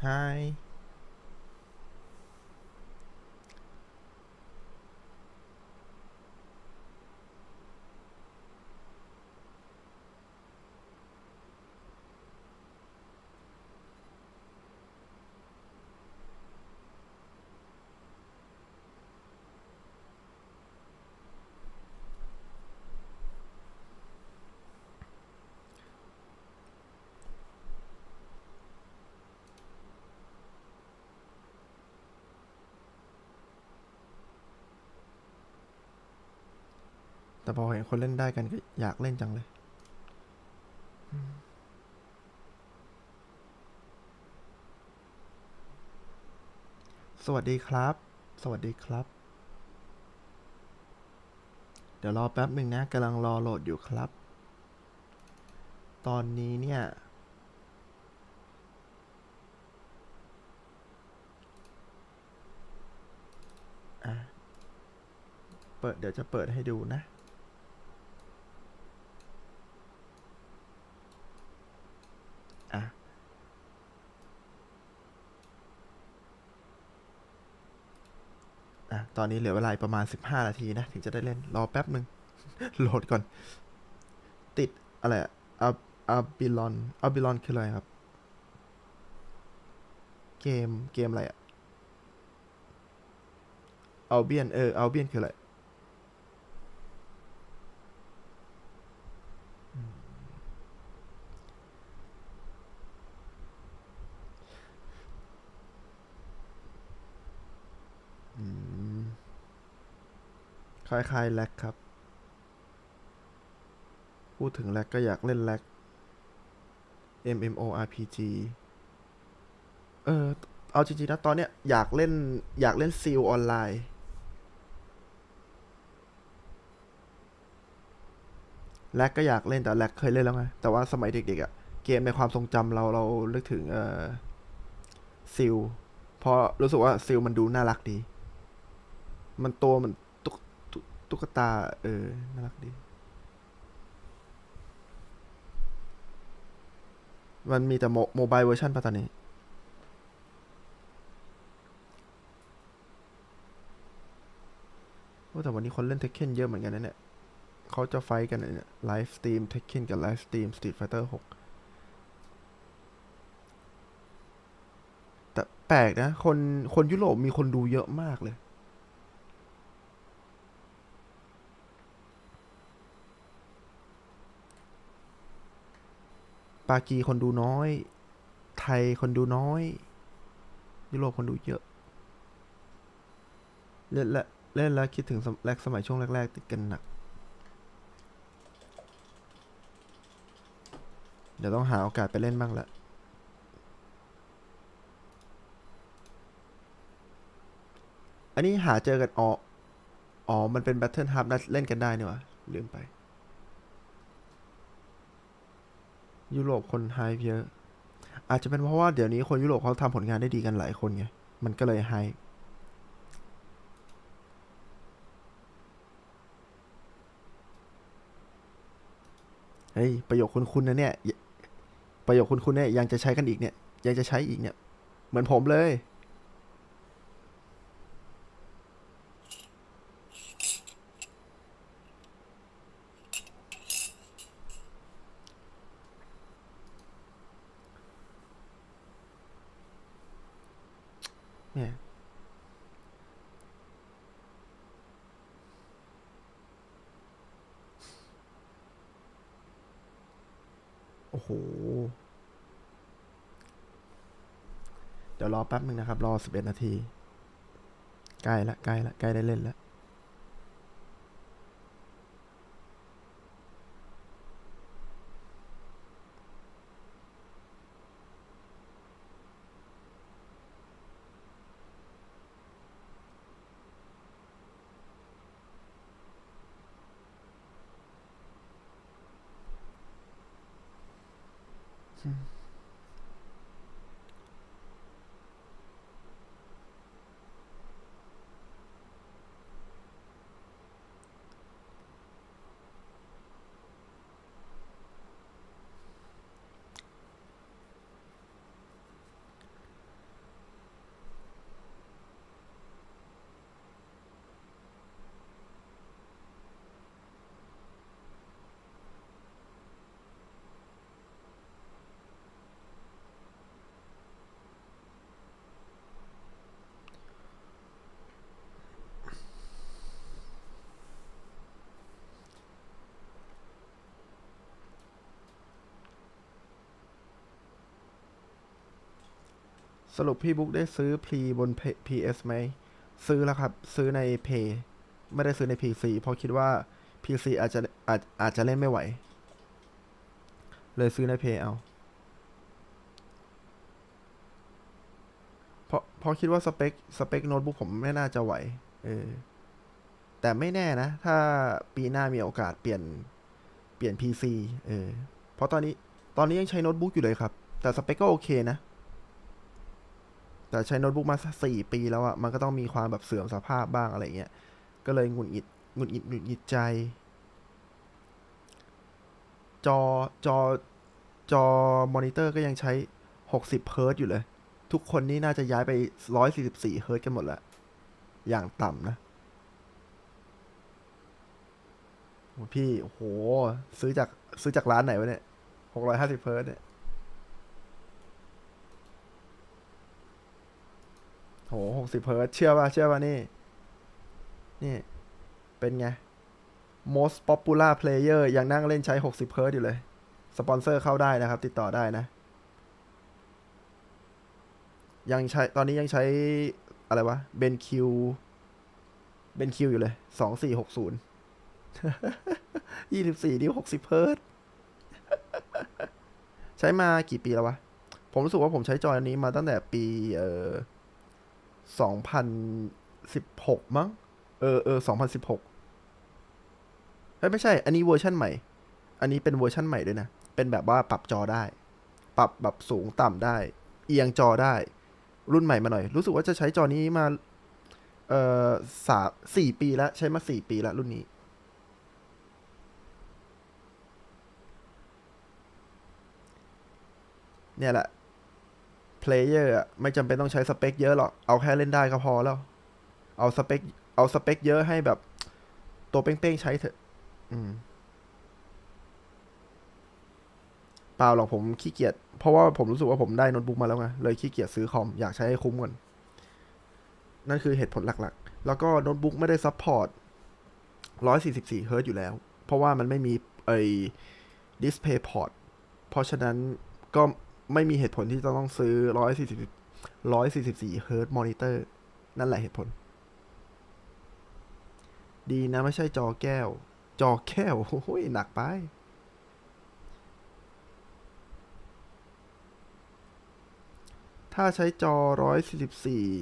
Hi แต่พอเห็นคนเล่นได้กันก็อยากเล่นจังเลยสวัสดีครับสวัสดีครับเดี๋ยวรอแป๊บหนึ่งนะกำลังรอโหลดอยู่ครับตอนนี้เนี่ยเดี๋ยวจะเปิดให้ดูนะอ่ะตอนนี้เหลือเวลาประมาณ15 นาทีนะถึงจะได้เล่นรอแป๊บหนึ่ง โหลดก่อนติดอะไรอะอัลบิลอนคืออะไรครับเกมอะไรอะอัลเบียนคืออะไรคล้ายๆแลกครับพูดถึงแลกก็อยากเล่นแลก MMORPG เออเอาจริงๆนะตอนเนี้ยอยากเล่นซีลออนไลน์แลกก็อยากเล่นแต่แลกเคยเล่นแล้วไงแต่ว่าสมัยเด็กๆอ่ะเกมในความทรงจำเรานึกถึงซิลเพราะรู้สึกว่าซิลมันดูน่ารักดีมันตัวมันตุ๊กตาน่ารักดีมันมีแต่โมบายเวอร์ชันป่ะตอนนี้แต่วันนี้คนเล่นเทคเคนเยอะเหมือนกันนะเนี่ยเขาจะไฟกันเนี่ยไลฟ์สตรีมเทคเคนกับไลฟ์สตรีมสตรีทไฟเตอร์6แต่แปลกนะคนยุโรปมีคนดูเยอะมากเลยปากีคนดูน้อยไทยคนดูน้อยยุโรปคนดูเยอะเล่นและเล่นแล้วคิดถึงสมัยช่วงแรกๆติดกันหนักเดี๋ยวต้องหาโอกาสไปเล่นบ้างละอันนี้หาเจอกันมันเป็น Battle Hub นะเล่นกันได้นี่หว่าลืมไปยุโรปคนไฮเยอะอาจจะเป็นเพราะว่าเดี๋ยวนี้คนยุโรปเขาทำผลงานได้ดีกันหลายคนไงมันก็เลยไฮเฮ้ยประโยคคุณนะเนี่ยประโยคคุณเนี่ยยังจะใช้กันอีกเนี่ยยังจะใช้อีกเนี่ยเหมือนผมเลยเนี่ยโอ้โหเดี๋ยวรอแป๊บนึงนะครับรอ11 นาทีใกล้ได้เล่นแล้ว สรุปพี่บุ๊กได้ซื้อพรีบน PS ไหมซื้อแล้วครับซื้อใน Pay ไม่ได้ซื้อใน PC เพราะคิดว่า PC อาจจะเล่นไม่ไหวเลยซื้อใน Pay เอาเพราะคิดว่าสเปคโน้ตบุ๊กผมไม่น่าจะไหวเออแต่ไม่แน่นะถ้าปีหน้ามีโอกาสเปลี่ยน PC เออเพราะตอนนี้ยังใช้โน้ตบุ๊กอยู่เลยครับแต่สเปคก็โอเคนะแต่ใช้โน้ตบุ๊กมา4 ปีแล้วอะมันก็ต้องมีความแบบเสื่อมสภาพบ้างอะไรเงี้ยก็เลยหงุดหงิดใจจอจอจอมอนิเตอร์ก็ยังใช้60เฮิร์ตซ์อยู่เลยทุกคนนี่น่าจะย้ายไป144เฮิร์ตซ์กันหมดแล้วอย่างต่ำนะโหพี่โหซื้อจากร้านไหนวะเนี่ย650เฮิร์ตซ์เนี่ยโห60เฮิร์ตซ์เชื่อป่ะนี่เป็นไง most popular player ยังนั่งเล่นใช้60เฮิร์ตซ์อยู่เลยสปอนเซอร์เข้าได้นะครับติดต่อได้นะยังใช้ตอนนี้ยังใช้อะไรวะเบนคิวอยู่เลย246024 นิ้ว60เฮิร์ตซ์ใช้มากี่ปีแล้ววะผมรู้สึกว่าผมใช้จออันนี้มาตั้งแต่ปี2016มั้ง2016ไม่ใช่อันนี้เวอร์ชั่นใหม่อันนี้เป็นเวอร์ชั่นใหม่ด้วยนะเป็นแบบว่าปรับจอได้ปรับแบบสูงต่ำได้เอียงจอได้รุ่นใหม่มาหน่อยรู้สึกว่าจะใช้จอนี้มาเอ่อ4 ปีแล้วใช้มา4 ปีแล้วรุ่นนี้เนี่ยแหละเพลเยอร์ไม่จำเป็นต้องใช้สเปคเยอะหรอกเอาแค่เล่นได้ก็พอแล้วเอาสเปคเอาสเปคเยอะให้แบบตัวเป้งๆใช้เถอะอืมเปล่าหรอกผมขี้เกียจเพราะว่าผมรู้สึกว่าผมได้โน้ตบุ๊กมาแล้วไงเลยขี้เกียจซื้อคอมอยากใช้ให้คุ้มก่อนนั่นคือเหตุผลหลักๆแล้วก็โน้ตบุ๊กไม่ได้ซัพพอร์ต144เฮิร์ตซ์อยู่แล้วเพราะว่ามันไม่มีไอ้ display port เพราะฉะนั้นก็ไม่มีเหตุผลที่จะต้องซื้อ144เฮิร์ตซ์มอนิเตอร์นั่นแหละเหตุผลดีนะไม่ใช่จอแก้วโอ้ยหนักไปถ้าใช้จอ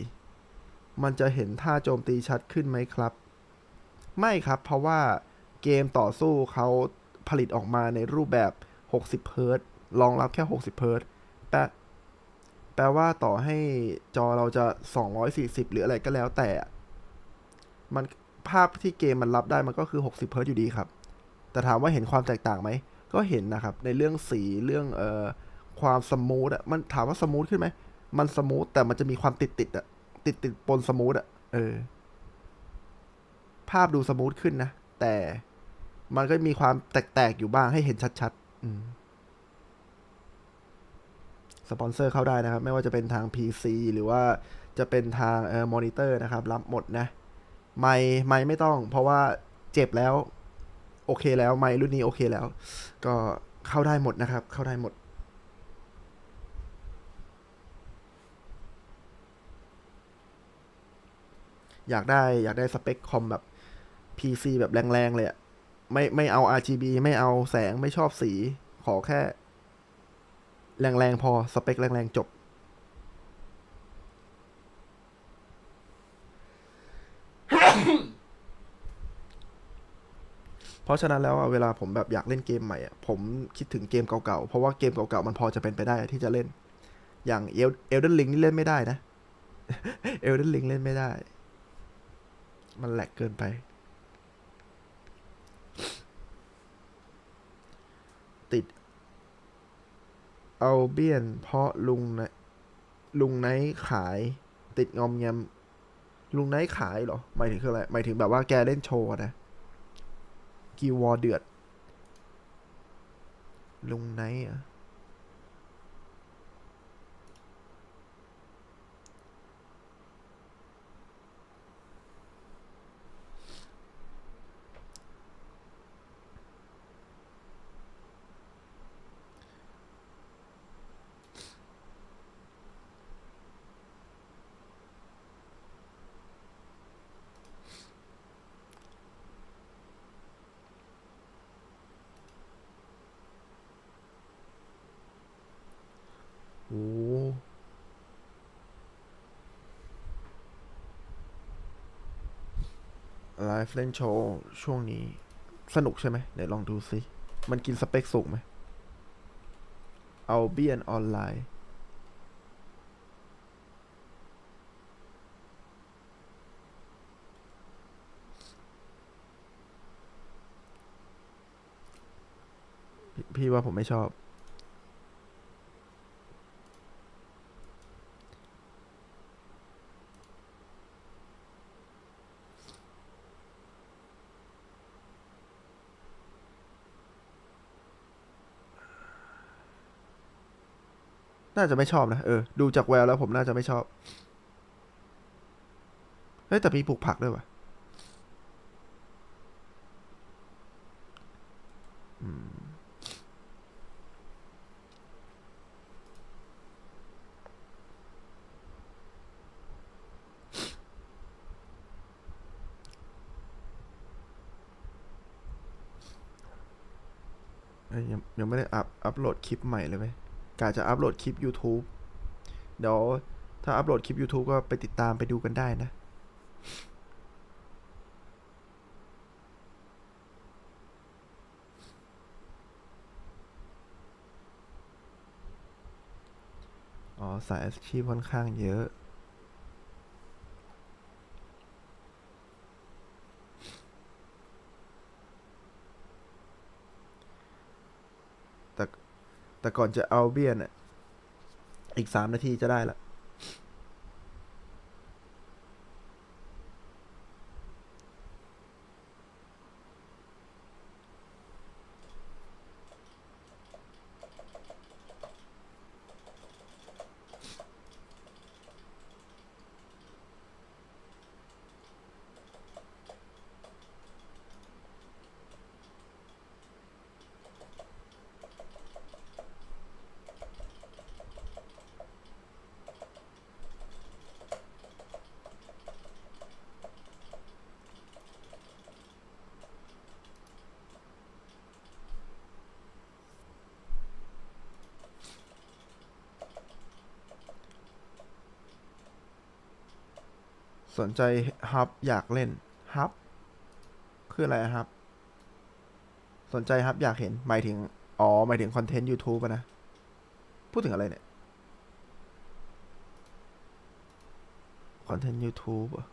144มันจะเห็นท่าโจมตีชัดขึ้นไหมครับไม่ครับเพราะว่าเกมต่อสู้เขาผลิตออกมาในรูปแบบ60เฮิร์ตซ์รองรับแค่60เฮิร์ตซ์แต่ แปลว่าต่อให้จอเราจะ240หรืออะไรก็แล้วแต่มันภาพที่เกมมันรับได้มันก็คือ60เฮิร์ตซ์อยู่ดีครับแต่ถามว่าเห็นความแตกต่างไหมก็เห็นนะครับในเรื่องสีเรื่องความสมูทอะมันถามว่าสมูทขึ้นไหมมันสมูทแต่มันจะมีความติดอะติดปนสมูทอะภาพดูสมูทขึ้นนะแต่มันก็มีความแตกๆอยู่บ้างให้เห็นชัดๆสปอนเซอร์เข้าได้นะครับไม่ว่าจะเป็นทาง PC หรือว่าจะเป็นทางมอนิเตอร์นะครับรับหมดนะ ไม่ไม่ต้องเพราะว่าเจ็บแล้วโอเคแล้วไม่รุ่นนี้โอเคแล้วก็เข้าได้หมดนะครับเข้าได้หมดอยากได้สเปคคอมแบบ PC แบบแรงๆเลยอะไม่เอา RGB ไม่เอาแสงไม่ชอบสีขอแค่แรงๆพอสเปคแรงๆจบเพราะฉะนั้นแล้วเวลาผมแบบอยากเล่นเกมใหม่ผมคิดถึงเกมเก่าๆเพราะว่าเกมเก่าๆมันพอจะเป็นไปได้ที่จะเล่นอย่างElden Ring นี่เล่นไม่ได้นะ Elden Ring เล่นไม่ได้มันแหลกเกินไปติดเอาเบียนเพราะลุงไนท์ขายติดงอมแงมลุงไนท์ขายเหรอหมายถึงคืออะไรหมายถึงแบบว่าแกเล่นโชว์นะกีวอร์เดือดลุงไนท์ ฟ์เล่นโชว์ช่วงนี้สนุกใช่ไหมเดี๋ยวลองดูสิมันกินสเปคสูงไหมเอาเบียนออนไลน์พี่ว่าผมไม่ชอบน่าจะไม่ชอบนะดูจากแววแล้วผมน่าจะไม่ชอบเฮ้ยแต่มีปลูกผักด้วยวะยังไม่ได้อัพโหลดคลิปใหม่เลยไหมกะจะอัพโหลดคลิป YouTube เดี๋ยวถ้าอัพโหลดคลิป YouTube ก็ไปติดตามไปดูกันได้นะอ๋อสายอาชีพค่อนข้างเยอะแต่แต่ก่อนจะเอาเบียนอีก3 นาทีจะได้ละ สนใจฮับอยากเล่นฮับคืออะไรฮับสนใจฮับอยากเห็นหมายถึงอ๋อหมายถึงคอนเทนต์ YouTube อะนะพูดถึงอะไรเนี่ยคอนเทนต์ YouTube อะ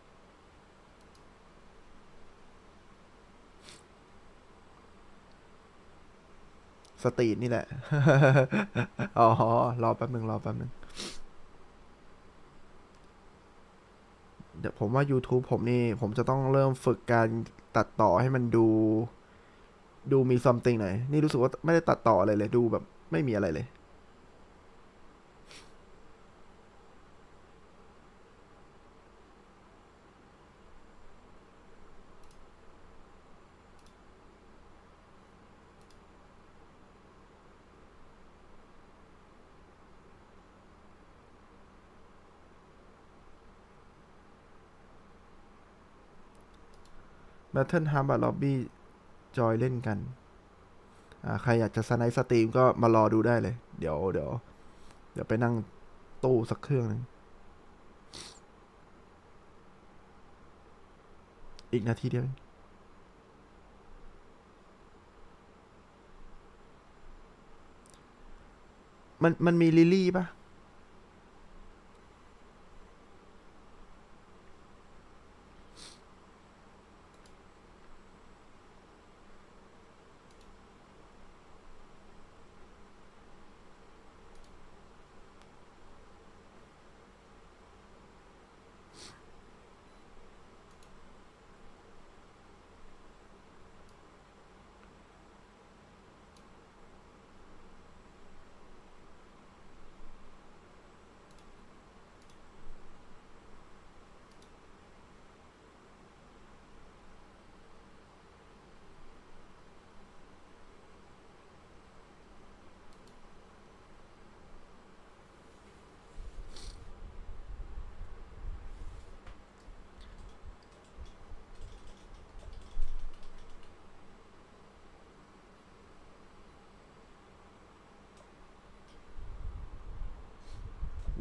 สตรีทนี่แหละ อ๋อรอแป๊บนึงเดี๋ยวผมว่า YouTube ผมนี่ผมจะต้องเริ่มฝึกการตัดต่อให้มันดูมี something หน่อยนี่รู้สึกว่าไม่ได้ตัดต่ออะไรเลยดูแบบไม่มีอะไรเลยแบทเทิลฮับอะล็อบบี้จอยเล่นกันใครอยากจะสไนป์สตรีมก็มารอดูได้เลยเดี๋ยวไปนั่งตู้สักเครื่องนึงอีกนาทีเดียวมันมีลิลลี่ปะ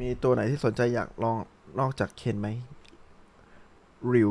มีตัวไหนที่สนใจอยากลองนอกจากเคนไหมริว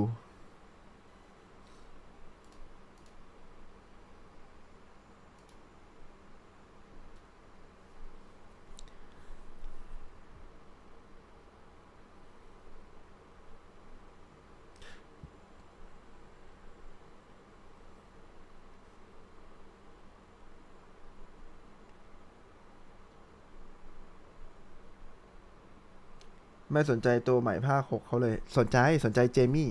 ไม่สนใจตัวใหม่ภาค 6เขาเลยสนใจเจมี่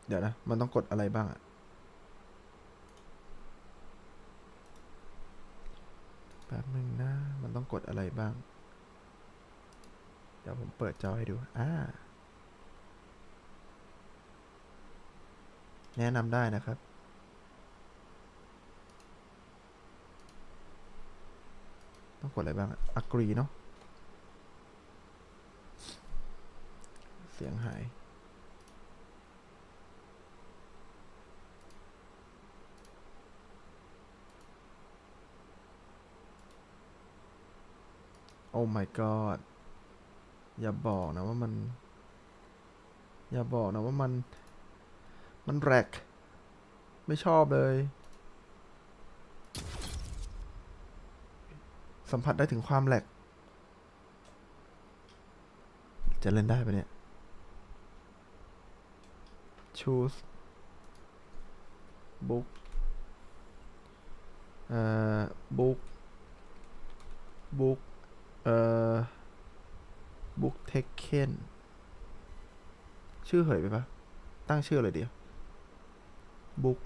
เดี๋ยวนะมันต้องกดอะไรบ้างอะแป๊บนึงนะมันต้องกดอะไรบ้างเดี๋ยวผมเปิดจอให้ดูแนะนำได้นะครับต้องกดอะไรบ้างอะ agree เนาะเสียงหายโอ้ my god อย่าบอกนะว่ามันแรกไม่ชอบเลยสัมผัสได้ถึงความแหลกจะเล่นได้ปะเนี่ย choose book book book book taken ชื่อเหยไปปะตั้งชื่ออะไรดี book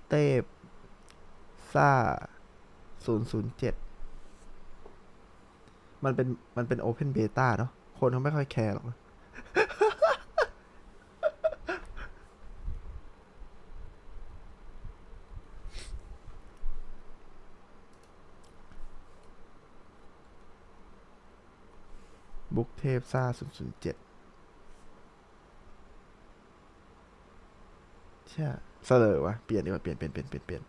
เทพซ่า007มันเป็น Open Beta เนาะคนเขาไม่ค่อยแคร์หรอกนะบุ๊กเทพซ่า007ใช่เสลอวะเปลี่ยนดีกว่าเปลี่ยน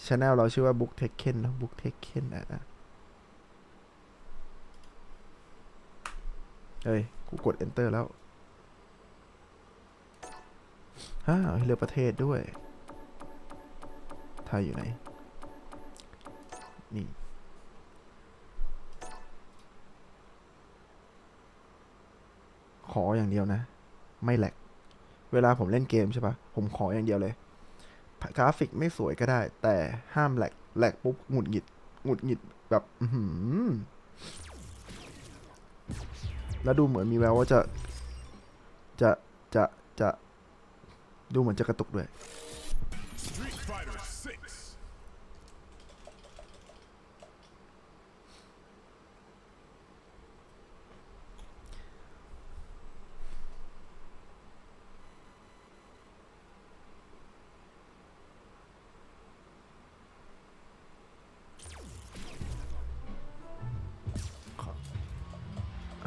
ช anel เราชื่อว่า Book Taken เนาะ Book Taken เฮ้ยกูกด enter แล้วให้เลือกประเทศด้วยไทยอยู่ไหนนี่ขออย่างเดียวนะไม่แหลกเวลาผมเล่นเกมใช่ปะผมขออย่างเดียวเลยกราฟิกไม่สวยก็ได้แต่ห้ามแหลกปุ๊บหงุดหงิดแบบแล้วดูเหมือนมีแววว่าจะจะจะดูเหมือนจะกระตุกด้วย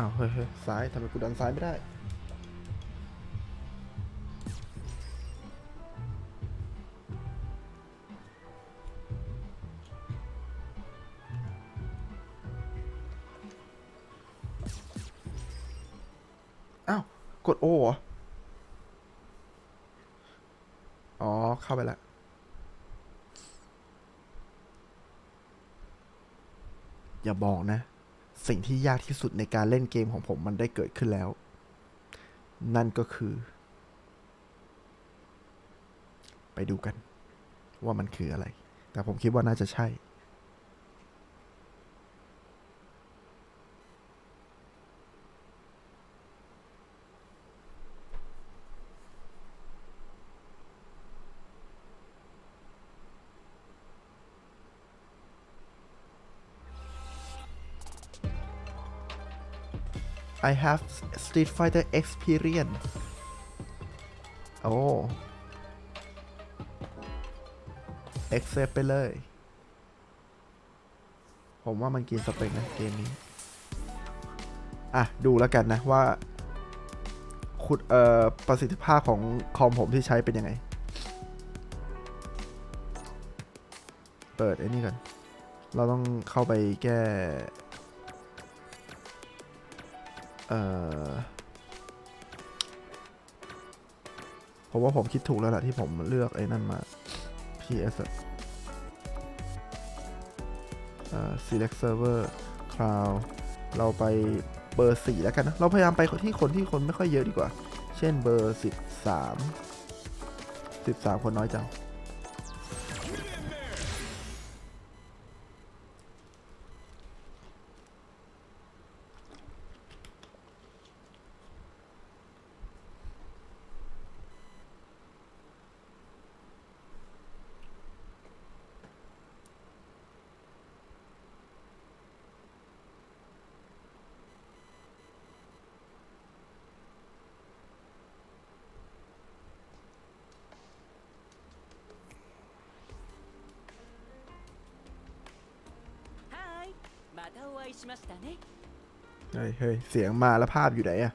อ้าวเฮ้ยซ้ายทำไมกูดันซ้ายไม่ได้อ้าวกดโอเหรออ๋อเข้าไปแล้วอย่าบอกนะสิ่งที่ยากที่สุดในการเล่นเกมของผมมันได้เกิดขึ้นแล้วนั่นก็คือไปดูกันว่ามันคืออะไรแต่ผมคิดว่าน่าจะใช่ I have Street Fighter experience โอ้ accept ไปเลยผมว่ามันกินสเปคนะเกมนี้ดูแล้วกันนะว่าคุณประสิทธิภาพของคอมผมที่ใช้เป็นยังไงเปิดไอ้นี่ก่อนเราต้องเข้าไปแก้ผมว่าผมคิดถูกแล้วแหละที่ผมเลือกไอ้นั่นมา PS select server cloud เราไปเบอร์4แล้วกันนะเราพยายามไปที่คนไม่ค่อยเยอะดีกว่าเช่นเบอร์13คนน้อยจังเฮ้ยเสียงมาแล้วภาพอยู่ไหนอะ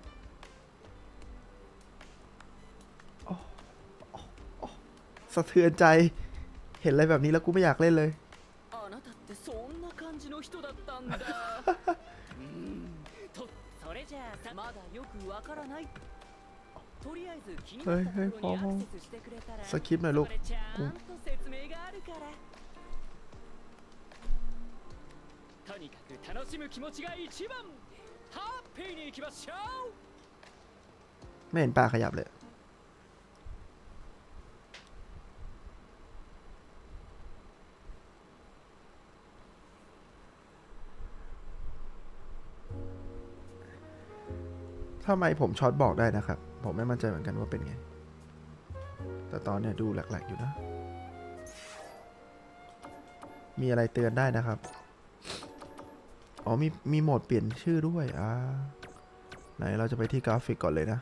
สะเทือนใจเห็นอะไรแบบนี้แล้วกูไม่อยากเล่นเลยเฮ้ยพอสคริปต์หน่อยลูกไม่เห็นปลาขยับเลยทำไมผมช็อตบอกได้นะครับผมไม่มั่นใจเหมือนกันว่าเป็นไงแต่ตอนเนี้ยดูแหลกๆอยู่นะมีอะไรเตือนได้นะครับอ๋อมีโหมดเปลี่ยนชื่อด้วยไหนเราจะไปที่กราฟิกก่อนเลยนะ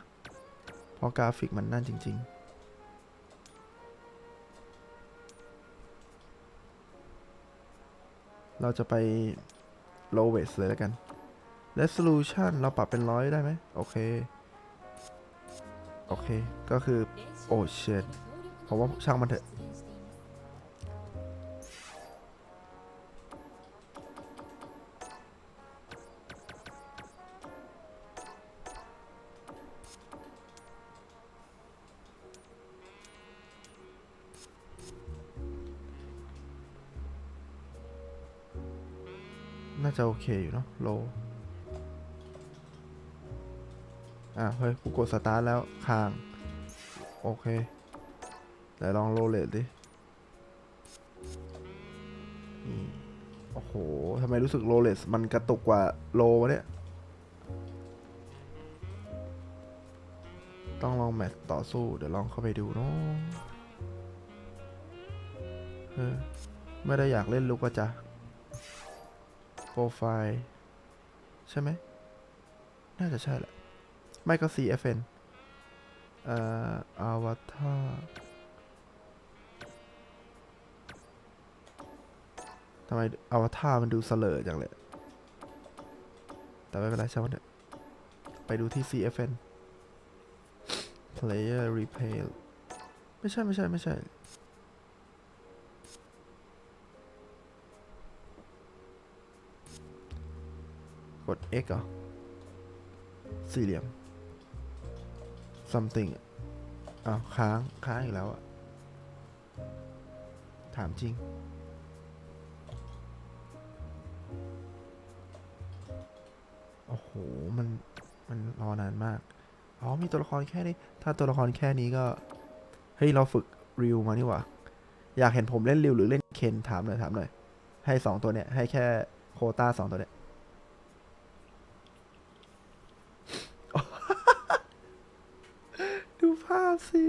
เพราะกราฟิกมันนั่นจริงๆเราจะไป lowest เลยแล้วกัน resolution เราปรับเป็น100ได้ไหมโอเคก็คือโอ้เชดผมว่าช่างมันเถอะน่าจะโอเคอยู่เนาะโลเฮ้ยกูกดสตาร์ทแล้วค้างโอเคแต่ลองโลเลตดิโอ้โหทำไมรู้สึกโลเลตมันกระตุกกว่าโลวะเนี่ยต้องลองแมตช์ต่อสู้เดี๋ยวลองเข้าไปดูเนาะไม่ได้อยากเล่นลูกก็จะโปรไฟล์ใช่ไหมน่าจะใช่แหละไม่ก็ CFN อวตารทำไมอวตารมันดูเสลอจังเลยแต่ไม่เป็นไรใช่ไหมเนี่ยไปดูที่ CFN Player Replay ไม่ใช่กด X เหรอสี่เหลี่ยม something ค้างอีกแล้วถามจริงโอ้โหมันรอนานมากมีตัวละครแค่นี้ถ้าตัวละครแค่นี้ก็เฮ้ยเราฝึกริวมานี่หว่าอยากเห็นผมเล่นริวหรือเล่นเคนถามหน่อยให้2ตัวเนี้ยให้แค่โควต้า2ตัวเนี้ยดูภาพสิ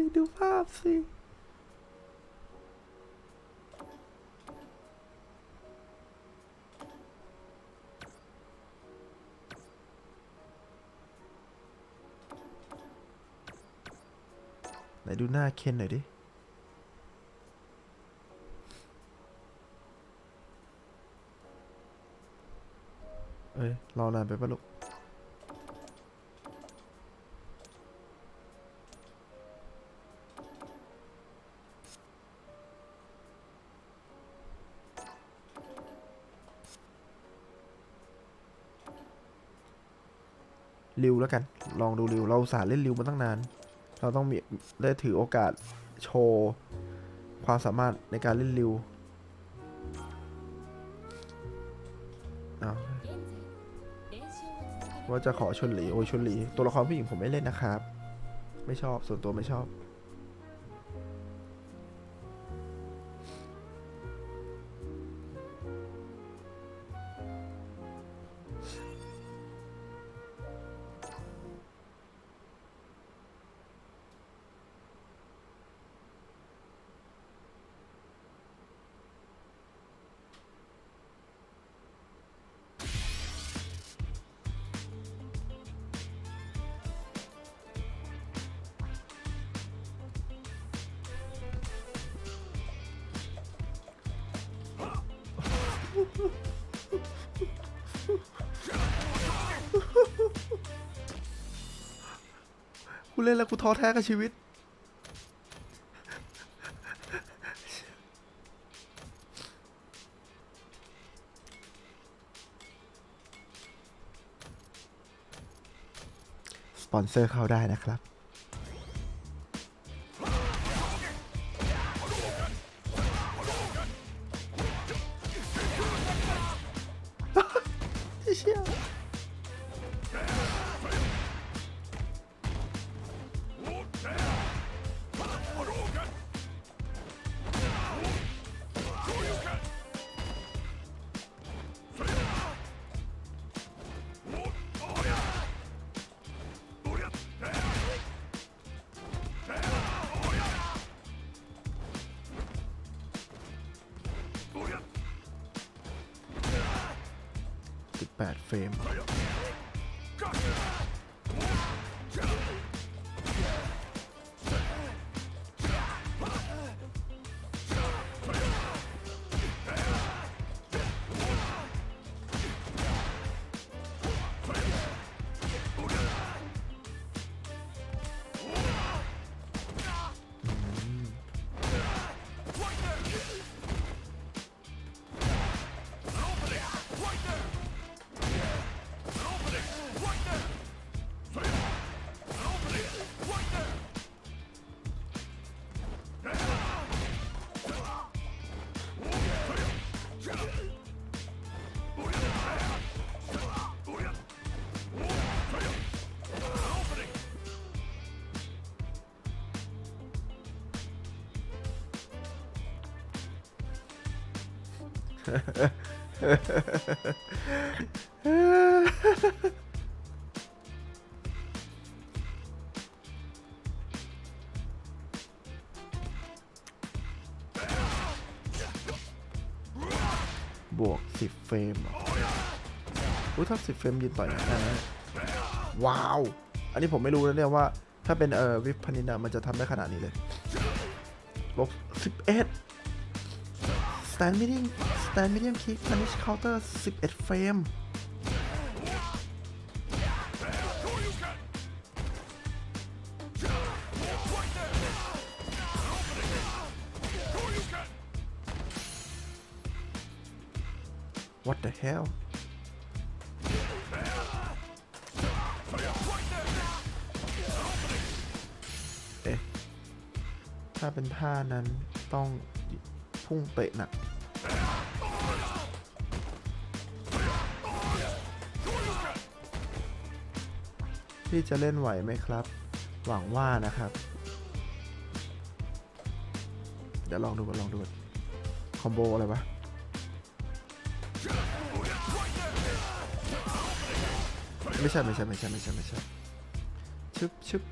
ไหนดูหน้าเคนหน่อยดิรอนานไปปะลูกริวแล้วกันลองดูริวเราอุตส่าห์เล่นริวมาตั้งนานเราต้องได้ถือโอกาสโชว์ความสามารถในการเล่นริว อ้าวว่าจะขอชลหลีโอ้ยชลหลีตัวละครผู้หญิงผมไม่เล่นนะครับไม่ชอบส่วนตัวไม่ชอบกูเล่นแล้วกูท้อแท้กับชีวิตสปอนเซอร์เข้าได้นะครับเชี่ย18 เฟรมบวก10 เฟรมถ้า10 เฟรมยืนต่อยได้นะว้าวอันนี้ผมไม่รู้นะเนี่ยว่าถ้าเป็นวิปพนินะมันจะทำได้ขนาดนี้เลยลบ11 stand medium kick punish counter 11 เฟรมWhat the hell เอ๊ะถ้าเป็นท่านั้นต้องพุ่งเตะหนักพี่จะเล่นไหวไหมครับหวังว่านะครับเดี๋ยวลองดูกันคอมโบอะไรวะไม่ใช่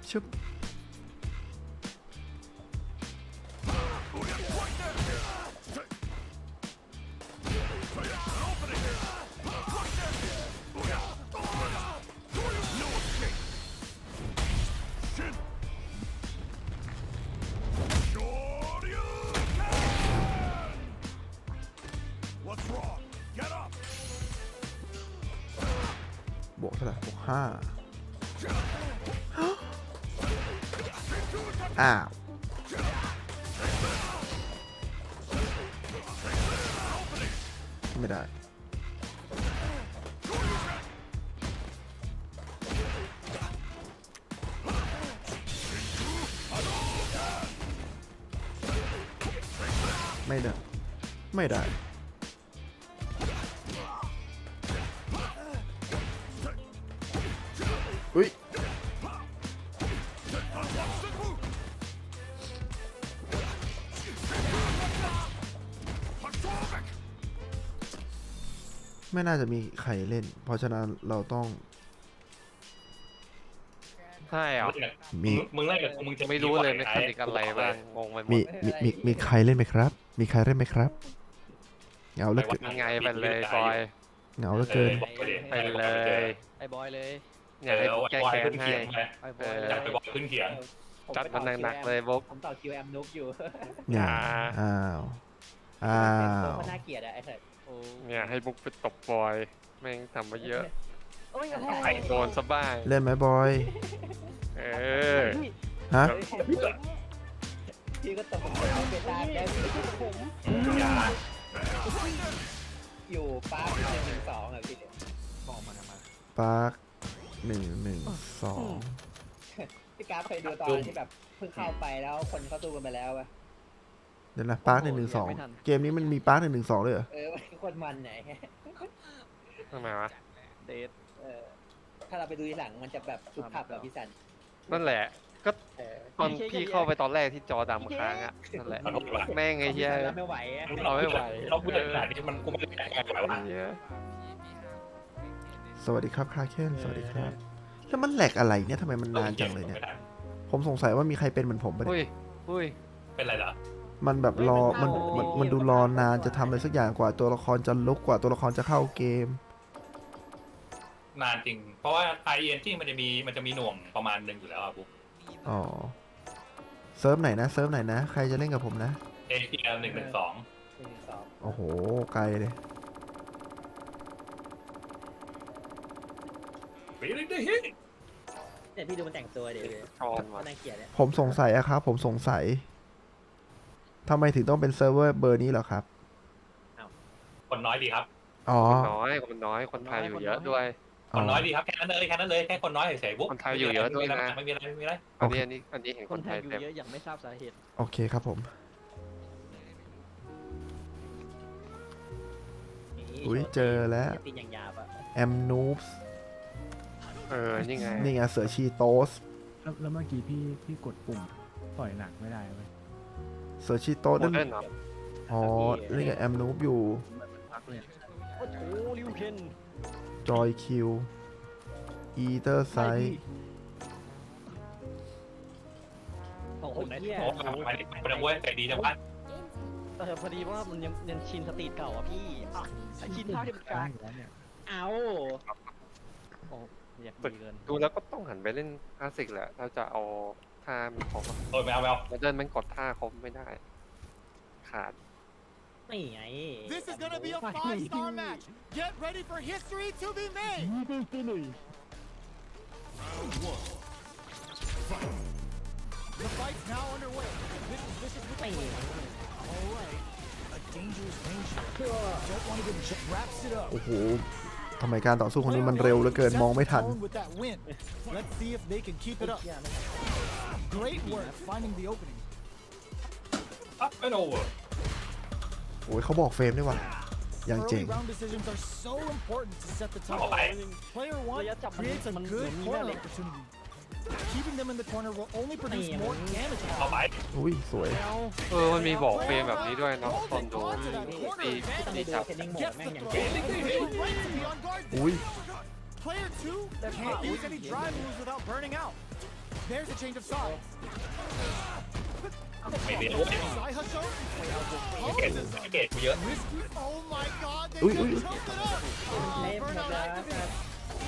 ชึบบวกเท่าไหร่บวก5อ้าวไม่ได้ไม่ได้ ไม่น่าจะมีใครเล่น เพราะฉะนั้นเราต้องใช่เหรอมึงเล่นกับกูมึงจะไม่รู้เลยไม่คันอีกอะไรบ้างงงไปหมดมีใครเล่นไหมครับ มีใครเล่นไหมครับเหงาเหลือเกิน ยังไงไปเลยบอย เหงาเหลือเกิน ไปเลย ไอ้บอยเลย อยากให้แก้แค้นให้ ไอ้บอย อยากไปบอกขึ้นเขียง จัดมันหนักๆเลยบุ๊ก ผมต่อคิวแอมนุกอยู่ เนี่ยอ้าวอ้าว ก็น่าเกลียดอะไอ้เถิดโอ้ เนี่ยให้บุ๊กไปตบบอยแม่งทำมาเยอะ โอ้ย ไอโดนซะบ้าง เล่นไหมบอย เออ ฮะ พี่ก็ตกผมเบต้าได้ผม อย่า อยู่ป้า112อะพี่บอกมาทำไม ปาร์ค112พี่กราฟเคยดูตอนที่แบบเพิ่งเข้าไปแล้วคนเข้าตู้กันไปแล้วป่ะ เดี๋ยวนะปาร์ค112เกมนี้มันมีปาร์ค112เลยเหรอ คนมันไหน ทำไมวะ เดทถ้าเราไปดูทีหลังมันจะแบบสุดขับแบบพี่สัน นั่นแหละ ก็ตอนพี่เข้าไปตอนแรกที่จอดำค้างอ่ะนั่นแหละแม่งไอ้เหี้ย ไม่ไหว เราไม่ไหว เราพูดขนาดนี้มันกูไม่ได้แก้ไขวะ เหี้ย สวัสดีครับคาเคนสวัสดีครับ แล้วมันแหลกอะไรเนี่ยทำไมมันนานจังเลยเนี่ย ผมสงสัยว่ามีใครเป็นเหมือนผมปะ อุ้ เนี่ย ยอุ้ย เป็นไรเหรอ มันแบบรอมันดูรอนานจะทำอะไรสักอย่างกว่าตัวละครจะลุกกว่าตัวละครจะเข้าเกม นานจริง เพราะว่าไอเอ็นจริงมันจะมีหน่วงประมาณนึงอยู่แล้วอะบุ๊ก อ๋อเซิร์ฟไหนนะเซิร์ฟไหนนะใครจะเล่นกับผมนะ APL 112 โอ้โหไกลเลย ไปเลยได้เฮ้ย เนี่ยพี่ดูมันแต่งตัวเดี๋ยว ชอนว่ะ น่าเกลียดเนี่ย ผมสงสัยอะครับ ผมสงสัยทำไมถึงต้องเป็นเซิร์ฟเวอร์เบอร์นี้เหรอครับ คนน้อยดีครับ อ๋อ คนน้อยคนไทยอยู่เยอะด้วย คนน้อยดีครับแค่นั้นเลยแค่คนน้อยเฉยๆบุ๊ก คนไทยอยู่เยอะด้วยนะ ไม่มีอะไร อันนี้เห็น ค คน น ไท ไท ย ย อยู่ เต็ม เยอะอย่างไม่ทราบสาเหตุ โอเคครับผม อุ๊ยเจอแล้ว ตีนอย่างหยาบอะ แอมนูฟ นี่ไง นี่ไงเสือชีโตส แล้วเมื่อกี้พี่กดปุ่มต่อยหนักไม่ได้ไหม เสือชีโตส โม นั่น เดิร์นเหรอ อ๋อนี่ไงแอมนูฟอยู่ พักเลย โอ้โหริวเคน จอยคิวอีเตอร์ไซ โอ้โหเหี้ย โอ้โหมันเว้ยใจดีจังวะ พอดีว่ามันยังชินสตรีทเก่าอ่ะพี่ชินท่าที่มันกลาง แล้วเนี่ย เอาโอ้อยากดีเกิน ดูแล้วก็ต้องหันไปเล่นคลาสสิกแหละถ้าจะเอาท่ามันครบ ไม่เอา โมเดิร์นมันกดท่าครบไม่ได้ ขาด ไม่ไง This is gonna be a 5-star match. Get ready for history to be made. The fight's now underway. This is ไม่ไง all right. A dangerous danger. Don't want to get wraps it up. โอ้โหทำไมการต่อสู้คนนี้มันเร็วเหลือเกินมองไม่ทัน With that win. Let's see if they can keep it up. Great work finding the opening. อัพเป็นโอเวอร์ โอ้ยเขาบอกเฟรมด้วยว่ะอย่างเจ๋ง Early round decisions are so important to set the เอาไป tone. Player one ระยะจับ creates a มัน good มี corner เล็ก opportunity. Keeping them in the corner will only produce more damage. เอาไป อุ้ยสวย มันมีบอกเฟรมแบบนี้ด้วยเนาะตอนดู Onto that corner ตี advantage. ต้องไปดูเทรนนิ่งโหมด Gets แม่ the งอย่าง throw. เจ๋ง Right to be on guard. อุ้ย Player two can't use any drive moves without burning out. There's a change of sides. ไม่เรียนรู้ Side hustle. เกตกูเยอะ Risky. Oh my god. They Ui, just ui, ui. choked it up. เล่นหมด Burnout แล้ว activated.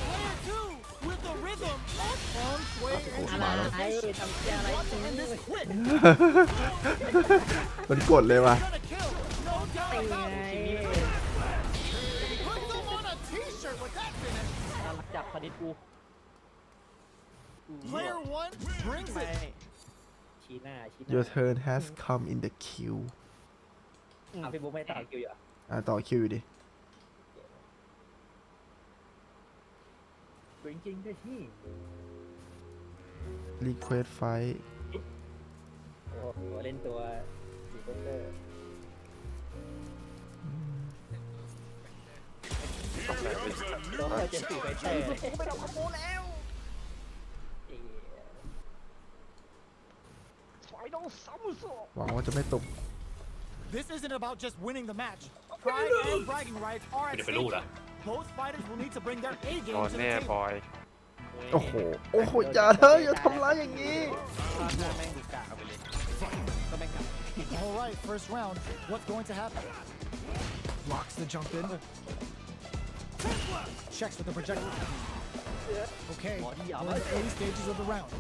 Player two with the rhythm. Long sway and อะไรทำเชี่ยอะไร want to end this quick. มันกดเลยว่ะ Gonna kill. No doubt ไอ้ไง about it. Put them on a t-shirt with that finish. จับพอดีกู Player one brings ไม่ it. ชี้หน้า Your turn has come in the queue พี่บุ๊กไม่ต่อคิวอยู่ ต่อคิวอยู่ดิ จริงด้วยที่ request fight โอ้โหเล่นตัวสีเบอร์ตัวเจ็ดสี่ไปเตอร์ไม่ต้องขโมยแล้วหวังว่าจะไม่ตก This isn't about just winning the match. Pride and bragging rights are ไม่ at ได้ไปรู้ stake. ละ both fighters will need to bring their A โด game น to the แน่บ table. อย โอ้โห โอ้โห อย่าเลยอย่าทำร้ายอย่างนี้ ภาพหน้าแม่งดูกากเอาไปเลยก็แม่งกาก All right, first round. What's going to happen? Blocks the jump in. Checks with the projectile. Okay, we're in the early stages of the round.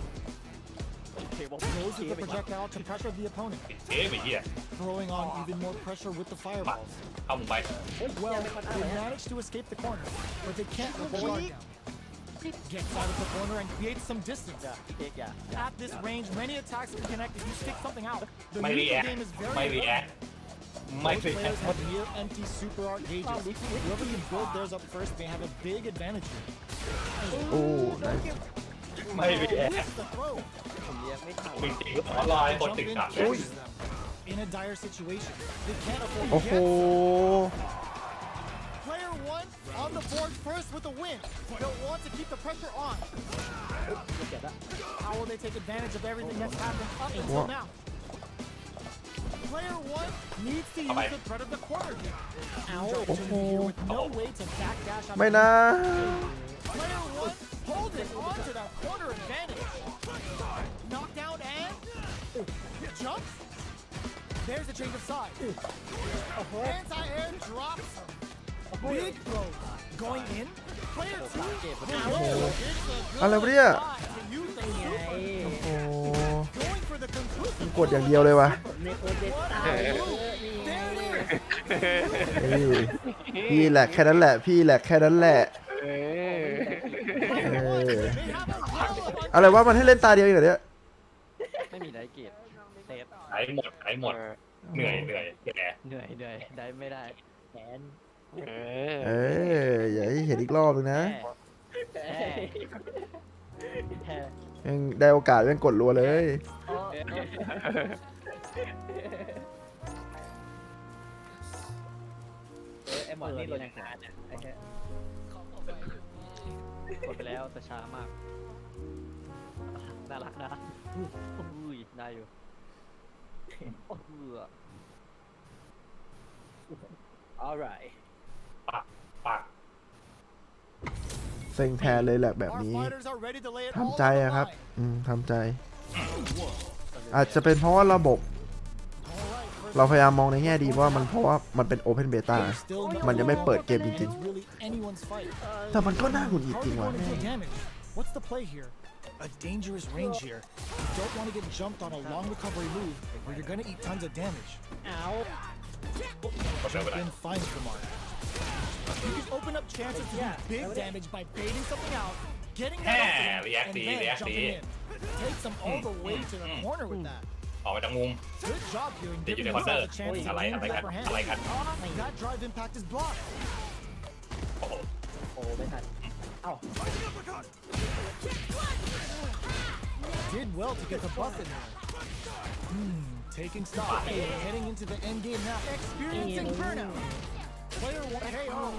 โอเคบอก Goes with the projectile to pressure the opponent, เอ๊ะไปเหี้ย throwing on even more pressure with the fireballs. เข้ามุมไป Well, they managed to escape the corner, but they can't let the guard down. Gets out of the corner and creates some distance. เด็กอย่า At this range, many attacks can connect if you stick something out. The ไม่ neutral รีแอค game is very ไม่รีแอค important. ไม่ Both รีแอค players have near empty super art gauges. Whoever can build theirs up first may have a big advantage here. โอ้ได้ ไม่รีแอค Missed the throw. ผมเรียกไม่ทัน จริงๆออนไลน์คน Jump ติด in ขัด catches them. In a dire situation, they can't afford โอ้ to โห get. Player one on the board first with a win. They'll want to keep the pressure on. How will they take advantage of everything that's happened up until Wow. now? Player one needs to use the threat of the corner here. Opportunity here with no way to backdash on ไม่นะ Player one holding on to that corner advantage. Knockdown and jumps. There's a change of side. Anti-air drops him. Big throw going in. Player two. It's a อะไร good วะเนี่ย try to use the super. โอ้ Going for the conclusive. กดอย่างเดียวเลยวะ ในโปรเจกต์ตา There ย it is. พี่แหละแค่นั้นแหละ พี่แหละแค่นั้นแหละ เอ้ย เออ They have a well of อะไรวะมันให้เล่นตาเดียวเองเหรอเนี่ย ไม่มีไดเกตเซฟ ไอ้หมดไอ้หมด เหนื่อยเหนื่อยแก เหนื่อยได้ไม่ได้แขน เอ เอ อ อย่าให้เห็นอีกรอบนึงนะ แพ้ ยังได้โอกาสยังกดรัวเลย ไอหมอนนี่เรายังหาเนี่ยไอ้แค่กดไปแล้วแต่ช้ามากน่ารักนะอุ้ยได้อยู่โอ้โห alright ปัก เซ็งแทนเลยแหละแบบ Our นี้ fighters are ready to lay it ทำ all ใจ on the อะครับ line. ทำใจ อาจจะเป็นเพราะว่าระบบ All right, first เราพยายามมองในแง่ดีว่ามันเพราะว่ามันเป็น Open Beta there's still no มันยังไม่เปิดเกมจริง It's really anyone's fight. ๆ แต่มันก็น่าหงุดหงิด How จ are ริง you ว่ะ going to do damage? What's the play here? A dangerous range here. You don't want to get jumped on a long recovery move where you're going to eat tons of damage. เอา Jump in finds the mark. You can open up chances to do big damage by baiting something out, getting that opening, react and D, then react jumping D. in. Takes them all the way to the corner with that. ออกมาจากมุม Good job here in เดี๋ยวอยู่ giving ในคอนเนอ yourself ร์ a chance to อะไร gain อะไร the กัน upper hand. อะไรกัน That drive impact is blocked. โอ้โห โอ้ไม่ทันเอ้า Did well to get the buff in there. Taking stock. Heading into the end game now. Experiencing burnout. Player one KO.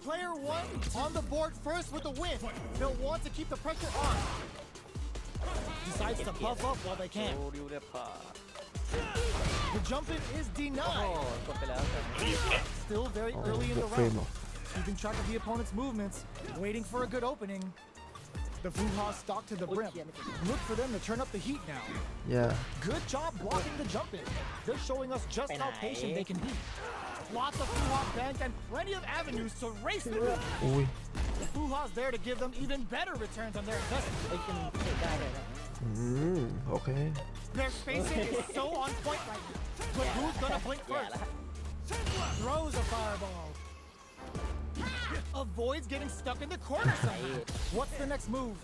Player one on the board first with the win. They'll want to keep the pressure on. Decides to buff up while they โอ้ can. ริวเรียบผ่า The jump in is โอ้ denied. กดไปแล้ว Still very อ๋อ early in บว the กเฟรม round. เหรอ Keeping track of the opponent's movements, waiting for a good opening. The Fuha stock to the brim. Look for them to turn up the heat now. อย่า Good job blocking the jump in. They're showing us just how patient they can be. Lots of Fuha bank and plenty of avenues to race through. อุ้ย The Fuha's there to give them even better returns on their investment. ไอ้กินได้เลยนะ โอเค Their spacing is so on point right now. But who's gonna blink แย่ first? แล้ว Throws a fireball. Avoids getting stuck in the corner somehow. What's the next move?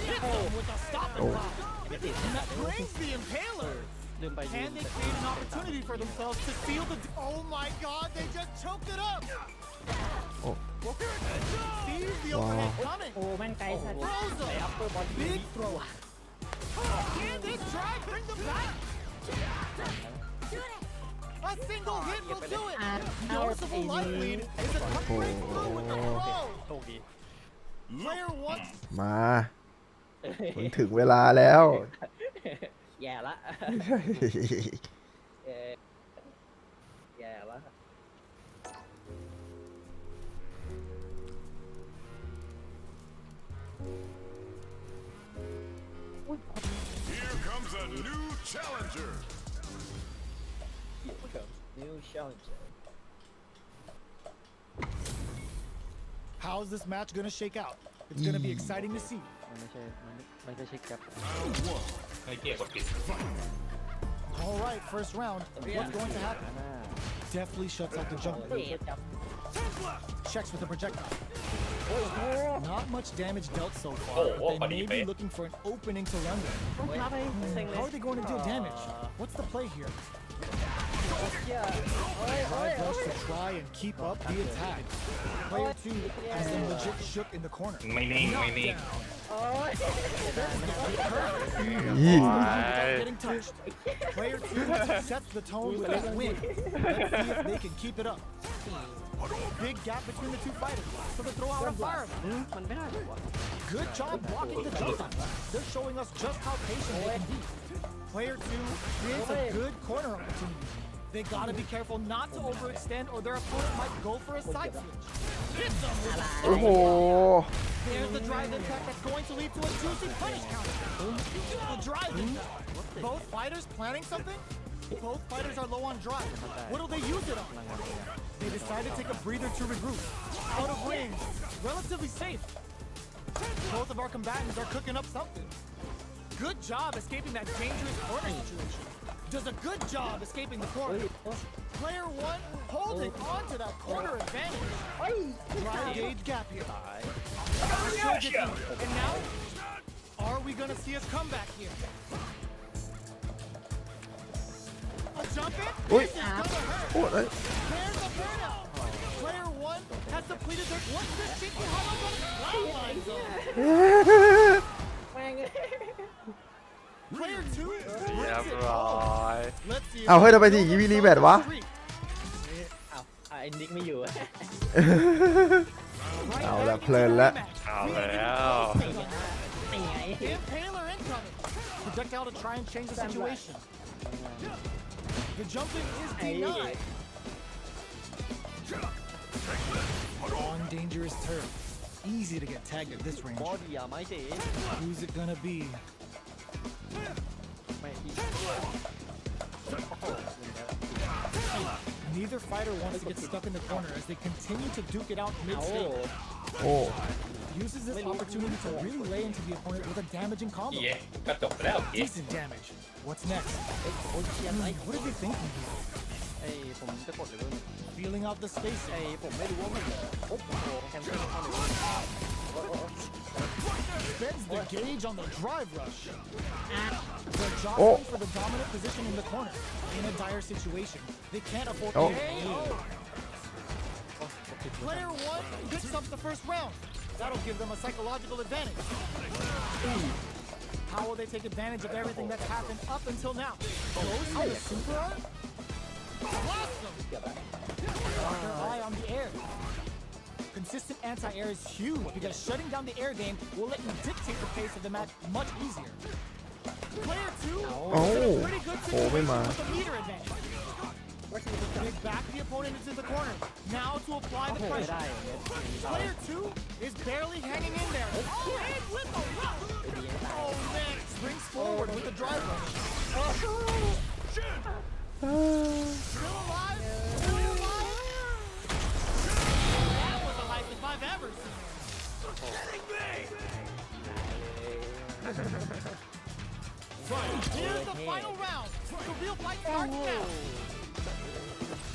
Hit them with a stop and block. And that brings the impaler. ลืมไปยื Can ม they create an opportunity for themselves to seal the... Oh my god, they just choked it up! Oh. Sees the Wow. overhead coming. โอ้แม่งไกลสัตว์ Throws ไอ้ them. อัปเปอร์บอล Big throw. Can this drive bring them back? A single hit will do it. Noticeable life lead is a cut break through with the throw. โชคดี Player one มามันถึงเวลาแล้ว แย่ละแย่ละ Here comes a new challenger. New challenger. How's this match gonna shake out? It's gonna be exciting to see. มันไม่ใช่แก๊ป Round one. ไม่เกี่ยวกับปิด All right, first round. What's going to happen? หน้า Definitely shuts out the jump. Checks with the projectile. Not much damage dealt so far, but they may be looking for an opening to run with. ต้องพาไปเซ็งเลย How are they going to deal damage? What's the play here? เหี้ยโอ้ยโอ้ย Drive โอ้ rush ย to try and keep up the attack. Player 2 has them legit shook in the corner. ไม่นิ่งไม่นิ่ง โอ้ย ยี่ Without getting touched. Player 2 sets the tone with that win. Let's see if they can keep it up. Big gap between the two fighters, so they throw out a fire. มันไม่ได้หรอวะ Good job blocking the jump. They're showing us just how patient they can be. Player 2 creates a good corner opportunity. They gotta be careful not to overextend or their opponent might go for a side switch. Hit them with a โอ้โห There's the drive impact that's going to lead to a juicy punish counter. The drive impact. Both fighters planning something? Both fighters are low on drive. What'll they use it on? They decide to take a breather to regroup. Out of range. Relatively safe. Both of our combatants are cooking up something. Good job escaping that dangerous corner situation. Does a good job escaping the corner. Player 1 holding on to that corner advantage. เฮ้ย Drive gauge gap here. And now, are we gonna see a comeback here? A jump in? Oi. This is gonna hurt. โอ้ย There's a burnout. Player 1 has depleted their. What's this cheeky hollow flatline zone? แม่ง Player 2 เรีย brings บ it ร้อ home. ย Let's see. เอาเฮ้ยทำไมทีอย่างนี้มีรีแมตช์วะ อ้าวไอ้นิกไม่อยู่ เอาละเพลินละ เอาแล้ว นี่ไง Impaler incoming. Projectile to try and change the situation. The jumping is denied. On dangerous turf. Easy to get tagged at this range. บอดี้อะไม่เจ๋ Who's it gonna be? ไม่อีก Neither fighter wants to get stuck in the corner as they continue to duke it out เอา mid-stage. โอ้ Uses this opportunity to really lay into the opponent with a damaging combo. เย้ก็จบไปแล้วเย้ Decent damage. What's next? โอ้ยเชียร์ไอ้ What are they thinking here? ไอ้ผมจะกดเลยด้วย Feeling out the space. ไอ้ผมไม่รู้ว่ามันโอ้โหแคมเปญเข้าเลย Bends the gauge on the drive rush. They're Oh. jostling for the dominant position in the corner. In a dire situation, they can't afford to Oh. get killed. Player 1 picks up the first round. That'll give them a psychological advantage. How will they take advantage of everything that's happened up until now? Goes for the super arm? Blast them! Got their eye on the air. Consistent anti-air is huge because shutting down the air game will let you dictate the pace of the match much easier. Player 2 is in a pretty good situation with the meter advantage. They back the opponent into the corner. Now to apply the ไม่ pressure. ได้อย่างเงี้ย Player 2 is barely hanging in there. Oh, and with a rush. Oh man, springs forward with the drive rush. Still alive? Still alive? That was the life if I've ever seen it. Right, here's the final round. The real fight starts now.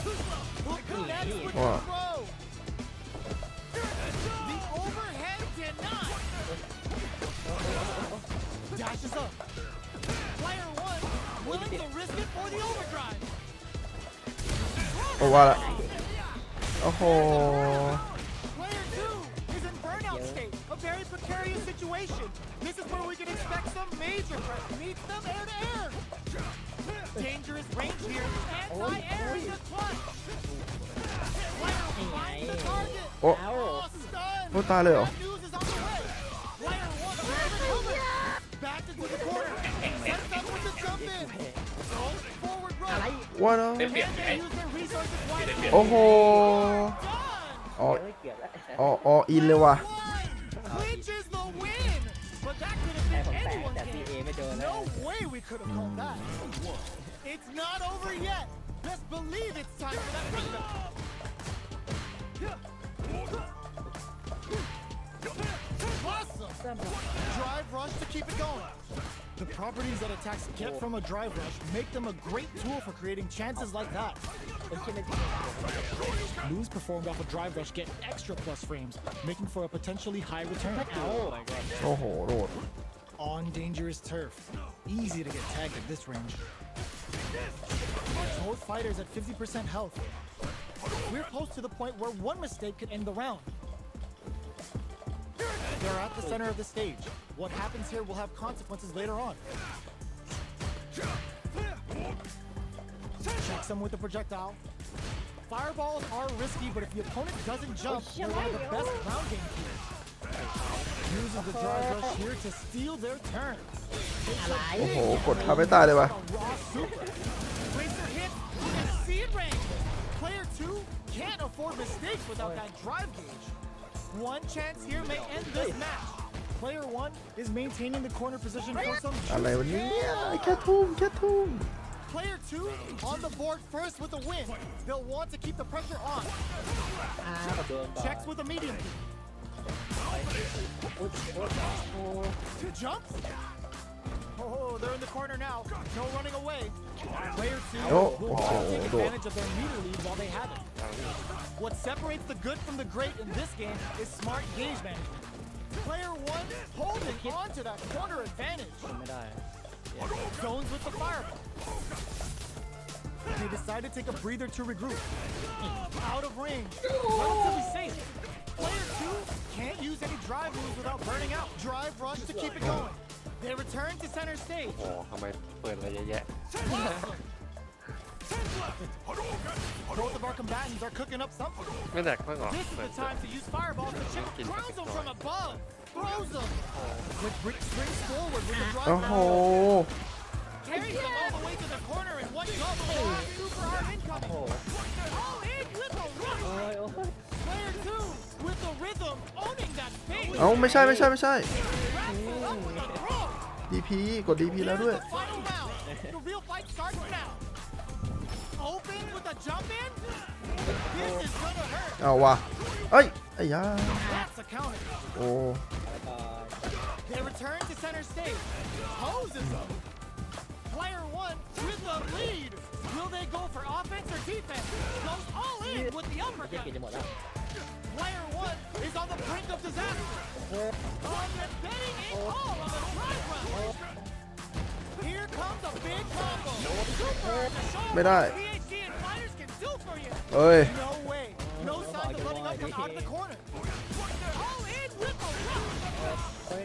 Who connects with the Wow. throw? The overhead denied. Dashes up. Player 1 willing to risk it for the overdrive. โอ้ว่าละโอ้โห Player 2 is in burnout state, a very precarious situation. This is where we can expect some major pressure. Meets them air to air. Dangerous range here. Anti-air in the clutch. Player finds the target. โอ้ เอา Oh, stun. โอ้ตายเลยเหรอ Bad news is on the way. Player 1 recover. Back into the corner. Sets up with the jump in. Goes forward อะไร run. ว่าแล้ว ได้เปรียบ And ไง they use their resources ได้ wisely. เปรียบ โอ้โห Done. อ๋อ เฮ้ยเกือบแล้ว อ๋ออินเลยว่ะ Clinches the win. But that could have been ผมแตก anyone แต่ CA can. ไม่โดนแล้ว No way we could have called that. It's not over yet. Best believe it's time for that comeback. Awesome. Drive rush to keep it going. The properties that attacks get from a drive rush make them a great tool for creating chances like that. Moves performed off a drive rush get extra plus frames, making for a potentially high return. Oh my god โอ้โหโดด On dangerous turf. Easy to get tagged at this range. Both fighters at 50% health. We're close to the point where one mistake could end the round. They're at the center of the stage. What happens here will have consequences later on. Checks them with the projectile. Fireballs are risky, but if the opponent doesn't jump, they're one of the best ground game keepers. Uses the drive rush here to steal their turn. โอ้โหกดทับไม่ตายเลยวะ A raw super. Racer hit and see it range. Player 2 can't afford mistakes without that drive gauge. One chance here may end this match. Player 1 is maintaining the corner position for some อะไรวะเนี่ยแค่ทุ่มแค่ทุ่ม Player 2 on the board first with a win. They'll want to keep the pressure on. โดนต่อ Checks with a medium. Jumps. Oh, they're in the corner now. No running away. Player 2 Oh, will oh, take oh. advantage of their meter lead while they have it. What separates the good from the great in this game is smart gauge management. Player 1 holding on to that corner advantage. ไม่ได้ Zones with the fireball. They decide to take a breather to regroup. Out of range. Relatively safe. Player 2 can't use any drive moves without burning out. Drive rush to keep it going. They return to center stage. โอ้ทำไมเปิดอะไรเยอะแยะ Both of our combatants are cooking up something. ไม่หนักไม่หรอ This is the time to use fireballs to chip. Throws them from above. Throws them. With springs forward with the โอ้ drive โห rush. Carries them all the way to the corner in one jump. Super hard incoming. All in with a rush. โอ้ยโอ้ย Player 2 with the rhythm owning that space. เอ้าไม่ใช่ไม่ใช่ไม่ใช่ Wraps it up with a throw. DP กด DP แล้วด้วย Here's the final round. The real fight starts now. Open with a jump in. This is gonna hurt. เอาว่ะเอ้ยไอ้ยา That's a counter. โอ้ They return to center stage. Poses them. Player 1 with the lead. Will they go for offense or defense? Goes all in with the เจ็บ uppercut. จะหมดแล้ว Player 1 is on the brink of disaster. Oh, they're betting it all on the drive run. Here comes a big combo. Super to show ไม่ได้ what PhD and fighters can do for you. เอ้ย No way. No signs of letting up from out of the corner. All in with a rush. เฮ้ย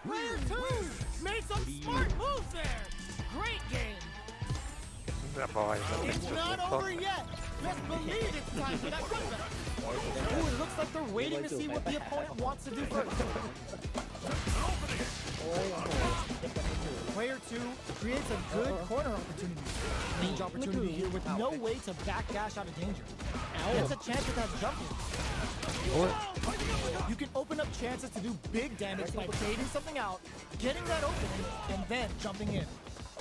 Player 2 made some smart moves there. Great game. เรียบร้อยมันเป็น It's จุด not เริ่มต้น over yet. Best believe it's time for that comeback. Ooh, it looks like they're waiting to see what the opponent wants to do first. Player 2 creates a good corner opportunity. Range opportunity here with no way to backdash out of danger. Gets a chance at that jump in. โอ้ย You can open up chances to do big damage by baiting something out, getting that opening, and then jumping in.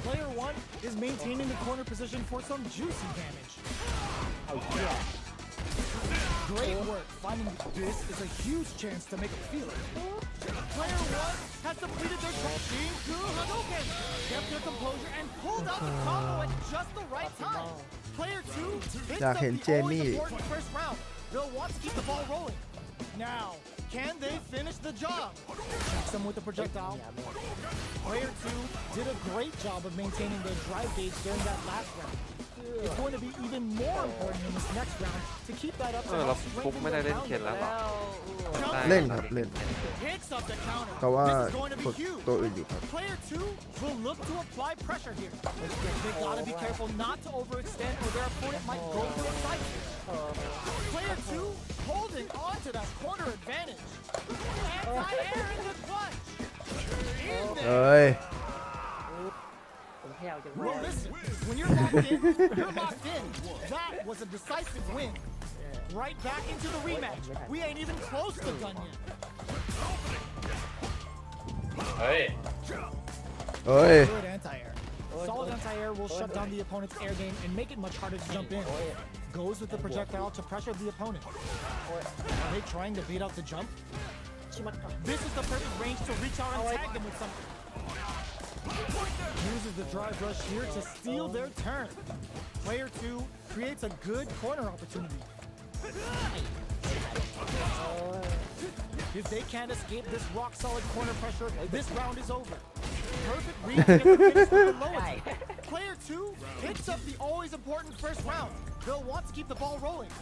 Player 1 is maintaining the corner position for some juicy damage. Great work. Finding this is a huge chance to make a feel it. Player 1 has completed their Shinku Hadouken, kept their composure, and pulled out the combo at just the right time. Player 2 hitsอยากเห็น up เจ the น always นี่ important first round. They'll want to keep the ball rolling. Now, can they finish the job? Checks them with the projectile. Player 2 did a great job of maintaining their drive gauge during that last round. It's going to be even more important in this next round to keep that up เออ and เรา help ฟุก strengthen ไม่ได้ their เล่น ground เข็น game. แล้วหรอ เล่นครับเล่น Picks up the counter. แต่ว่า This is going to ฝึ be ก huge. ตัวอื่นอยู่ครับ Player 2 will look to apply pressure here. They gotta be careful not to overextend or their opponent might go for a fight. Player 2 holding on to that corner advantage. Anti-air in the clutch. In เอ there. ้ย ผมแค่เอาจังหวะ Well, listen, when you're locked in, you're locked in. That was a decisive win. Right back into the rematch. We ain't even close to done yet. เฮ้ย เฮ้ย Good anti-air. Solid anti-air will shut down the opponent's air game and make it much harder to jump in. Goes with the projectile to pressure the opponent. Are they trying to bait out the jump? This is the perfect range to reach out and tag them with something. Uses the drive rush here to steal their turn. Player 2 creates a good corner opportunity. If they can't escape this rock-solid corner pressure, this round is over. Perfect read to get the finish with the lowest. Player 2 picks up the always important first round. They'll want to keep the ball rolling.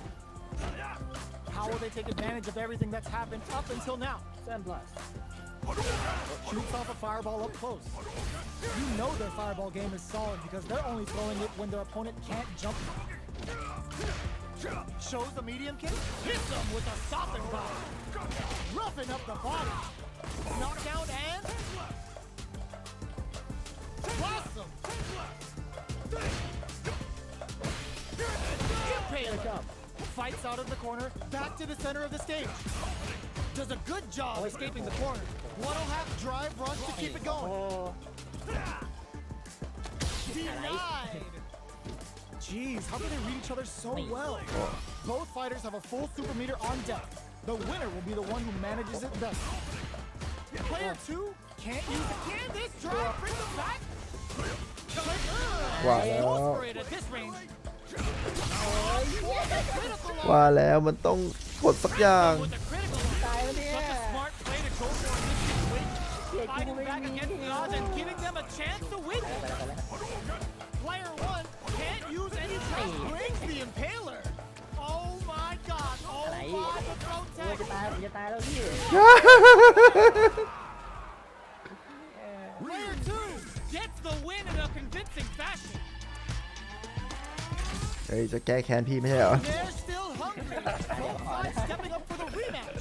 How will they take advantage of everything that's happened up until now? Sandblast. Shoots off a fireball up close. You know their fireball game is solid because they're only throwing it when their opponent can't jump. Shows the medium kick, hits them with a soften bomb. Roughing up the body. Knockdown and blossom. Impale fights out of the corner, back to the center of the stage. Does a good job escaping the corner. One-and-a half drive rush to keep it going. Denied. Jeez, how can they read each other so well? Both fighters have a full super meter on deck. The winner will be the one who manages it best. Player 2 can't use it. Can this drive bring them back? Wow. Goes for it at this range. ว่าแล้วมันต้องกดสักอย่าง With a critical, such a smart play to go for in this situation. Fighting back against the odds and giving them a chance to win. Player 1 can't use any press, brings the impaler. Oh my god, oh my, the throw โอ้ย tag. จะตายผมจะตายแล้วพี่ Player 2 gets the win in a convincing fashion. เฮ้ยจะแก้แค้นพี่ไม่ใช่เหรอ They're still hungry. Both sides stepping up for the rematch.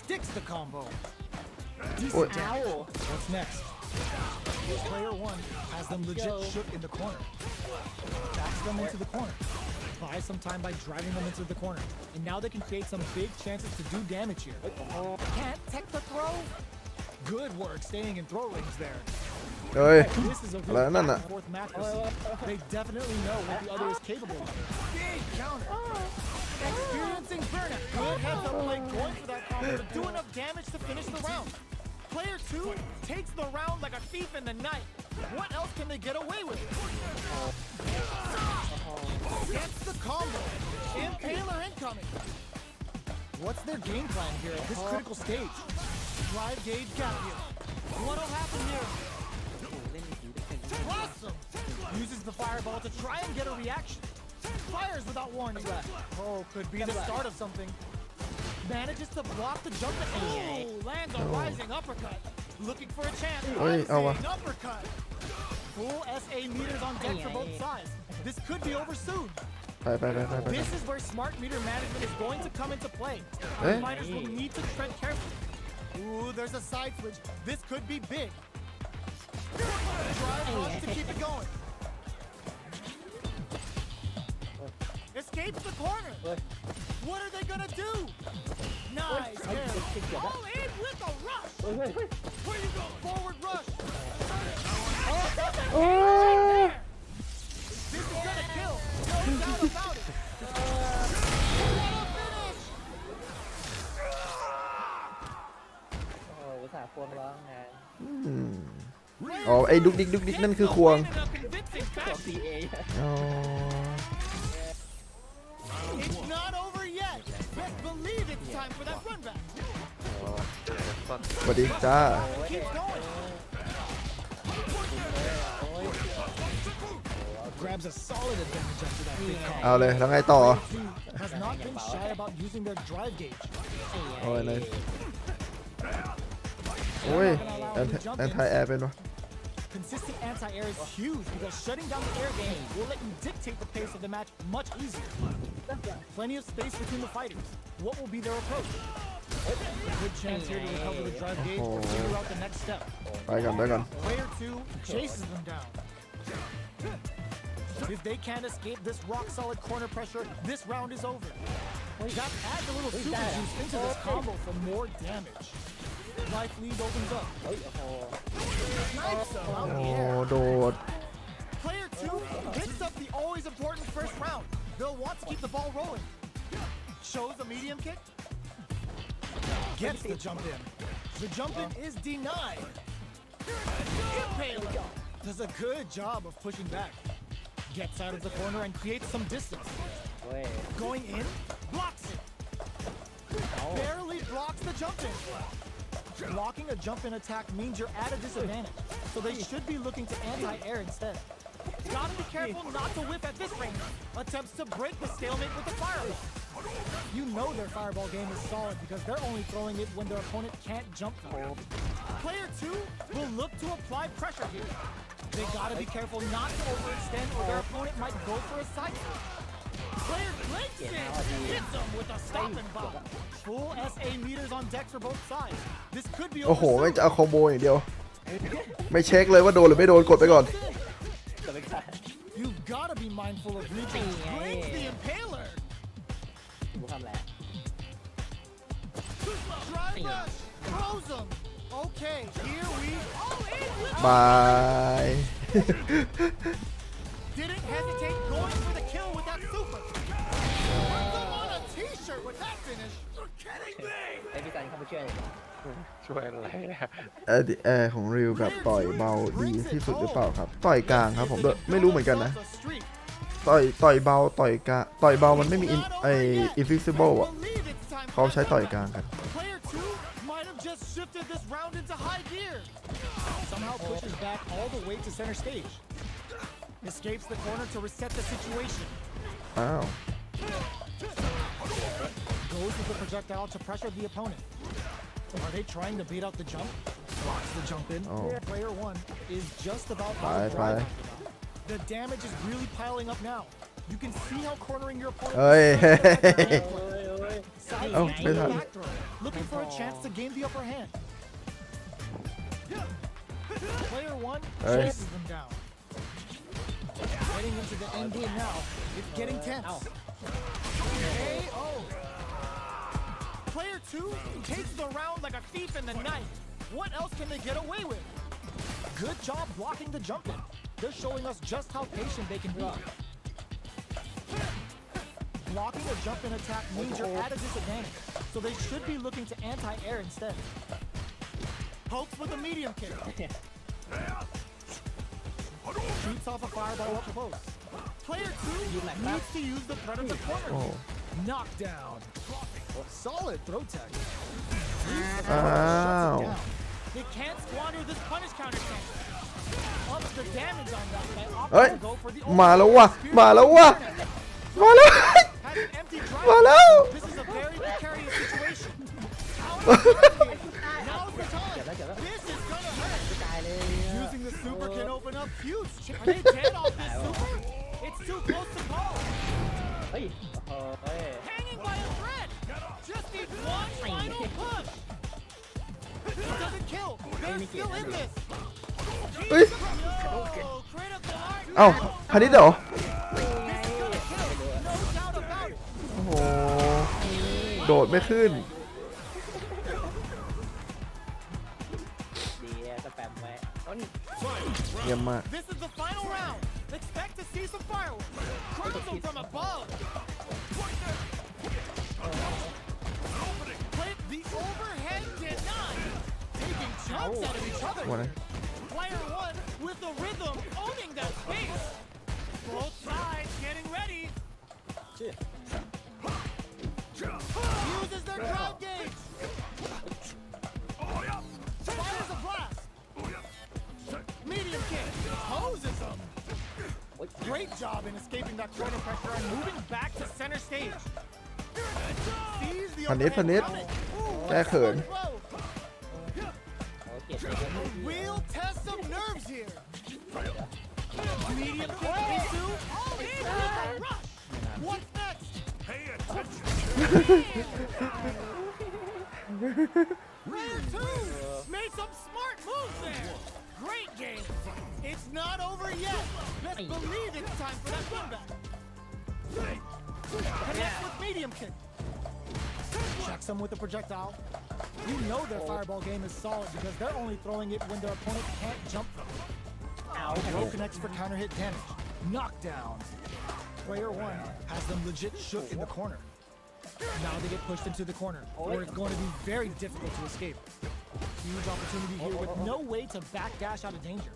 Sticks the combo. Decent damage. What's next? Player 1 has them legit shook in the corner. Backs them into the corner. Buys some time by driving them into the corner. And now they can create some big chances to do damage here. Can't tech the throw. Good work staying in throw range there. เฮ้ย This is a อะไร real นั่นน่ะ back and forth match. They definitely know what the other is capable of. Big counter. Experiencing burnout. Good heads up play going for that combo to do enough damage to finish the round. Player 2 takes the round like a thief in the night. What else can they get away with? Gets the combo. Impaler incoming. What's their game plan here at this critical stage? Drive gauge gap here. What'll happen here? Blossom uses the fireball to try and get a reaction. Fires without warning. Oh, could be the start of something. Manages to block the jump. Oh, lands a rising uppercut. Looking for a chance. Rising uppercut. Full SA meters on deck for both sides. This could be over soon. ไปไปไปไปไป This is where smart meter management is going to come into play. Eh? Fighters will need to tread carefully. Ooh, there's a side switch. This could be big. Drive rush to keep it going. Escapes the corner. What are they gonna do? Nice. There. All in with a rush. เฮ้ยเฮ้ยเฮ้ย Where you go? Forward rush. โอ้ This is gonna kill. No doubt about it. Finish. โอ้ยอุตส่าห์ควงร้องงาน อ๋อไอ้ดุกดิกดุกดิกนั่นคือควง In a convincing ของ fashion. CA อ๋อ It's not over yet. Best believe it's time for that run back. สวัสดีจ้า Keeps going. Grabs a solid advantage after that big call. เอาเลยแล้วไงต่อ Has not been shy about using their drive gauge. โอ้ยเลยโอ้ยแอนตี้แอร์เป็นวะ Consistent anti-air is huge because shutting down the air game will let you dictate the pace of the match much easier. Plenty of space between the fighters. What will be their approach? Good chance here to recover the drive gauge or figure out the next step. ไปก่อนไปก่อน Player 2 chases them down. If they can't escape this rock-solid corner pressure, this round is over. That adds a little super juice into this combo for more damage. Life lead opens up. Snipes them out โอ้ the air. โดด Player 2 hits up the always important first round. They'll want to keep the ball rolling. Shows the medium kick. Gets the jump in. The jump in is denied. Impaler does a good job of pushing back. Gets out of the corner and creates some distance. Going in, blocks it. Barely blocks the jump in. Blocking a jump in attack means you're at a disadvantage, so they should be looking to anti-air instead. Gotta be careful not to whiff at this range. Attempts to break the stalemate with the fireball. You know their fireball game is solid because they're only throwing it when their opponent can't jump for it. Player 2 will look to apply pressure here. They gotta be careful not to overextend or their opponent might go for a side switch. Player breaks it, hits them with a stop and bomb. Full SA meters on deck for both sides. This could be โอ้โห over ไม่ soon. จะเอาคอมโบอย่างเดียว ไม่เช็คเลยว่าโดนหรือไม่โดนกดไปก่อน You've gotta be mindful of reaching. Brings the impaler. Drive rush, throws him. Okay, here we. Oh, บาย didn't hesitate going for the kill with that super. Puts him on a t-shirt with that finish. You're kidding me. ไอพี่สันเข้าไปช่วยเลย ช่วยอะไรอะ แอร์ของริวแบบต่อยเบาดีที่สุดหรือเปล่าครับ ต่อยกลางครับผมด้วยไม่รู้เหมือนกันนะ ต่อยเบาต่อยกลางต่อยเบามันไม่มีinvisible อ่ะ เขาใช้ต่อยกลางกัน Player 2 might have just shifted this round into high gear. Somehow pushes back all the way to center stage. Escapes the corner to reset the situation. อ้าว Goes with the projectile to pressure the opponent. Are they trying to beat out the jump? Blocks the jump in. Oh. Player 1 is just about Bye, out of drive. bye. The damage is really piling up now. You can see how cornering your opponent. เฮ้ย Side Oh, switch good to one. back throw, looking for a chance to gain the upper hand. Player 1 Hey. chases them down. Getting into the end game now. It's getting tense. KO. Player 2 takes the round like a thief in the night. What else can they get away with? Good job blocking the jump in. They're showing us just how patient they can be. Blocking a jump in attack means you're at a disadvantage, so they should be looking to anti-air instead. Pokes with a medium kick. Shoots off a fireball up close. Player 2 needs to use the predator corner. Oh. Knockdown. Solid throw tech. Ow. They can't squander this punish counter chance. Ups the damage on that by เฮ้ย opting to go for the มาแล้วว่ะ มาแล้วว่ะ มาแล้ว Has an empty drive. มาแล้ว This is a very precarious situation. Now's the time. This is gonna hurt. Using the super can open up huge. Are they dead off this super? It's too close to call. เฮ้ยโอ้โห Hanging by a thread. Just need one final push. It doesn't kill. They're still in this. เฮ้ย Oh, critical art. เอ้าพันนิดเหรอ This is gonna kill. No doubt about it. โอ้โห โดดไม่ขึ้น ดีสแปมไว้ เยี่ยมมาก This is the final round. Expect to see some fireworks. Crowns them from above. Play the overhead denied. Taking chunks out of each other. ว่าไง Player 1 with the rhythm owning that space. Both sides getting ready. Uses their crowd gauge. Fires a blast. Medium kick. Hoses them. Great job in escaping that corner pressure and moving back to center stage. Sees the พันนิด พันนิด overhead coming. แก้เขิน โอ้เจ็บเลย We'll test some nerves here. Medium kick into. Rush. What's next? Pay attention. Player 2 made some smart moves there. Great game. It's not over yet. Let's believe it's time for that comeback. Connect with medium kick. Checks them with the projectile. You know their fireball game is solid because they're only throwing it when their opponent can't jump from it. Throw connects for counter hit damage. Knockdown. Player 1 has them legit shook in the corner. Now they get pushed into the corner, where it's going to be very difficult to escape. Huge opportunity here with no way to backdash out of danger.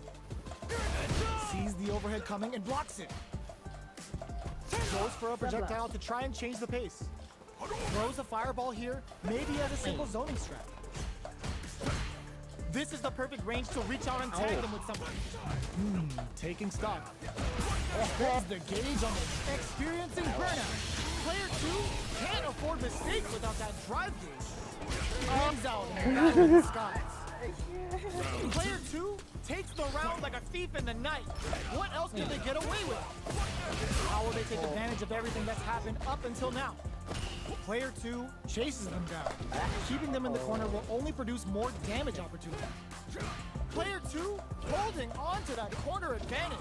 Sees the overhead coming and blocks it. Goes for a projectile to try and change the pace. Throws a fireball here, maybe as a simple zoning strat. This is the perfect range to reach out and tag them with something. Taking stock. There's the gauge on it. Experiencing burnout. Player 2 can't afford mistakes without that drive gauge. Wins out in the battle in the skies. Player 2 takes the round like a thief in the night. What else can they get away with? How will they take advantage of everything that's happened up until now? Player 2 chases them down. Keeping them in the corner will only produce more damage opportunities. Player 2 holding on to that corner advantage.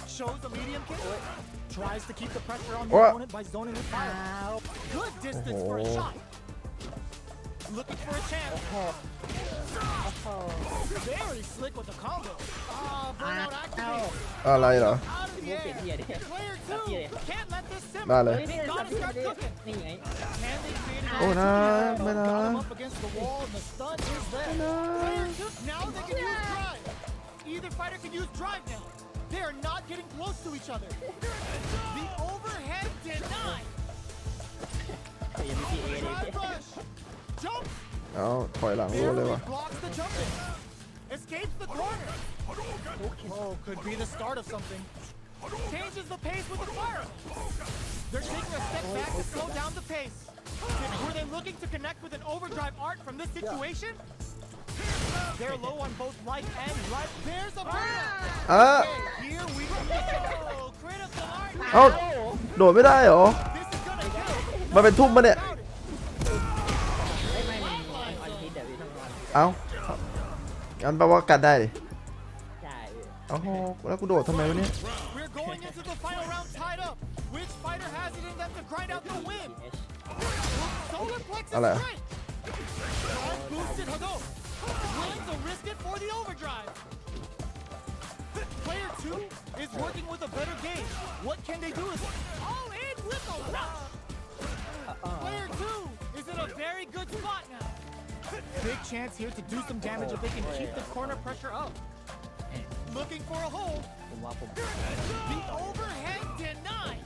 Shows the medium kick. Tries to keep the pressure on the opponent by zoning with fire. Good distance for a shot. Looking for a chance. Very slick with the combo. Burnout activated. อะไรเหรอ Out of the air. Player 2 can't let this simmer. ได้เลย Gotta start cooking. นี่ไง Can they create an โอ้นะไม่นะ got him up against the wall and the stun is there. Player 2, now they can use drive. Either fighter can use drive now. They are not getting close to each other. The overhead denied. ยังมีพีเอเลย Drive rush. Jump. เอาถอยหลังรู้เลยว่ะ Barely blocks the jumping. Escapes the corner. Oh, could be the start of something. Changes the pace with the fire. They're taking a step back to slow down the pace. Were they looking to connect with an overdrive art from this situation? They're low on both life and life. There's a burnout. อ่ะ Here we go. Critical art. เอ้าโดดไม่ได้เหรอ This is gonna kill. มันเป็นทุ่มปะเนี่ย ไม่ออนทีเดี๋ยวพี่ต้องออน เอ้างั้นแปลว่ากัดได้ดิ ใช่ เอ้าแล้วกูโดดทำไมวะเนี่ย We're going into the final round tied up. Which fighter has it in them to grind out the win? Solar plexus Ala. strike. Drive boosted Hadouken. Willing to risk it for the overdrive. Player 2 is working with a better game. What can they do with it? All in with a rush. Player 2 is in a very good spot now. Big chance here to do some damage if they can keep the corner pressure up. Looking for a hold. ผมว่าผม The overhead denied.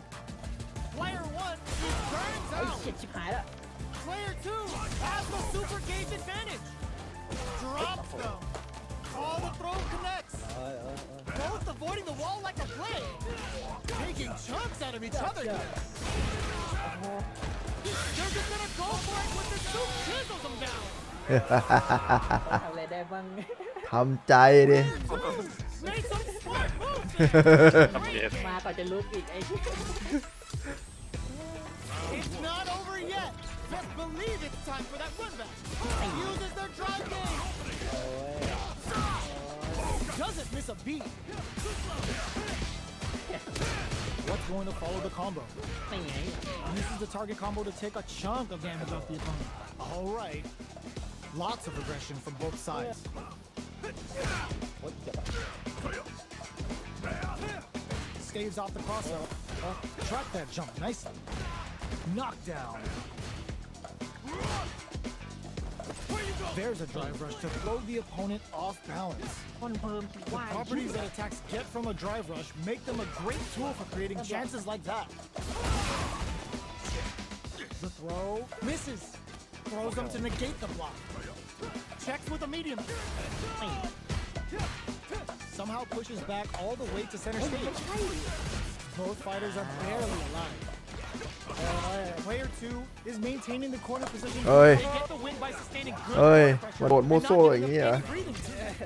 Player 1 is burns เฮ้ย out. เฉียดชิบหายแล้ว Player 2 has the super gauge advantage. Drops them. All the throw connects. Both avoiding the wall like a blade. Taking chunks out of each other. They're just gonna go for it with the soup chisels them down. ทำอะไรได้บ้าง ทำใจดิ Made some smart moves there. Great มาก่อนจะลุกอีกไอ้ It's not over yet. Let's believe it's time for that run back. Uses their drive game. Doesn't miss a beat. What's going to follow the combo? ไม่ไง Uses the target combo to take a chunk of damage off the opponent. All right. Lots of aggression from both sides. Staves off the crossover. Track that jump nicely. Knockdown. There's a drive rush to throw the opponent off balance. คอนเฟิร์ม The ว่า properties that attacks get from a drive rush make them a great tool for creating chances like that. The throw misses. Throws them to negate the block. Checks with a medium. Somehow pushes back all the way to center stage. Both fighters are barely alive. Player 2 is maintaining the corner position. Oi. They get the win by sustaining good Oi, corner pressure mà đột and mua not xô giving vậy them nhỉ? any breathing space.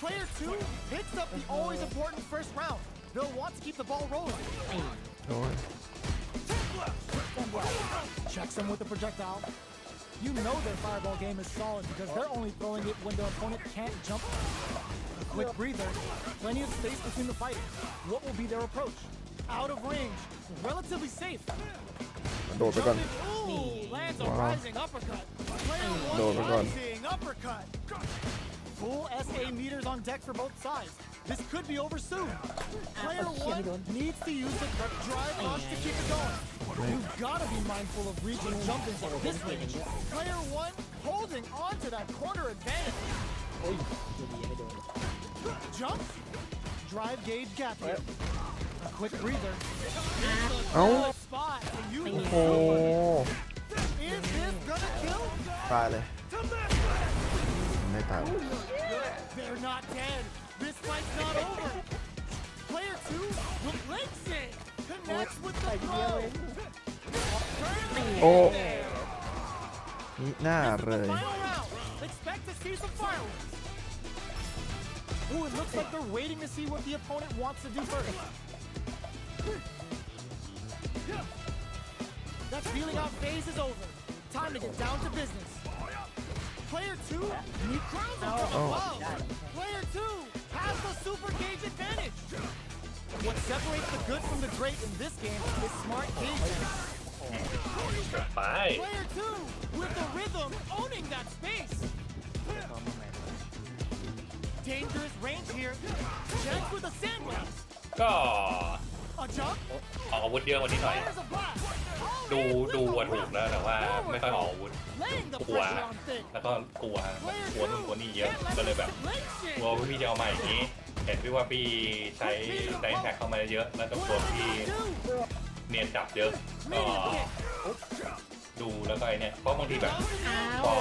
Player 2 picks up the always important first round. They'll want to keep the ball rolling. โอ้ย Checks them with the projectile. You know their fireball game is solid because they're only throwing it when their opponent can't jump. A quick breather, plenty of space between the fighters. What will be their approach? Out of range, relatively safe. โดดไปก่อน Ooh, lands a Wow. rising uppercut. Player Doon oneไปก่อน rising uppercut. Full SA meters on deck for both sides. This could be over soon. Player one needs to use the correct drive launch to keep it going. You've got to be mindful of reaching jump-ins at this range. Player one holding on to that corner advantage. โอ้ยดูดีไม่โดน Jump. Drive gauge gap here. A quick breather. Oh. Good spot to use โอ้ it. โห Is this gonna kill? ตายเลยไม่ตาย They're not dead. This fight's not over. Player two links it. Connects with the throw. โอ้นี่หน้า This is เล the ย final round. Expect to see some fireworks. Ooh, it looks like they're waiting to see what the opponent wants to do first. That feeling out phase is over. Time to get down to business. Player two needs crowns from above. Player two has the super gauge advantage. What separates the good from the great in this game is smart gauging. ไป Player two with the rhythm owning that space. Dangerous range here. Chance with a sandwich. ก็ A jump. ออกอาวุธเยอะกว่านี้หน่อย There's a blast. ดูว่าถูกแล้วแต่ว่าไม่ค่อยออกอาวุธ Laying the กลัว pressure on thing. แล้วก็กลัวนู่นกลัวนี่เยอะ Can't let ก็เลย this แบบ deflation. กลัวว่าพี่จะเอามาอย่างนี้ เห็นพี่ว่าพี่ใช้ไดแท็กเข้ามาเยอะ แล้วก็กลัวพี่เนียนจับเยอะ ก็ดูแล้วก็ไอเนี่ยเพราะบางทีแบบพอ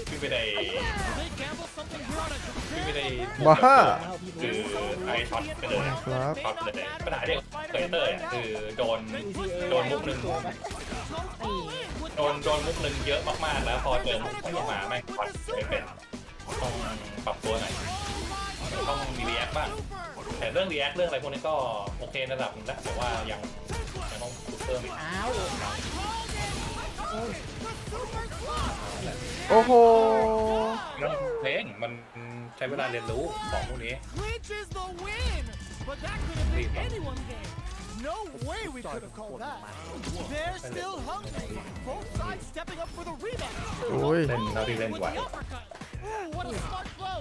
พี่ไม่ได้ They gamble something here on a พี่ไม่ได้ บ้า คือไอช็อตไปเลย ครับ ช็อตเลยปัญหาเดียวเคยเตอร์อะคือโดนมุกหนึ่งโดนมุกหนึ่งเยอะมากๆแล้วพอเจอมุกเข้ามาแม่งช็อตไม่เป็นต้องปรับตัวหน่อยต้องมีรีแอคบ้างแต่เรื่องรีแอคเรื่องอะไรพวกนี้ก็โอเคระดับนึงแล้วแต่ว่ายังต้องฝึกเพิ่มอีก อ้าว โอ้โห เรื่องเพลงมันใช้เวลาเรียนรู้ของพวกนี้ clinches the win. But that could have been anyone's game. No way we could have called that. They're still hungry. Both sides stepping up for the rematch. โอ้ย เล่นเท่าที่เล่น With ไหว the uppercut. Ooh, what a smart blow.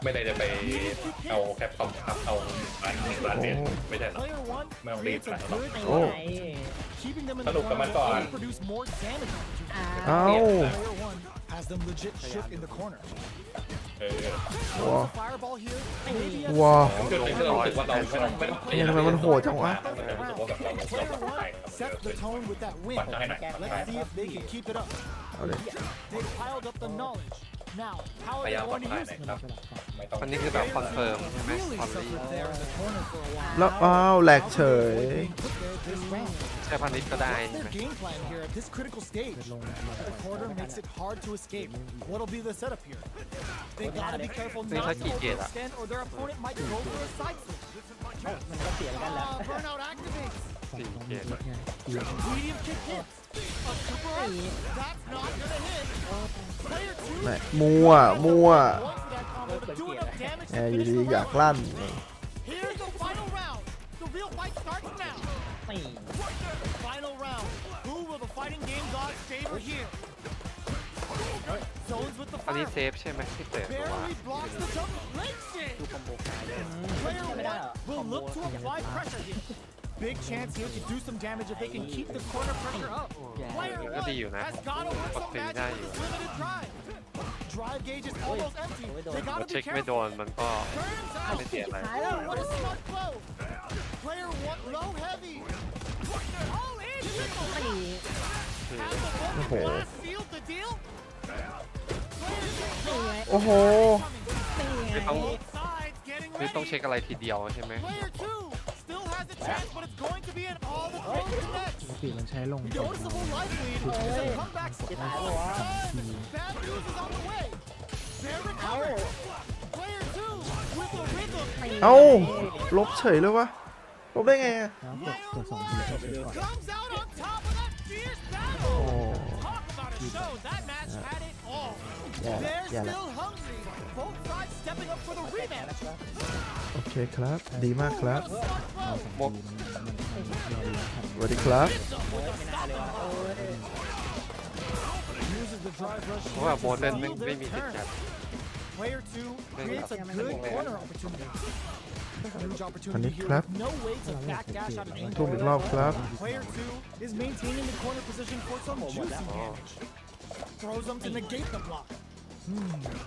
ไม่ได้จะไปเอาแคปคอมครับเอา1 ล้านเหรียญไม่ใช่หรอก Player one Well, creates a lead back. good โอ้ ไง keeping them in Salo the ka corner man will doon. only produce more damage. อ้าว เอ้า Player one has them legit shook in the corner. เออ Wow. Throws a fireball here. Maybe a ว้า จุดหนึ่งที่เรารู้สึกว่าเราไม่ต้อง เนี่ยทำไมมันโหดจังวะ รู้สึกว่าแบบเรา Player ปลอดภัย one sets the tone with that win. ปัดได้หน่อย Let's see if they can keep it up. เอาเลย They piled up the knowledge. Now, how พ are ยายาม they ปลอด going to ภัย use หน่อย it? ครับไม่ต้อง อันนี้คือแบบคอนเฟิร์มใช่ไหม Really คอนลี suffered there in the corner for a while. แล้วอ้าวแหลกเฉย Being put there this round. ใช้พันลิตรก็ได้ What's ใช่ไหม their game plan here at this critical stage? The corner makes it hard to escape. What'll be the setup here? They gotta be careful They not like to it, yeah. overextend or their opponent might go for a side flip. มันก็เสียกันแล้ว Burnout activates. 4 เกม Medium kick hits. A super up. That's not gonna hit. Player two. แหม่มั่ว มั่ว Going for that combo to do enough damage แหม to อยู่ finish ดี the อยาก round. ลั่น Here's the final round. The real fight starts now. ไม่ Final round. Who will the fighting game gods favor here? Zones with the อันนี้ fire. เซฟใช่ไหมที่เตะตัว Barely blocks the jump. Links it. ดูคอมโบขายเลย Player one will look to apply pressure here. Big chance here to do some damage if they can keep the corner pressure up. Player ก็ one ดีอยู่นะ has got to work กด some ตี magic ได้ with อยู่ this limited drive. Drive gauge is almost empty. They พอ gotta เช็ be คไม่โด careful. นมันก็ Turns ไม่ out. เสียอะไร What a smart blow. Player one low heavy. Oh, in. คือ Has the Oh. focus blast sealed the deal? Player two โอ้โห ไม่ต้อง both sides getting ไม่ต้อง ready. เช็คอะไรทีเดียวใช่ไหม Player two still has a chance, but it's going to be an all the quick connects. ปกติมันใช้ลงจบ Noticeable life lead is a comeback. Bad news is on the way. They're recovering. Player two with the rhythm. เอ้า ลบเฉยเลยวะ ผมได้ไงอะ แล้วกดสองทีเข้าไปก่อน Comes out on top of that fierce battle. Talk about a show. That match had it all. แย่ละ They're แย่ละ still hungry. Both sides stepping up for the rematch. โอเคครับ ดีมากครับ เอาสองทีมันรอเรือทัน สวัสดีครับ Uses the drive rush เพราะว่า here โบ to นเล่น steal ไม่ this มีติด turn. แคป Player 2 creates a good corner opportunity. Huge opportunity Panic here clap. with no way to backdash out of ทุ่ม danger. อีกรอบครับ Player 2 is maintaining the corner position for some juicy damage. Throws them to negate the block.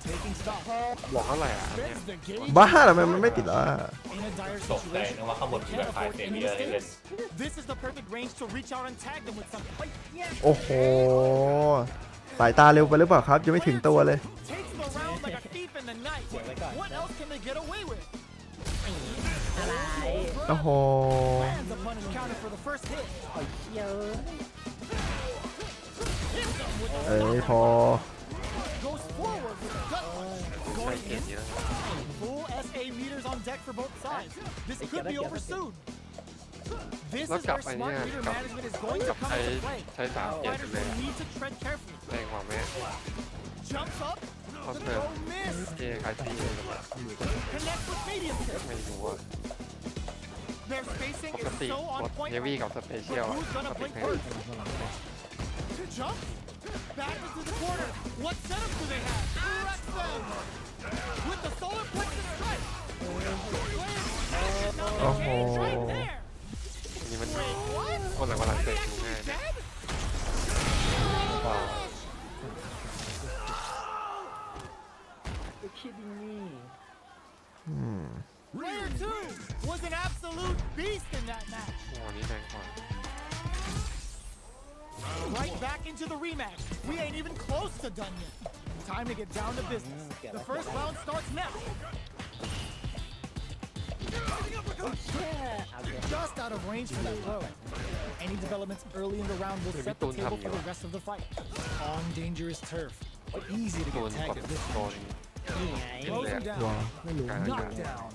Taking stock. บอกเท่าไหร่อ่ะอันเนี่ย Spends the gauge บ้าทำไมมันไม่ติดล่ะ in a dire ตกใจ situation. นึกว่าข้างบนมีแบบไฟเซเวียอะไรเล่น This is the perfect range to reach out and tag them with something. Like, yeah. โอ้โห สายตาเร็วไปหรือเปล่าครับ ยังไม่ถึงตัวเลย Takes the round like a thief in the night. What else can they get away with? โอ้โห Lands a punish counter for the first hit. เอ้ยพอ Goes forward with a gut punch. ใช้ Going เกม in. นี้นะ Full SA meters on deck for both sides. This could be over soon. This Let's is go, where smart yeah, meter go. management is going to come into play. ใช้สามเกม Fighters เลย will need to tread carefully. แรงกว่าแม่ Jumps up. คอน The เสิร์ต throw miss. เกมใครตีเลยแบบ Connects with medium kick. ไม่รู้ว่า Their spacing ปก is ติ so ก on ด point. เฮฟวี่กับสเปเชียล But who's ป gonna กติ blink ให้ first? Jump. Back into the corner. What setup do they have? Wreck them. With the solar plexus strike. Oh. Right there. อันนี้มัน Wait, what? คนหลังเวลาเตะดูง่ายนะ Dead? เปล่า Player 2 was an absolute beast in that match. โอ้อันนี้แรงกว่า Right back into the rematch. We ain't even close to done yet. Time to get down to business. The first round starts now. Just out of range for that throw. Any developments early in the round will set the table for the rest of the fight. On dangerous turf. Easy to โดน get กด tagged at this โด point. น Close him down. ว้าว Knockdown.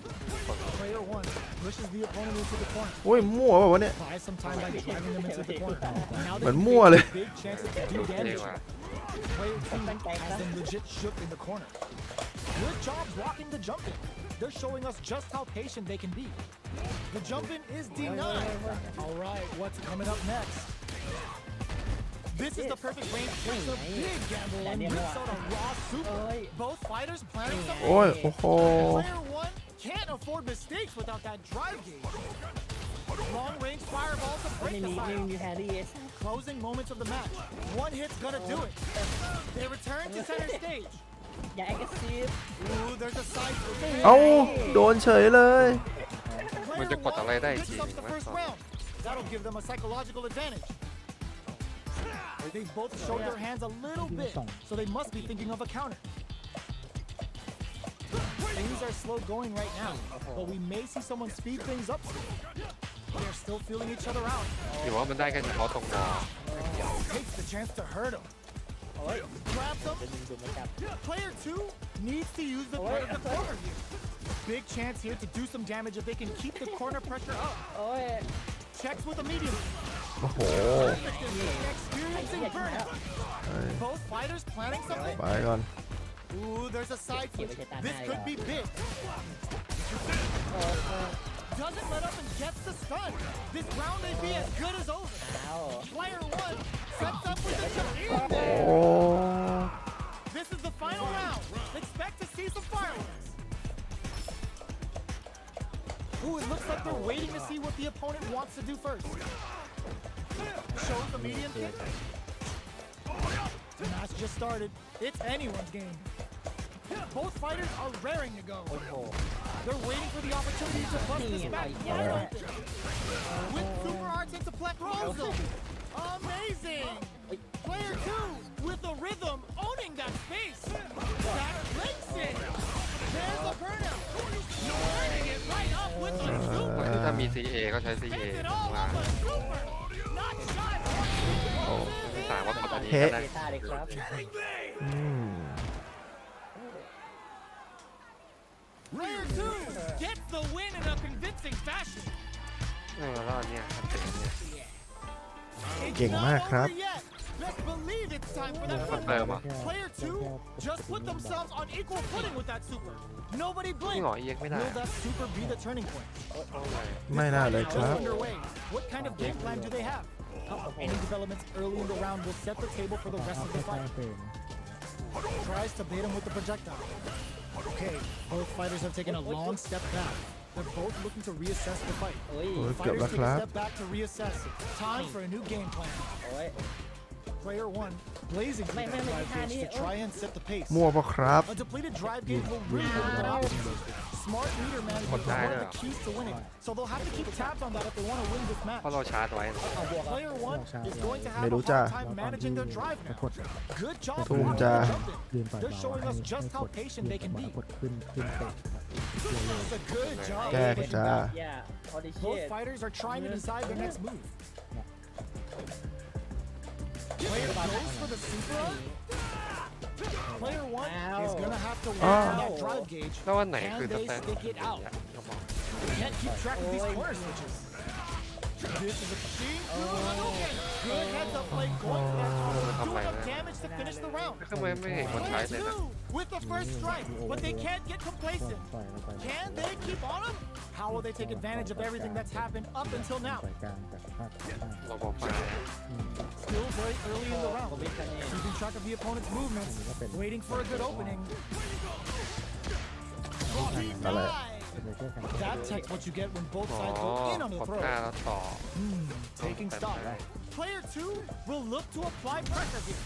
Player 1 pushes the opponent into the corner. โอ้ย มั่วเปล่าวะเนี่ย Buys some time by dragging them into the corner. Now เหมือน they มั่วเลย have big chances to do เท่ damage. กว่า Player 2 has them legit shook in the corner. Good job blocking the jump in. They're showing us just how patient they can be. The jump in is denied. All right, what's coming up next? This is the perfect range. It's a big gamble and whips out a raw super. Both fighters planning some โอ้ย โอ้โห Player 1 can't afford mistakes without that drive gauge. Long range fireball to break the silence. Closing moments of the match. One hit's gonna do it. They return to center stage. อย่าแอคทีฟ Ooh, there's a side. เอ้า โดนเฉยเลย มันจะกดอะไรได้อีก Picks ที up นึง the ไหม first round. That'll give them a psychological advantage. They both showed their hands a little bit, so they must be thinking of a counter. Things are slow going right now, but we may see someone speed things up soon. They're still feeling each other out. หรือว่ามันได้แค่เฉพาะตรงบอ Takes the chance to hurt him. Grabs him. Player 2 needs to use the threat of the corner here. Big chance here to do some damage if they can keep the corner pressure up. โอ้ย Checks with a medium. โอ้โห Experiencing burnout. Both fighters planning something. ไปก่อน Ooh, there's a side flip. This could be big. Doesn't let up and gets the stun. This round may be as good as over. เอา Player 1 sets up with the jump. โอ้ This is the final round. Expect to see some fireworks. Ooh, it looks like they're waiting to see what the opponent wants to do first. Shows the medium kick. The match just started. It's anyone's game. Both fighters are raring to go. They're waiting for the opportunity to bust this back wide open. With super arts into Plek Rosa. Amazing! Player 2 with the rhythm owning that space. That links it. There's the burnout. Turning it right up with the super. ที่ถ้ามี CA ก็ใช้ CA Takes it ข้าง all ล่าง up a super. Not shy. ไม่ต่างว่ากดอันนี้ เฮ้ ก็ได้ ท่าเลยครับ อืม Player 2 gets the win in a convincing fashion. แล้วอันเนี้ยครับเป็นอันเนี้ย It's เก่ง not มากครับ over yet. Best believe it's time for that คอน run เฟิร์ม back. อ่ะ Player 2 just put themselves on equal footing with that super. Nobody นี่ blink. หงอเอียงไม่ได้ Will that super be the turning point? ไม่น่าเลยครับ Underway. What kind of game plan do they have? Any developments early in the round will set the table for the เอา rest of แค่ the ใต้ fight. เฟรม Tries to bait him with the projectile. Okay, both fighters have taken a long step back. They're both looking to reassess the fight. โอ้ย โอ้ย Fighters เกือบแล้ว take ค a รับ step back to reassess. Time for a new game plan. โอ้ย Player 1 blazing through that drive gauge to try and set the pace. มั่วปะครับ A depleted drive gauge will really limit their options. Smart leader management is one of the keys to winning, so they'll have to keep tabs on that if they want to win this match. เพราะเราชาร์จไว้ Player 1 is going to haveไม่ a รู้จ้ะ hard time managing their drive แล้ว now. กด Good job ทุ่ม blocking จ้ะ the jump in. ยืนปล่อย They're เบา showing ให้ us ให้ just ก how ด patient ยื they นปล่อย can be. กดขึ้นเตะ It's a good job. แก้จ้า ย่าพอดีเช Both ด fighters are trying to decide their next move. Player goes for the super. Player 1 is gonna have to work on that drive gauge. แล้ววันไหน Can คือส they แตน stick it out? เขาบอก Can't keep track of these corner switches. This is a machine. Good heads up play going for that combo. Do enough damage to finish the round. ทำไมไม่เห็นคนใช้ Player เลยนะ 2 with the first strike, but they can't get ปล่อย complacent. ปล่อยไป Can they keep on him? How will they take advantage of everything that's happened up until ป now? ล่อยกลางแต่ภาพใต้ เราบอกไป Still very early in the ผม round. มีคะแนน Keeping track of the opponent's movements. Waiting for a good opening. อะไร เลยแค่กัน That takes what you get when both อ๋อ sides go in on the ขอบ throw. หน้าแล้วต่อ Taking stock. Player 2 will look to apply pressure here.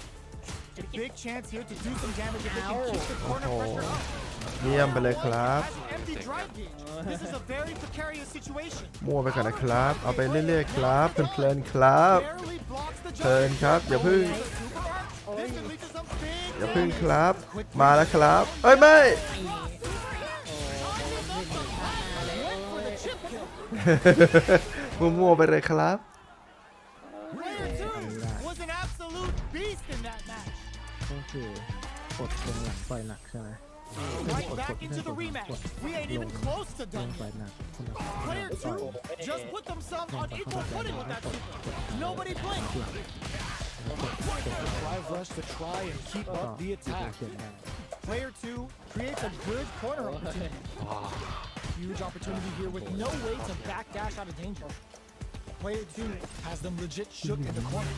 Big chance here to do some damage if they can keep the corner pressure up. เยี่ยมไปเลยครับ Has an empty drive gauge. This is a very precarious situation. มั่วไปก่อนนะครับ เอาไปเรื่อยๆครับเพลินๆครับ Barely blocks the เพลิน jump. ครับ อย่าพึ่ง This could lead to some big อย่าพึ่ง damage. ครับ มาแล้วครับ เอ้ยไม่ Went for the chip kill. มั่วๆไปเลยครับ Player 2 was an absolute beast in that match. ก็คือกดตรงหลังปล่อยหนักใช่ไหม Right back into the rematch. We ain't even close to ล done งปล่อย yet. หนักคนละ Player 2 just put themselves on equal footing with that super. Nobody blinked. Drive rush to try and keep ก็ up the ที่ attack. เขียนได้ Player 2 creates a good corner opportunity. Huge opportunity here with no way to backdash out of danger. Player 2 has them legit shook in the corner.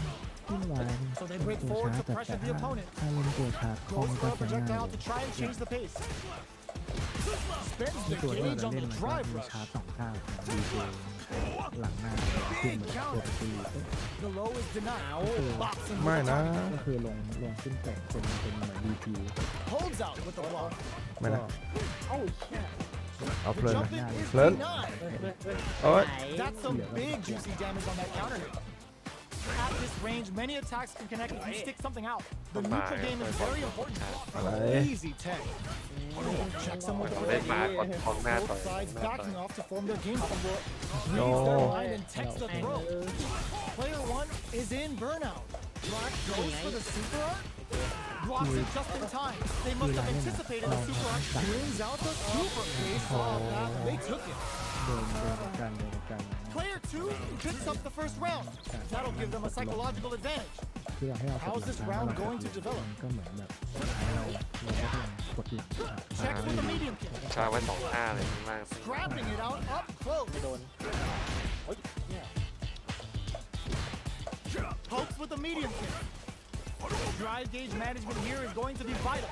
ขึ้นไลน์ So they break forward to แต่ pressure the opponent. ถ้าเล่นตัวชาร์จคล่อง Goes ก็ for a จะง่าย projectile to try and change the pace. Spends ที่ the ตัวที่ gauge เรา on เล่น the มันก็ drive มี rush. ชาร์จสองข้างดีเจหลังหน้าขึ้นเหมือนตัวตี The low is denied. Boxing ไม่ with the นะ target. ก็คือลงขึ้นแต่งเป็นเหมือนดีจี Holds out with the block. ไม่นะ โอ้ยเชี่ย เอาเพ The ลิน jump นะ in is Learn. denied. โอ้ย That's some big juicy damage on that counter hit. At this range, many attacks can connect if you stick something out. The neutral game is very important. อะไร Easy tag. Checks them with the เล่น leg. มากดของหน้าต่อย Both sides หน้าต่อย backing off to form their game plan. No. Reads their line and takes the throw. Player 1 is in burnout. Black goes for the super art. Blocks it just in time. They must have anticipated the super art. Brings out the super. They saw that. They took it. เดินกัน Player 2 picks up the first round. That'll give them a psychological advantage. ที่เราให้เรา How's this round going to develop? ก็เหมือนแบบเราก็กำลังกดหลัง Checks with the medium kick. ชาร์จไว้สองท่าเลยข้างล่าง Scrapping it out up close. Pokes with the medium kick. Drive gauge management here is going to be vital.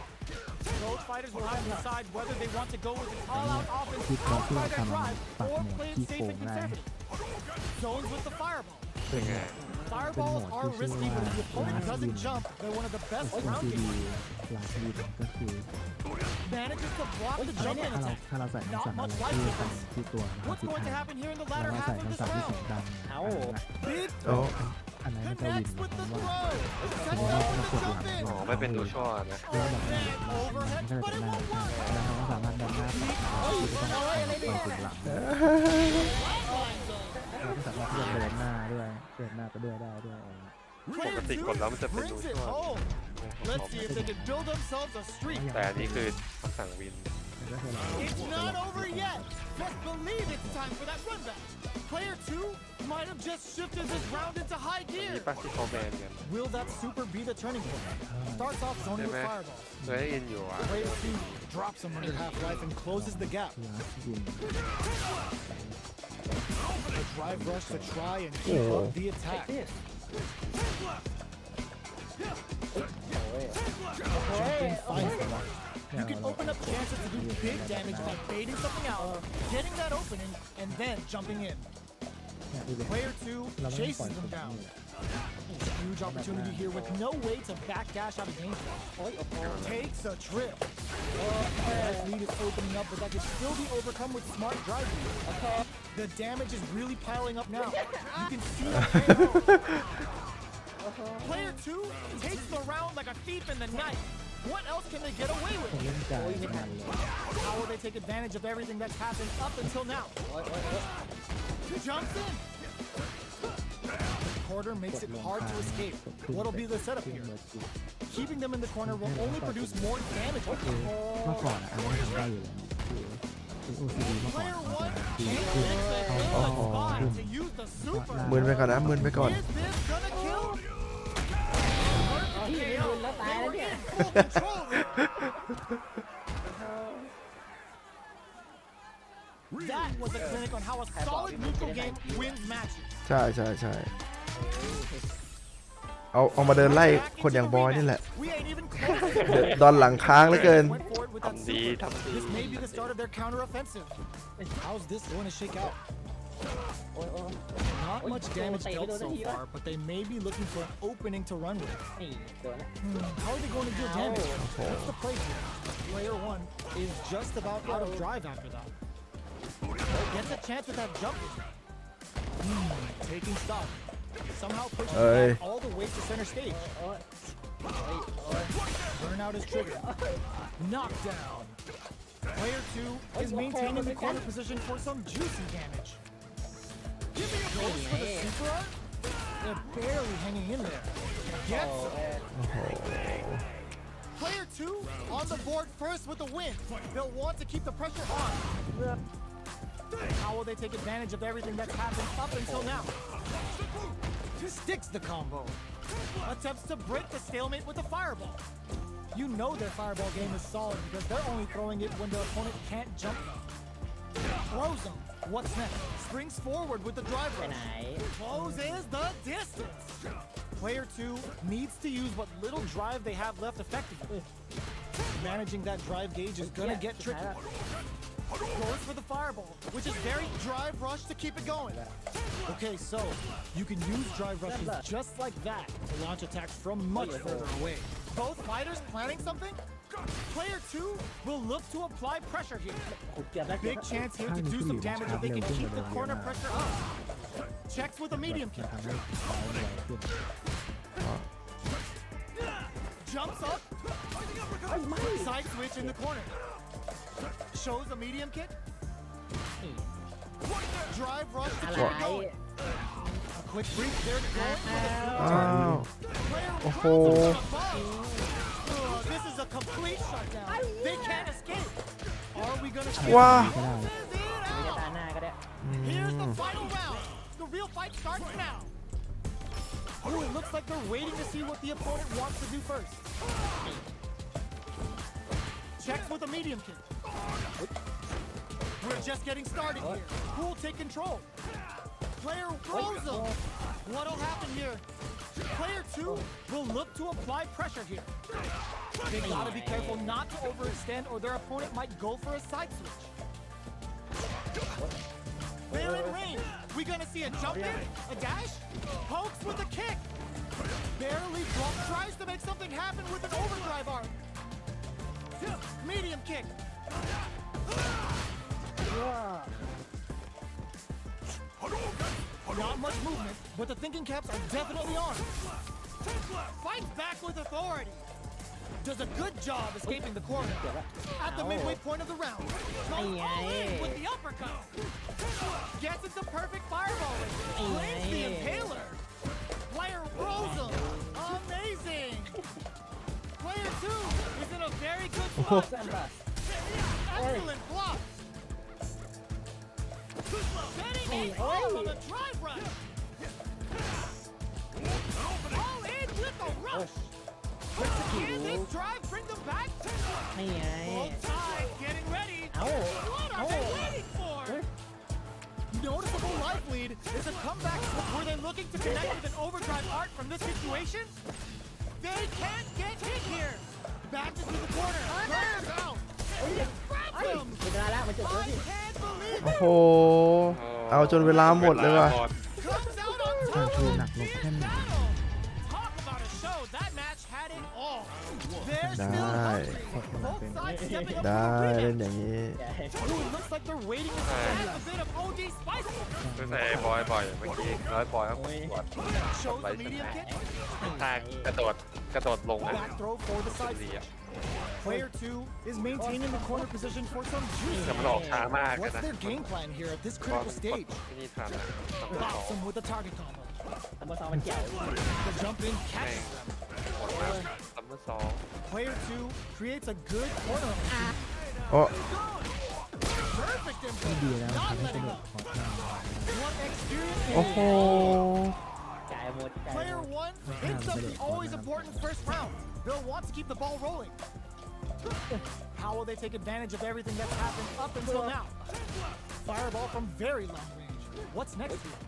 Both fighters will have to decide whether they want to go with an all-out offense คิดว่าที่ outside ท their drive ำปรับ or โหมด play ที่ it โก safe ง and ได้ conservative. Zones with the fireball. เป็นไง Fireballs are risky when the opponent doesn't jump. They're one of the best เป็น ground ซีดี games. ลาทีก็คือ Manages to block the jump in ถ้าเรา attack. ใส่คำสั่งอะไรที่ทำที่ตัวนะครับ What's ทิศ going to ทาง happen here in the เรา latter ใส่ half of this คำสั่งที่เสียง round? ดัง Big โอ้ อันนั้นก็วิน connects หมาย with ค the วามว่า throw. เพราะว่าเรากดหลัง อ๋อไม่เป็นดูช่อนะ เรื่องแบบนั้น Overhead, ก็ but จะ it หน้า won't work. แล้วเราก็สามารถเดินหน้าต่อที่จะต้องไปถึงหลังเราก็สามารถที่จะเดินหน้าด้วยเดินหน้าไปด้วยได้ด้วย ปกติกดแล้วมันจะเป็นดู Brings it ช่อ home. Let's see if they can build themselves a streak. แต่อันนี้คือคำสั่งวิน ก็คือเรา It's not over yet. Just believe it's time for that run back. Player 2 might have just shifted this round into high มี gear. ป้าที่เขาแบนกัน Will that super be the turning point? Starts off zoning with Maybe. fireballs. เคยได้ยินอยู่อ่ะ Player 2 drops him under half life and closes the gap. ลาสยิง A drive rush to try and keep up the attack. Jump in finds the mark. You can open up chances to do big damage by baiting something out, getting that opening, and then jumping in. เนี่ยดูดิ Player 2 เราไม่ต้องปล่อย chases คน them แบบ down. นี้ Huge opportunity here with no way to backdash out of danger. Takes a trip. That lead is opening up, but that can still be overcome with smart driving. The damage is really piling up now. You can see it paying off. Player 2 takes the round like a thief in the night. What else can they get away ผม with? เล่นใจมันเลย How will they take advantage of everything that's happened up until now? Jumps in. The corner makes it hard to escape. What'll be the setup ขึ้น here? เบอร์จิ๋ว Keeping them in the corner will only produce more damage. คือเมื่อก่อนอะอันนี้ทำได้อยู่แล้วคือเป็น OCD เมื่อก่อน Player มัน 1 จะคือ can't คือ fix it. เขา Good เขา spot ดุ่ม to use the super. มึนไปก่อนนะมึนไปก่อน Is this gonna kill? He KO. will not They die were again. in full control here. That was a clinic on how a solid neutral game wins matches. ใช่ใช่ใช่เอามาเดินไล่คนอย่างบอยนี่แหละ We ain't even close. เดี๋ยวดอนหลังค้างเหลือเกิน Went forward with that ทำดี super. ทำดี This may be the start of their counter-offensive. How's this going to shake out? โอ้ยโอ้ย Not much damage dealt so far, but they may be looking for an opening to run with. นี่โดนแล้ว How are they going to deal damage? What's the play here? Player 1 is just about out of drive after that. Gets a chance with that jump. Taking stock. Somehow pushing Hey. back all the way to center stage. โอ้ยโอ้ย Burnout is triggered. Knockdown. Player 2 is maintaining the corner position for some juicy damage. Goes for the super art. They're barely hanging in there. Gets him. Player 2 on the board first with the win. They'll want to keep the pressure on. How will they take advantage of everything that's happened up until now? Sticks the combo. Attempts to break the stalemate with a fireball. You know their fireball game is solid because they're only throwing it when their opponent can't jump them. Throws them. What's next? Springs forward with the drive ไปไหน rush. Closes the distance. Player 2 needs to use what little drive they have left effectively. Managing that drive gauge is gonna get tricky. Goes for the fireball, which is very drive rush to keep it going. Okay, so you can use drive rushes just like that to launch attacks from much further away. Both fighters planning something? Player 2 will look to apply pressure here. เกือบแล้ว Big chance here to do some damage if they can keep the corner pressure up. Checks with a medium จะ kick. ทำให้เขาไวขึ้น Jumps up. Side switch in the corner. Shows a medium kick. Drive rush to อะไร keep it going. A quick brief there to go. อ้าว Player Oh. throws him above. This is a complete shutdown. They can't escape. Are we gonna see Wow. it? Closes it จะ out. ตาหน้าก็ได้ Here's the final round. The real fight starts now. Oh, it looks like they're waiting to see what the opponent wants to do first. Checks with a medium kick. We're just getting started here. Who will take control? Player throws him. What'll happen here? Player 2 will look to apply pressure here. They gotta be careful not to overextend or their opponent might go for a side switch. They're in range. We gonna see a jump in, a dash, pokes with a kick. Barely drop, tries to make something happen with an overdrive arm. Medium kick. Not much movement, but the thinking caps are definitely on. Fights back with authority. Does a good job escaping the corner. At the midway point of the round. Goes all in with the uppercut. Gets into perfect fireball. Lands the impaler. Player rolls him. Amazing. Player 2 is in a very good spot. แซมบัส Excellent block. Setting it Oh. up on the drive rush. rush. Can this drive bring them back? นี่ไง Full time, getting ready. เอ้า What are they waiting for? Noticeable life lead is a comeback. Were they looking to connect with an overdrive art from this situation? They can't get hit here. Back into the corner. Turns out. Grab เอ้ย them. เวลาละมันจบแล้ว I พี่ can't believe โอ้ it. โห เอาจนเวลาหมดเลยว่ะ Comes out on การ top ชู of หนักล the บแค่ไหน battle. Talk about a show. That match had it all. They're still ได้ hungry. Both sides stepping up ได้ for the เล่น rematch. อย่างนี้ Ooh, it looks like they're waiting to add a bit of OD spice. คือใส่บอยบ่อยเมื่อกี้ร้อยบอยเขาปวด Shows the medium kick. ทางกระโดดลงนะ Back throw for the side. ดีอ่ะ Player 2 is maintaining the corner position for some แต่มันออก juice. ช้ามากเลย What's นะ their game plan here at this เพราะ critical มันกด stage? ที่นี่ทันอ่ะทำได้สอง Box him with a target combo. ซัมเมอร์ซองมันเจ๋ว The jump in แม่ง catches them. หมดมากซัมเมอร์ซอง Player 2 creates a good corner. โอ้ Perfect ที่ impact. ดีแล้ว Not ทำให้ส letting นุก up. ขอทาง What experience. โอ้โห จ่ายหมดจ่ายหม Player ด 1 hits up the always important first round. They'll want to keep the ball rolling. How will they take advantage of everything that's happened up until now? Fireball from very long range. What's next here?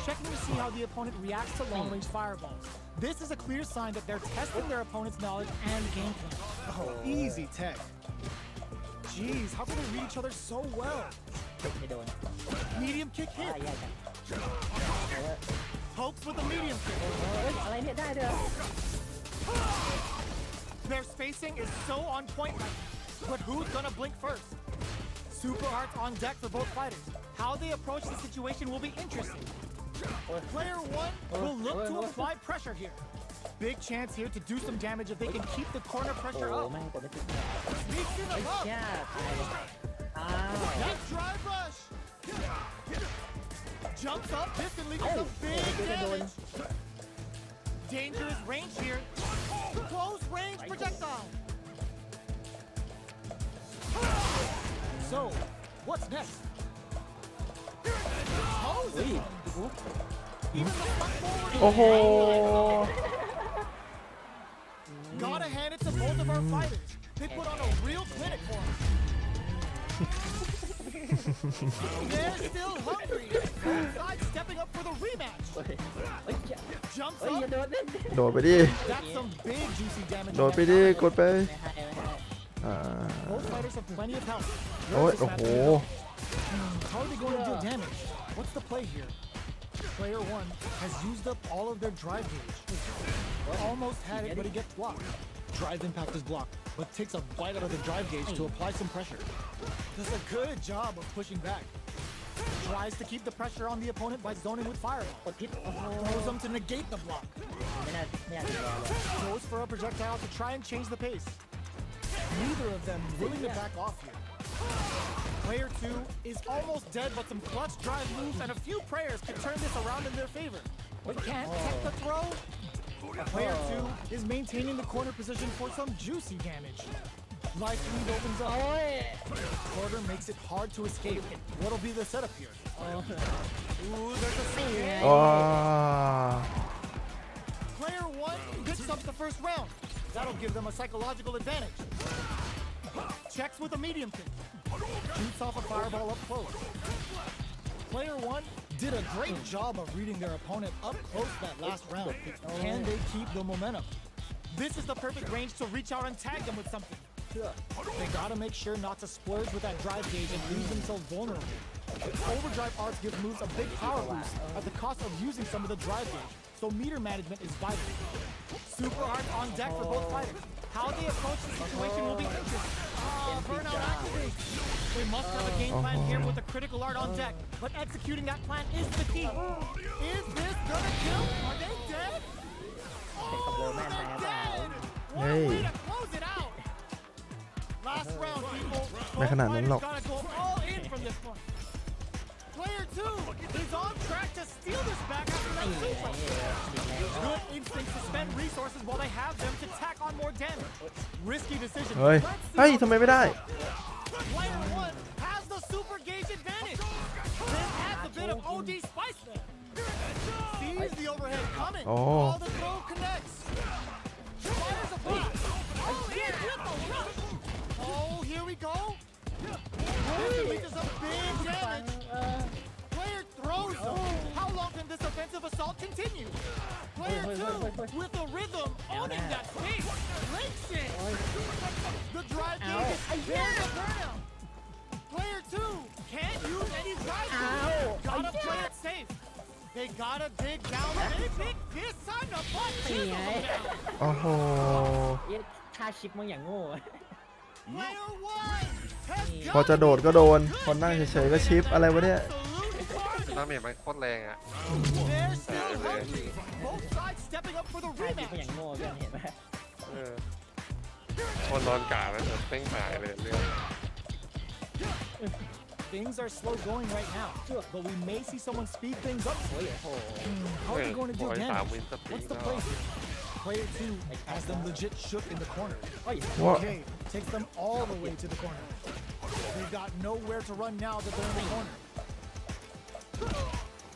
Checking to see how the opponent reacts to long-range fireballs. This is a clear sign that they're testing their opponent's knowledge and game plan. Oh, easy tech. Jeez, how can they read each other so well? ไม่โดน Medium kick อ่า hit. แย่จัง Pokes with a medium kick. เฮ้ยอะไรเนี่ยได้ด้วยเหรอ Their spacing is so on point right now. But who's gonna blink first? Super hearts on deck for both fighters. How they approach the situation will be interesting. Player 1 will look to apply pressure here. Big chance here to do some damage if they can keep the corner โอ้ pressure แม่ up. งกดไม่ติด Sneaks in ไอ้ the up. เชี่ยตายเลยอ้าว That drive rush. Jumps up distantly for some big damage. Dangerous range here. Close range projectile. So, what's next? เฮ้ย Even the front forward. โอ้โห Gotta hand it to both of our fighters. They put on a real clinic for us. They're still hungry. Both sides stepping up for the rematch. เฮ้ยเฮ้ยเชี่ย Jumps เฮ้ยอย่า up. โดนเล่น โดดไปดิ That's some big juicy damage. โดดไปดิ กดไป ไม่ให้ไม่ให้ อ่า Both fighters have plenty of health. โอ้ย Where is โอ้ this โห match gonna go? How are they going to deal damage? What's the play here? Player 1 has used up all of their drive gauge. Almost had it, but he gets blocked. Drive impact is blocked, but takes a bite out of the drive gauge to apply some pressure. Does a good job of pushing back. Tries to keep the pressure on the opponent by zoning with fireball. กดพิษโอ้โห Throws them to negate the block. ไม่น่าจะรอเลย Goes for a projectile to try and change the pace. Neither of them willing to back off here. Player 2 is almost dead, but some clutch drive moves and a few prayers could turn this around in their favor. But can't tech the throw. Player 2 is maintaining the corner position for some juicy damage. Life lead opens up. โอ้ย Quarter makes it hard to escape. What'll be the setup here? โอ้ Ooh, there's a swing. ว้า Player 1 picks up the first round. That'll give them a psychological advantage. Checks with a medium kick. Shoots off a fireball up close. Player 1 did a great job of reading their opponent up close that last round. Can they keep the momentum? This is the perfect range to reach out and tag them with something. They gotta make sure not to splurge with that drive gauge and leave themselves vulnerable. Overdrive arts give moves a big power boost at the cost of using some of the drive gauge, so meter management is vital. Super arts on deck for both fighters. How they approach the situation will be interesting. Burnout activates. They must have a game plan here with a critical art on deck, but executing that plan is the key. Is this gonna kill? Are they dead? เด็กกับโบแม่นไปครับ Dead! What a Hey. way to close it out! Last round, people. ไม่ขนาดนั้นหรอก Both fighters gotta go all in from this one. Player 2 is on track to steal this back after that super. Good instinct to spend resources while they have them to tack on more damage. Risky decision. เฮ้ย Let's see เฮ้ย how ทำไมไม่ได้ Player 1 has the super gauge advantage. This adds a bit of OD spice there. Sees the overhead coming. Oh. All the throw connects. Fires a block. Oh, here we go. This is a big damage. Player throws them. How long can this offensive assault continue? Player 2 with the rhythm owning that space. Links it. The drive gauge. There's a burnout. Player 2 can't use any drive gauge. Gotta play it safe. They gotta dig down. They pick this time to put chisel them down. โอ้โห เอ๊ะท่าชิปมึงอย่างโง่ Player 1 has พอจะโดดก็โดนพอนั่งเฉยๆก็ชิปอะไรวะเนี่ย น้ำเมียมันโคตรแรงอ่ะ They're still hungry. Both sides stepping up for the ท่าชิปมึงอ rematch. ย่างโง่เพื่อนเห็นไหม คนนอนกาแล้วเป้งหายเลยเรื่อง Things are slow going right now, but we may see someone speed things up. โอ้ยโอ้โห How are they going to บ do อย3 วิน damage? สปี What's ด the แล้ว play here? Player 2 has them legit shook in the corner. โอ้ย What? Okay, takes them all the way to the corner. They've got nowhere to run now that they're in the corner.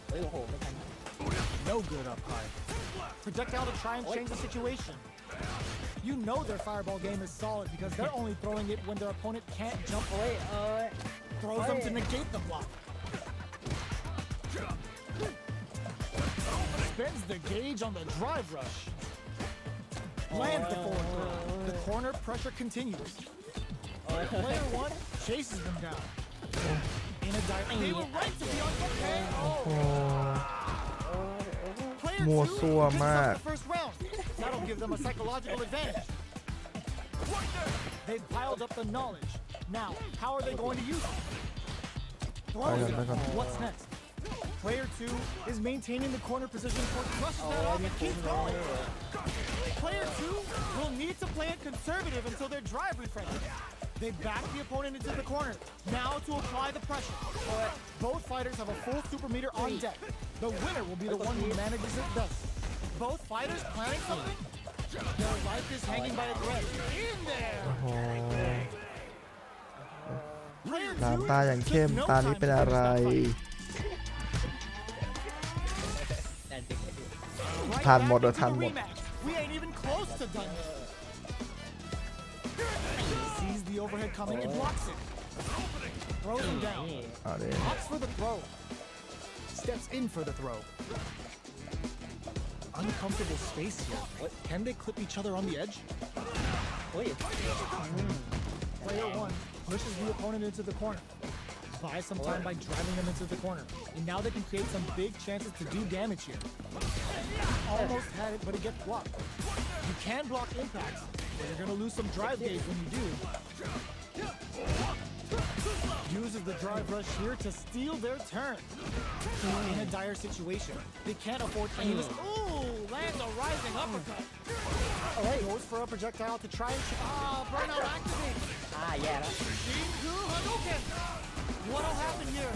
โอ้ยโอ้โหไม่ทัน No good up high. Projectile to try and change the situation. You know their fireball game is solid because they're only throwing it when their opponent can't jump โอ้ย throws them to negate the block. Spends the gauge on the drive rush. Lands the forward throw. The corner pressure continues. Player 1 chases them down. In a dive. They were right to be on the okay. โอ้ Player มั่ว 2 ซั่ว picks มาก up the first round. That'll give them a psychological advantage. They've piled up the knowledge. Now, how are they going to use it? Throws it. What's next? Player 2 is maintaining the corner position for crushes that off and keeps going. Player 2 will need to play it conservative until their drive refreshes. They back the opponent into the corner. Now to apply the pressure. Both fighters have a full super meter on deck. The winner will be the one who manages it best. Both fighters planning something? Their life is hanging by a thread. In there! โอ้ Player น้ำ 2 ตาอย่างเข้ม took no ตานี้ time เป็น to อะไร finish that fight. แดนจริงไม่ดู Right ทัน back หมด into ทัน the หมด rematch. We ain't even close to done yet. Sees the overhead coming and blocks it. Throws him down. เอาดิ Opts for the throw. Steps in for the throw. Uncomfortable space here. Can they clip each other on the edge? โอ้ย Player 1 pushes the opponent into the corner. Buys some time by driving them into the corner. And now they can create some big chances to do damage here. Almost had it, but it gets blocked. You can block impacts, but you're going to lose some drive gauge when you do. Uses the drive rush here to steal their turn. In a dire situation, they can't afford any miss. Ooh, lands a rising uppercut. Goes for a projectile to try and... burnout activates. อ่าแย่แล้ว Shinku Hadouken! What'll happen here?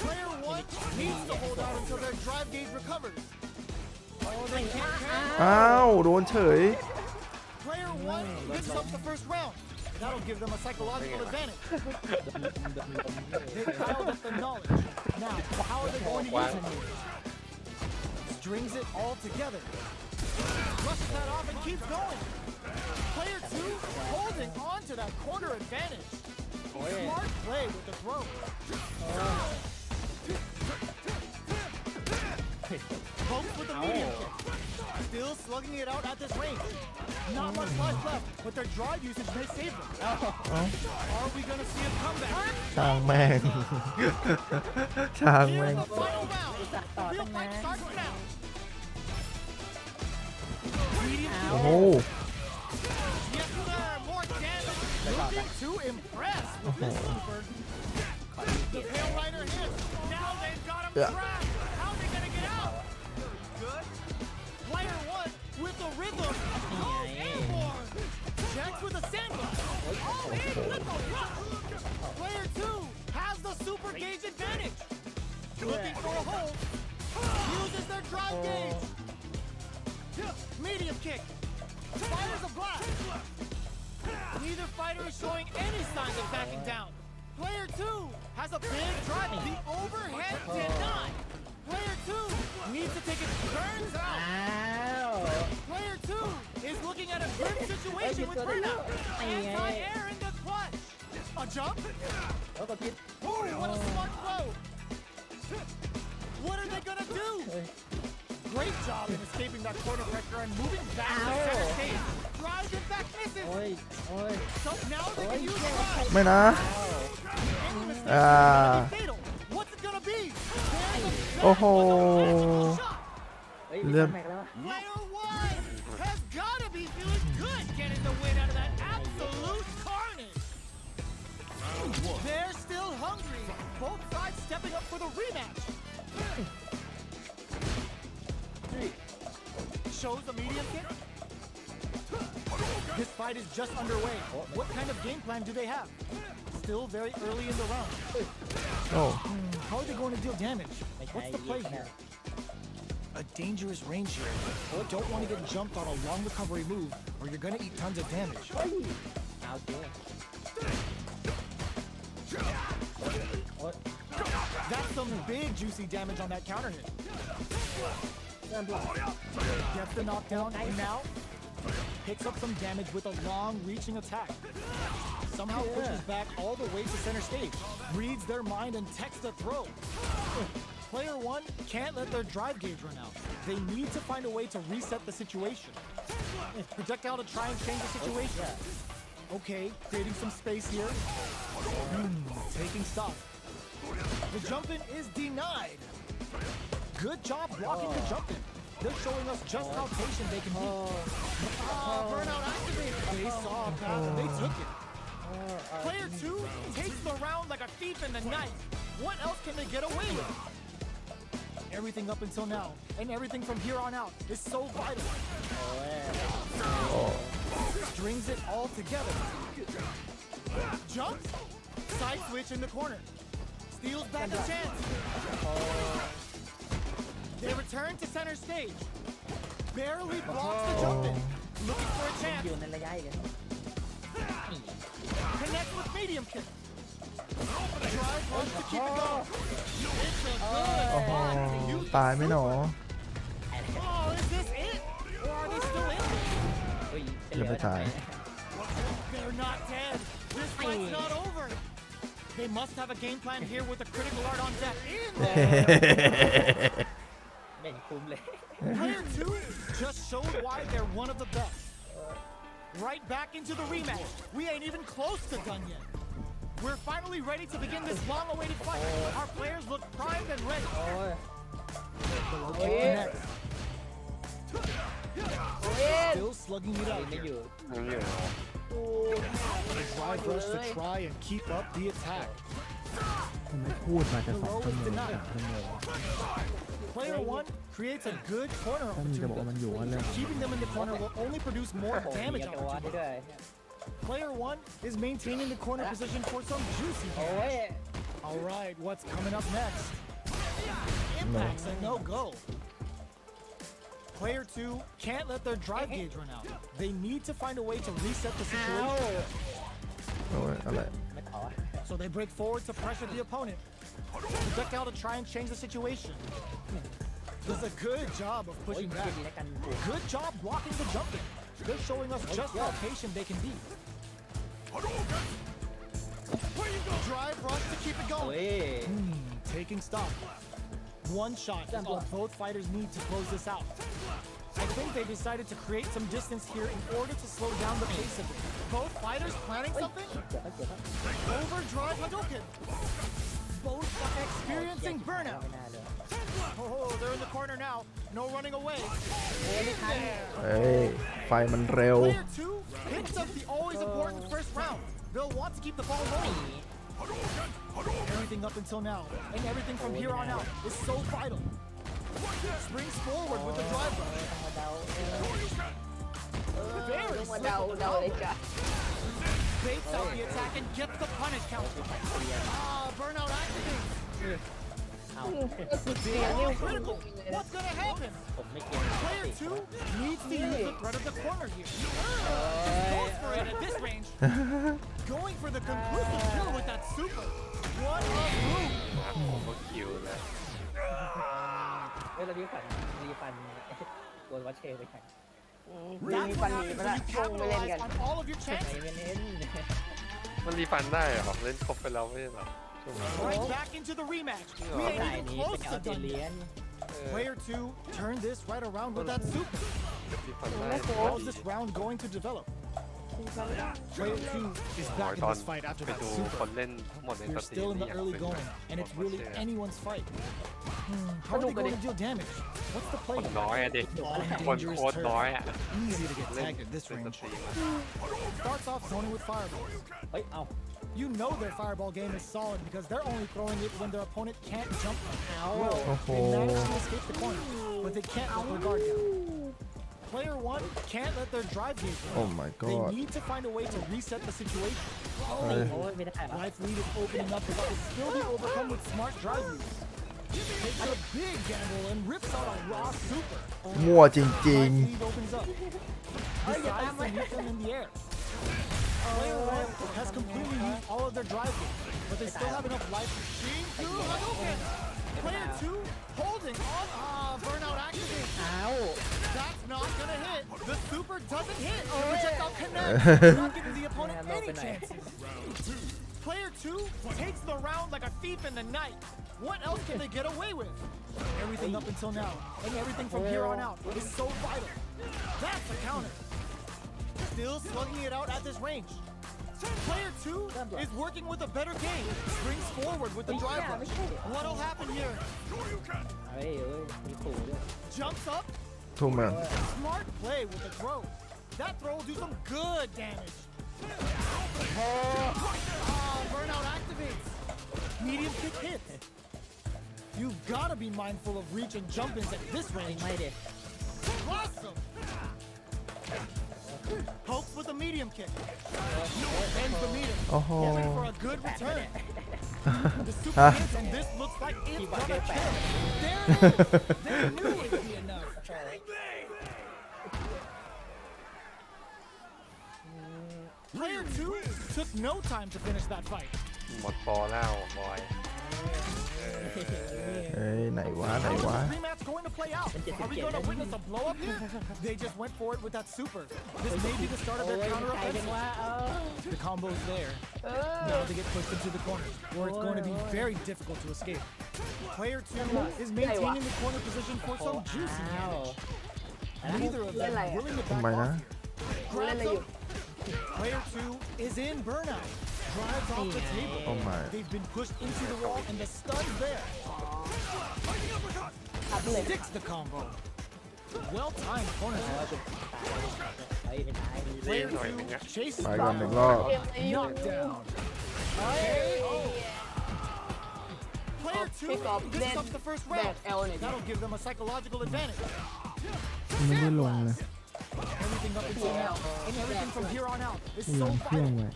Player 1 needs to hold out until their drive gauge recovers. Oh, they can't cancel. อ้าวโดนเฉย Player 1 picks up the first round. That'll give them a psychological advantage. They piled up the knowledge. Now, how are they going to use it? Strings it all together. Rushes that off and keeps going. Player 2 holding on to that corner advantage. Smart play with the throw. Both with the medium kick. Still slugging it out at this range. Not much life left, but their drive usage may save them. Are we gonna see a comeback? ช่างแม่ง ช่างแม่ Here's ง the final round. The real fight starts now. Medium kick. โอ้โห Yes, sir. More damage. Looking to impress with this super. The Pale Rider hits. Now they've got him trapped. How are they gonna get out? Good. Player 1 with the rhythm. Oh, airborne. Checks with a sandwich. All in with the rush. Player 2 has the super gauge advantage. Looking for a hole. Uses their drive gauge. Medium kick. Fires a blast. Neither fighter is showing any signs of backing down. Player 2 has a big drive. The overhead denied. Player 2 needs to take his turns อ้า out. ว Player 2 is looking at a grim situation with burnout. Anti-air in the clutch. A jump? แล้วก็พิษ Oh, what a smart throw. What are they gonna do? Great job in escaping that corner pressure and moving back to center stage. Drive and back misses. โอ้ยโอ้ย So now they can use drive. ไม่นะ Any mistake Ah. is gonna be fatal. What's it gonna be? There's a โอ้โห shot. เฮ้ย เลือด แม็กแล้ว Player 1 has gotta be feeling good getting the win out of that absolute carnage. They're still hungry. Both sides stepping up for the rematch. Shows the medium kick. This fight is just underway. What kind of game plan do they have? Still very early in the round. โอ้ How are they going to deal damage? ไม่ใช่ What's the ยิ play งขนา here? ด A dangerous range here. Don't want to get jumped on a long recovery move, or you're gonna eat tons of damage. เฮ้ยเอาจริงโอ๊ย That's some big juicy damage on that counter hit. เริ่มบล็อก Gets the knockdown, and now picks up some damage with a long reaching attack. Somehow pushes back all the way to center stage. Reads their mind and techs the throw. Player 1 can't let their drive gauge run out. They need to find a way to reset the situation. Projectile to try and change the situation. Okay, creating some space here. Taking stock. The jump in is denied. Good job blocking the jump in. They're showing us just how patient they can be. Burnout activated. They saw a path and they took it. Player 2 takes the round like a thief in the night. What else can they get away with? Everything up until now, and everything from here on out, is so vital. Strings it all together. Jumps. Side switch in the corner. Steals back a chance. They return to center stage. Barely blocks the jump in. Looking for a อ chance. ยู่ในระยะอีกแล้ว Connect with medium kick. Drive rush to keep it going. It's a โอ้โห good spot to use ตายไหมหนอ Oh, is this it? Or are they still in it? เฮ้ยจะ อย่า เหลื ไป อทำ ตา ไม ย They're not dead. This fight's not over. They must have a game plan here with the critical art on deck. In there. ไม่คุ้มเลย Player 2 just showed why they're one of the best. Right back into the rematch. We ain't even close to done yet. We're finally ready to begin this long-awaited fight. Our players look primed and ready. โอ้ย Kick connects. โอ้ย Still slugging it ยิ out งไม่อ here. ยู่ Drive rush to try and keep up the attack. ทำไมพูดมาจะ2 ชั่วโมง3 ชั่วโมง Player 1 creates a good corner ถ้ามึงจะบอกว่า opportunity. มันอยู่ว่าเรื่อง Keeping them in the corner will only produce more โอ้โห damage มีตัวได้ opportunities. ด้วย Player 1 is maintaining the corner position for some juicy โอ้ damage. ย All right, what's coming up next? Impact's a no-go. Player 2 can't let their drive gauge run out. They need to find a way to reset the อ้าว situation. โอ้ยอะไร ไม่ต่อ So they break forward to pressure the opponent. Projectile to try and change the situation. Does a good job of โอ้ย pushing เย็ back. นแล้วกัน Good job blocking the jumping. They're showing us just how patient they can be. Drive rush to keep it โอ้ going. ย Taking stock. One shot is all both fighters need to close this out. I think they decided to create some distance here in order to slow down the pace of it. Both fighters planning something? เจ็บแล้วเจ็บแล้ว Overdrive Hadouken. Both are experiencing burnout. ไม่น่าเลย Oh, they're in the corner now. No running away. In there. เอ้ย ไฟมันเร็ว Player 2 picks up the always important first round. They'll want to keep the ball rolling. Everything up until now, and everything from here on out is so vital. Springs forward with the drive rush. เดา Very มา slick เดา with the เดาเลย combo. จ้ะ Baits out the attack and gets the punish counter. Burnout activates. เอา Damn, critical. What's gonna happen? ผมไม่เก่ง Player 2 needs to use the threat of the corner here. Goes for it at this range. Going for the conclusive kill with that super. What a move! โอเวอร์คิวแล้ว เฮ้ยเรารีฟันโดนวัชเชไปแข่ง That's what happens when you capitalize on all of your ไม่ chances. เน้น มันรีฟันได้เหรอเล่นครบไปแล้วไม่ใช่เหรอ Right back into the rematch. We สาย ain't even นี้ close เป็นเอา to เด done เลีย yet. น Player 2 turned this right around with that super. รีฟันได้ How is this round going to develop? Player 2 is โอ้ back ย in ตอน this fight after ไป that ดูค super. นเล่นทั้งหมดในส We're ตรีม still in นี่ the อยาก early เป็น going, and it's ของ really เชียร์ anyone's fight. How are they going to deal damage? What's the ค play? นน้อยอะดิ Long คน dangerous โคตรน้อย turn. อะ Easy to get เล่น tagged at this เล่นส range. ตรีม Starts off zoning with fireballs. เฮ้ย เอา You know their fireball game is solid because they're only throwing it when their opponent can't jump out. They manage to escape the corner, but they can't let their guard down. Player 1 can't let their drive gauge down. Oh my They god. need to find a way to reset the situation. โอ้ยไม่ได้หรอ Life lead is opening up, but that will still be overcome with smart drive use. Takes a big gamble and rips out a raw super. มั่วจริง Life lead opens up. Decides to hit them in the air. Player 1 has completely used all of their drive gauge, but they still have enough life to Shin to Hadouken. Player 2 holding on. Burnout activates. เอา That's not gonna hit. The super doesn't hit. Check out connect. Not giving the opponent any chances. Player 2 takes the round like a thief in the night. What else can they get away with? Everything up until now, and everything from here on out is so vital. That's a counter. Still slugging it out at this range. Player 2 is working with a better game. Springs forward with the drive rush. What'll happen here? เฮ้ยมีขู่ด้วย Jumps up. ๆ ถูกไหม Smart play with the throw. That throw will do some good damage. Burnout activates. Medium kick hits. You've got to be mindful of reach and jump-ins at this range. ไม่เด็ด Awesome. Pokes with a medium kick. Ends the meter. โอ้โห Going for a good return. The super hits, and this looks like it's gonna kill. There it is. They knew it'd be enough. Player 2 took no time to finish that fight. หมดฟอร์แล้วบอย เอ้ยไหนวะ How is this rematch going to play out? Are we going to witness a blow up here? They just went for it with that super. This may be the start of โอ้ their ย counter ใครกัน offensive. วะเออ The combo's there. Now they get pushed into the corner, where it's going to be very difficult to escape. Player 2 is maintaining the corner position for some juicy อ้าว damage. Neither of them willing to ทำ back ไมนะ off here. Grabs him. Player 2 is in burnout. Drives off the table. Oh my. They've been pushed into the wall, and the stun's there. Sticks the combo. Well timed corner smash. เฮ้ยไม่ตาย Player หน่อยนึงอะ 2 chases ไปก่อนหนึ่งรอบ knockdown. Player 2 disrupts the first round. That'll give them a psychological advantage. ไม่ได้ลงเลย Everything up until now, and everything from here on out is พยายา so มเครื่อง vital. ไว้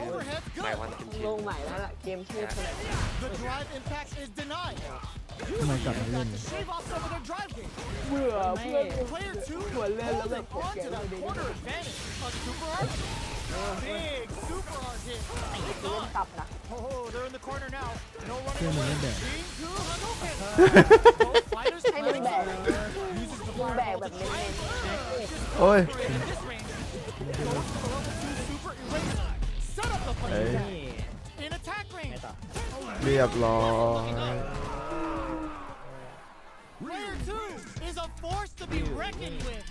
Overhead's หลาย good. วันกิน ล ชิ้น งใหม่แล้วล่ะเกมชื่อขนาดนี้ The drive impact is denied. ทำไมกลับมาเล่น To shave off some of their drive game. เบื่อเพื่อน Player 2 หัวเล่นแล้วแบบ holding เก on ม to ไม่ that ได้ corner advantage. A super art. Big super art hit. เล่นกลับนะ Oh, they're in the corner now. No เพื่อน running มัน away. เล่นแบบ Shinku Hadouken. Both fighters ให้มึงแบก uses the มึงแบก fireball แบบ to เน้น โอ้ย operate in this range. Goes for the level 2 super eraser. Set up the เอ้ย fight. In attack ไม่ range. ต่อ เรียบร้อย Player 2 is a force to be reckoned with.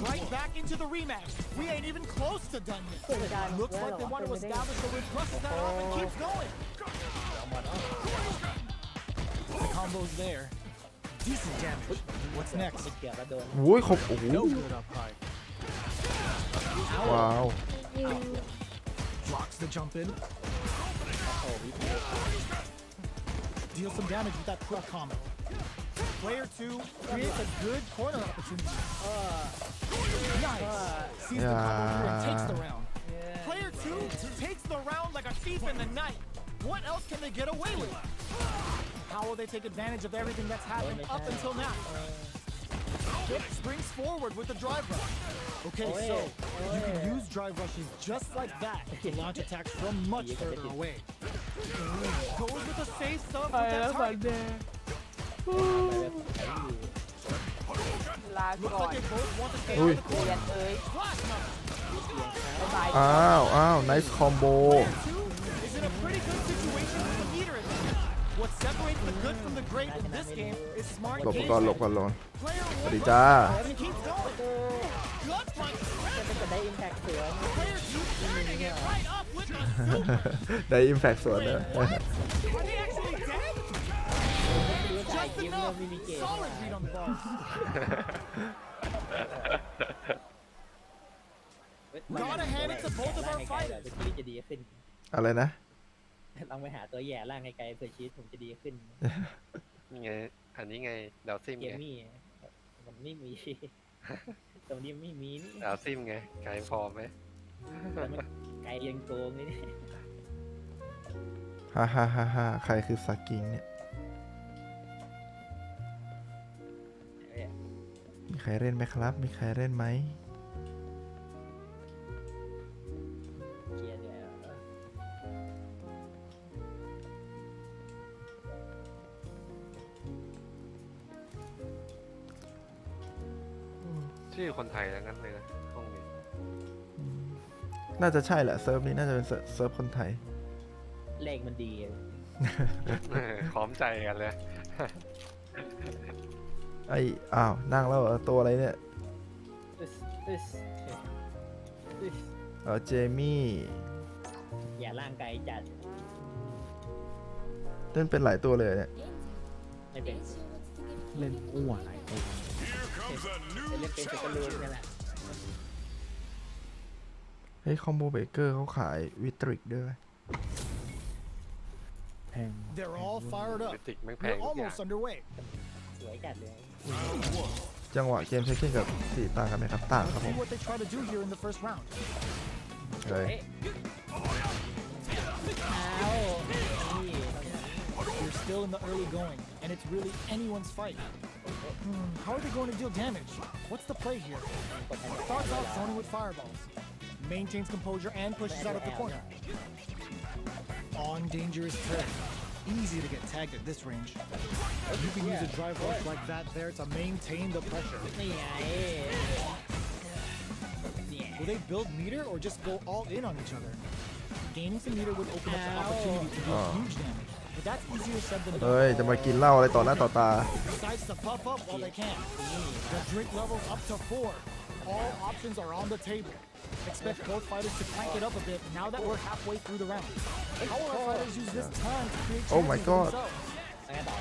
Right back into the rematch. We ain't even close to done yet. Looks like they want to establish a brushes that off and keeps going. The combo's there. Decent damage. What's next? เกี่ยวแล้วโดน โอ้ยครบโอ้โห No good up high. ว้าว Blocks the jump in. Deal some damage with that quick combo. Player 2 creates a good corner opportunity. Nice. Sees the combo through and takes the round. Player 2 takes the round like a thief in the night. What else can they get away with? How will they take advantage of everything that's happened up until now? Just springs forward with the drive rush. Okay, so you can use drive rushes just like that to launch attacks from much further away. Goes with a safe sub ไป with แล้ว that สัน target. แดง ลา Looks ก่อน like they both want to stay อุ้ on ย the เรีย corner. นเอ้ย Flash number. บ๊ายบาย อ้าว nice combo Player 2 is in a pretty good situation with the meter advantage. What separates the good from the great in this game is smart หลบ game ก่อนหลบ management. ก่อนหลบ Player สวัส 1 ดีจ้า and he keeps going. Gut punch. จะได้อิมแพคสวย Player 2 turning it right up with a super. ได้ impact ส่วนนะ Wait, what? Are they actually dead? ดูถ่าย Just คลิปเรื่อ enough. งมินิเกม Solid beat on the ball. เดี๋ยวชีวิตจะดีขึ้น อะไรนะ ลองไปหาตัวแย่ร่างไกลๆเผื่อชีวิตผมจะดีขึ้น นี่ไง อันนี้ไงดาวซิม เกม ไง มี่มันไม่มี ตรงนี้ไม่มีนี่ ดาวซิมไง ไกลพอไหม แล้วมันไกลยังโกงเลยนี่ ฮ่าฮ่าฮ่าฮ่าใครคือสกิงเนี่ย มีใครเล่นไหมครับ มีใครเล่นไหม เกียร์เนี่ย ชื่อคนไทยทั้งนั้นเลยนะห้องนี้ น่าจะใช่แหละเซิร์ฟนี้น่าจะเป็นเซิร์ฟคนไทย เลขมันดี พร้อมใจกันเลย ไอ้อ้าว นั่งแล้วเหรอตัวอะไรเนี่ย เจมี่ อย่าร่างไกลจัด เล่นเป็นหลายตัวเลยเนี่ย ไม่เป็น เล่นอ้วนหลายตัว Here comes a new จะเล่นเป็นสกรูนนี่ challenger. แหละ เฮ้ยคอมโบเบเกอร์เขาขายวิตริกด้วย แพง They're all fired มิ up. ติกแม่งแพ We're งทุกอย่าง almost underway. สวยจัดเลย จังหวะเกมเช็คกิ้งกับสีต่างกันไหมครับ ต่างครับ Let's ผ see ม what they try to do here in the first round. เลย เอานี่ We're still in the early going, and it's really anyone's fight. How are they going to deal damage? What's the play here? Starts off zoning with fireballs. Maintains composure and pushes out of the corner. On dangerous turn. Easy to get tagged at this range. You can use a drive rush like that there to maintain the pressure. นี่ไงเนี่ย Will they build meter or just go all in on each other? Gaining some meter would open up the opportunity to deal huge damage, but that's easier said than เฮ้ย done. จะมากินเหล้าอะไรต่อหน้าต่อตา Decides to puff up while they can. The drink level's up to 4. All options are on the table. Expect both fighters to crank it up a bit now that we're halfway through the round. How will our fighters use this time to create Oh my chances for God. themselves? แล้วไงต่อ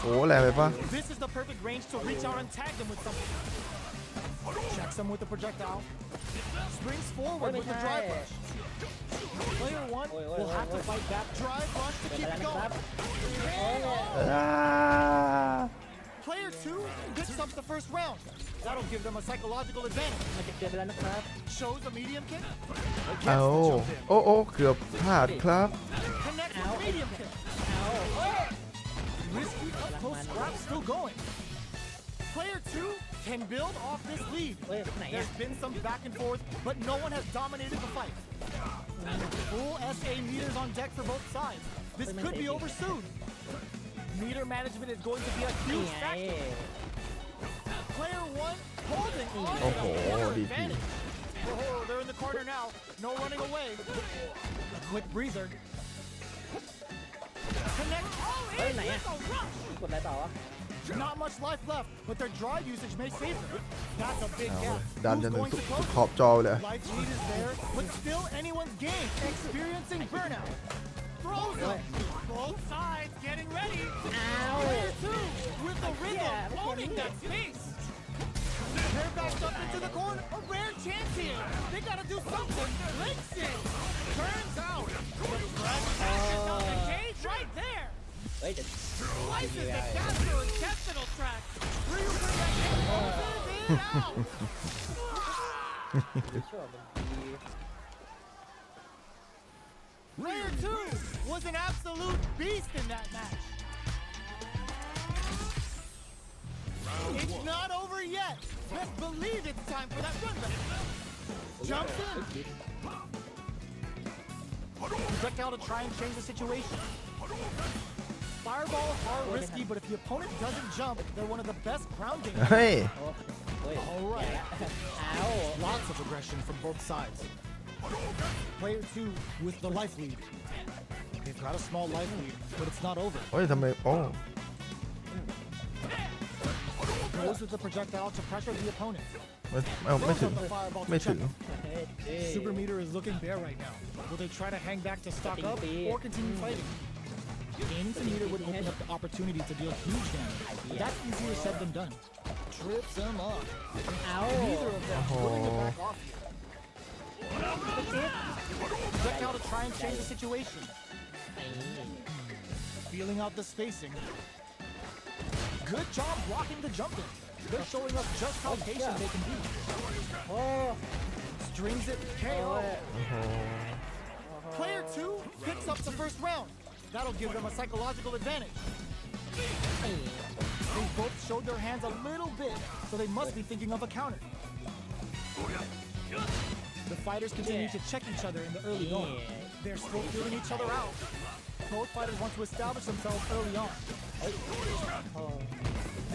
โอ้แรงไปปะ This is the perfect range to reach out and tag them with something. Checks them with the projectile. Springs forward with the drive rush. Player 1 will have to fight back drive rush to เป็น keep ไป it แล้วนะครั going. บ อ้า Player 2 picks up the first round. That'll give them a psychological advantage. มันจะเกินไปแล้วนะครับ Shows a medium kick. เอา Against the jump in. โอ้โอ้เกือบพลาดครับ Connects with medium kick. Risky up close scrap still going. Player 2 can build off this lead. เฮ้ยไหนอ่ะ There's been some back and forth, but no one has dominated the fight. Full SA meters on deck for both sides. This could be over soon. Meter management is going to be a นี่ huge ไง factor. Player 1 holding on to Oh, the corner DP. advantage. Oh, they're in the corner now. No running away. A quick breather. Connect. เฮ้ยไหนอ่ะกดอะไรต่อวะ Not much life left, but their drive usage may save them. That's a big เอา gap. ดัน Who's จนถึง going สุ to ด close ขอบจอเลย Life lead is there, but still anyone's game. Experiencing burnout. Throws them. Both sides getting ready. อ้าว Player 2 with the rhythm, loading that space. They're backed up into the corner. A rare chance here. They gotta do something. Linksy turns out. The press is on the cage right there. เฮ้ยแต่ Slices the gastrointestinal tract. Ryu closes it out. ชั่วเป็นดี Player 2 was an absolute beast in that match. It's not over yet. Best believe it's time for that run back. Jumps in. Projectile to try and change the situation. Fireballs are risky, but if the opponent doesn't jump, they're one of the best ground games. เฮ้ย All right. Lots of aggression from both sides. Player 2 with the life lead. They've got a small life lead, but it's not over. โอ้ยทำไมโอ้ Goes with the projectile to pressure the opponent. ไม่ถึง Throws up the fireball to ไม่ถึง check him. Super meter is looking bare right now. Will they try to hang back to stock up or continue fighting? Gaining some meter would open up the opportunity to deal huge damage. But that's easier said than done. Trips them up. Neither of them willing to back off here. Projectile to try and change the situation. Feeling out the spacing. Good job blocking the jump in. They're showing us just how patient they can be. Strings it KO. Player 2 picks up the first round. That'll give them a psychological advantage. They both showed their hands a little bit, so they must be thinking of a counter. The fighters continue to check each other in the early going. They're still feeling each other out. Both fighters want to establish themselves early on.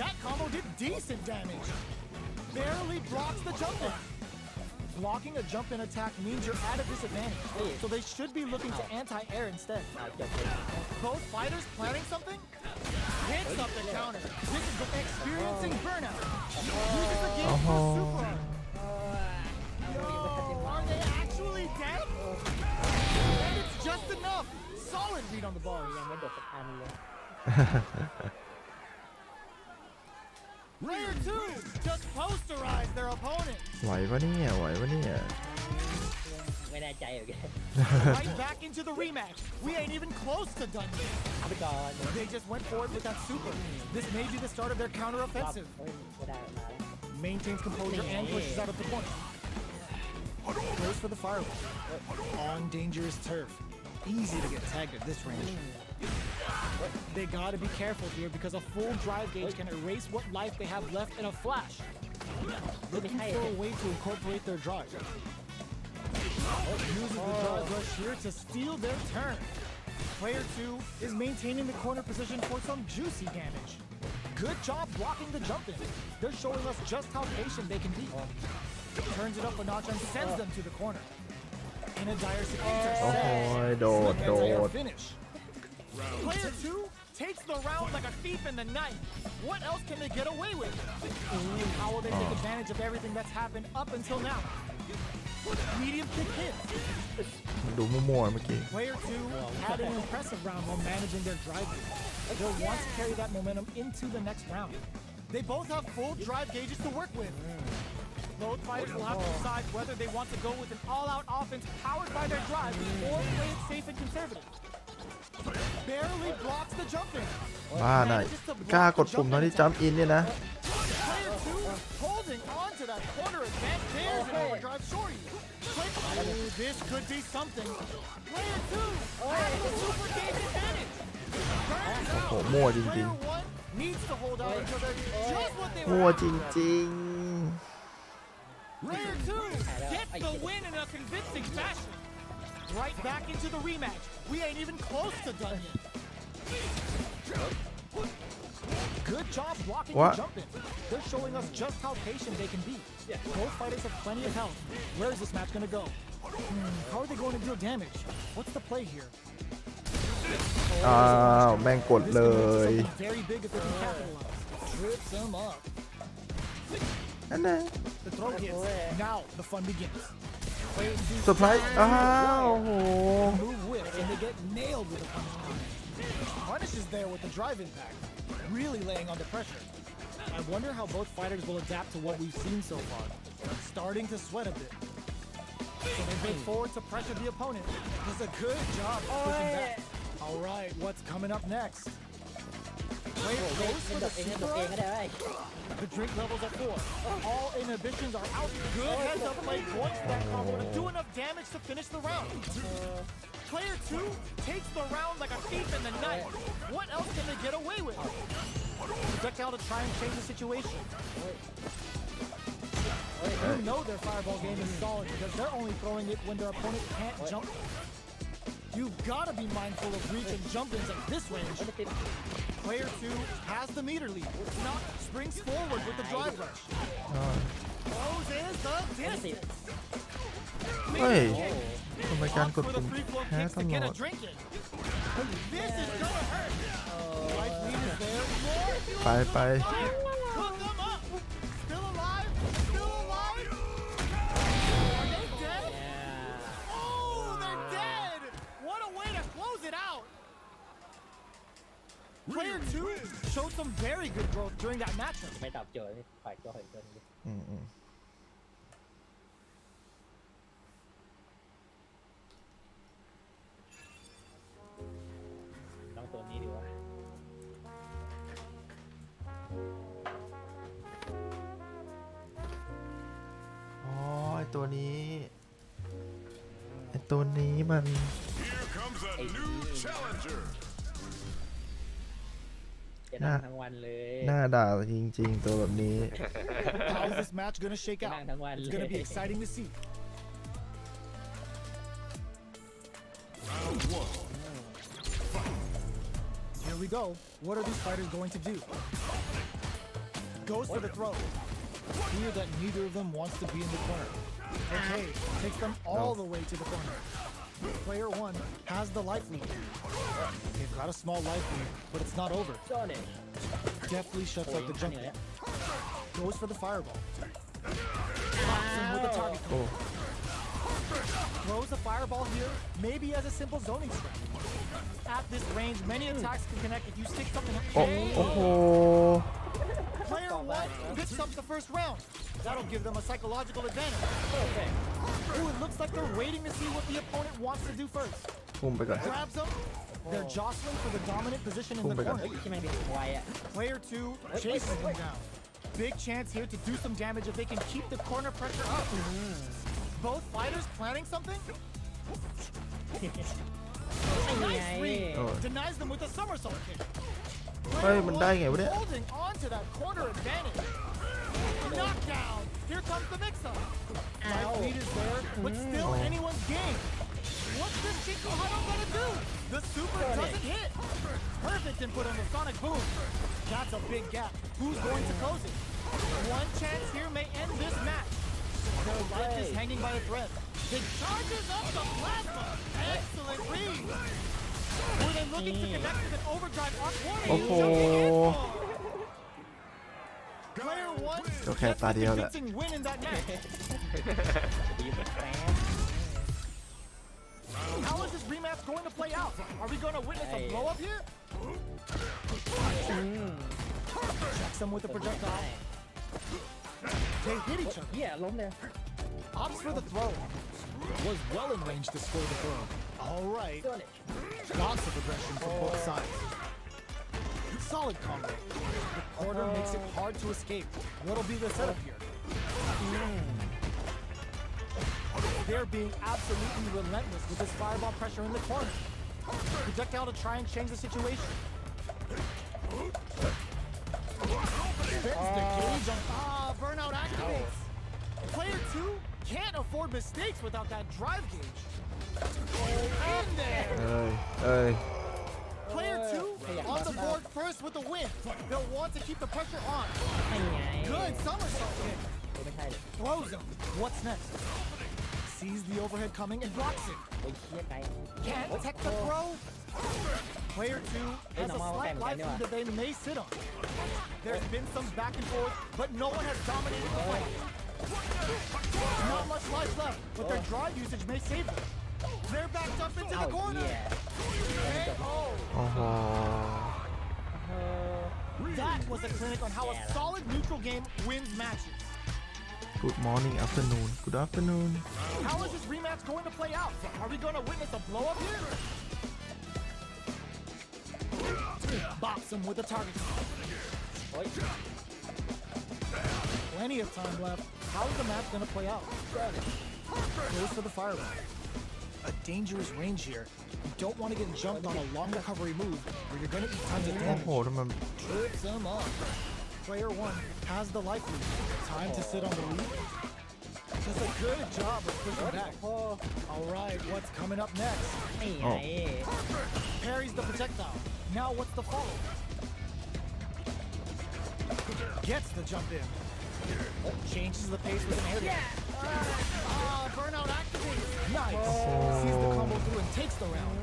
That combo did decent damage. Barely blocks the jump in. Blocking a jump in attack means you're at a disadvantage, so they should be looking to anti-air instead. Both fighters planning something? Hits up the counter. This is experiencing burnout. Uses the game for super arm. Yo, are they actually dead? And it's just enough. Solid read on the ball. ยังไม่โดดสักอันเลย Player 2 just posterized their opponent. ไหวปะเนี่ยไหวปะเนี่ย ไม่แน่ใจเหมือนกัน Right back into the rematch. We ain't even close to done yet. เอาไปก่อน They just went forward with that super. This may be the start of their counter-offensive. ไม่ได้มาแล้ว Maintains composure and pushes out of the corner. Goes for the fireball. On dangerous turf. Easy to get tagged at this range. They gotta be careful here because a full drive gauge can erase what life they have left in a flash. Looking for a way to incorporate their drive. Uses the drive rush here to steal their turn. Player 2 is maintaining the corner position for some juicy damage. Good job blocking the jump in. They're showing us just how patient they can be. Turns it up a notch and sends them to the corner. In a dire situation, โอ้ยโดดโดด finish. Player 2 takes the round like a thief in the night. What else can they get away with? How will they take advantage of everything that's happened up until now? Medium kick hit. ดูมั่วๆเมื่อกี้ Player 2 had an impressive round while managing their driving. They'll want to carry that momentum into the next round. They both have full drive gauges to work with. Both fighters will have to decide whether they want to go with an all-out offense powered by their drive or play it safe and conservative. Barely blocks the jump in. บ้าน่ะกล้ากดปุ่มตอนที่จัมป์อินเนี่ยนะ Player 2 holding on to that corner advance. There's an overdrive shorty. This could be something. Player 2 has the super gauge advantage. Turns โอ้ out โหมั่วจริง Player 1 needs to hold out until they're just what they ๆมั่ว were. จริง Player 2 gets the win in a convincing fashion. Right back into the rematch. We ain't even close to done yet. Good job blocking What? the jump in. They're showing us just how patient they can be. Both fighters have plenty of health. Where is this match gonna go? How are they going to deal damage? What's the play here? ๆอ้าวแม่งกด This เล could lead to ย something very big if they can capitalize. Trips them up. อันนั้น The throw hits. Now the fun begins. Player 2 เซอร์ไพรส์อ้าวโอ้โห move whips and they get nailed with a punish counter. Punish is there with the drive impact, really laying under pressure. I wonder how both fighters will adapt to what we've seen so far. Starting to sweat a bit. So they break forward to pressure the opponent. Does a good job of pushing back. All right, what's coming up next? Player goes for the เองก็ super เองก็ arm. ได้ The drink levels are 4. All inhibitions are out. Good heads up play joins that combo to do enough damage to finish the round. Player 2 takes the round like a thief in the night. What else can they get away with? Projectile to try and change the situation. You know their fireball game is solid because they're only throwing it when their opponent can't jump. You've got to be mindful of reach and jump-ins at this range. Player 2 has the meter lead. Not springs forward with the drive rush. Closes the distance. เฮ้ยทำไมการกด For ปุ่ the ม free flow แพ้ kicks ต to ล get อ a ด drink in. This is gonna hurt. Life lead is there. More ไปไป Cook them up. Still alive. Still alive. Are they dead? Oh, they're dead. What a way to close it out. Player 2 showed some very good growth during that matchup. ไม่ตอบโจทย์ฝ่ายตัวเหินตัวนี้ อืม น้องตัวนี้ดีกว่า อ๋อไอตัวนี้มัน Here comes a new challenger. จะนั่งทั้งวันเลย หน้าด่าจริงๆ ตัวแบบนี้ How is this match gonna shake จะ out? นั่งทั้งวัน It's เลย gonna be exciting to see. Round 1. Here we go. What are these fighters going to do? Goes for the throw. Clear that neither of them wants to be in the corner. Okay, takes them all the way to the corner. Player 1 has the life lead. They've got a small life lead, but it's not over. โจ้เนี่ย Deftly shuts โอ้ย out the ข้าง jump. เหนือ Goes for the fireball. Pops him with the target. โอ้ Throws a fireball here, maybe as a simple zoning strat. At this range, many attacks can connect if you stick something. โอ้โอ้โห Player 1 picks up the first round. That'll give them a psychological advantage. โอเค Ooh, it looks like they're waiting to see what the opponent wants to do first. พุ่มไปก่อน Grabs them. They're jostling for the dominant position in the Oh my God. เฮ้ย corner. ที่แม่งเป็นไวอ่ะ Player 2 chases them down. Big chance here to do some damage if they can keep the corner pressure up. Both fighters planning something? Nice read. Oh. Denies them with a somersault kick. เฮ้ย มันได้ไงวะเนี่ย Holding on to that corner advantage. Knockdown. Here comes the mix-up. Life lead is there, but still anyone's game. What's this Chico Huddle gonna do? The super doesn't hit. Perfect input on the sonic boom. That's a big gap. Who's going to close it? One chance here may end this match. Their life is hanging by a thread. It charges up the plasma. Excellent read. Were they looking to connect with an overdrive on corner? Oh. Player 1 Okay, gets the Tadio, that- convincing win in that match. ดีแบบแฟน How is this rematch going to play out? Are we going to witness a Hey. blow up here? Checks them with the projectile. They hit each other. เหี้ยล้มเลย Opts for the throw. Was well in range to score the throw. All right. โจ้เนี่ย Lots of aggression from both sides. Solid combo. The corner makes it hard to escape. What'll be the setup here? They're being absolutely relentless with this fireball pressure in the corner. Projectile to try and change the situation. There's the gauge on. Burnout activates. Player 2 can't afford mistakes without that drive gauge. In there. เอ้ย เอ้ย Player 2 on the board first with the win. They'll want to keep the pressure on. ไม่ไง Good somersault kick. ไม่ใช่เลย Throws him. What's next? Sees the overhead coming and blocks it. โอ้ยเชี่ยไกล Can't tech the throw. Player 2 has a normal slight time, life lead anyway. that they may sit on. There's been some back and forth, but no one has dominated the fight. Not much life left, but their drive usage may save them. They're backed up into เอ้า the corner. เหี้ย And, oh, โอ้โห that was a clinic on how a solid neutral game wins matches. Good morning afternoon Good afternoon How is this rematch going to play out? Are we going to witness a blow up here? Bops him with the target. โอ้ย Plenty of time left. How is the match going to play out? Goes for the fireball. A dangerous range here. You don't want to get jumped on a long recovery move where you're going to eat tons of โอ้โห damage. ทำไม Trips them up. Player 1 has the life lead. Time to sit on the lead. Does a good job of pushing back. All right, what's coming up next? นี่ไง Parries the projectile. Now what's the follow? Gets the jump in. Changes the pace with an air dash. Burnout activates. Nice. Sees the combo through and takes the round.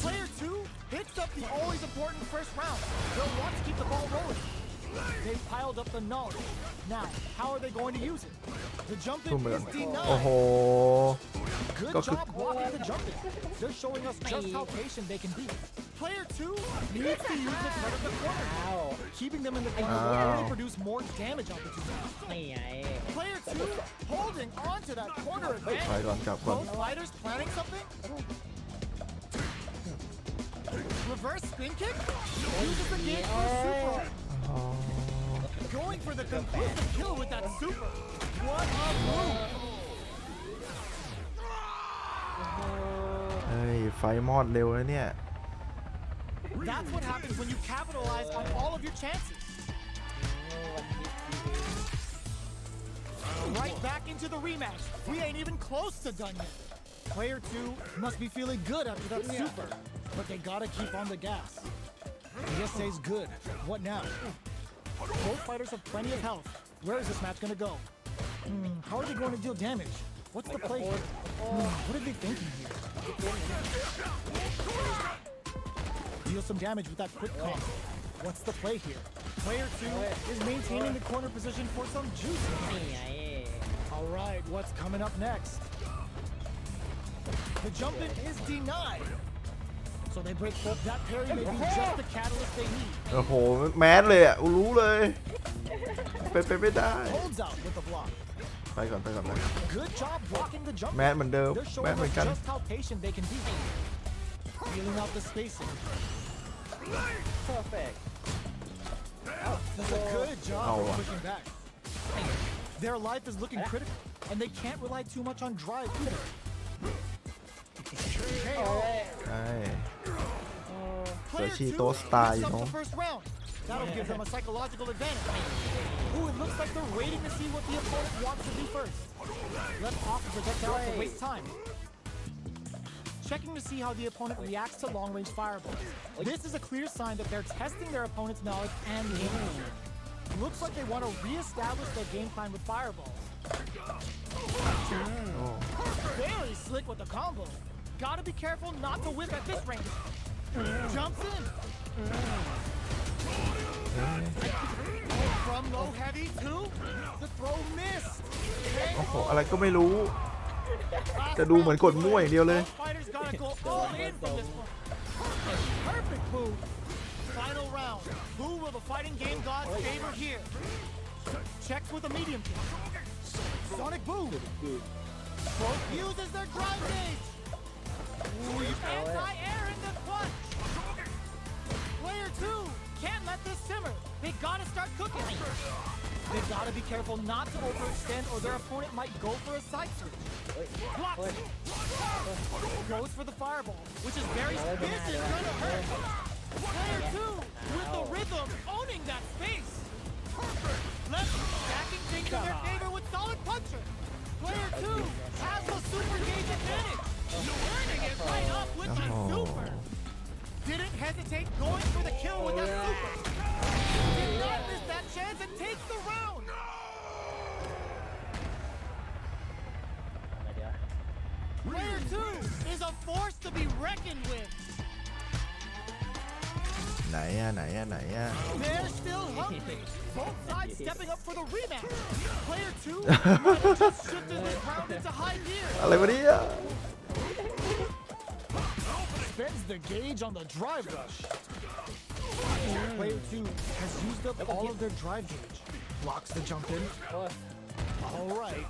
Player 2 picks up the always important first round. They'll want to keep the ball rolling. They've piled up the knowledge. Now, how are they going to use it? The jump in ทุ่มไปก่อน is denied. โอ้โห Good Got job blocking the jump in. They're showing us just how patient they can be. Player 2 needs to use the threat of the corner. Keeping them in the corner will only produce more damage opportunities. นี่ไง Player 2 holding on to that corner ไป advantage. ก่อนกลับก่อน Both fighters planning something? Reverse spin kick? Uses the gate for a super. อ๋อ Going for the conclusive kill with that super. What a move! เฮ้ย ไฟมอดเร็วนะเนี่ย That's what happens when you capitalize on all of your chances. Right back into the rematch. We ain't even close to done yet. Player 2 must be feeling good after that super, but they gotta keep on the gas. ESA's good. What now? Both fighters have plenty of health. Where is this match gonna go? How are they going to deal damage? What's the play here? What are they thinking here? Deal some damage with that quick combo. What's the play here? Player 2 is maintaining the corner position for some juicy นี่ damage. ไง All right, what's coming up next? The jump in is denied. So they break up. That parry may be just the catalyst they need. โอ้โห แมสเลยอ่ะรู้เลย เป็นไปไม่ได้ Holds out with the block. ไปก่อนไปก่อนไป Good job blocking the jump. แมสเหมือนเดิม They're แม showing สเหมือ us นกัน just how patient they can be. Feeling out the spacing. perfect Does a good job Oh. of pushing back. Their life is looking critical, and they can't rely too much on drive either. KO. ใช่ Player Sushi 2 toast style, picks you up know. the first round. That'll give them a psychological advantage. Ooh, it looks like they're waiting to see what the opponent wants to do first. Let's off the projectile to waste time. Checking to see how the opponent reacts to long-range fireballs. This is a clear sign that they're testing their opponent's knowledge and game plan. Looks like they want to re-establish their game plan with fireballs. Very slick with the combo. Gotta be careful not to whip at this range. Jumps in. From low heavy to the throw missed. โอ้โห อะไรก็ไม่รู้ จะดูเหมือนกดมั่วอย่างเดียวเลย Fighters gotta go all in from this one. Perfect move. Final round. Who will the fighting game gods favor here? Checks with a medium kick. Sonic boom. Both uses their drive gauge. Anti-air in the punch. Player 2 can't let this simmer. They gotta start cooking. They gotta be careful not to overextend or their opponent might go for a side switch. Blocks. Goes for the fireball, which is very this is gonna hurt. Player 2 with the rhythm, owning that space. Left stacking things in their favor with solid puncher. Player 2 has the super gauge advantage. Turning it right up with the super. Didn't hesitate going for the kill with that super. Did not miss that chance and takes the round. Player 2 is a force to be reckoned with. ไหนอ่ะไหนอ่ะไหนอ่ะ They're still hungry. Both sides stepping up for the rematch. Player 2 might have just shifted this round into high gear. อะไรวะเนี่ย Spends the gauge on the drive rush. Player 2 has used up all of their drive gauge. Blocks the jump in. All right.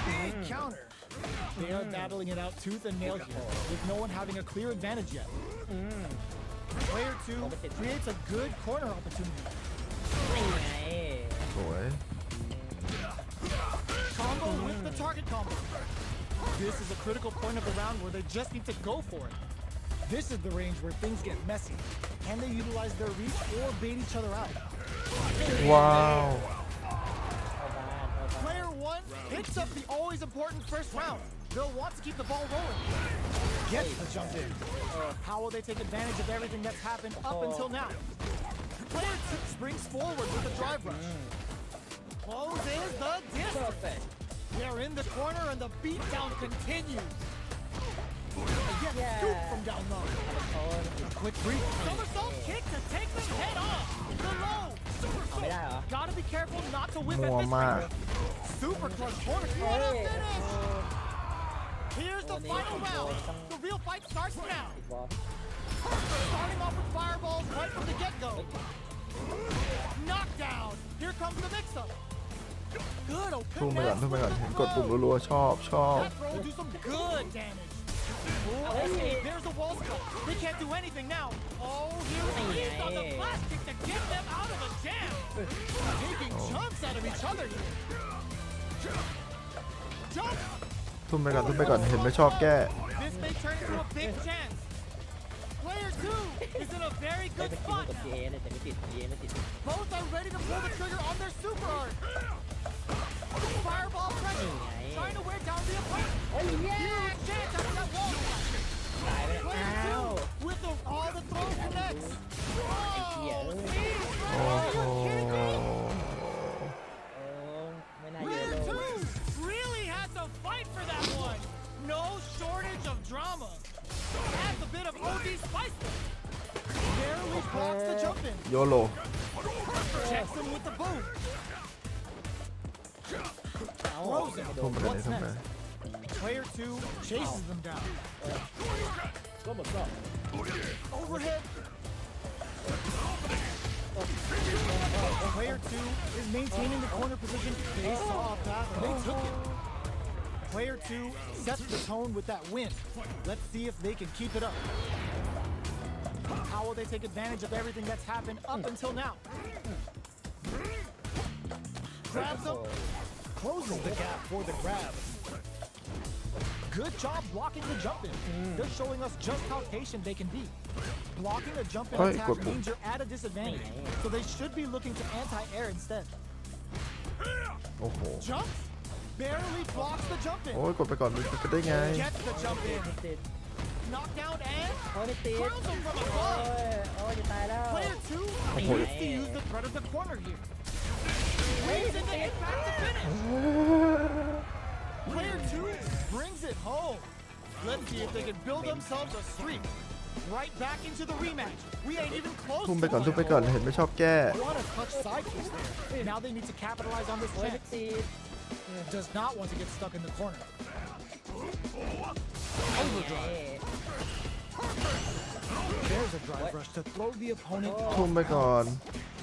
Big counter. They are battling it out tooth and nail here, with no one having a clear advantage yet. Player 2 creates a good corner opportunity. นี่ไง สวย Combo with the target combo. This is a critical point of the round where they just need to go for it. This is the range where things get messy. Can they utilize their reach or bait each other out? ว้าว Player one picks up the always important first round. They'll want to keep the ball rolling. Gets the jump in. How will they take advantage of everything that's happened up until now? Player two springs forward with a drive rush. Closes the distance. They're in the corner and the beatdown continues. Again, scoop from down low. Quick brief. Somersault kick to take them head on. The low. Somersault. Gotta be careful not to whip at มัว this มาก finger. Super clutch corner. What a finish. Here's the final round. The real fight starts now. Starting off with fireballs right from the get-go. Knockdown. Here comes the mix-up. Good ทุ่ม open ไปก่อน match. ทุ่มไปก่อนเห็นกดปุ่มรัวๆชอบ That throw will do some good damage. Oh, there's a wall spot. They can't do anything now. Oh, here it is on the plastic to get them out of a jam. Taking jumps out of each other here. Jump. ทุ่มไปก่อนทุ่มไปก่อนเห็นไม่ชอบแก้ This may turn into a big chance. Player two is in a very ได้ good ไปกิน spot กับ now. GA เลยแต่ไม่ติด GA ไม่ติด Both are ready to pull the trigger on their super art. Fireball pressure. Trying to wear down the opponent. Huge chance out of that wall spot. ตายไปแล้ว Player อ้าว two with all the throws connects. Oh, โอ้โห โอ้ไม่น่าเยอะ Player เลย two really had to fight for that one. No shortage of drama. Adds a bit of OD spice. Barely blocks the jump in. โยโล Checks him with the boom. เอ้า Throws him. ทุ่มไปก่อน What's ทุ่มไป next? Player two chases them down. ก็หมดก็ Overhead. Player two is maintaining the corner position. They saw a path and they took it. Player two sets the tone with that win. Let's see if they can keep it up. How will they take advantage of everything that's happened up until now? Grabs him. Closes the gap for the grab. Good job blocking the jump in. They're showing us just how patient they can be. Blocking a jump in Hey, attack good one. means you're at a disadvantage, so they should be looking to anti-air instead. โอ้โห Jumps, barely blocks the jump โอ้ย in. กดไปก่อนมันจะได้ไง Gets the jump in. ติด Knockdown and โอ้ยไม่ติด crowns him from โอ้ above. ยโอ้ยจะตายแล้ว Player two Oh, needs to use the threat of the corner here. Raising the impact to finish. Player two brings it home. Let's see if they can build themselves a streak. Right back into the rematch. We ain't even close ทุ่ม to ไปก่อน one. ทุ่มไปก่อนเห็นไม่ชอบแก้ What a clutch side twist there. Now they need to capitalize on this โอ้ยไม่ chance. ติด Does not want to get stuck in the corner. เอ้ There's a drive rush to throw the opponent ทุ่มไปก่อน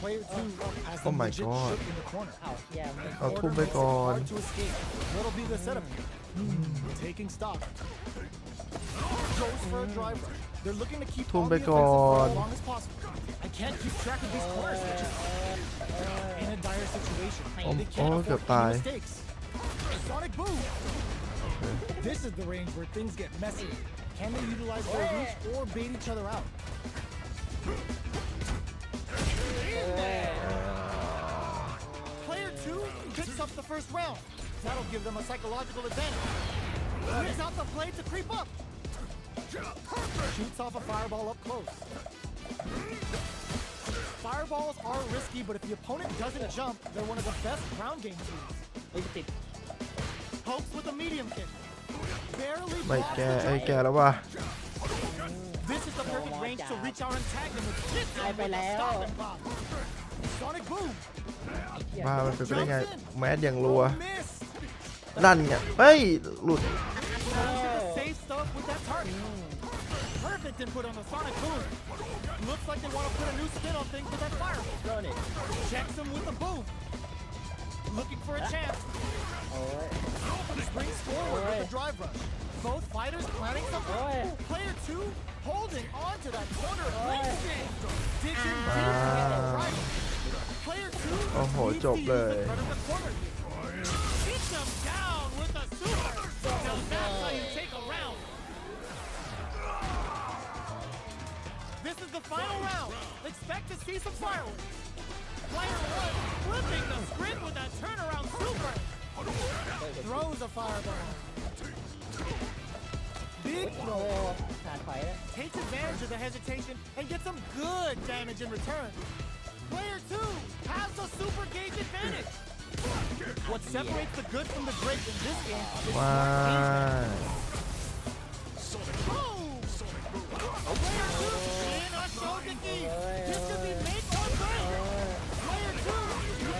Player two has Oh them my legit God. shook in the corner. เอ้าแย่ไม่ เอา Corner ทุ่มไป makes it ก่อน hard to escape. What'll be the setup here? Taking stock. Goes for a drive rush. They're looking to keep ทุ่ม on ไป the ก่อ offensive for น as long as possible. I can't keep track of these corner switches. In a dire situation, they can't oh, afford good bye. any mistakes. Sonic boom. This is the range where things get messy. Can they utilize their reach or bait each other out? Player two picks up the first round. That'll give them a psychological advantage. Brings out the blade to creep up. Shoots off a fireball up close. Fireballs are risky, but if the opponent doesn't jump, they're one of the best ground game teams. เฮ้ยไม่ติด Pokes with a medium kick. Barely ไม่ blocks แก้ the ไอ้ jump แก้ in. แล้วว่ะ This is the perfect range to reach out and tag them with hit them with a stop and pop. Sonic boom. มามันเป็นไปได้ไง แมสอย่างรัว Oh, missed. นั่นไงเฮ้ย หลุด Goes to the safe stuff with that target. Perfect input on the Sonic boom. Looks like they want to put a new spin on things with that fireball. โดนอีก Checks him with the boom. Looking for a chance. โอ้ย Springs forward with a drive rush. Both fighters planning something. โอ้ย Player two holding on to that corner of Oh. Wednesday. Digs in deep to get the drive. Player two Oh, needs to job use there. the front of the corner here. Hits them down with a super. Now that's how you see some fireworks. Player 1 flipping the script with that turnaround super. Throws a fireball. Big โอ้ throw. ขาดไฟแล้ว Takes advantage of the hesitation and gets some good damage in return. Player 2 has the super gauge advantage. What separates the good from the great in this game is ว้า boom! Player 2 in a Shogeki. This could be make or break. Player 2,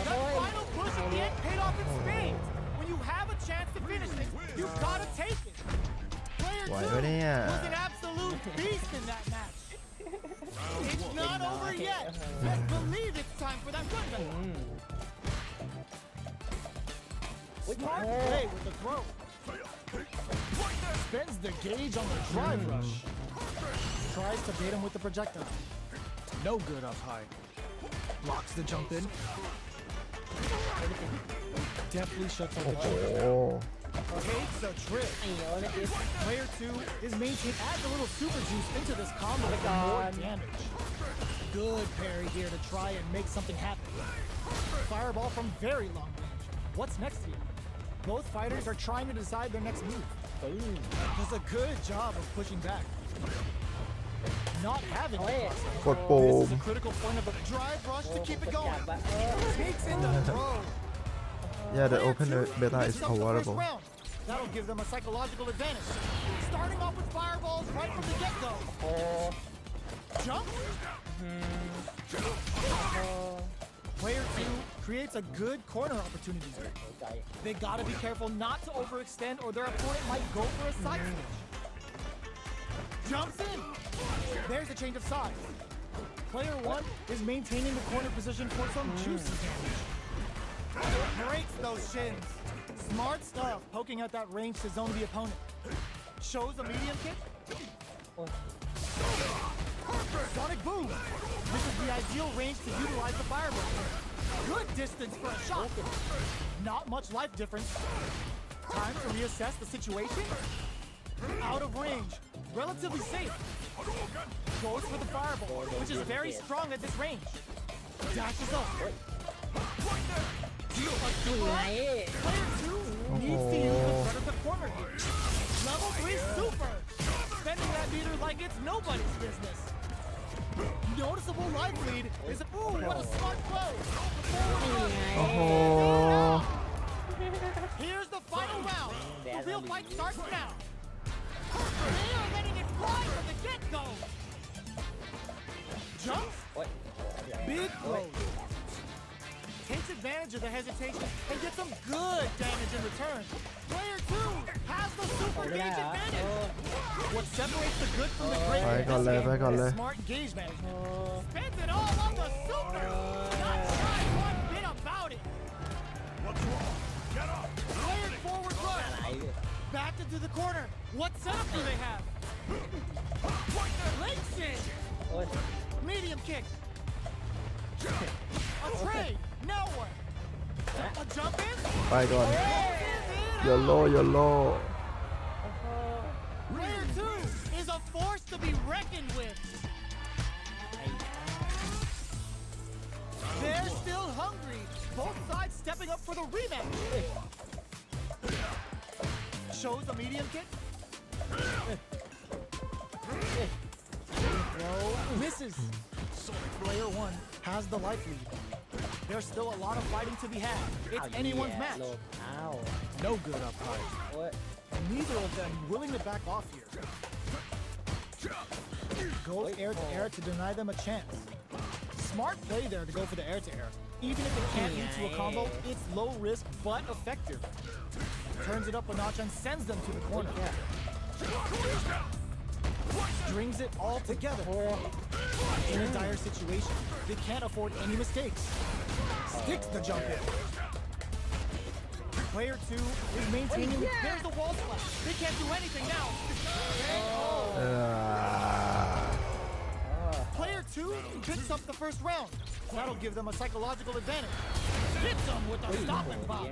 that final push at the end paid off in spades. When you have a chance to finish this, you've got to take it. Player 2 ไหวไหมเนี่ย was an absolute beast in that match. It's not over yet. Let's believe it's time for that run back. Smart play with the throw. Spends the gauge on the drive rush. Tries to bait him with the projectile. No good up high. Locks the jump in. Definitely shuts out the โอ้ jump. Takes a trip. ไอ้เหี้ยแล้วอีฟ Player 2 is maintained, adds a little super juice into this combo for more damage. Good parry here to try and make something happen. Fireball from very long range. What's next here? Both fighters are trying to decide their next move. Does a good job of pushing back. Not having โอ้ย it. กดปุ่ This ม is a critical point of the drive rush to keep it จั going. บอะ Takes in the throw. Yeah, the open Player 2 beta picks is up the first horrible. round. That'll give them a psychological advantage. Starting off with fireballs right from the get-go. โอ้ Jump. Player 2 creates a good corner opportunity. ใจ They gotta be careful not to overextend or their opponent might go for a side switch. Jumps in. There's a change of sides. Player 1 is maintaining the corner position for some juicy damage. Breaks those shins. Smart stuff, poking at that range to zone the opponent. Shows a medium kick. Sonic boom. This is the ideal range to utilize the fireball. Good distance for a shot. Not much life difference. Time to reassess the situation. Out of range. Relatively safe. Goes for the fireball, which is very strong at this range. Dashes up. Deal a ไง Player 2 needs to use the front of the corner here. Level 3 super. Spending that meter like it's nobody's business. Noticeable life lead is a... Ooh, what a smart throw. โอ้โห Here's the final round. The real fight starts now. They are letting it fly from the get-go. Jumps. โอ้ย Big throws. Takes advantage of the hesitation and gets some good damage in return. Player 2 has the super gauge advantage. What separates the good from the great Phải in còn this lệ, phải game còn is lệ. smart gauge management. Spends it all on the super. Not shy one bit about it. What's wrong? Get up! Player forward run. ไหล Backed into the corner. What setup do they have? Leg shin. โอ้ย Medium kick. A trade. Now what? A jump in. ไปก่อน Closes it โย out. โลโยโล Player 2 is a force to be reckoned with. They're still hungry. Both sides stepping up for the rematch. Shows a medium kick. Throw misses. Player 1 has the life lead. There's still a lot of fighting to be had. อ้าว It's anyone's เหี้ย match. หลบอ้าว No good up high. โอ้ย Neither of them willing to back off here. Goes air to air to deny them a chance. Smart play there to go for the air to air. Even if it can't lead to a combo, it's low risk but effective. Turns it up a notch and sends them to the corner. Strings it all together. In a dire situation, they can't afford any mistakes. Sticks the jump in. Player 2 is maintaining. There's the wall splash. They can't do anything now. เออ Player 2 picks up the first round. That'll give them a psychological advantage. Hits them with a stopping bomb.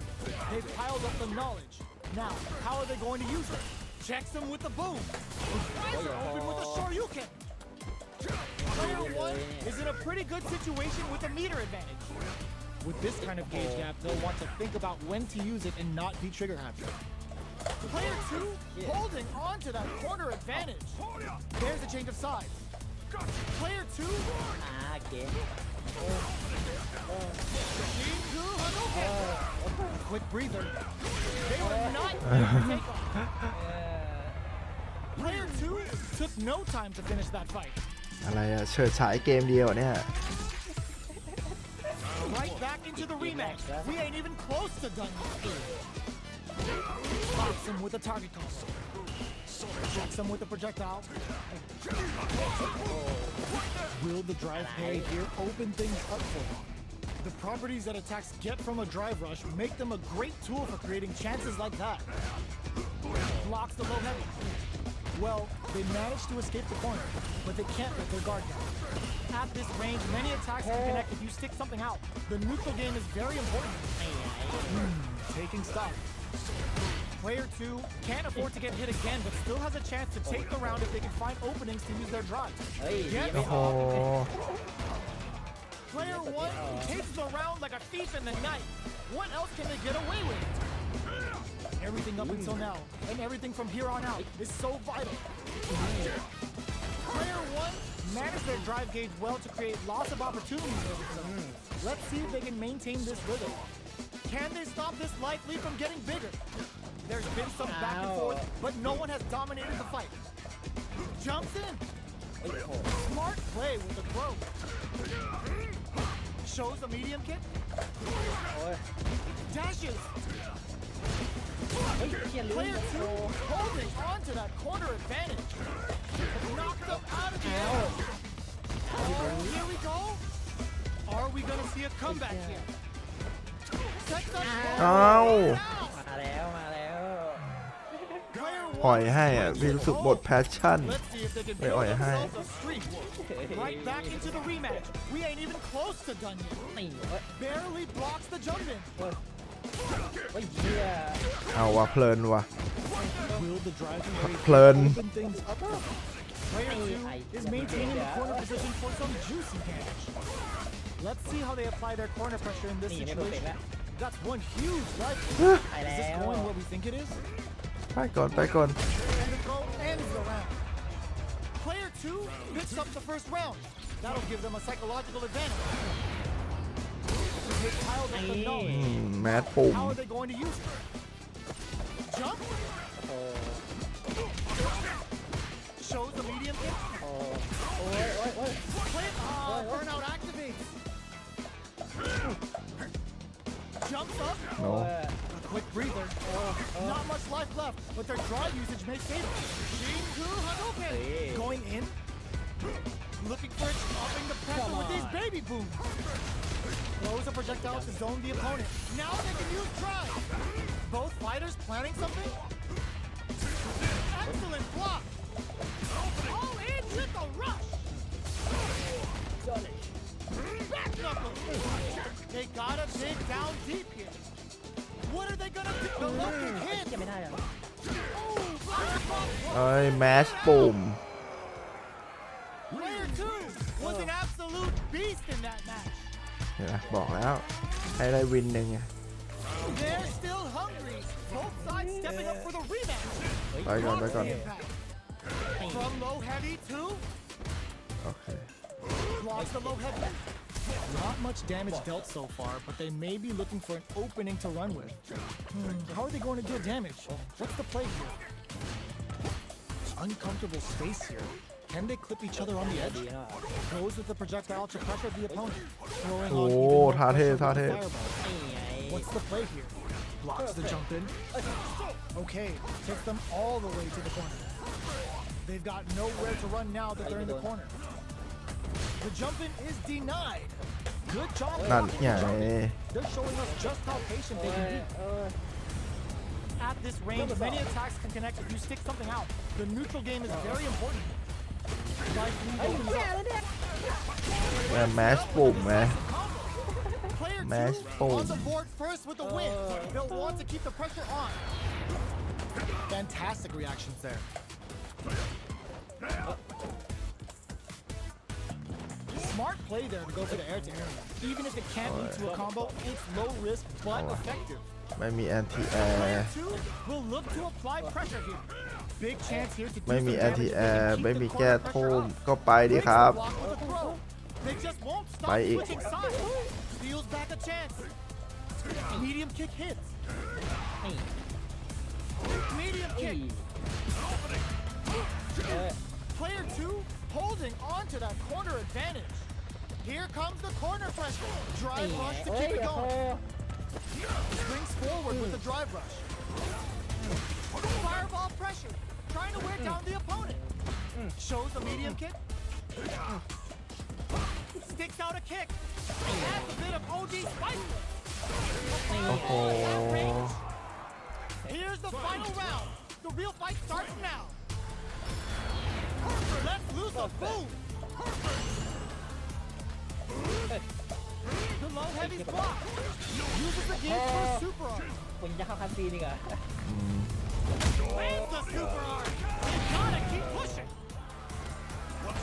They've piled up the knowledge. Now, how are they going to use it? Checks them with the boom. Eyes are open with a Shoryuken. Player 1 is in a pretty good situation with a meter advantage. With this kind of gauge gap, they'll want to think about when to use it and not be trigger happy. Player 2 holding on to that corner advantage. There's a change of sides. Player 2 โอเค Shinku Hadouken. Quick breather. They were not able to take off. Player 2 took no time to finish that fight. อะไรอะเฉิดฉายเกมเดียวเนี่ย Right back into the rematch. We ain't even close to done yet. Box him with a target call. Jacks him with a projectile. Will the drive parry here open things up for him? The properties that attacks get from a drive rush make them a great tool for creating chances like that. Blocks the low heavy. Well, they managed to escape the corner, but they can't let their guard down. At this range, many attacks can connect if you stick something out. The neutral game is very important. Taking stock. Player 2 can't afford to get hit again, but still has a chance to take the round if they can find openings to use their drive. เฮ้ย Get โอ้โห Player 1 takes the round like a thief in the night. What else can they get away with? Everything up until now, and everything from here on out, is so vital. Player 1 managed their drive gauge well to create lots of opportunities over time. Let's see if they can maintain this rhythm. Can they stop this life lead from getting bigger? There's been some back and forth, but no one has dominated the fight. Jumps in. Smart play with the throw. Shows a medium kick. Dashes. เฮ้ยเขียนลืม Player 2 holding on to that corner advantage. Knocked them out of the air. Oh, here we go. Are we going to see a comeback here? Sets up อ้าว มาแล้วมาแล้ว Player ปล่อย 1 ให้อ่ะพี่รู้สึกหมดแพชชั่น Let's see if they can Wait, build oh, yeah, hi. themselves a streak. Right back into the rematch. We ain't even close to done yet. นี่เว้ย Barely blocks the jump in. เฮ้ยเหี้ย เอาว่ะเพลินว่ะ Will the drive parry Plern. open things up? Player 2 is maintaining the corner position for some juicy damage. Let's see how they apply their corner pressure in this นี่ไม่เพอร์เฟกต์ situation. แล้ว That's one huge life. ไป Is แล้ this ว going what we think it is? ไปก่อนไปก่อน And the throw ends the round. Player 2 picks up the first round. That'll give them a psychological advantage. They piled up the อื knowledge. มแมสปุ่ม How are they going to use it? Jump. โอ้ Shows the medium kick. โอ้โอ้ยโอ้ยโอ้ย Play. Burnout activates. Jumps up. โน A quick breather. Not much life left, but their drive usage may save it. Shinku Hadouken. Going in. Looking for it, stopping the pressure with these baby booms. Throws a projectile to zone the opponent. Now they can use drive. Both fighters planning something. Excellent block. All in with the rush. Back knuckle. They gotta dig down deep here. What are they gonna do? The low kick เหี้ย hits. ไม่ได้อะ เอ้ยแมสปุ่ม Player 2 was an absolute beast in that match. เห็นไหมบอกแล้ว ให้ได้วินหนึ่งไง They're still hungry. Both sides stepping up for the rematch. ไปก่อนไปก่อน Impact. From low heavy to โอเค blocks the low heavy. Not much damage dealt so far, but they may be looking for an opening to run with. How are they going to deal damage? What's the play here? Uncomfortable space here. Can they clip each other on the edge? ดีเนาะ Goes with the projectile to pressure the opponent. Throwing Oh, on even moreท่าเท่ pressure ท่า with เท่ the fireball. นี่ไง What's the play here? Blocks the jump in. Okay, takes them all the way to the corner. They've got nowhere to run now that they're in the corner. The jump in is denied. Good job. นั่น blocking ไง the jump in. They're showing us just how patient they can be. At this range, many attacks can connect if you stick something out. The neutral game is very important. Life lead opens up. แมสปุ่มไหม Player แมส 2 ปุ่ม on the board first with the win. They'll want to keep the pressure on. Fantastic reactions there. Smart play there to go for the air to air. Even if it can't lead to a combo, it's low risk but effective. ไม่มีแอนตี้แอ Player ร์ two will look to apply pressure here. Big chance here to do ไม่มี some แอนตี้ damage แอ if they ร์ keep ไม่ the มี corner แก้ pressure ทุ่ม up. ก็ไปดิ Breaks ค the รับ block with a throw. They just won't stop Bye. switching sides. Steals back a chance. Medium kick hits. นี่ Medium นี่ kick. Player two holding on to that corner advantage. Here comes the corner pressure. Drive นี่ rush to เอ้ย keep it โอ้โห going. Springs forward with the drive rush. Fireball pressure. Trying to wear down the opponent. Shows a medium kick. Sticks out a kick. Adds a bit of OD spice. โอ้โห Here's the final round. The real fight starts now. Let's lose a boom. The low heavy's blocked. Uses the gear for a super arm. คุณจะเข้าคันซีนอีกเหรอ Lands the super arm. You gotta keep pushing.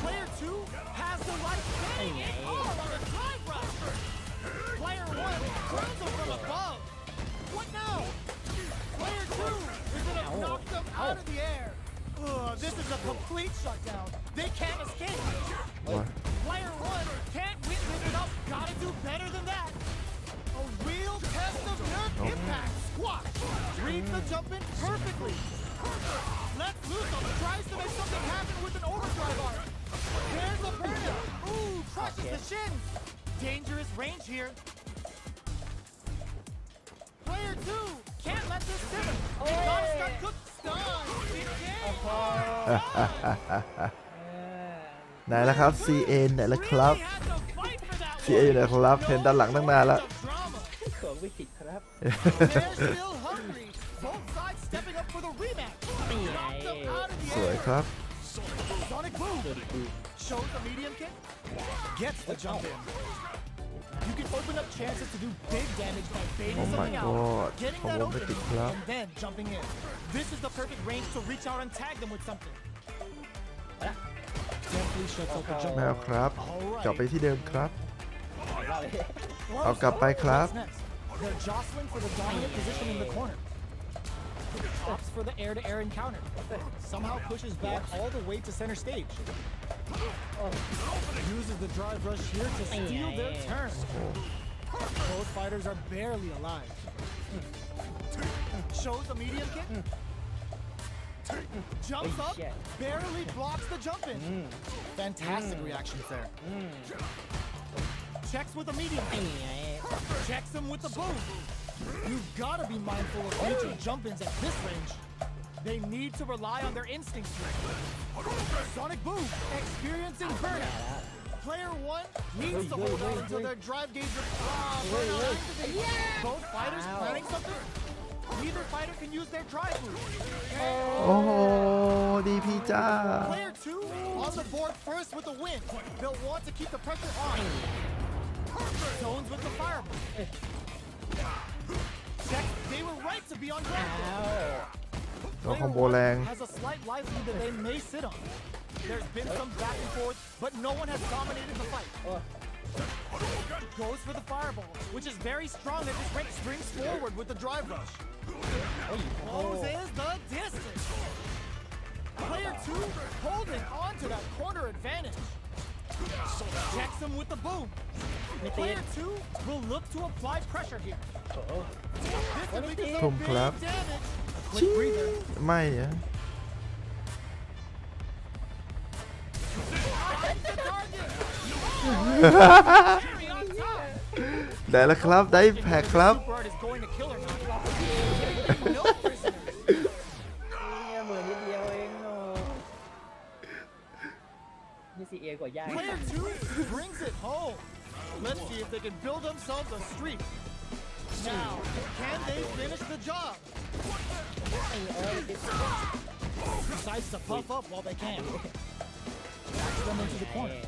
Player two has the right thing. Oh, on a drive rush. Player one throws him from above. What now? Player two is gonna knock them out of the air. This is a complete shutdown. They can't escape. Player one can't win this enough. Gotta do better than that. A real test of nerve impact. Squash. Reads the jump in perfectly. Let's loose him. Tries to make something happen with an overdrive arm. There's a burner. Ooh, crushes the shins. Dangerous range here. Player two can't let this simmer. You gotta start cook stun. Big game. ไหนแล้วครับ CA ไหนแล้วครับ Really had to fight for that CA อยู่ไหนครับเห็นด้านหลังตั้งนานแล้ว one. Drama. ของวิกฤตครับ They're still hungry. Both sides stepping up for the rematch. นี่ไง Knocked them out of the สวย air. ครับ Sonic boom. Shows the medium kick. Gets the jump in. You can open up chances to do big damage by baiting Oh my something out, God. getting Come that on, opening, Mythic Club. and then jumping in. This is the perfect range to reach out and tag them with something. Gently shuts out the jump. แมวครับ กลับไป Alright. ที่เดิมครับ เราเลย เอากลับไปครับ What's next? They're jostling for the dominant position in the corner. Opts for the air-to-air encounter. Somehow pushes back all the way to center stage. Uses the drive rush here to steal their turn. Both fighters are barely alive. Shows a medium kick. Jumps up, shit. barely blocks the jump in. Fantastic reactions there. Checks with a medium kick. นี่ไง Checks him with the boom. You've got to be mindful of future jump-ins at this range. They need to rely on their instincts here. Sonic boom, experiencing burnout. Player one needs to hold on until their drive gauge burnout activates. Both fighters planning something. Neither fighter can use their drive move. โอ้โห ดีพีจ้า Player two on the board first with the win. They'll want to keep the pressure on. Zones with the fireball. Check. They were right to be on ground. ตัวคอมโบแรง Has a slight life lead that they may sit on. There's been some back and forth, but no one has dominated the fight. Goes for the fireball, which is very strong at this rate. Springs forward with the drive rush. Closes the distance. Player two holding on to that corner advantage. Checks him with the boom. Player two will look to apply pressure here. This will make some Boom big clap. damage. ชี้ Quick breather. ไม่อะ The target. Cherry on top. ได้แล้วครับ ได้แพ็กครับ Super Art is going to kill her now. No prisoners. เนี่ยเหมือนนิดเดียวเองโอ้นี่ซีเอกว่ายาก Player two brings it home. Let's see if they can build themselves a streak. Now, can they finish the job? Decides to puff up while they can. Backs them into the corner.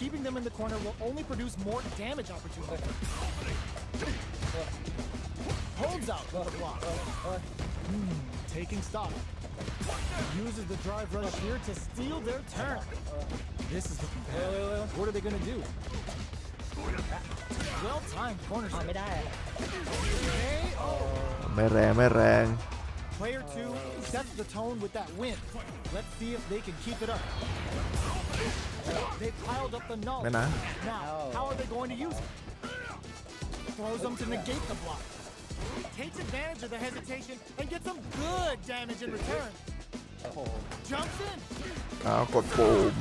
Keeping them in the corner will only produce more damage opportunities. Holds out with the block. Taking stock. Uses the drive rush here to steal their turn. This is looking bad. What are they gonna do? Well timed corner เอา shot. ไม่ได้อะ KO. ไม่แรงไม่แรง Player 2 sets the tone with that win. Let's see if they can keep it up. They piled up the ไม่ knowledge. นะ Now, how are they going to use it? Throws them to negate the block. Takes advantage of the hesitation and gets some good damage in return. โอ้โห Jumps in. เอากดปุ่ม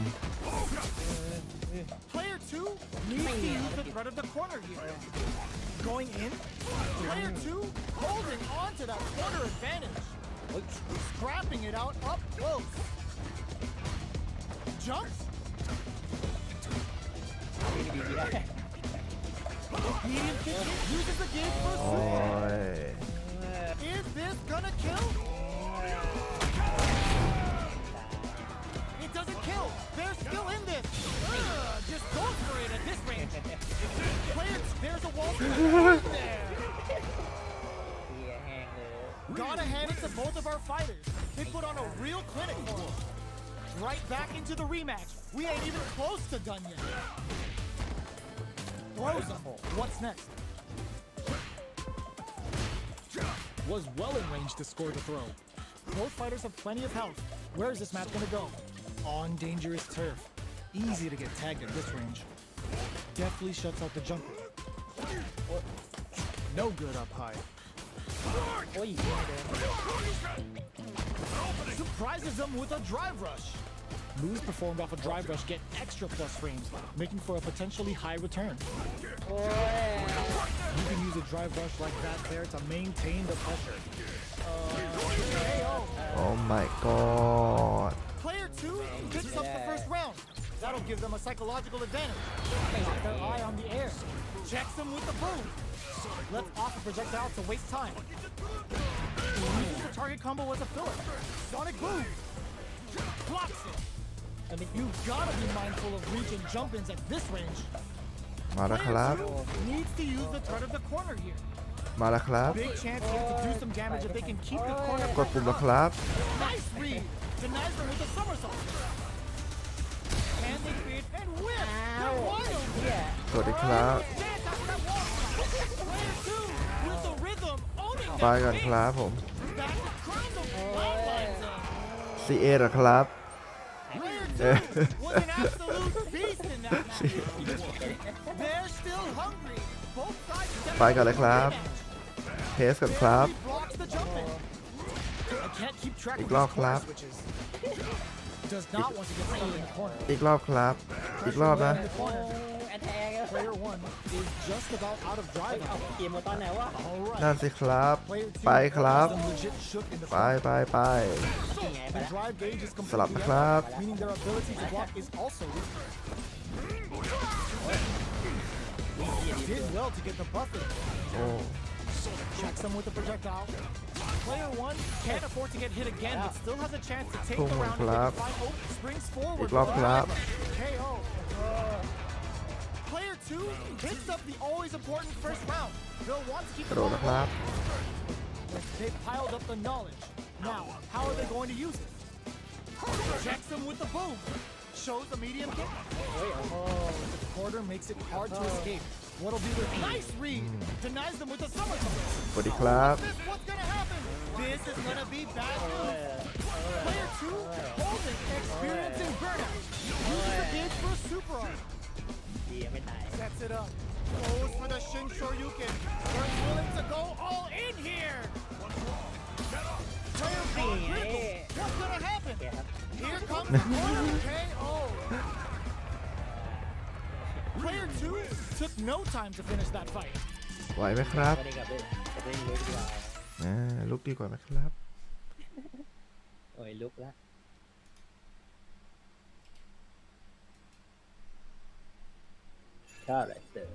Player 2 needs to use the threat of the corner here. Going in. Player 2 holding on to that corner advantage. Scrapping it out up close. Jumps. ดีๆได้ Medium kick uses the gauge for a โอ้ super. ย Is this gonna kill? It doesn't kill. They're still in this. Just goes for it at this range. Players, there's a wall there. เฮียแห้งเลย Gotta hand it to both of our fighters. They put on a real clinic for us. Right back into the rematch. We ain't even close to done yet. Throws him. What's next? Was well in range to score the throw. Both fighters have plenty of health. Where is this match gonna go? On dangerous turf. Easy to get tagged at this range. Deftly shuts out the jumper. No good up high. โอ้ยเฮียเดิน Surprises them with a drive rush. Moves performed off a drive rush get extra plus frames, making for a potentially high return. โอ้ย You can use a drive rush like that there to maintain the pressure. KO. โอ้ my god Player 2 picks up the first round. That'll give them a psychological advantage. Got their eye on the air. Checks them with the boom. Let's off a projectile to waste time. Uses the target combo as a filler. Sonic boom. Blocks it. You've gotta be mindful of reach and jump-ins at this range. มาแล้วครับ Player 2 needs to use the threat of the corner here. มาแล้วครับ Big chance here to do some damage if they can keep the corner. กดปุ่มแล้วครับ Nice read. Denies them with a somersault. Can they create and whip? They're wide open. สวัสดีครับ Dance after that wall. Player 2 with the rhythm owning ไป that กัน pace. ครับผม Back to crown them. Flatlines them. CA เหรอครับ Player 2 was an absolute beast in that match. They're still hungry. Both sides ไปกันเลยครับ เทสกันครับ blocks the jump in. I can't keep track อี of กรอบ these ครั corner บ switches. Does not want to get stuck in the corner. อีกรอบครับ อีกรอบนะ In the corner. แอทแทก Player 1 is just about out of drive. เอาเกมมาตอนไหนวะ All นั่น right. สิครับ Player 2 ไปครับ has them legit shook in the ไป front. ไปไป ยังไงไป The แล้ว drive gauge is สลับ completely นะครั out, บ meaning their ability to block is also weak. Did well to get the buff in. โอ้ Checks them with the projectile. Player 1 can't afford to get hit again, but still has a chance to take the round if they can find open springs forward. อีกรอบครับ KO. Player 2 picks up the always important first round. They'll want to keep กระ the โดด ball นะครับ They've piled up the knowledge. Now, how are they going to use it? Checks them with the boom. Shows the medium kick. The quarter makes it hard to escape. What'll be the nice read? Denies them with a somersault. สวัสดีครับ What's gonna happen? This is gonna be bad news. Player 2 holding experiencing burnout. Uses the gauge for a super arm. ดีไม่ตาย Sets it up. Goes for the Shin Shoryuken. They're willing to go all in here. Player 4 critical. What's gonna happen? โอเคครับ Here comes the corner KO. Player 2 took no time to finish that fight. ไหวไหมครับ วันนี้กับเล่นลุกดีกว่า ลุกดีกว่าไหมครับ โอ้ยลุกละชอบเลยเสือ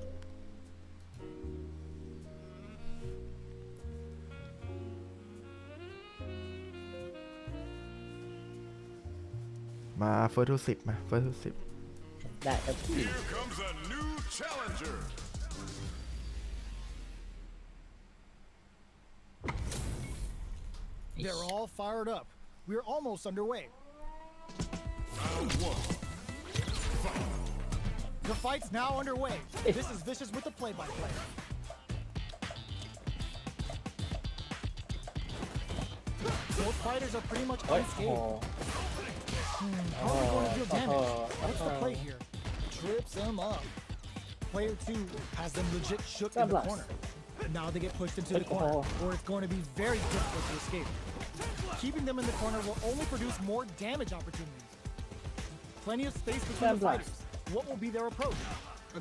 มาเฟิร์สทูสิบมาเฟิร์สทูสิบ ได้ครับพี่ Here comes a new challenger. They're all fired up. We're almost underway. Round 1. The fight's now underway. This is Vicious with the play-by-play. Both fighters are pretty much โอ้ย unscathed. โอ้ How are we going to deal โอ้ damage? What's the play here? Trips them up. Player 2 has them legit shook in the Double. corner. Now they get pushed into the corner, where it's going to be very difficult to escape. Keeping them in the corner will only produce more damage opportunities. Plenty of space between the Double. fighters. What will be their approach?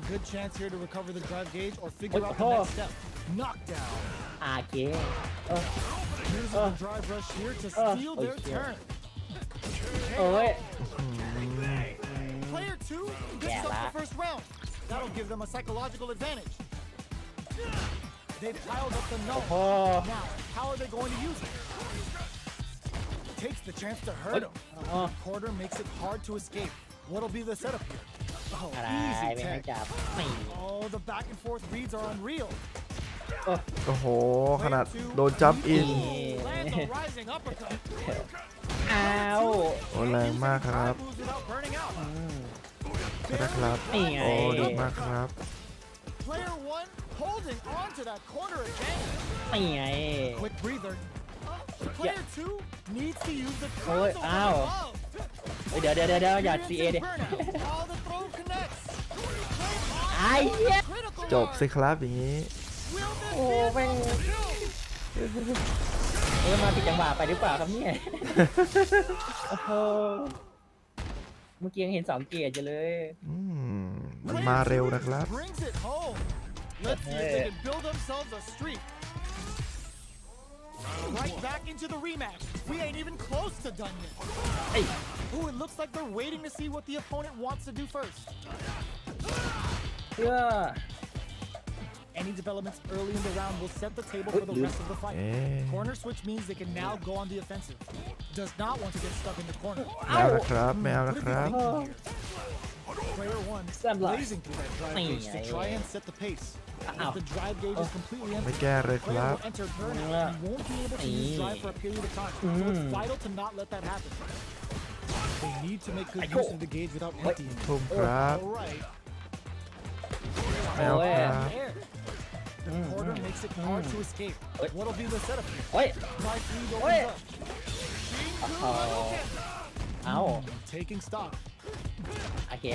A good chance here to recover the drive gauge or figure out the Oh. next step. Knockdown. โอเคเออ Here's the drive rush here to steal their Oh, shit. turn. โอ้ย Player 2 picks Yeah, up that. the first round. That'll give them a psychological advantage. They've piled up the null. โอ้ Now, how are they going to use it? Takes the chance to hurt him. โอ้ Quarter makes it hard to escape. What'll be the setup here? Oh, อะไร easy ไม่ให้ tag. จับไม่ Oh, the back and forth reads are unreal. โอ้โหขนาดโดนจับอิน Lands a rising uppercut. อ้าว โอ้แรงมากครับ Moves without burning out. ใช่ครับ นี่ไง โอ้ดีมากครับ Player 1 holding on to that corner advantage. นี่ไง Quick breather. Player 2 needs to use the Ôi, crowd to ow. above. เฮ้ยเดี๋ยวอย่า Experience ซีเอ and ดิ burnout. All the throw connects. ไอ้เหี้ย Critical จบ guard. สิครับอย่างนี้ Will this โอ้ be a แม่ง kill? มาผิดจังหวะไปหรือเปล่าครับเนี่ยโอ้โหเมื่อกี้ยังเห็น2เกียร์อยู่เลย อืมมันมาเร็วนะครับ Brings it home. Let's see if they can build themselves a streak. Right back into the rematch. We ain't even close to done yet. Hey. Ooh, it looks like they're waiting to see what the opponent wants to do first. เพื่อ Any developments early in the round will set the table for the rest of the fight. เอ๊ะ Corner switch means they can now go on the offensive. Does not want to get stuck in the corner. ไม่เอานะครับไม่เอานะ What ค are รับ they thinking here? Player 1 Sunlight. blazing through that drive gauge to try and set the pace. Ow. If the drive gauge is completely ไม่ empty, แก้เลยค player รับ will enter burnout and won't be able to use drive for a period of time. So it's vital to not let that happen. They need to make good use of the gauge without emptying it. ทุ่มครับ All right. ไม่เอาครับ Air. The quarter makes it hard to escape. Wait. What'll be the setup here? เฮ้ย Drive lead Wait. opens up. Shinku Oh. Hadouken. เอ้า Taking stock. โอเค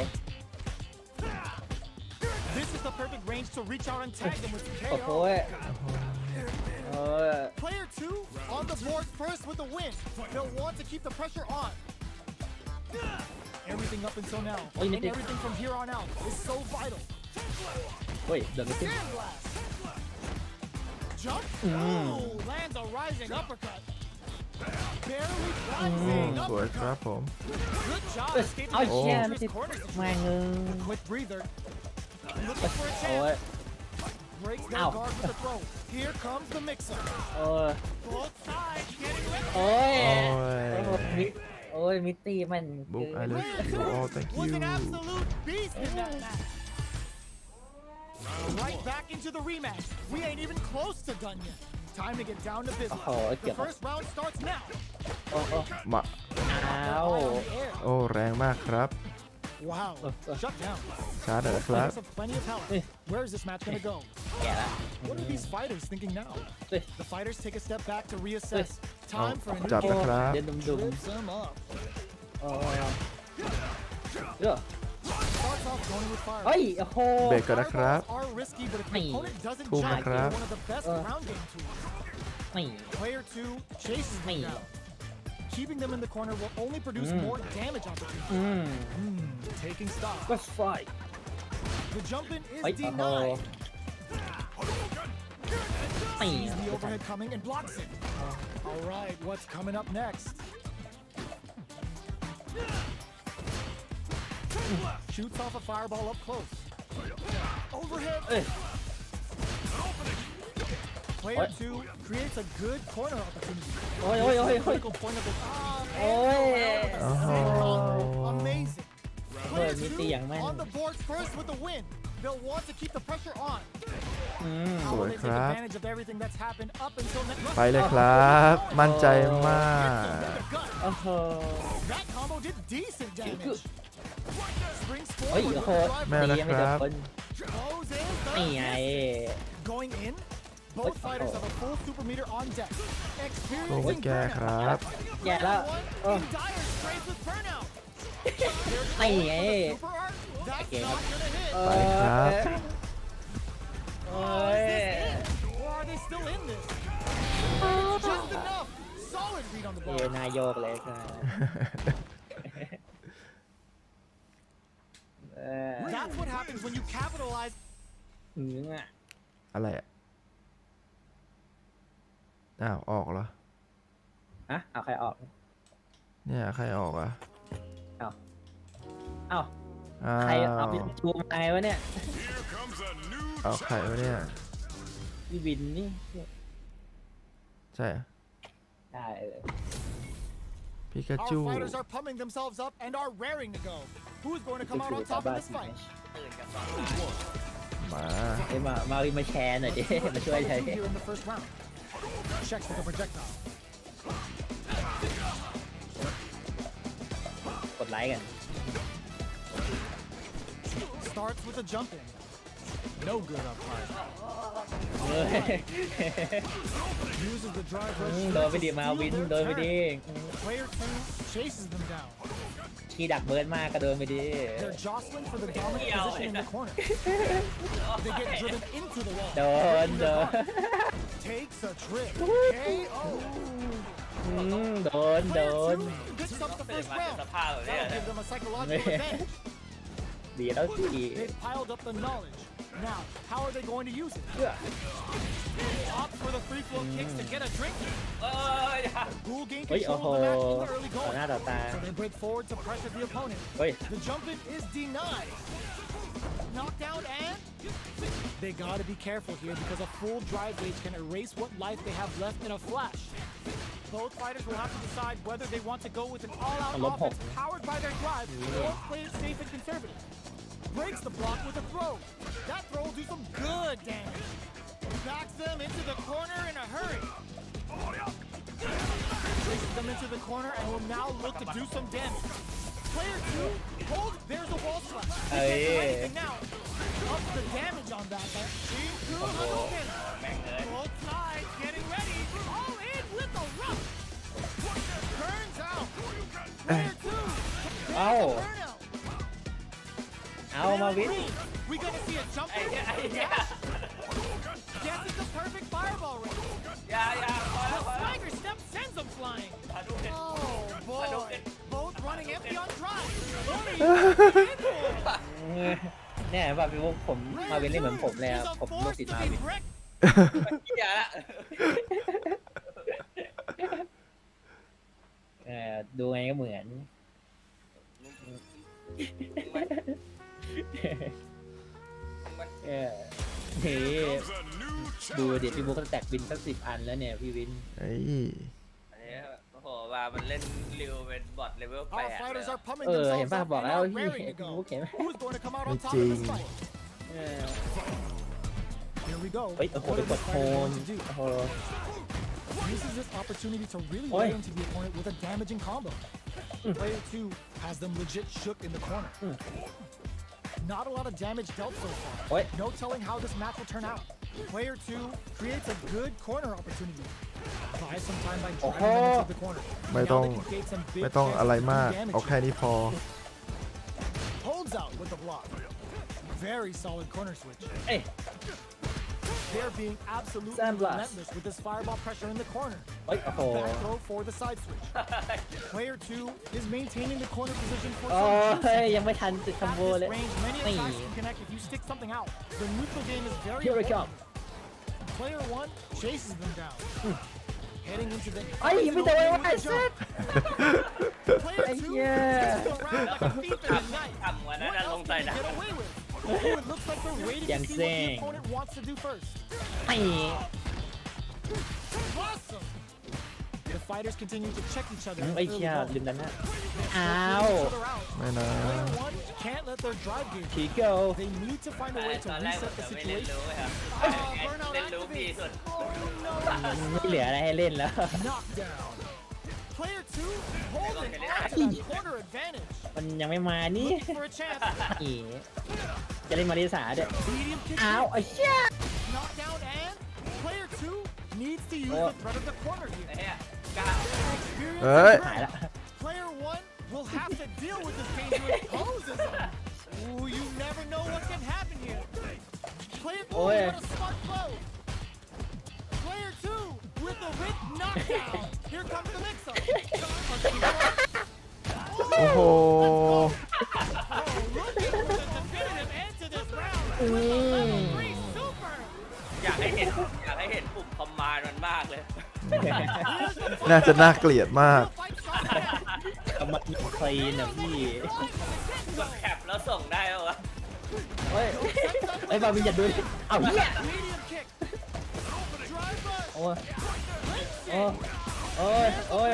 This is the perfect range to reach out and tag them with โอ้โห KO. เออ Player 2 on the board first with the win. They'll want to keep the pressure on. Everything up until now, Oh, you and need to- everything from here on out is so vital. เฮ้ยเดินไม่ขึ้น Sandblast. Jump. Ooh, lands a rising uppercut. Barely rising สวย uppercut. ครับผม Good job escaping เอา the เชี่ย dangerous ไม่ติด corner แม่ง situation. เออ Quick breather. Looking for a โอ้ย chance. Breaks their Ow. guard with the throw. Here comes the mixer. โอ้ย Both sides getting ready. โอ้ย โอ้ย โอ้ยมิตตี้มัน บุ๊กไอ เกิน เลส Player โอ้ 2 thank was you an absolute beast in that match. Right back into the rematch. We ain't even close to done yet. Time to get down to โอ้ business. โหเกื The อบ first round starts now. โอ้โอ้ มา อ้าว Eye on the air. โอ้แรงมากครับ Wow. Shut down. ช้าหน่อยนะครับ Players have plenty of talent. Where is this match gonna go? แก่ละ What are these fighters thinking now? Eh. The fighters take a step back to reassess. Time for a new จับ game. นะครับ เดินดุม Trips them up. ๆโอ้ยเออ Starts off going with fire. เฮ้ยโอ้โห เบรกก่อนนะครับ Fireballs are risky, but if the Hey. opponent doesn't Cool, jump, crap. they're one of the best ground game tools. ไม่ Player 2 chases them Hey. down. Keeping them in the corner will only produce more damage opportunities. อืม Taking stock. ก็ไฟ The jump in is เฮ้ยโอ้โห denied. ไม่ Sees the overhead coming and blocks it. All right, what's coming up next? Shoots off a fireball up close. Overhead. เอ้ย Player What? 2 creates a good corner opportunity. โอ้ยโอ้ยโอ้ย This is the โอ้ย critical point of the Oh, Same yeah. combo. Oh. Amazing. Oh, Player Mitty อย่างแม่น 2 on the board first with the win. They'll want to keep the pressure on. อืม How will they take สวยครับ advantage of everything that's happened up until next ไปเลยครับ มั่นใจมาก With the gut. โอ้โห That combo did decent damage. Springs เฮ้ย forward โค with ตร drive แม่ ดี นะ ยังไม่ ค โด รั น บ คน Close in นี่ไง going in. Both fighters have a full super meter on deck. โอ้ย Experiencing แกค burnout. รับ แย่แล้ว One โอ้ in dire straits with burnout. นี่ไง Super art. That's Okay. not gonna hit. เอ ไปครับ โอ้ย Or are they still in this? Just enough. Solid read on the เอ ball. นายโยกเลยครับเออ That's what happens when you capitalize. หึงอ่ะ อะไรอ่ะอ้าวออกเหรอ อะเอาใครออก เนี่ยใครออกอ่ะ เอ้า อ้า ใครเอา ว ไปชูมาไงวะเนี่ย Here comes a new เอาใครวะเนี่ย พี่วินนี่ ใช่อะ ได้เลย พิกา Our จู fighters are pumping themselves up and are raring to go. Who's going to come out on top in this fight? มา เอ้ยมาวินมาแชร์หน่อยดิ มาช่วยหน่อย Two here in the first round. Checks with the projectile. กดไลค์กัน Starts with a jump in. No good up high. เฮ้ย Uses the drive โดนไปดิมาวินโดนไปดิ Player 2 chases them down. ขี้ดักเบิร์ดมากก็โดนไปดิ They're jostling for the dominant position in the corner. They get driven into the wall. โดน Takes a trip. KO. โดน Player 2 picks up the first round. That'll give them a psychological advantage. ดีแล้วสิ They've piled up the knowledge. Now, how are they going to use it? Opt for the free flow kicks to get a drink. Ghoul gain เฮ้ย โอ้โห control of the match in the early ต่อหน้า going. ต่อตา So they break forward to pressure the opponent. เฮ้ย The jump in is denied. Knockdown and they gotta be careful here because a full drive gauge can erase what life they have left in a flash. Both fighters will have to decide whether they want to go with an all-out Love offense hope. powered by their drive or play it safe and conservative. Breaks the block with a throw. That throw will do some good damage. Backs them into the corner in a hurry. Places them into the corner and will now look to do some damage. Player 2, hold, there's a wall slash. He can't do anything now. Up the damage on that. Team 2 Hadouken. Both sides getting ready. All in with the rush. Turns out. Player 2. เอ้า Burnout. เอามาวิน We gonna see a jump in? Guesses the perfect fireball range. The swagger step sends them flying. Oh boy. Both running empty on drive. เนี่ยแบบพี่พวกผมมาวินเล่นเหมือนผมเลยครับผมลูกศิษย์มาวินดูไงก็เหมือน เฮ้ comes a new ดูเดี๋ยว challenger. พี่บุ๊กก็แตกวินสัก10 อันแล้วเนี่ยพี่วิน เฮ้ย อันนี้โอ้โหว่ามันเล่นริวเป็นบอทเลเวล Our 8 fighters are pumping เห็น themselves ป่ะ up บอก and แล้ว are พี่ raring to พี่ go. บุ๊กเห็นไหม Who's going to come out on top Jing. of this fight? Here we go. เฮ้ยโอ้โห What ไป are ก the ดโท fighters น going to do? โอ้โห Uses this opportunity to really Oi. lay into the opponent with a damaging combo. Player 2 has them legit shook in the corner. Not a lot of damage dealt so far. Oi. No telling how this match will turn out. Player 2 creates a good corner opportunity. Buys some time by driving them into the corner. ไม่ Now ต้อง they can create some big ไม่ต้อง chances อะไร to do มาก damage เอาแค่ here. นี้พอ Holds out with the block. Very solid corner switch. เอ้ย They're being absolutely Sandblast. relentless with this fireball pressure in the corner. เฮ้ยโอ้โห Back throw for the side switch. Player 2 is maintaining the corner position for โอ้ some ยยังไม่ทันติดคอม At โบ this เลย range, many Hey. attacks can connect if you stick something out. The neutral game is very Here we important. come. Player 1 chases them down. Heading into the เอ้ยไม่โดน with ว่ะ the เซ็ต jump. Player 2 Yeah. spins around like a thief in the night. ทำวันนั้น What ล else ง can ใจ they นะ get away with? Oh, it looks like they're waiting to see what the Yang opponent wants to do first. ไอ้ Awesome! The fighters continue to check each other. ไอ้ early เชี่ย going. ลืมนั้นนะ Feel อ้าว each other out. ไม่นะ Player 1 can't let their drive gauge. ทีเกิล They need to find a way ต to อนแรก reset จะ the ไม่เล่น situation. รู้ไหมครับ Burnout เล่นรู้ดี activates. สุด Oh no! ไม่เหลืออะไรให้เล่นแล้ว Knockdown. Player 2 holds an Okay. on to that corner advantage. มันยังไม่มานี่ Looking for a chance. อีจะเล่นมาริสาด้วย Medium kick. อ้าวไอ้เชี่ย Knockdown and player 2 needs to use the threat of the corner ไอ้ here. เหี้ยกล้า Experience เฮ้ย หายละ Player 1 will have to deal with this dangerous poses. Ooh, you never know what can happen here. Player 3 Ôi. with a smart blow. Player 2 with the rip knockdown. Here comes the mix-up. โอ้โห Oh, looking for the definitive end to this round. Level 3 super. อยากให้เห็นปุ่มคอมมานด์มันมากเลย Here's the น่าจะน่าเกลียดมาก fight starts now. กำมันคลีนอ่ะพี่ กดแคปแล้วส่งได้ปะวะ เฮ้ยไอ้บาวินอย่าดูดิเอาเหี้ย Medium kick. Drive rush. โอ้ยโอ้ยโอ้ย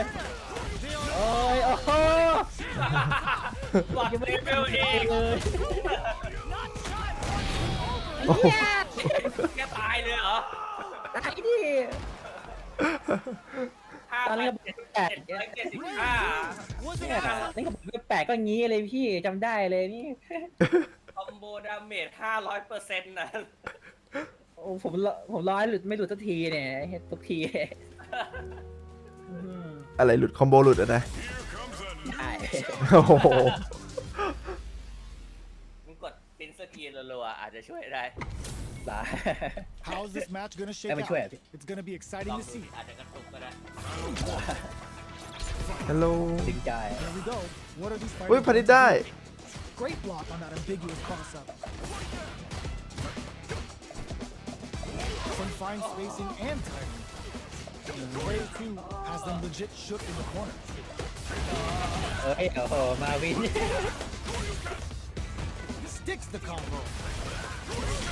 โอ้ยโอ้โห กดเลเวลเอง เลย โอ้โห แกตายเลยเหรอ ตายดิ ตอนนี้ก็แปด 775 Was เนี่ it ย awesome? นี่ก็แปดก็งี้เลยพี่จำได้เลยนี่ คอมโบดาเมจ 500%นะ โอ้ผมร้อยหลุดไม่หลุดสักทีเนี่ยเฮ็ดทุกทีอืม อะไรหลุดคอมโบหลุดอะนะ ได้ โอ้โห มึงกดปินสกรีนรัวๆอาจจะช่วยได้ ได้ How's this match gonna shake Let me out? try it. It's gonna be ล exciting อง to ดู see. อาจจะกระตุกก็ได้ ฮัลโหล ถึงใจ Here we go. What are these อุ้ย fighters พานิ going ด to ได้ do? Great block on that ambiguous cross-up. Some fine spacing and timing. Player 2 has them legit shook in the corner. เอ้ยโอ้โหมาวิน Sticks the combo.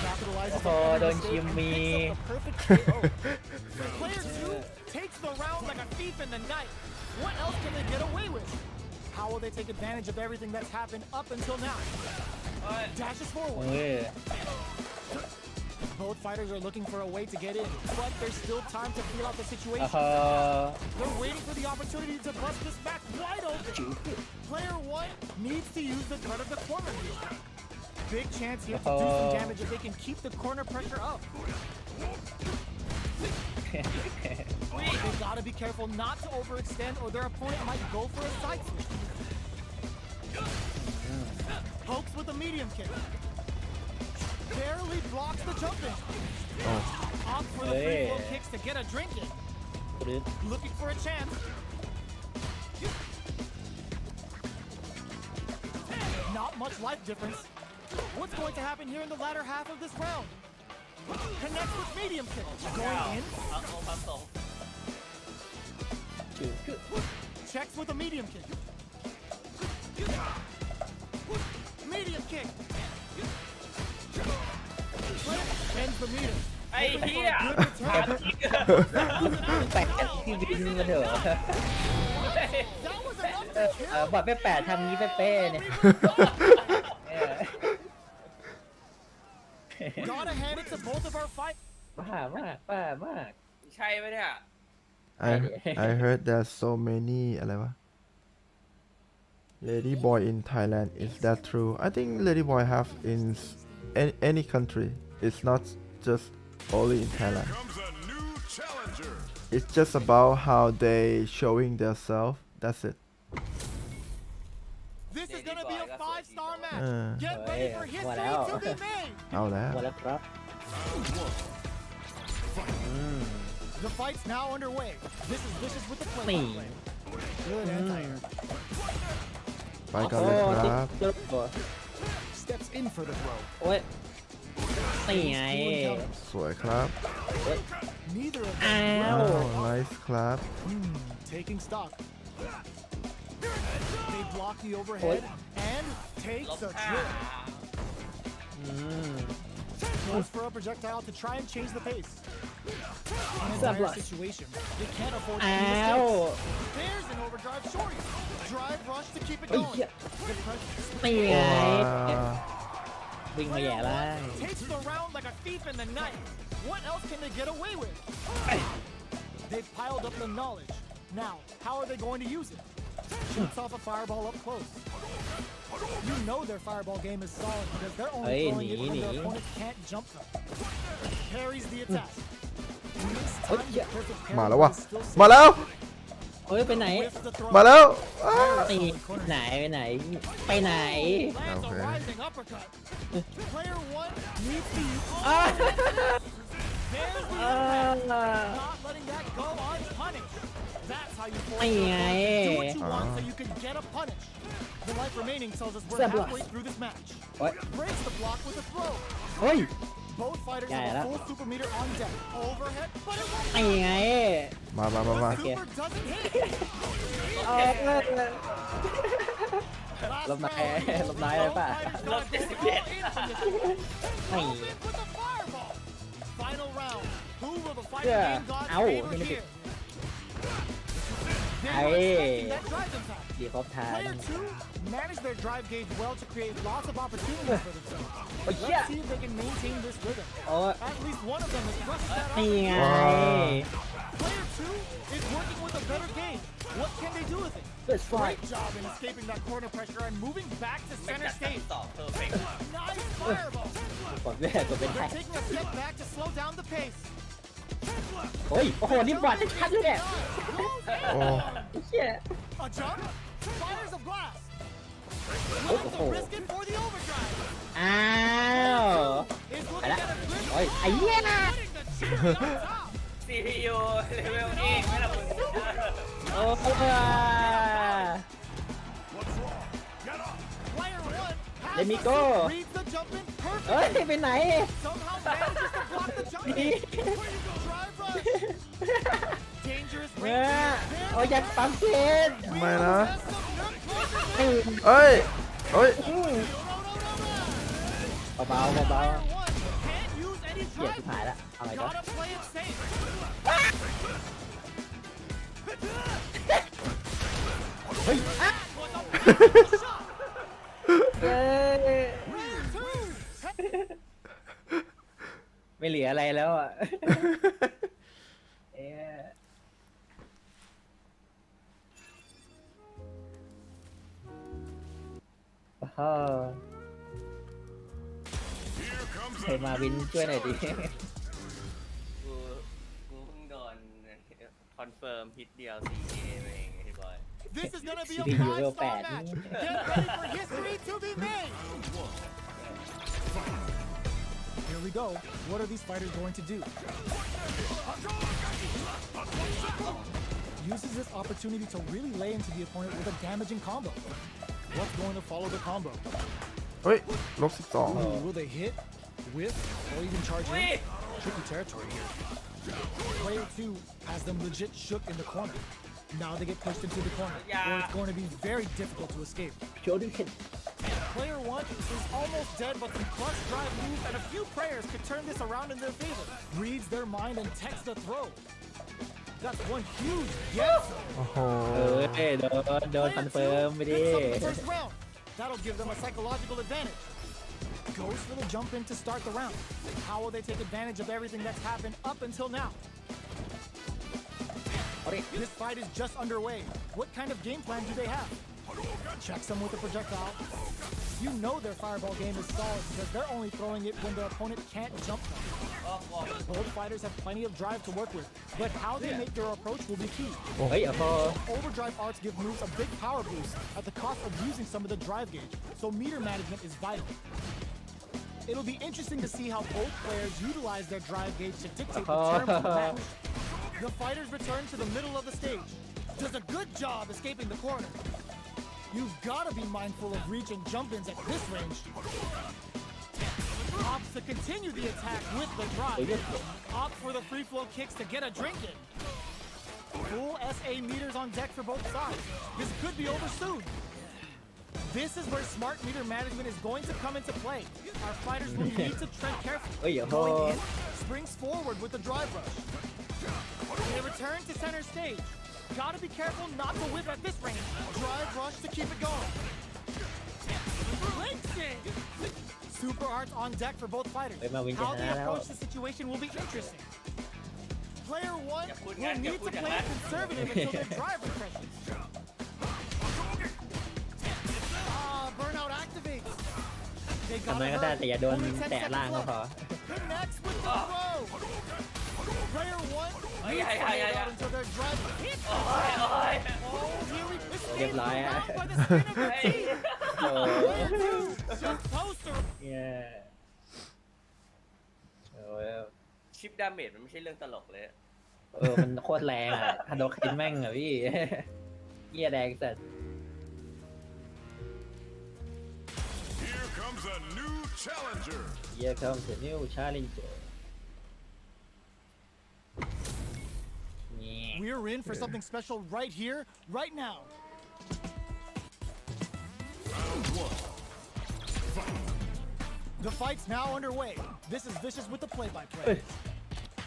Capitalizes Oh, on every don't mistake you and mean- picks up the perfect KO. Player 2 takes the round like a thief in the night. What else can they get away with? How will they take advantage of everything that's happened up until now? Dashes เอ forward. อ Both fighters are looking for a way to get in, but there's still time to feel out the โอ้ situation. โห They're waiting for the opportunity to bust this match wide open. Player 1 needs to use the threat of the corner here. Big chance here to do some damage if they can keep the corner pressure up. They gotta be careful not to overextend or their opponent might go for a side switch. Pokes with a medium kick. Barely blocks the jumping. Opts for the free flow kicks to get a drink in. หรือ Looking for a chance. Not much life difference. What's going to happen here in the latter half of this round? Connects with medium kick. Going in. เอาผสม Checks with a medium kick. Medium kick. Ends the meter. ไอ้เหี้ย Good return. แปดที่วินมาเถอะ That was enough เอ to อ kill. บอดไปแปดทำงี้เป๊ะๆเนี่ยเออ Gotta hand it to both of our fight. บ้ามากบ้ามาก ใช่ไหมเนี่ย I heard there's so many อะไรวะ Lady boy in Thailand is that true I think lady boy have in any country it's not just only in Thailand Comes a new challenger. it's just about how they showing themselves that's it This is gonna be a 5-star เอ match. อ Get ready for history to be made. เอาแล้ว หมดแล้วครับ The fight's now underway. This is vicious with the play. นี่ Good anti-air. ไปกันเลยครับ โอ้โห Steps in for the throw. โอ้ยนี่ไง Doing counters. สวยครับ Neither of อ้า them ว nice ครับ taking stock. They block the overhead and ล takes บ a 5 trip. Goes for a projectile to try and change the pace. In a dire situation, they can't afford to อ้า make ว mistakes. There's an overdrive shorty. Drive rush to keep it เฮ้ย going. เหี้ย The pressure นี่ไง ว้า วิ่งมาแย่ล่าง takes the round like a thief in the night. What else can they get away with? They've piled up the knowledge. Now, how are they going to use it? Shoots off a fireball up close. You know their fireball game is solid because they're only Hey, throwing it when their nee. opponent can't jump them. Parries the attack. Oh, yeah. Perfect parry มาแล้ววะ is still safe. มาแล้ว เฮ้ยไปไหน Whiffs the throw. มาแล้วอ้า ไปไหนไปไหนไปไหน Lands a Okay. rising uppercut. Player one needs to use. There's the เอ impact. อ Not letting that go unpunished. That's how you force Ay, your opponent to do ay. what you want so you can get a punish. The life remaining tells us we're Step up. halfway through this match. What? Breaks the block with a throw. เฮ้ย Both fighters Yeah, have a that- full super meter on deck. Overhead, but it won't. ไอ้ไง มามา The มา super doesn't hit. เออ Last ลบนาย round. ลบนายเลยป่ะ Both fighters gotta go all in on this one. ไม่ All in with the fireball. Final round. Who will the fighter Yeah. gain God's Ow, favor hindi here? They Ay. were expecting that drive impact. ดีครบทาน Player 2 managed their drive gauge well to create lots of opportunities for themselves. Oh, Let's yeah. see if they can maintain this rhythm. โอ้ At least one of them has crushed that นี่ out. ไง Player 2 is working with a better gauge. What can they do with it? Let's fight. Great job in escaping that corner pressure and moving back to ไม่ center จัด stage. ต่อเพอร์เฟก Nice fireball. กดเลยกดเป็นไท They're ย taking a step back to slow down the pace. โอ้ยโอ้โหนี่บอดชัดๆเลยเนี่ย โอ้ เชี่ย A jump. Fires of glass. Oh. Willing to risk it for the overdrive. อ้าว Is ไป looking ละ at a grip. โอ้ยไอ้เหี้ย Putting the cherry on top. CPU เลเวลเองไม่ละมึง โอ้ย Player 1 has Let me the go. suit, reads the jump in เฮ้ย perfectly. ไปไหน Somehow manages to block the jump ดี in. Drive rush. Dangerous เอ range. อโอ้ยอยากปั๊มเกน ไม่นะ Best of Nook closes เอ้ย in. เอ้ยเอ้ย No, no, no, no. เบาๆเบา Player 1 can't use any ๆเหี้ย drive. สุดท้ายละเอาไงต่อ Gotta play it safe. เฮ้ยอ่ะ Was a beautiful shot. เอ้ย Player 2 ไม่เหลืออะไรแล้วอ่ะเอ๊ะโอ้โห Here comes ใคร a มาวินช่วยหน่อยดิ กูเพิ่งโดนคอนเฟิร์มฮิตเดียว 4A เองไอ้บอย This is gonna be a CPU เวล 5-star 8 match. Get ready for history to be made. Here we go. What are these fighters going to do? Uses this opportunity to really lay into the opponent with a damaging combo. What's going to follow the combo? เฮ้ย-12 Ooh, will they hit, whiff, or even charge in? Wait. Tricky territory here. Player 2 has them legit shook in the corner. Now they get pushed into the corner, where it's going to be very difficult to escape. โชว์ดูเข็น Player 1 is almost dead, but some clutch drive moves and a few prayers could turn this around in their favor. Reads their mind and techs the throw. That's one huge yes. โอ้โห เออโดนคอนเฟิร์มไปดิ Picks up the first round. That'll give them a psychological advantage. Goes for the jump in to start the round. How will they take advantage of everything that's happened up until now? This fight is just underway. What kind of game plan do they have? Checks them with a projectile. You know their fireball game is solid because they're only throwing it when their opponent can't jump them. Both fighters have plenty of drive to work with, but how they make their approach will be key. เฮ้ยโอ้โห Overdrive arts give moves a big power boost at the cost of using some of the drive gauge, so meter management is vital. It'll be interesting to see how both players utilize their drive gauge to dictate the terms of the match. The fighters return to the middle of the stage. Does a good job escaping the corner. You've got to be mindful of reach and jump-ins at this range. Opts to continue the attack with the drive. Opt for the free flow kicks to get a drink in. Full SA meters on deck for both sides. This could be over soon. This is where smart meter management is going to come into play. Our fighters will need to tread carefully. Ôi, dạ Going hô. in, springs forward with the drive rush. They return to center stage. Gotta be careful not to whip at this range. Drive rush to keep it going. Super arts on deck for both fighters. Ê, mà Win How they chả nào. approach the situation will be interesting. Player 1 Dạ, phun will ngắn, dạ, need to phun play ngắn. it conservative until their drive refreshes. Burnout activated. They ทำไม gotta ก็ได้ hurry. แต่อย่าโดน Only 10 แตะล่าง seconds ก็พอ left. Connects with the throw. Player one needs to hold out until their drive hits. Oh, here we go. เรียบร้อยอะ By the skin of their teeth. โอ้ Player two just poster. เย้โอ้ย ชิปดาเมจมันไม่ใช่เรื่องตลกเลย มันโคตรแรงอ่ะฮันโดคินแม่งอ่ะพี่ เหี้ยแรงสัส Here comes a new challenger. เหี้ยเข้าถึงนิวชาเลนเจอร์ We're in for something special right here, right now. Round one. The fight's now underway. This is Vicious with the play-by-play.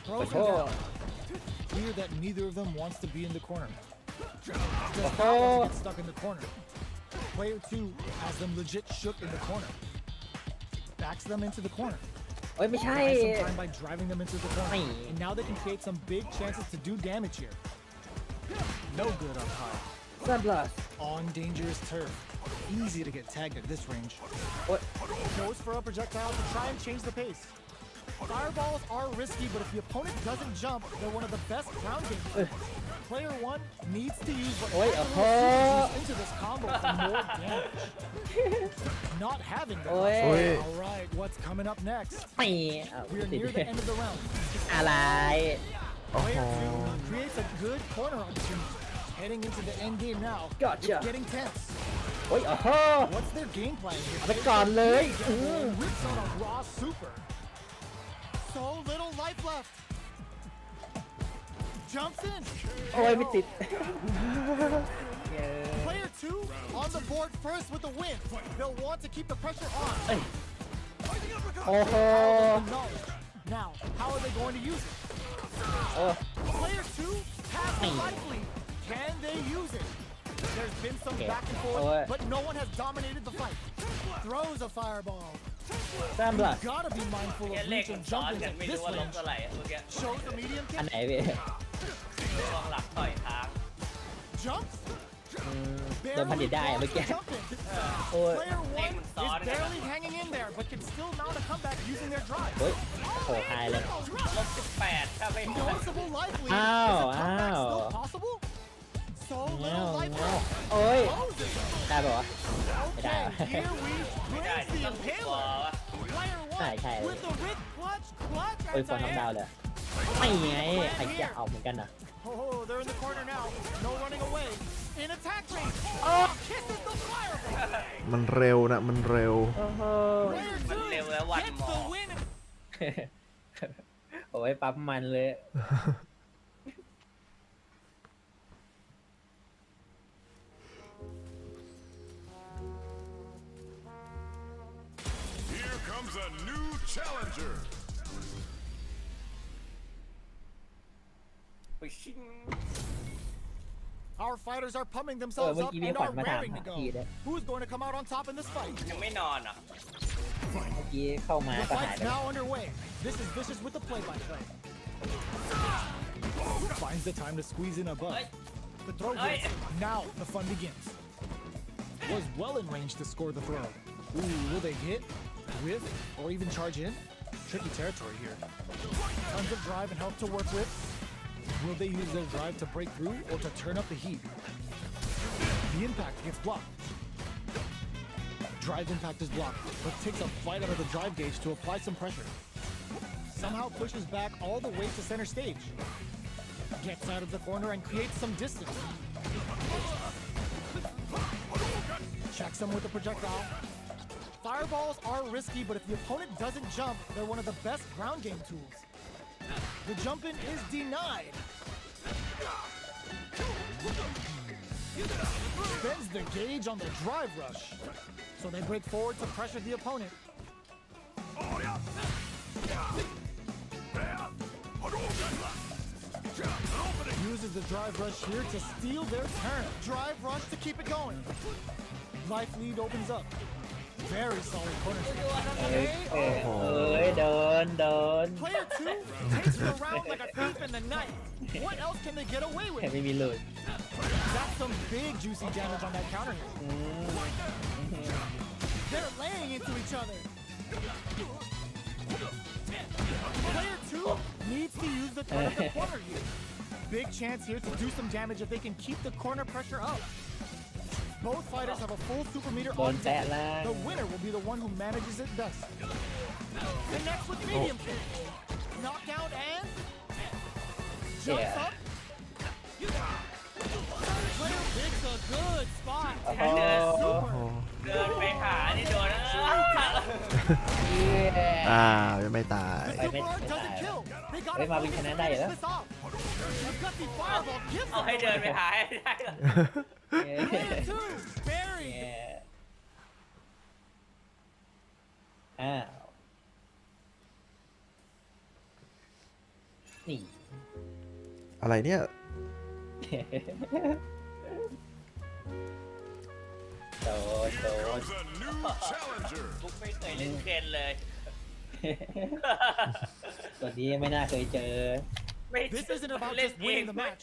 Throws him down. Clear that neither of them wants to be in the corner. Does not want to get stuck in the corner. Player two has them legit shook in the corner. Backs them into the corner. โอ้ยไม่ใช่ Buys some time by driving them into the corner. Hey. And now they can create some big chances to do damage here. No good up high. ซับลัส On dangerous turf. Easy to get tagged at this range. โอ้ย Goes for a projectile to try and change the pace. Fireballs are risky, but if the opponent doesn't jump, they're one of the best ground game. Player one needs to use what Oi, maximum juice into this combo for more damage. Not having that. Oi. All right, what's coming up next? ไม่เอา We are ติด near the end of the round. อะไร Player two creates a good corner opportunity. Heading into the end game now. Gotcha. It's getting tense. โอ้ยโอ้โห What's their game plan here? เอาไปก่อนเลย Whips on a raw super. So little life left. Jumps in. โอ้ยไม่ติด Player two on the board first with the win. They'll want to keep the pressure on. โอ้โห Knowledge. Now, how are they going to use it? โอ้ Player two has the life lead. Can they use it? There's been some Okay. back and forth, Alright. but no one has dominated the fight. Throws a fireball. ซับลัส Gotta be mindful เหี้ย of เลข reach มัน and ซ้อน jump กัน in ไม่ at รู้ this ว่าลง range. เท่าไหร่เมื่อกี้ Shows the medium อัน kick. ไหนพี่ ลองหลักต่อยค้าง Jumps. โดนพันดิตได้เมื่อกี้ Jumping. โอ้ย Player one Nameซ้อน is barely hanging in there, but can still mount a comeback using their drive. โอ้ยโหตายเลย ลบ18ถ้าไม่ทัน Noticeable life lead. Ow, Is a comeback ow. still possible? So เงา little life เงา left. โอ้ย Closes. ได้ป่าวะ Okay, here we ไม่ได้ place the ต้องตัว impaler. วะ Player one Sai. with the rip clutch โอ้ย at ฟอน the น้องดาว end. เลยไม่ไงใครจะเอาเหมือนกันนะ Oh, they're in the corner now. No running away. In attack range. Oh, kisses the fireball. มันเร็วนะมันเร็ว โอ้โห Player มัน two เร็วแล้ววัน gets หมอ the win. โอ้ยปั๊บมันเลย Here comes a new challenger. ไปชิง Our fighters are pumping themselves มื่อ up กี้มี and ขวัญ are มาถาม raring to หาพี่ go. ด้วย Who's going to come out on top in this fight? ยังไม่นอนเหรอ่ะ เมื่อกี้เข้ามา The ก็หาย fight's ไป now underway. This is Vicious with the play-by-play. Finds the time to squeeze in a bug. The throw hits. Now the fun begins. Was well in range to score the throw. Ooh, will they hit, whiff, or even charge in? Tricky territory here. Tons of drive and help to work with. Will they use their drive to break through or to turn up the heat? The impact gets blocked. Drive impact is blocked, but takes a fight out of the drive gauge to apply some pressure. Somehow pushes back all the way to center stage. Gets out of the corner and creates some distance. Checks him with a projectile. Fireballs are risky, but if the opponent doesn't jump, they're one of the best ground game tools. The jump in is denied. Spends the gauge on the drive rush. So they break forward to pressure the opponent. Uses the drive rush here to steal their turn. Drive rush to keep it going. Life lead opens up. Very solid corner. เอ้ยโดน Player two takes the round like a thief in the night. What else can they get away แค่ with? ไม่มีหลุด That's some big juicy damage on that counter hit. They're laying into each other. the turn of the corner here. Big chance here to do some damage if they can keep the corner pressure up. Both fighters have a full super meter โดน on แตะ deck. ล่าง The winner will be the one who manages it best. Connects with medium kick. Knockdown and jumps up. Player picks a good spot. โอ้โห โอ้โห เดินไปหานี่โดน ยังไม่ตาย The super art doesn't kill. They got เฮ้ย to มาวินชนะได้เหรอ this off. A gutsy fireball gives เอา them ให้ the เดินไป win. หาให้ได้เหรอ Player two, buried. อ้าวนี่ อะไรเนี่ย โดน Here comes a new challenger. บุ๊กไม่เคยเล่นเกนเลย ตัวนี้ไม่น่าเคยเจอ ไม่ This isn't about เล่น just เอง winning the match.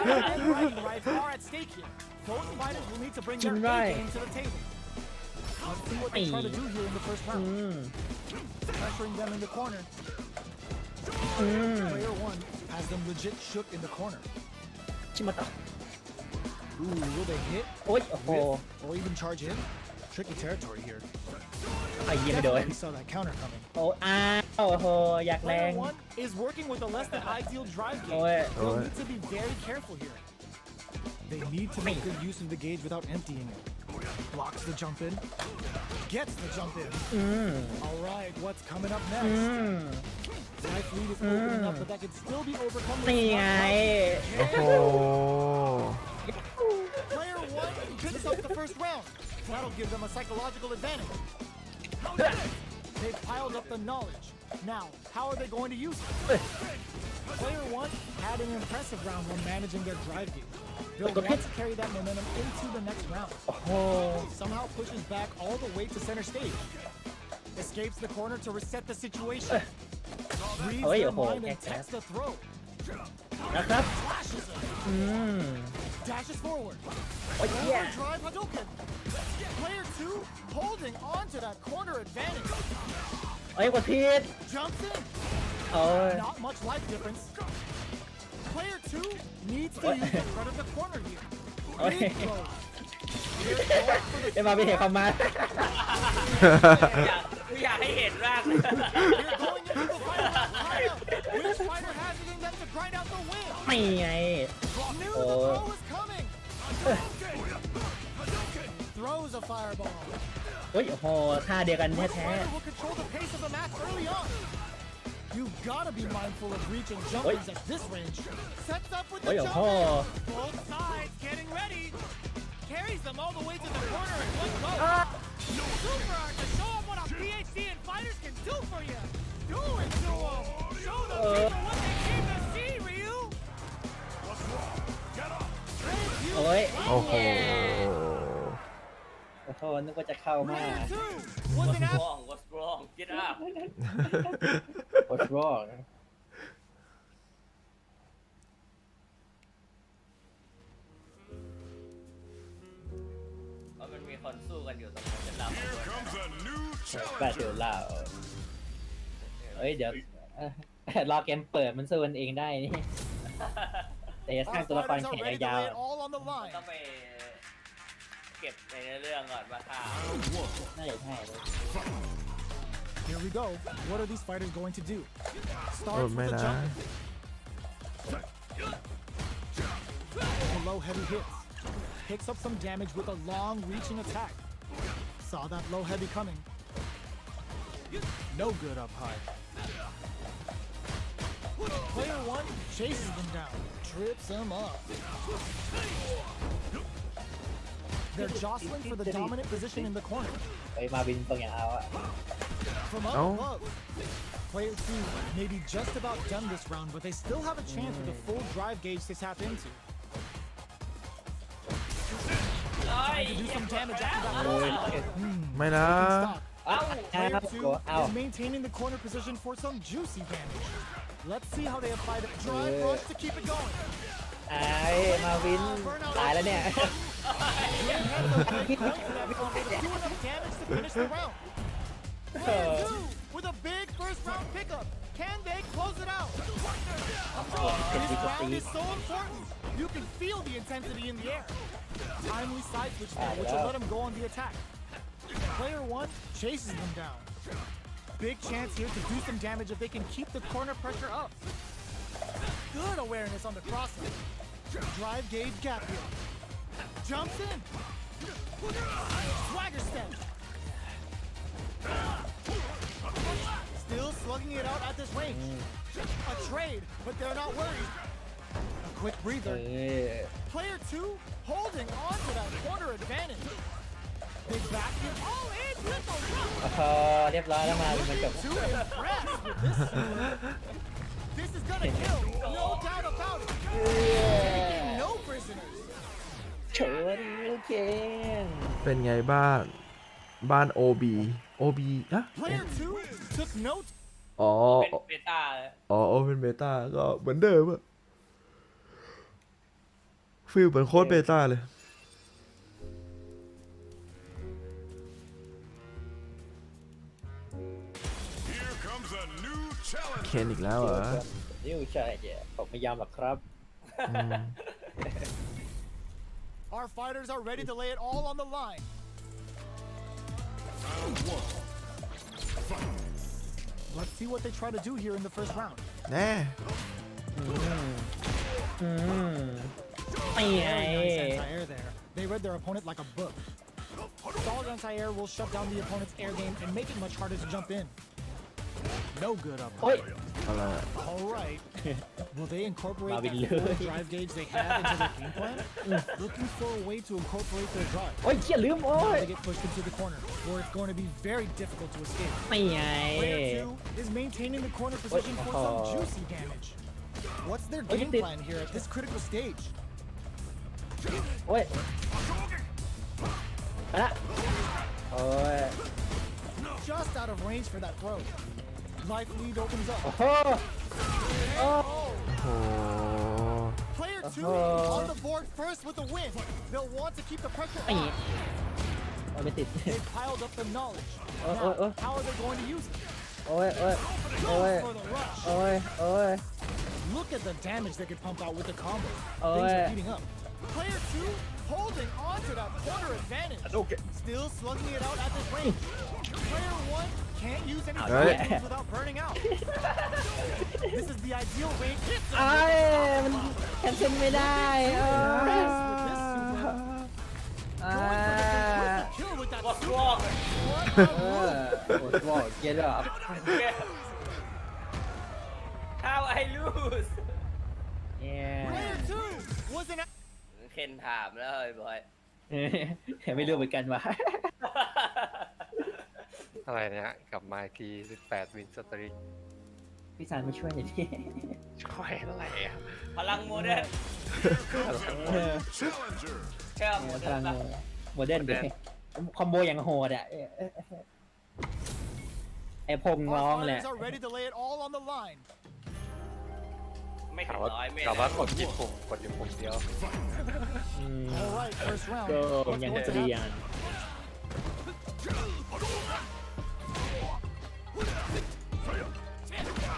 Pride and bragging rights are at stake here. Both fighters will need to bring their A Right. game to the table. Let's see what they try to do here in the first อื round. ม Pressuring them in the corner. อืม Player one has them legit shook in the corner. ชิมาตะ Ooh, will they hit? โอ๊ย โอ้โห Or even charge in? Tricky territory here. ไอ้เยี่ยไม่โดน Definitely saw that counter coming. โอ้อ้าวโอ้โห อยากแรง Player one is working with a less than ideal drive Oh, gauge. yeah. They'll Oh, need to be very careful here. They need to make good use of the gauge without emptying it. Blocks the jump in. Gets the jump in. อืม All right, what's coming up อื next? ม Life lead is opening up, but that can still be overcome with นี่ไง โอ้โห Player one picks up the first round. That'll give them a psychological advantage. They've piled up the knowledge. Now, how are they going to use it? Player one had an impressive round when managing their drive gauge. They'll want to carry that momentum into the next round. โอ้โห Somehow pushes back all the way to center stage. Escapes the corner to reset the situation. Reads Ôi, their ồ, mind and đẹp techs the throw. นะครับ Flashes it. อืม Dashes forward. โอ้ยเยี่ย Overdrive Hadouken. Player two holding on to that corner advantage. โอ้ยกดผิด Jumps in. โอ้ย Not much life difference. Player two needs to use the front of the corner here. Ôi. Big throws. They're going for the เดี๋ยวมาเป็นเหตุความมา อยากให้เห็นร่างเลย They're going into the final round. Which fighter has it in them to grind out the win? ไม่ไง Knew Oh. the throw was coming. Throws a fireball. โอ้ยโอ้โหท่าเดียวกัน Which แท้ fighter will control the pace of the match early on? You've got to be mindful of reaching Oi. jumpers at this range. Sets up with ๆโอ้ the ยโอ้ jump โห in. Both sides getting ready. Carries them all the way to the corner in one go. Super art to show them what a PhD in fighters can do for you. Do it to them. Show the people what they came to see, Ryu. โอ้ย โอ้โห โอ้โหนึกว่าจะเข้ามา Player two was an What's wrong get up โคตรรอด เพราะมันมีคนสู้กันอยู่ตรงนั้นจะรับ Here comes a new แปดเดี๋ยว challenger. เล่าเอ้ยเดี๋ยวรอเกมเปิดมันสู้กันเองได้นี่แต่จะสร้าง Our ตัวละคร fighters แข่ are ง ready to ยาว lay it all on the line. ต้องไปเก็บในเรื่องก่อนมาข่าว ๆน่าจะใช่เลย Here we go. What are these fighters going to do? โอ้ Starts ไม่ with the นะ jump. The low heavy hits. Picks up some damage with a long reaching attack. Saw that low heavy coming. No good up high. Player one chases them down. Trips them up. They're jostling for the dominant position in the corner. เฮ้ยมาวินตรงอย่างเอาอะ From up Oh. above. Player two may be just about done this round, but they still have a chance with a full drive gauge to tap into. Trying to do some damage after that โอ้ย ไม่นะ stop. อ้าว Player 2 อ้าว is maintaining the corner position for some juicy damage. Let's see how they apply the drive rush to keep it going. ไอ้มาวินตายแล้วเนี่ย Didn't have the right point for that combo to do enough damage to finish the round. Player 2 with a big first round pickup. Can they close it out? This round is so important. You can feel the intensity in the air. Timely side switch there, which will let him go on the attack. Player 1 chases them down. Big chance here to do some damage if they can keep the corner pressure up. Good awareness on the crossover. Drive gauge gap here. Jumps in. Swagger step. Still slugging it out at this range. A trade, but they're not worried. A quick breather. Player 2 holding on to that corner advantage. Big back here. All in with the run. เรียบร้อยแล้วมามันจบ Too impressed with this shooter. This is gonna kill, no doubt about it. Taking no prisoners. เฉินลูกเกน เป็นไงบ้าน OB อะ Player 2 took note. อ๋อ เป็นเบต้าเลย อ๋อ Open Beta ก็เหมือนเดิมอะฟีลเหมือนโค้ดเบต้าเลย Here comes a new challenger. เคนอีกแล้วเหรอ นี่ใช่เนี่ยผมไม่ยอมหรอกครับ Our fighters are ready to lay it all on the line. Let's see what they try to do here in the first round. แน่ ไม่ไง Very nice anti-air there. They read their opponent like a book. Solid anti-air will shut down the opponent's air game and make it much harder to jump in. No good up. โอ้ย อะไรอะ All right. Will they incorporate Marvin that full Lewis. drive gauge they have into their game plan? Looking for a way to incorporate their drive. โอ้ยเชี่ยลืมโอ้ Now ย they get pushed into the corner, where it's going to be very difficult to escape. ไม่ไง Player 2 is maintaining the corner position for some juicy damage. What's their game plan here at this critical stage? โอ้ยมาละโอ้ย Just out of range for that throw. Life lead opens โอ้ up. โหโอ้ โอ้ Player 2 Oh. on the board first with the win. They'll want to keep the pressure ไม่ on. โอ้ยไม่ติด They piled up the knowledge. Oh, Now, oh, oh. how are they going to use it? โอ้ยโอ้ยโอ้ย Goes for the rush. โอ้ยโอ้ย Look at the damage they could pump out with the combo. Oh, Things are yeah. heating up. Player 2 holding on to that corner advantage. Still slugging it out at this range. Player 1 can't use any Oh, yeah. moves without burning out. This is the ideal range. ไอ้มันแคนเซิลไม่ได้เออ With this super. อ่า Kill with that วอก super. วอก What เอ a อ move. โอ้โหเกียร์ดอก How I lose เนี่ย Player 2 was an เคนถามแล้วเฮ้ยบอย ไม่รู้เหมือนกันว่ะ อะไรเนี่ยกลับมาอีกที18 วินสตรีก พี่สารมาช่วยหน่อยดิ ช่วยอะไรอ่ะ พลังโมเดิร์น Challenger. แค่โม พ เดิ ลั ร์ ง นปะ โมเดิร์นดิคอมโบอย่างโหดอ่ะไอพงร้อง Our แหละ fighters are ready to lay it all on the line. ไม่ถึ ถาง มว่า 100 เมตร ถามว่ากดกี่ปุ่มกดอยู่ปุ่มเดียว อืม All right, first round. ก็ What's ยัง going to เรีย happen? น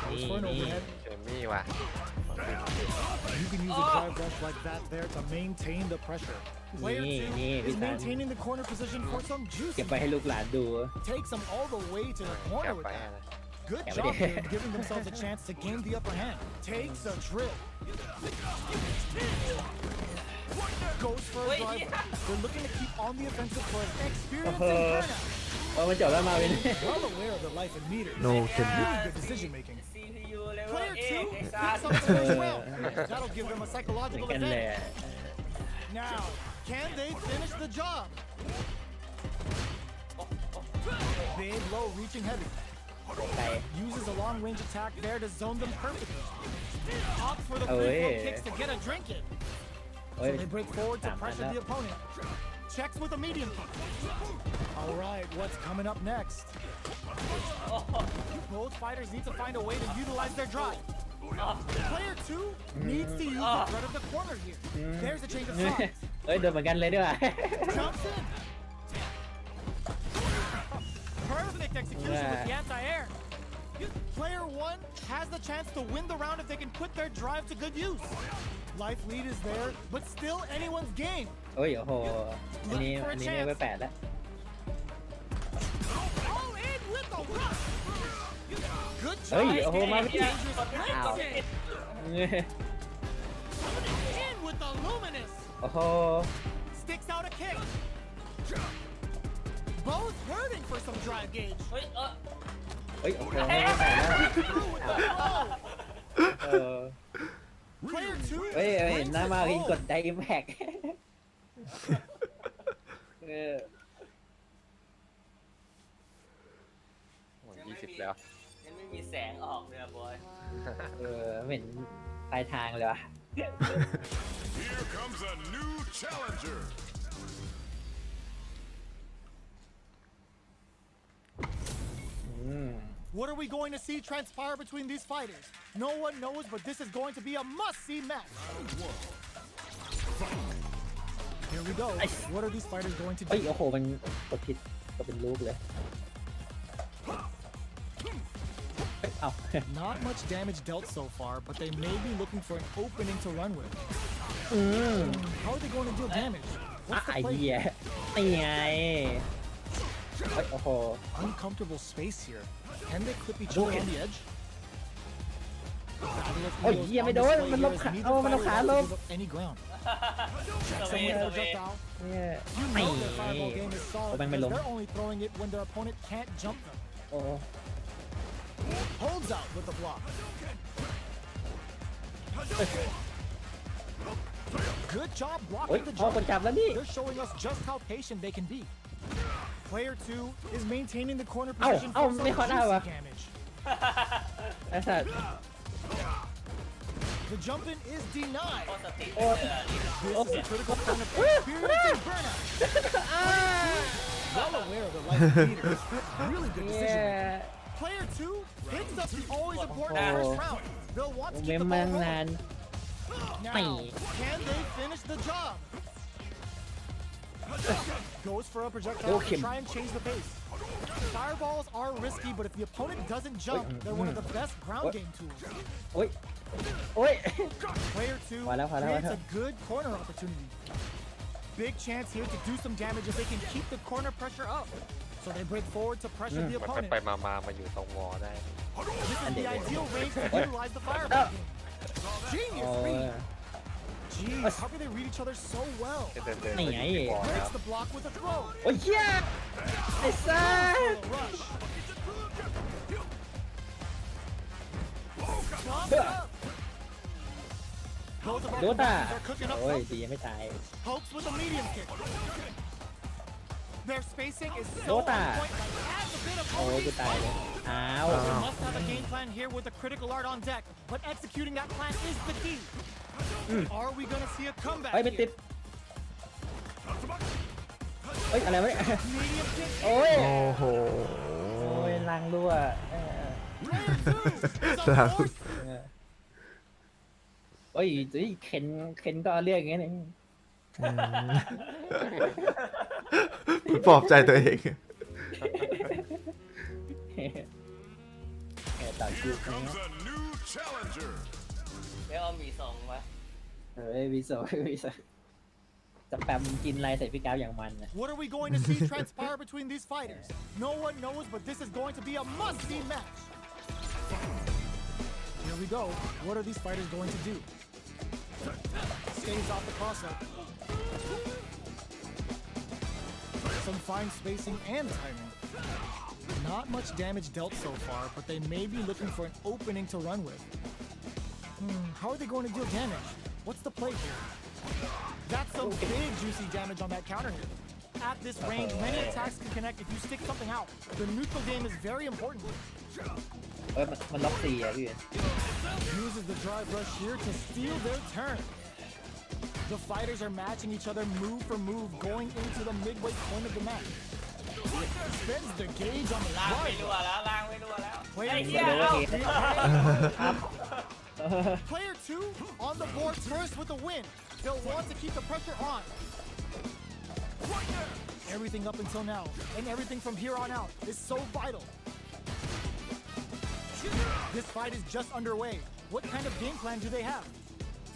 Goes for an overhead. เจมี่ว่ะ You can use a drive rush like that there to maintain the pressure. Player นี่ 2 นี่ is พี่สาร maintaining the corner position for some เก็ juicy. บไปให้ลูกหลานดู Takes them all the way to the แก corner with ไป that. นะ Good Yeah, job we did. here, giving themselves a chance to gain the upper hand. Takes a trip. Goes for a drive. They're looking to keep on the offensive for an experiencing burnout. โอ้มันจบแล้วมาวิน Well aware of the life and meters. No, can Really good decision making. CPU เลเวล Player เอ 2 ไอ้ picks สัส up the first round. That'll give them a เหมือน psychological กันแหละ advantage. Now, can they finish the job? Big, low, reaching heavy. ไป Uses a long range attack there to zone them perfectly. Opts for the Oh, free flow yeah. kicks to get a drink in. โอ้ย So they break forward to 3,000 pressure the opponent. Checks with a medium kick. All right, what's coming up next? Both fighters need to find a way to utilize their drive. Player 2 needs to use the threat of the corner here. There's a change of sides. เอ้ยโดนเหมือนกันเลยด้วย Jumps in. Perfect execution with the anti-air. Player 1 has the chance to win the round if they can put their drive to good use. Life lead is there, but still anyone's game. โอ้ยโอ้โหอันนี้เนี่ยไป8แล้ว All in with the rush. Good เฮ้ย job. โอ้โหมาพี่ Dangerous อ้าว break. In with the luminous. โอ้โห Sticks out a kick. Both hurting for some drive gauge. เฮ้ยโอ้โหไม่ได้8แล้วเออ Player 2 เฮ้ยเห็นหน้ามากินกด brings ไดอิมแพกเออ โอ้ย20 แล้ว ยังไม่มีแสงออกเลยอะบอย เออไม่เห็นปลายทางเลยวะ Here comes a new challenger. อืม What are we going to see transpire between these fighters? No one knows, but this is going to be a must-see match. Here we go. What are these fighters going to เฮ้ย do? โอ้โหมันกดผิดก็เป็นลูกเลยเฮ้ยเอ้า Not much damage dealt so far, but they may be looking for an opening to run with. อืม How are they going to deal damage? อ่ะ What's ไอ the เดี play? ยนี่ไงเฮ้ยโอ้โห Uncomfortable space here. Can they clip each other on the edge? Oh, yeah, Onไม่โดน display มันล here บ as ขา neither เอามันลบ fighter ขา wants ล to บ give up any ground. ส Some เว kind ส of เว projectile. เนี่ย You know their fireball game is solid Oh, bang, because bang, they're only throwing it when their opponent can't jump them. โอ้ Holds out with the block. Good job โอ้ย blocking the พ่อคน jump. จับแล้วนี่ They're showing us just how patient they can be. Player 2 is maintaining the corner Ow, position ow, for some may caught out, juicy damage. ไอ้สัตว์ The jump in is denied. โคตรสติ โอ้ This is a critical point of experiencing burnout. Well aware of the life leaders. Really good เนี่ decision ย making. Player 2 picks up the always important Oh. first round. They'll want to เม keep ม the มา ball ตั้งนาน rolling. Mày. Now, can they finish the job? Goes for a projectile Look to him. try and change the pace. Fireballs are risky, but if the opponent doesn't jump, they're one of the best ground What? game tools. โอ้ยโอ้ย Player 2 Voilà, voilà, creates voilà. a good corner opportunity. Big chance here to do some damage if they can keep the corner pressure up. So they break forward to pressure the มัน opponent. ไปมาอยู่ตรงวอลได้ This is the ideal range to utilize the fireball game. โอ้ Genius ย read. Jeez, how can they read each other so well? เดิน นี่ ไป ไง ที่วอลแล้ Breaks ว the block with a throw. โอ้ยเหี้ยไอ้สัส Full rush. Clogged up. Both of our โดตา competitors are cooking up โอ้ย something. ดียังไม่ตาย Pokes with a medium kick. Their spacing is so on Dota. point, like adds a bit of โอ้ยกู booty. ตายเลยอ้าว They must have a game plan here with the critical art on deck, but executing that plan is the key. Are we gonna see a comeback เฮ้ยไม่ติด here? เฮ้ยอะไรวะเนี่ย Medium kick. โอ้ย โอ้โห โอ้ยลังรั่วเออ Player 2 is a Sao? force. เออโอ้ยเข็นก็เอาเรื่องอย่างเงี้ยนี่ ปลอบใจตัวเอง แกต่อคิว Here อะไร comes เงี้ย a new challenger. แล้วเอามีส่งมา เฮ้ยวิโซจะแปมกินอะไรใส่พี่ก้าวอย่างมันนะ What are we going to see transpire between these fighters? No one knows, but this is going to be a must-see match. Here we go. What are these fighters going to do? Stays off the crossover. Some fine spacing and timing. Not much damage dealt so far, but they may be looking for an opening to run with. How are they going to deal damage? What's the play here? That's some big juicy damage on that counter hit. At this range, many attacks can connect if you stick something out. The neutral game is very important. เอ้ยมันล็อก4อ่ะพี่ Uses the drive rush here to steal their turn. The fighters are matching each other move for move going into the midway point of the match. Spends the gauge on the ล่างไม่ drive. รั่วแล้วล่างไม่รั่วแล้ว Player ไอ้ two เหี้ยเอ้า Player 2 on the board first with the win. They'll want to keep the pressure on. Everything up until now and everything from here on out is so vital. This fight is just underway. What kind of game plan do they have?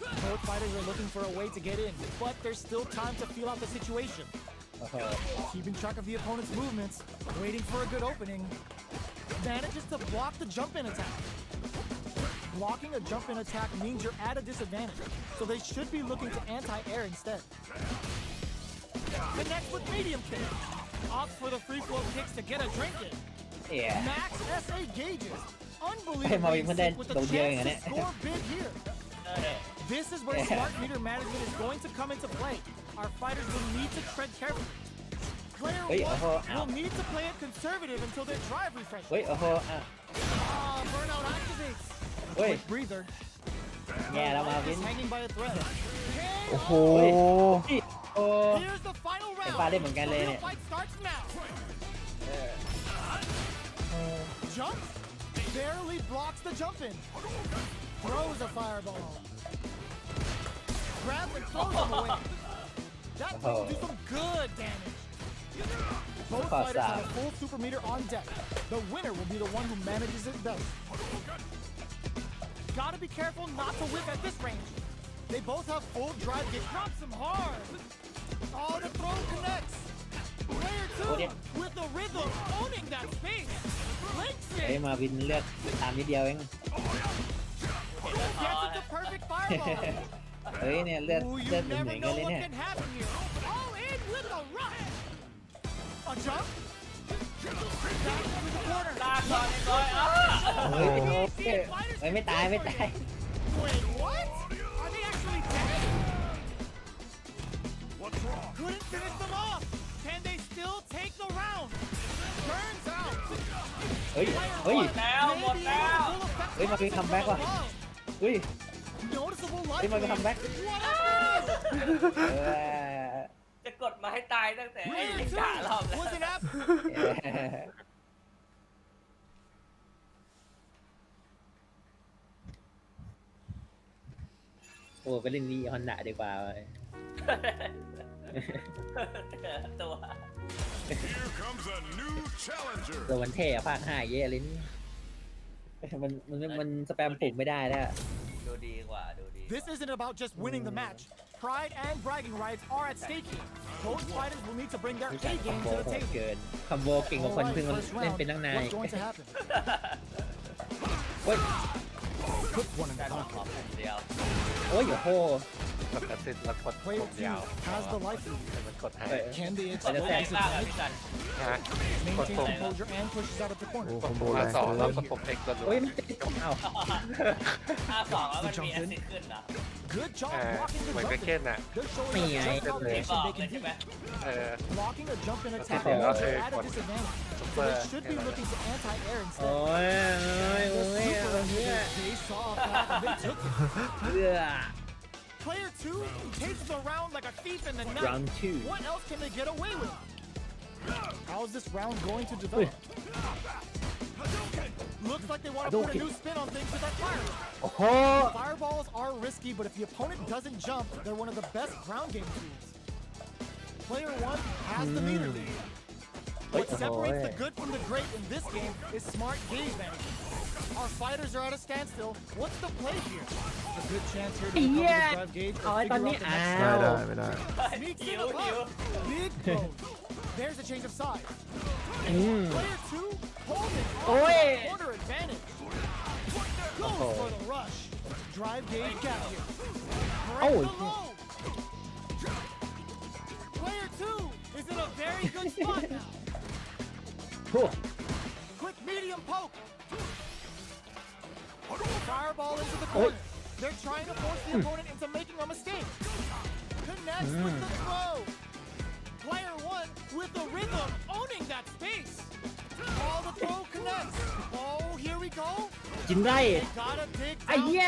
Both fighters are looking for a way to get in, but there's still time to feel out the situation. Keeping track of the opponent's movements, waiting for a good opening. Manages to block the jump-in attack. Blocking a jump-in attack means you're at a disadvantage, so they should be looking to anti-air instead. Connects with medium kick. Opts for the free flow kicks to get a drink in. Max SA gauges. Unbelievably sick with the chance to score big here. This is where smart meter management is going to come into play. Our fighters will need to tread carefully. Player 1 will need to play it conservative until their drive refreshes. Burnout activates. Quick breather. Is hanging by a thread. โอ้โห Here's the final round. เป็นปลาได้เหมือนกันเลยเนี่ย The fight starts now. Jump. Barely blocks the jump in. Throws a fireball. Grabs and throws him away. That will do some good damage. Both fighters have a full super meter on deck. The winner will be the one who manages it best. Gotta be careful not to whip at this range. They both have full drive gauge. Drops him hard. Oh, the throw connects. Player 2 with the rhythm owning that space. Links เฮ้ย it. มาวินเลือกตามนิดเดียวเอง Gets it the perfect fireball. เฮ้ยเนี่ยเลือด Ooh, เลือ you ดเหมือน never กัน know เลย what เนี่ย can happen here. All in with a rush. A jump. Back into the corner. เฮ้ยเฮ้ยไม่ตายไม่ตาย Wait, what? Are they actually dead? Couldn't finish them off. Can they still take the round? Burns out. เฮ้ยเฮ้ย Maybe able to full effect เฮ้ยมาวินคัมแบ็กว่ะ above. เฮ้ย Noticeable เฮ้ย life มาวินคัมแบ็ก จะกดมาให้ตายตั้งแต่ไอ้ Player การอบแล้ว 2 was an app. โอ้ไปเล่นวีฮอนด้าดีกว่า ตัว Here comes a new challenger. ตัวมันเท่อะภาค5เยอะเลยนี่มันสแปมปุ่มไม่ได้แล้ว ดูดีกว่าดูดี This isn't about just winning the match. Pride and bragging rights are at stake here. Both fighters will need to bring their รู้จัก A คอม game โบ to the โหด table. เกินคอมโบเก่งกว่าคนเพิ่ง Alright, first เล่น round. เป็นตั้งนาน What's going to happen? เฮ้ย Put one in ได้ the ลอง pocket. ขอผมเดียว โอ้ยโอ้โห แบบกระซิบแล้วกด Player ผมยาว 2 has the life lead. ให้มันกดให้ เฮ้ย Can they กด exploit แรง this มากอะ advantage? พี่กัน นะฮะ Maintains Control. composure and pushes out of the โอ้ corner. คอมโบ ก แร ด ง สอง เกิ แล้ว น ก็ผมเอ็กซ์ก็รู้ โอ้ยมันติดเอ้า 52แล้วมันมีแอสซิสต์ขึ้นเหรอ Good job เห blocking the มือน jump กับ in. เก้นน่ะ They're showing Me, us I just how did They patient ball they can ใช่ไหม be. เออ Blocking a jump in attack Okay, means okay. you're at a disadvantage. So they should be looking to anti-air โอ้ instead. ยโอ้ย The โอ้ย super เพื่อ they saw a path and they took it. เพื่อ Player 2 takes the round like a thief in the night. round 2 What else can they get away with? How's this round going to develop? Looks like they want to put a new spin on things with that fire. โอ้โห Fireballs are risky, but if the opponent doesn't jump, they're one of the best ground game tools. Player 1 has the meter lead. What separates the good from the great in this game is smart gauge management. Our fighters are at a standstill. What's the play here? A good chance here to recover the drive gauge เอา or ไอ้ตอน figure นี้ out the อ้า next ไม่ ว ได้ไม่ได้ Sneaks หิ in วหิว above. Big throws. There's a change of sides. อืม Player 2 holding Oh, on to yeah. the corner advantage. Goes Oh. for the rush. Drive gauge gap here. Oh, Break the low. Player 2 is in a very good spot now. โอ้ Quick medium poke. Fireball into the Oh. corner. They're trying to force the opponent into making a mistake. Connects with the throw. Player 1 with the rhythm owning that space. All the throw connects. Oh, here we go. กินได้ They gotta dig ไอ้ down. เหี้ย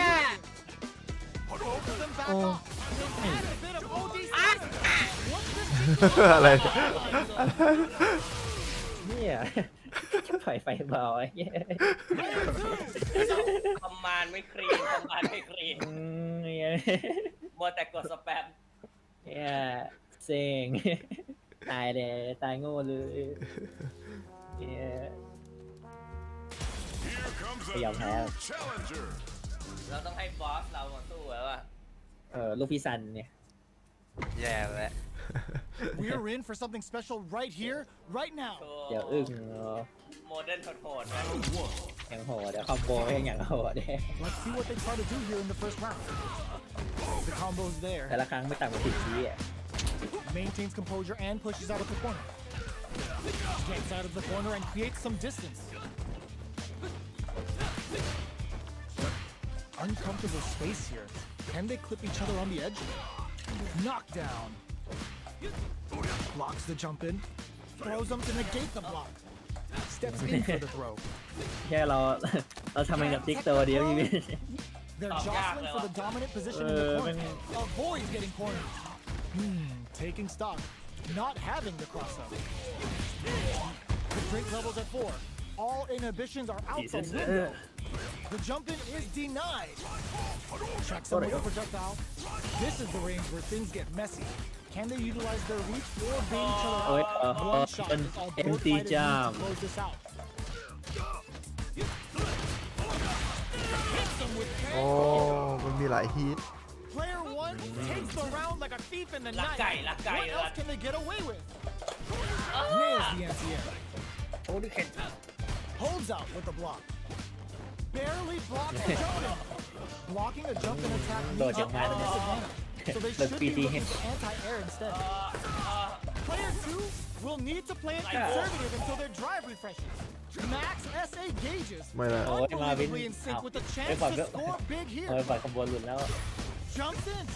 Both of them back Oh. off. They add a bit of OD Once this อะไร เนี่ยปล่อยไฟเบาไอ้เหี้ย Player 2 คอมมานด์ไม่คลีนคอมมานด์ไม่คลีน อืมเนี่ย มัวแต่กดสแปม เนี่ยเซ็งตายเลยตายโง่เลยเนี่ย Here comes a a Yeah, new man. challenger. เราต้องให้บอสเรามาสู้แล้วอะ ลูกพี่ซันเนี่ย แย่แล้ว We're in for something special right here, right now. โชว์ เดี๋ยวอึ้ง โมเดิร์นโหดๆนะ อย่างโหดเดี๋ยวคอมโบให้อย่างโหดเนี่ย Let's see what they try to do here in the first round. The combo's แต่ there. ละครั้งไม่ต่ำกว่า10 วิอ่ะ Maintains composure and pushes out of the corner. Gets out of the corner and creates some distance. Uncomfortable space here. Can they clip each other on the edge? Knockdown. Blocks the jump in. Throws them to negate the block. Steps in for the throw. แค่เราทำเองกับติ๊กตัวเดียวพี่วิน They're jostling for the dominant position in the corner. Avoid getting cornered. Taking stock. Not having the cross up. The drink level's at 4. All inhibitions are out the window. The jump in is denied. Checks him with a projectile. This is the range where things get messy. Can they utilize their reach or bait each other โอ้ย out? One shot is all both empty fighters need to jam close this out. Hits them with โอ้ มันมีหลายฮีท Player 1 takes the round like a thief in the ลัก night. ไก่ลักไก่ What ลั else ก can they get away with? Nails the anti-air. โอ้ดิเข็น Holds out with the block. Barely blocks the jump in. Blocking a jump in attack means you're at a disadvantage. So they should be looking for anti-air instead. Player 2 will need to play it conservative until their drive refreshes. Max SA gauges. ไม่ละ โอ้ยมาวิน Unbelievably in sync เอา with the ไอ้ chance ฝั่ง to ก็ score big โอ้ย here. ฝั่งขบวนหลุดแล้ว Jumps in.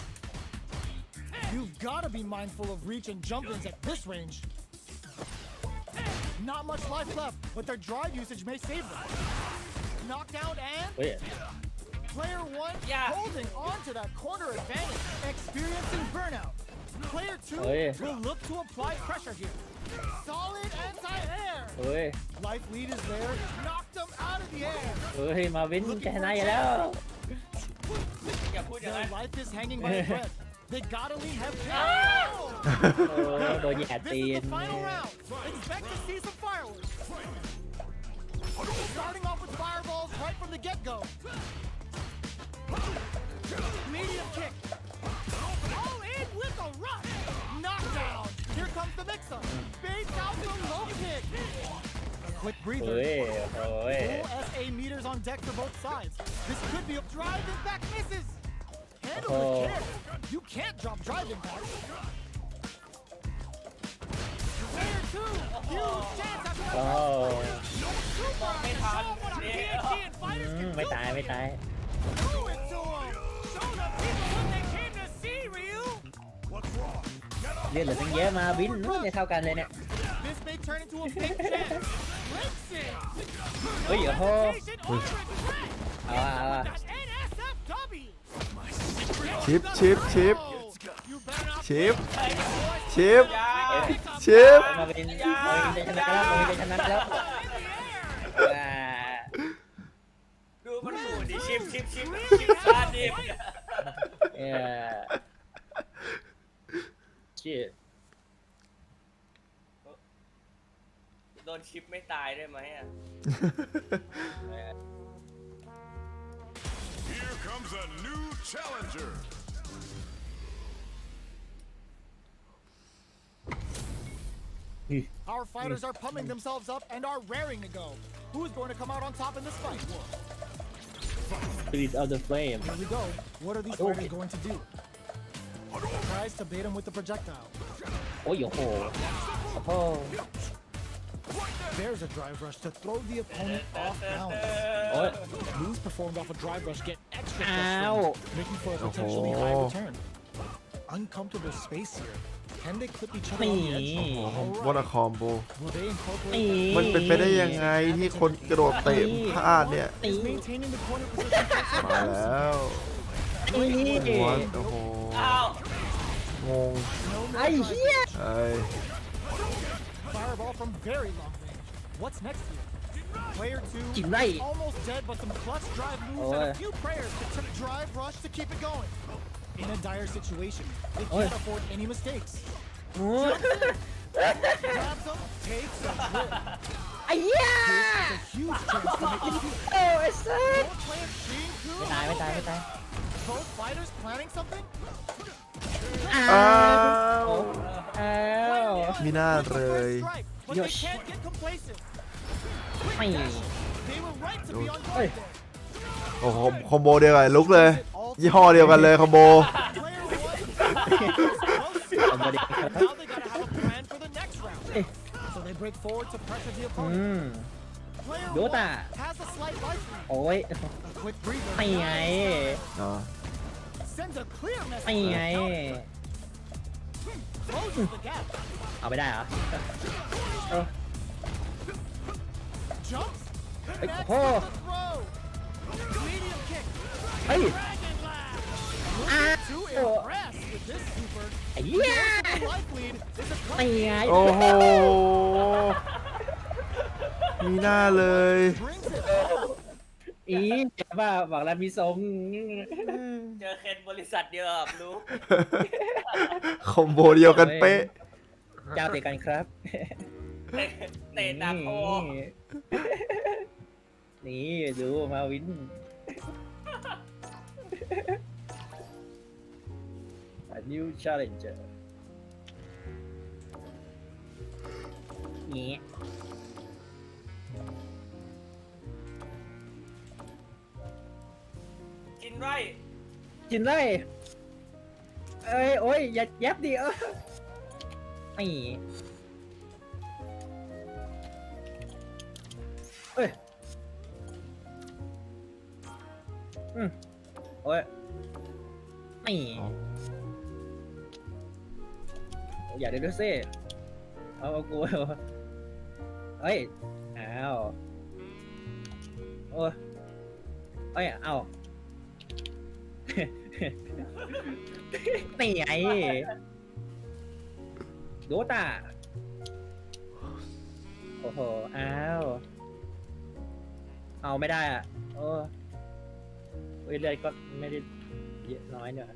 You've got to be mindful of reach and jump-ins at this range. Not much life left, but their drive usage may save them. Knockdown and เฮ้ย player 1 Yeah. holding on to that corner advantage, experiencing burnout. Player 2 Oh, yeah. will look to apply pressure here. Solid anti-air. เฮ้ย Life lead is there. Knocked them out of the air. เฮ้ยมาวินจะชนะอยู่แล้ว อย่าพูดอย่าง Their นั้น life is hanging by a thread. They gotta leave heavy. โอ้โดนแย่ This ตี is น the final round. Expect to see some fireworks. Starting off with fireballs right from the get-go. Medium kick. All in with a rush. Knockdown. Here comes the mix-up. Baits out the low kick. Quick เฮ้ breather. ยโอ้ย Full SA meters on deck for both sides. This could be a drive impact misses. Handle Oh. with care. You can't drop drive impact. Player 2, huge chance after โอ้ super. Made hard. Show what a Yeah. PhD in fighters can ไม่ do. ตายไม่ตาย Do it to 'em. Show the people what they came to see, Ryu. เลือดเหลือตั้งเยอะมาวินไม่เท่ากันเลยเนี่ย This may turn into a big chance. Breaks it. เฮ้ยโอ้โห Hesitation or regret. เอาว่ะเอาว่ะ That NSFW. ชิปชิปชิป You better not ชิป play, boys. ชิป Pick up ชิป มาวินจะชนะแล้วมาวินจะชนะแล้ว in the air. ดูมันหมุนดิชิปซาดิบ เออชิบ โดนชิปไม่ตายได้ไหมอ่ะ Here comes a new challenger. Our fighters are pumping themselves up and are raring to go. Who's going to come out on top in this fight? Spirit of the Flame Here we go. What are these fighters going to do? Tries to bait him with the projectile. โอ้ยโอ้โหโอ้โห There's a drive rush to throw the opponent off balance. โอ้ย Moves performed off a drive rush get extra Ow. frustrating, making for a potentially high Oh. return. Uncomfortable space here. Can they clip each other on the edge? นี่ วอนาคอมโบ Will they incorporate นี่ มันเป็นไปได้ยังไงที่คนกระโดดเตะพลาดเนี่ย is maintaining the corner position for มาแล้ว นี่ หัวโอ้โห อ้าว งง no ไอ้ more เหี้ย เอ้ย fireball from very long range. What's next here? Player จิ 2 งไล่ almost dead, but some clutch drive moves and a few prayers to drive rush to keep it going. In a dire situation, they can't afford any mistakes. โอ้ย Grabs him, takes a grip. ไอ้เหี้ย This is a huge โอ้ไอ้สัส Both players being cool. ไม่ตายไม่ตายไม่ตาย Both fighters planning something. อ้า อ้าว ว อ้าว มีหน้าเลย Strike, but they can't get complacent. ไม่ They were right to be on guard Oi. there. โอ้โหคอมโบเดียวกันลุกเลย ยี่ห้อเดียวกันเลยคอมโบ Player one. คอมโบเดียวกัน Now they gotta have a plan for the next round. So they break forward to pressure the อื opponent. ม Player ดู one ตา has a slight life lead. โอ้ย A quick breather. ไม่ไง อ๋อ Sends a clear ไม่ message. ไง Closes the gap. เอาไม่ได้เหรอเออ Jumps. Ây, Connects hô. with the throw. Medium kick. เฮ้ย Dragon blast. อ้า Too ว impressed with this super. ไอ้เหี้ย The life lead is a ไม่ไง โอ้โห มีหน้าเลย brings it home. อีเจ็บป่ะบอกแล้วมีทรง เจอเคนบริษัทเดียวกับรู้ คอมโบเดียวกันเป๊ะ เจ้าเตะกันครับ เตะดักโอ นี่ดูมาวิน A new challenger นี่ กินไร กินเลยเอ้ยโอ้ยอย่าแยบดินี่เอ้ยโอ้ยนี่อย่าเดี๋ยวดูสิเอากูเฮ้ยอ้าวโอ้ยเอ้ยเอานี่ไงโดตาโอ้โหอ้าวเอาไม่ได้อ่ะโอ้ยเลือดก็ไม่ได้เยอะน้อยเนี่ย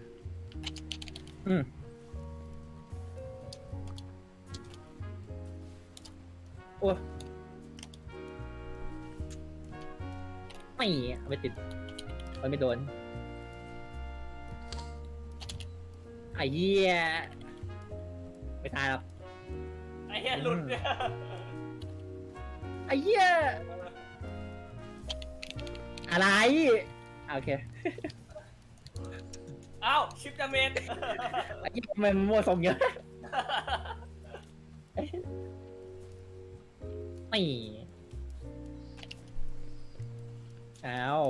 โอ้ไม่ติดไม่โดนไอ้เหี้ยไม่ตายหรอก ไอ้เหี้ยหลุดเนี่ย ไอ้เหี้ยอะไรโอเค เอ้าชิปดาเมจ ไอ้เหี้ยทำไมมันมั่วทรงเยอะไม่อ้าว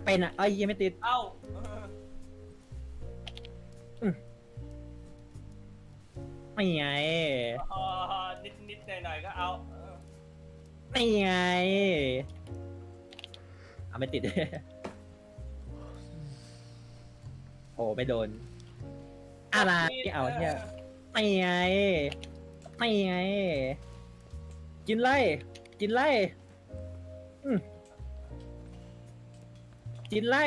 เป็นอ่ะไอ้เหี้ยังไม่ติด เอ้า ไม่ไง นิดหน่อยก็เอา ไม่ไงเอาไม่ติด โอ้ไม่โดนอะไรเอาเนี่ยไม่ไงไม่ไงกินไล่กินไล่กินไล่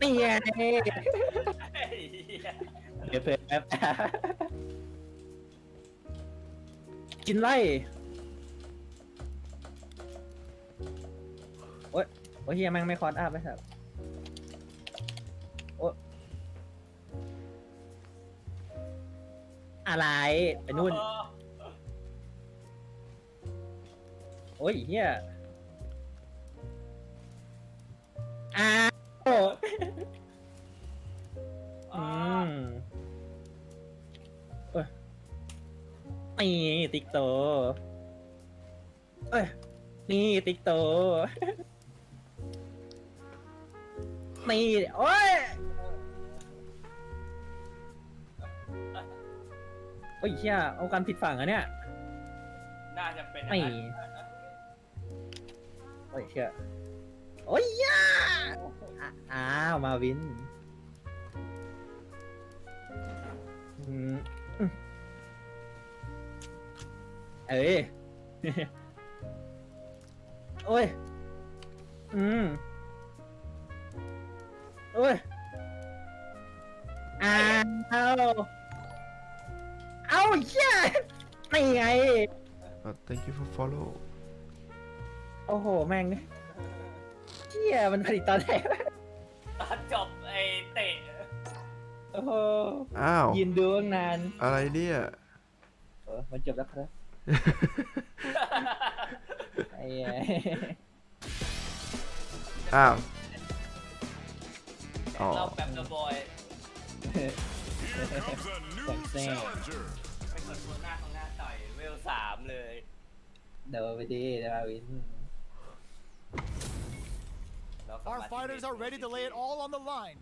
นี่ไงเดี๋ยวเผื่อแป๊บกินไล่โอ๊ยโอ้ยเฮียแม่งไม่คอร์สอัพไหมครับโอ๊ยอะไรไปนู่นโอ้ยเฮียอ้าวนี่ติ๊กโตนี่ติ๊กโตนี่โอ้ยโอ้ยเชี่ยเอาการผิดฝั่งอะเนี่ย น่าจะเป็น ไม่โอ้ยเชี่ยโอ้ยย่าอ้าวมาวินเอ้ยโอ้ย โอ้ยอ้าวเอาเหี้ยนี่ไง thank you for follow โอ้โหแม่งเหี้ยมันผลิตตอนไหนวะ ตอนจบไอ้เตะ โอ้โห อ้าว ยืนดูตั้งนาน อะไรเนี่ย มันจบแล้วครับไอ้เหี้ย อ้าวอ๋อ เราแบบThe Boy Here comes a new challenger. เป็นคนตัวหน้าของหน้าต่อยเวล3เลย เดี๋ยวไปดีเดี๋ยวมาวิน Our fighters are ready to lay it all on the line.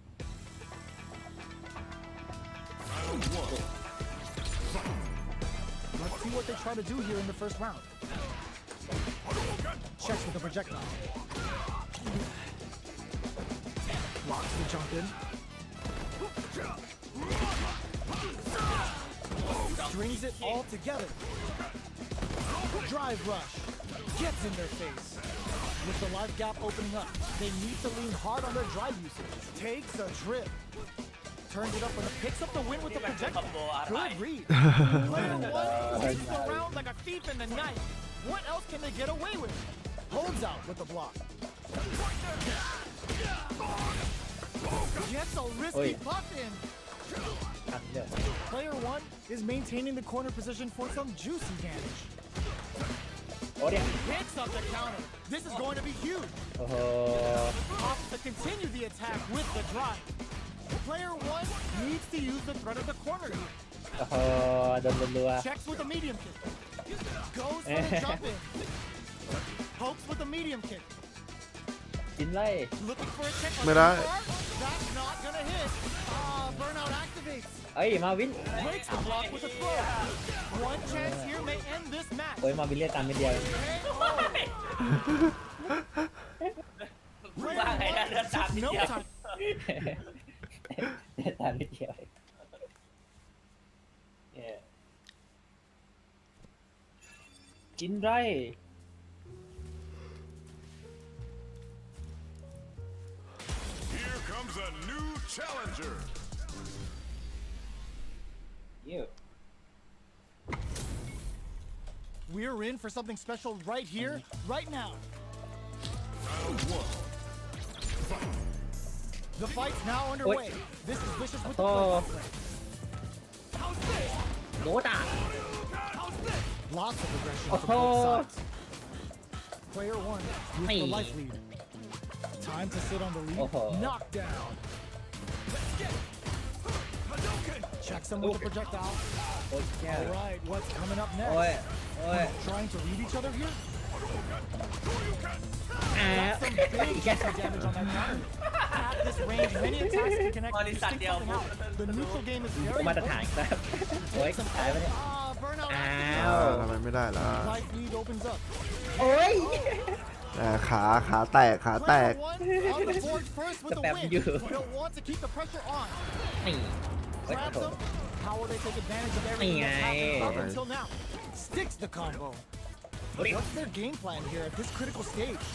Let's see what they try to do here in the first round. Checks with the projectile. Blocks the jump in. Strings it all together. Drive rush. Gets in their face. With the life gap opening up, they need to lean hard on their drive usage. Takes a trip. Turns it up and picks up the win with the projectile. Good read. Player one takes the round like a thief in the night. What else can they get away with? Holds out with the block. Gets a risky buff in. Player one is maintaining the corner position for some juicy damage. Picks up the counter. This is going to be huge. Opts to continue the attack with the drive. Player one needs to use the threat of the corner here. Checks with a medium kick. Goes for the jump in. Pokes with a medium kick. กินไล่ Looking for a check on ไม่ได้ the bar. That's not gonna hit. Burnout activates. เอ้ยมาวิน Breaks the block with a throw. One chance here may end this match. โอ้ยมาวินเรียกตามนิดเดียว Player ว่าไงนะ one เดินตาม took นิด no เดียว time. เรียกตามนิดเดียวกินไร่ Here comes a new challenger. เยี่ย We're in for something special right here, right now. Round one. The fight's now underway. This is Vicious with the โอ้ play. โดดอ่ะ Lots of aggression Oh. from both sides. Player one with the Hey. life lead. Time to sit on the lead. Oh. Knockdown. Checks him with the projectile. โอ้ยแย่ All right, what's coming up โอ้ย next? โอ้ย Trying to read each other here? อ่า That's some big extra damage on that counter. At this range, many attacks can connect to stick something out. The neutral game is very มาตรฐาน important. ครับโอ้ยตายไปเนี่ย Burnout อ้า activates. ว ทำไมไม่ได้ล่ะ Life lead opens up. โอ้ย ขาแตก Player one on the board first with the Spam win. you. He'll want to keep the pressure on. นี่เฮ้ย Grabs โถ them. How will they take advantage of everything that's happened up until now? Sticks the combo. What's their game plan here at this critical stage?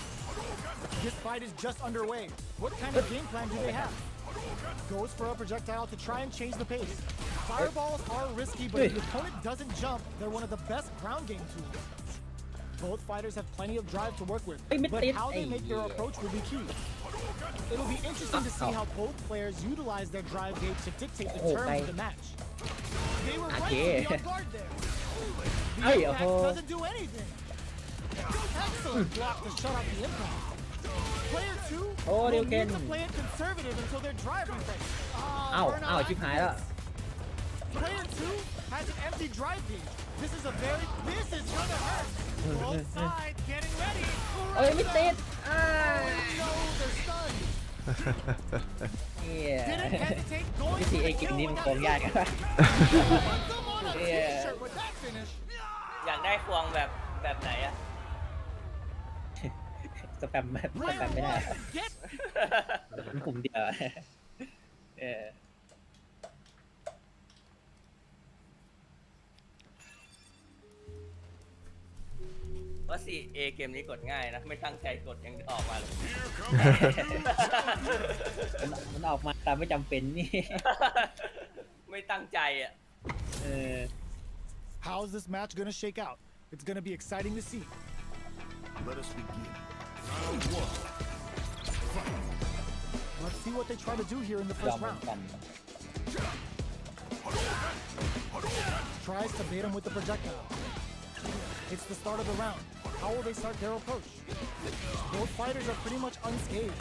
This fight is just underway. What kind of game plan do they have? Goes for a projectile to try and change the pace. Fireballs are risky, but if the opponent doesn't jump, they're one of the best ground game tools. Both fighters have plenty of drive to work with, but how they make their approach will be key. It'll be interesting to see how both players utilize their drive gauge to dictate the terms of the match. They were right to be on guard there. The impact doesn't do anything. Excellent block to shut out the impact. Player two will need to play it conservative until their drive refresh. อ้าว burnout อ้าวชิบหายแล้ว activates. Player two has an empty drive gauge. This is gonna hurt. Both sides getting ready. เอ้ยไม่ติด No, they're stunned. เฮีย Didn't hesitate going วิ for ธี the ไอ้กิน kill นี่มัน with โกง that ยากอะ Put them on a t-shirt with that finish. อยากได้ควงแบบไหนอะ สแปมไม่ Player ได้ one, get มันกลุ่มเดียวเออ เ ว่า 4A เกมนี้กดง่ายนะ ไม่ตั้งใจกดยังออกมาเลย Here comes a new challenge. มันออกมาตามไม่จำเป็นนี่ ไม่ตั้งใจอ่ะ เออ How's this match gonna shake out? It's gonna be exciting to see. Let us begin. Round 1. Let's see what they try to do here in the ยอม first เหมือน round. กัน Tries to bait him with the projectile. It's the start of the round. How will they start their approach? Both fighters are pretty much unscathed.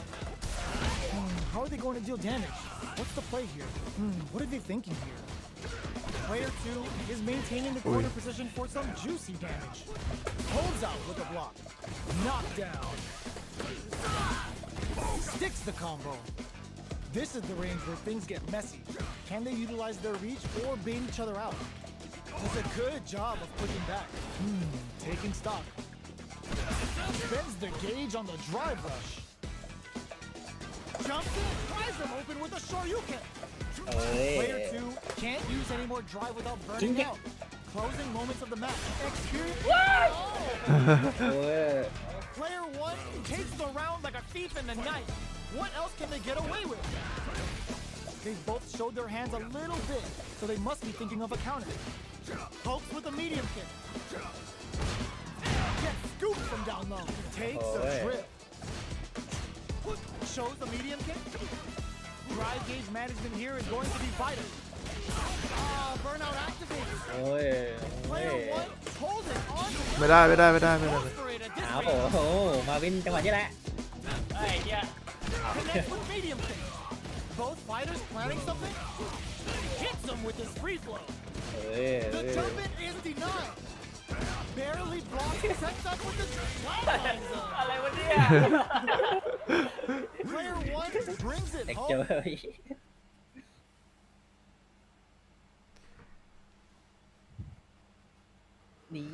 How are they going to deal damage? What's the play here? What are they thinking here? Player 2 is maintaining the corner position for some juicy damage. Holds out with a block. Knockdown. Sticks the combo. This is the range where things get messy. Can they utilize their reach or bait each other out? Does a good job of pushing back. Taking stock. Bends the gauge on the drive rush. Jumps in, tries them open with a Shoryuken. เอ้ย Player 2 can't use any more drive without burning out. Closing moments of the match. Experience. โอ้ย Player 1 takes the round like a thief in the night. What else can they get away with? They both showed their hands a little bit, so they must be thinking of a counter. Pokes with a medium kick. Gets scooped from down low. Takes a trip. Shows the medium kick. Drive gauge management here is going to be vital. Burnout activates. โอ้ย Player 1 holding on to ไม่ได้ goes for it at this อ้าว rate. โอ้โหมาวินจังหวะนี้แหละ ไอ้เหี้ย Connects with medium kick. Both fighters planning something. Hits him with his free flow. เอ้ย The jump in is denied. Barely blocks, sets up with the flatlines. อะไรวะเนี่ย Player 1 brings it เด็ก home. เจอนี่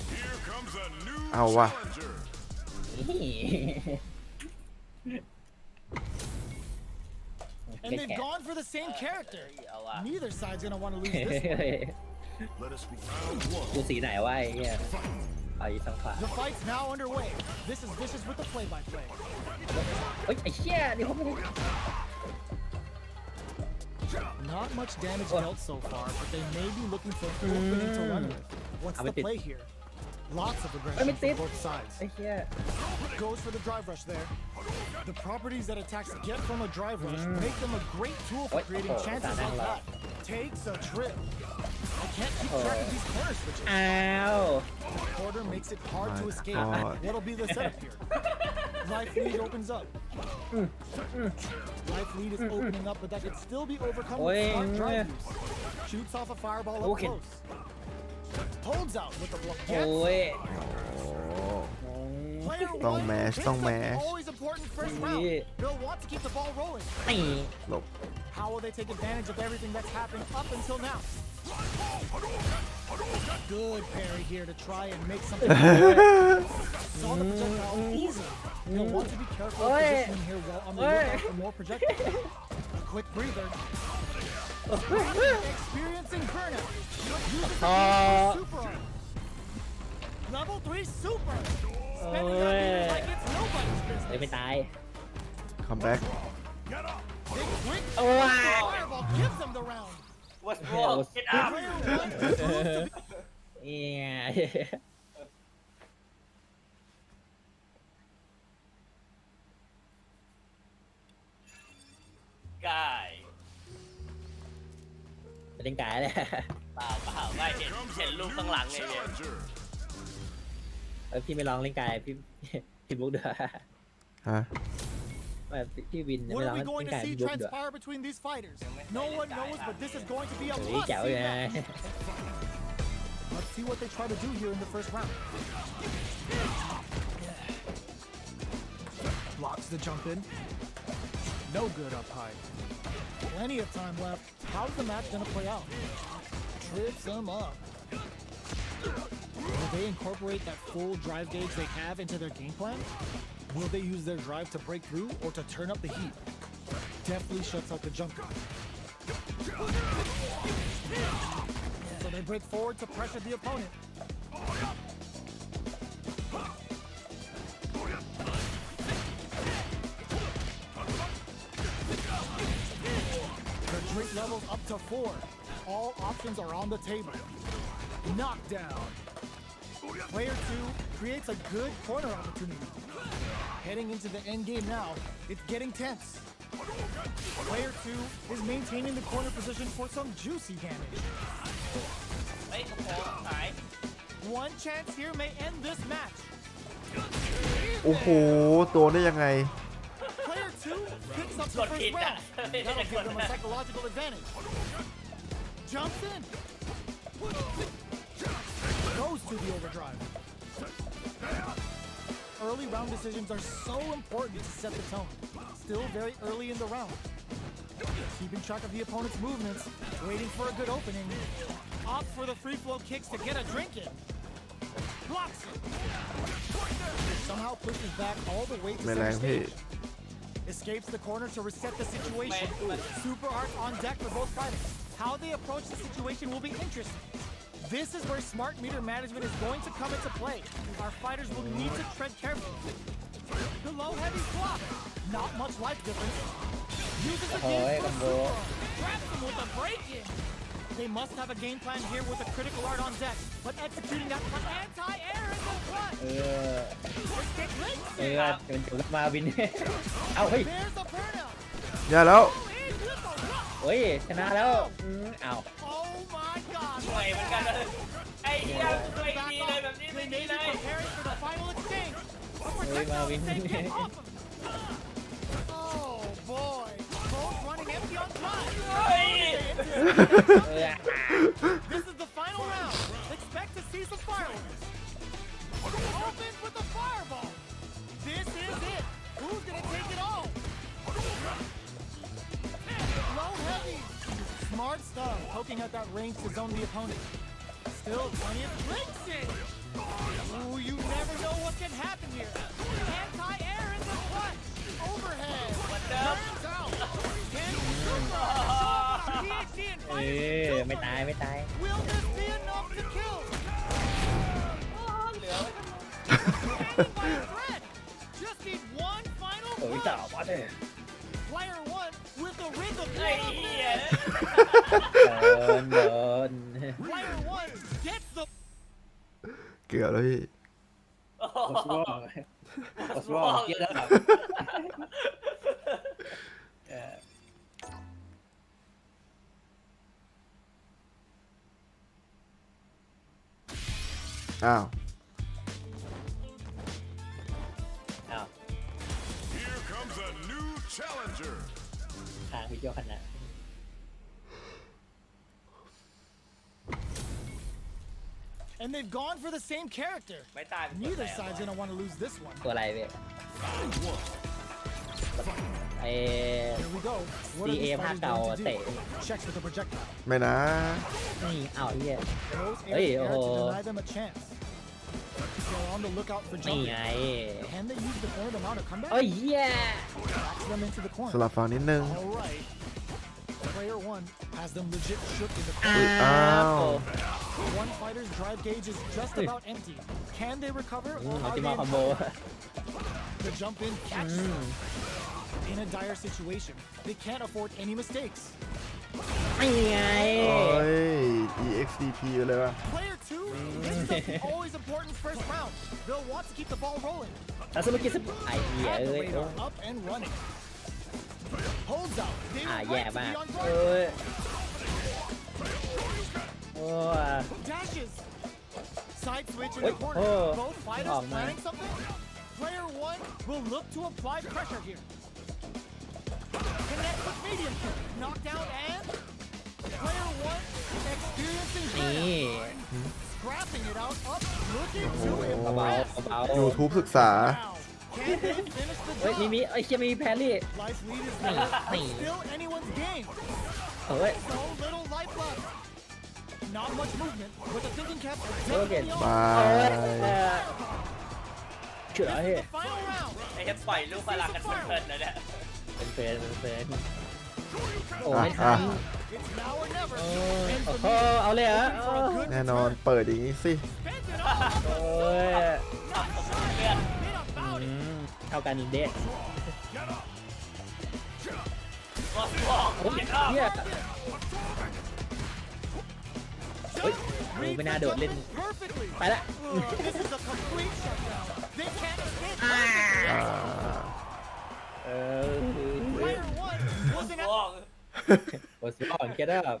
Here comes a new เอาว่ะ challenger. นี่ And they've gone for the same character. เอาว่ะ Neither side's gonna want to lose this one. Let us begin. Round 1. ดูสีไหนวะไอ้เหี้ยไปทางขวา The fight's now underway. This is Vicious with the play-by-play. เฮ้ยไอ้เหี้ยนี่เขาไม่ได้ Not much damage dealt so far, but they may be looking for an opening to run with. What's the play here? Lots of aggression from both sides. ไอ้เหี้ย Goes for the drive rush there. The properties that attacks get from a drive rush make them a great tool for creating chances like that. Takes a trip. I can't keep track of these corner switches. อ้าว The quarter makes it hard to My escape. God. What'll be the setup here? Life lead opens up. Life lead is opening up, but that could still be overcome with smart drive use. Shoots off a fireball up Okay. close. Holds out with the block. โอ้ย Player ต้อง 1 mash picks ต้อง up the mash always important first round. They'll want to keep the ball rolling. นี่ หลบ How will they take advantage of everything that's happened up until now? Good parry here to try and make something. Saw the projectile easily. You'll want to be careful of positioning here while on the lookout for more projectiles. A quick breather. Experiencing burnout. Uses the super arm. Level 3 super. Spending your meter like it's nobody's เลย business. ไม่ตาย คัมแบ็ก Big quick Oh, wow. fireball gives them the round. What's wrong get up Player 1 proves to be เนี่ย กาย จะเล่นกายเลย เปล่าไม่เห็นรูปข้างหลังไงเนี่ย Challenger. เออพี่ไม่ลองเล่นกายพี่พี่บุ๊กด้วย ฮะ แบบพี่วินไม่ What ลอง are we เล่ going น to กาย see พี่บุ๊กด้วย transpire between these fighters? No one knows, but this is going to be a เฮ้ย must แจ๋ว see เลยนะ match. Let's see what they try to do here in the first round. Blocks the jump in. No good up high. Plenty of time left. How's the match gonna play out? Trips them up. Will they incorporate that full drive gauge they have into their game plan? Will they use their drive to break through or to turn up the heat? Definitely shuts out the jumper. So they break forward to pressure the opponent. The drink level's up to 4. All options are on the table. Knockdown. Player 2 creates a good corner opportunity. Heading into the end game now, it's getting tense. Player 2 is maintaining the corner position for some juicy damage. เฮ้ยโอ้โหหาย One chance here may end this match. โอ้โหโดนได้ยังไง Player 2 picks up ก the ดผิด first อ่ะ round. ไม่ได้ That'll ก give ด them a psychological advantage. Jumps in. Goes to the overdrive. Early round decisions are so important to set the tone. Still very early in the round. Keeping track of the opponent's movements, waiting for a good opening. Opts for the free flow kicks to get a drink in. Blocks it. Somehow pushes back all the way to ไม่แร center งพี่ stage. Escapes the corner to reset the situation. Super arts on deck for both fighters. How they approach the situation will be interesting. This is where smart meter management is going to come into play. Our fighters will need to tread carefully. The low heavy block. Not much life difference. Uses the game for a super art. Grabs him with a break-in. They must have a game plan here with a critical art on deck, but executing that with anti-air is the one. เป็นจุดมาวิน เอาเฮ้ย There's the burnout. อย่าแล้ว In with the rock. เฮ้ยชนะแล้วเอา Oh my God. สวยเหมือนกันเลยไอ้เหี้ยตัวเองดีเลยแบบนี้ They ไม่ may ดี be เลย preparing for the final exchange. A Ôi, projectile Marvin. to take it off him. Oh boy. Both running empty on drive. เฮ้ย This is the final round. Expect to see some fireworks. Opens with the fireball. This is it. Who's gonna take it all? Low heavy. Smart stuff. Poking out that range to zone the opponent. Still plenty of drinks in. Ooh, you never know what can happen here. Anti-air in the clutch. Overhead. Turns out. Can Super show off our PhD in เอ fighting อไม่ตายไม่ตาย Will this be enough to kill? เหลือ Hanging by a thread. Just need one final โอ้ย push. จ่าวะเนี่ย Player 1 with the rhythm. ไอ้เหี้ย โดน Player 1 gets the เกือบแล้วพี่ โอ้โห What's wrong เกียร์แล้วครับเออ อ้าว อ้าว Here comes a new challenger. ทางวิดีโอขนาด and they've gone for the same character. ไม่ตาย Neither side's gonna want to lose this one. ตัวอะไรเว้ยไอ้ Here we go. What are CA these ภาค fighters เก่า going to เตะ do? Checks with the projectile. ไม่นะ นี่อ้าวเฮีย Throws air Hey, to air to oh. deny them a chance. They're on the lookout for นี่ jumping. ไง Can they use the corner to mount a comeback? เอ้ยเฮีย Backs them into the ส corner. ลับฝั่งนิดนึง All right. Player 1 has them legit shook in the อ้า corner. อ้าว ว One fighter's drive gauge is just about empty. Can they recover อื or มอัล are ติ they มา in คอมโบ trouble? The jump in catches them. In a dire situation, they can't afford any mistakes. นี่ไง โอ้ย EXDP ไปเลยวะ Player 2, this is always important first round. They'll want to keep the ball rolling. แล้วสมุกิสไอ้เหี้ย And the เอ้ย radar up and running. Holds out. They อ่า were แย่ right to มาก be on เอ้ guard. ยโอ้ย Dashes. Side switch in Wait, the corner. oh. Both fighters Oh, man. planning something. Player 1 will look to apply pressure here. Connect with medium kick. Knockdown and player 1 experiencing นี่ burnout. Scrapping it out up. Looking to เบา impress. ๆเบา YouTube ศึกษา Now, can they finish the ๆเฮ้ยมี job? ไอ้เชี่ยมีแพรรี่ Life lead is Hey, there, but hey. still anyone's game. เฮ้ย So little life left. Not much movement, but the thinking cap is Okay. definitely บา on. ย เฉื่อย The final round. ไอ้จะปล่อยลูกพลังกันเพลินๆเลยเนี่ย เป็นเฟรนเป็นเฟรน โอ้ไม่ทัน It's now or never. โอ้โหเอาเลยเหรอ For a good แน่นอนเปิดอย่างนี้สิ โอ้ยเท่ากันเด็ดโอ้ยเฮียเฮ้ยไม่น่าโดดเล่น perfectly. ไปละ This is a complete shutdown. They can't escape. เออ Player one wasn't at โอ้สปอร์ตเก็ตอัพ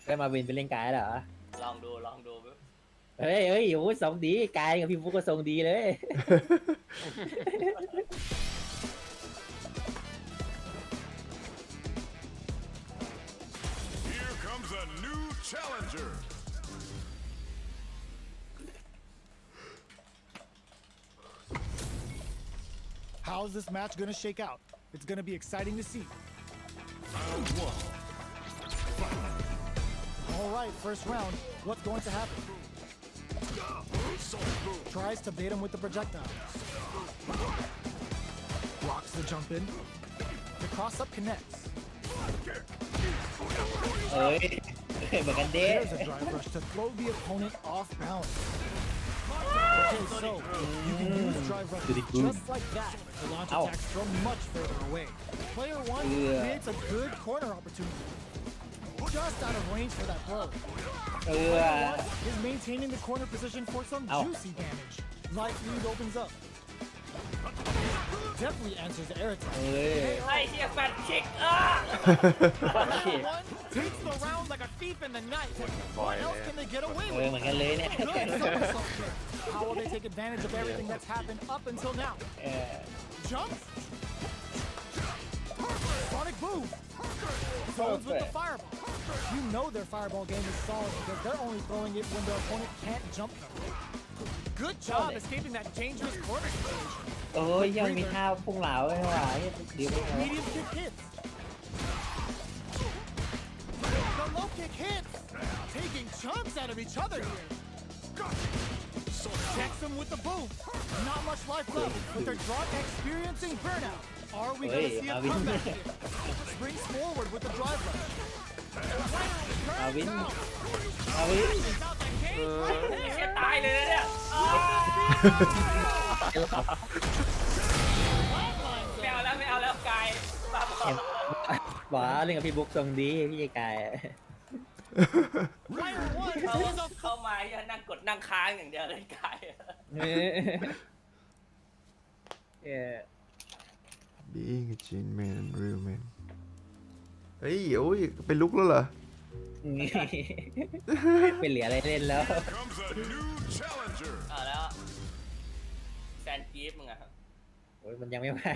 ได้มาวินเป็นเล่นกายเหรอ ลองดู เฮ้ยโอ้ยทรงดีกายกับพี่ฟุกก็ทรงดีเลย Here comes a new challenger. How's this match gonna shake out? It's gonna be exciting to see. Round one. All right, first round. What's going to happen? Tries to bait him with the projectile. Blocks the jump in. The cross up connects. เฮ้ยเหมือนกันเด้ There's a drive rush to throw the opponent off balance. Okay, so you can use drive rush just like that to launch attacks from much further away. Player one creates a good corner opportunity. Just out of range for that throw. เออ Player one is maintaining the corner position for some Ow. juicy damage. Light lead opens up. Definitely answers air attack. เฮ้ย ไอ้เหี้ยแฟนคิก Player one takes the round like a thief in the night. What else can they get away เออ with? เหมือนกันเลยเนี่ย Good somersault kick. How will they take advantage of everything that's happened up until now? เออ Jump. Sonic boom. Zones with the fireball. You know their fireball game is solid because they're only throwing it when their opponent can't jump them. Good job escaping that dangerous corner situation. โอ้ยยังมีท่าพุ่งเหลาเลยว่ะดีมาก Medium kick hits. The low kick hits. Taking chunks out of each other here. Checks them with the boom. Not much life left, but they're experiencing burnout. Are we going to see a comeback here? Springs forward with the drive rush. อาวินอาวิน ตายเลยนะเนี่ย ไม่เอาแล้วกายบ้าบอ หวาเล่นกับพี่บุ๊กทรงดีพี่กาย Player one เข้ามาอย่านั่งกดนั่งค้างอย่างเดียวเลยกาย เออ being a gin man and real man เฮ้ยโอ้ยเป็นลุกแล้วเหรอ เป็นเหลืออะไรเล่นแล้ว Here comes a new challenger. เอาแล้วแซนกีฟมึงอะ โอ้ยมันยังไม่มา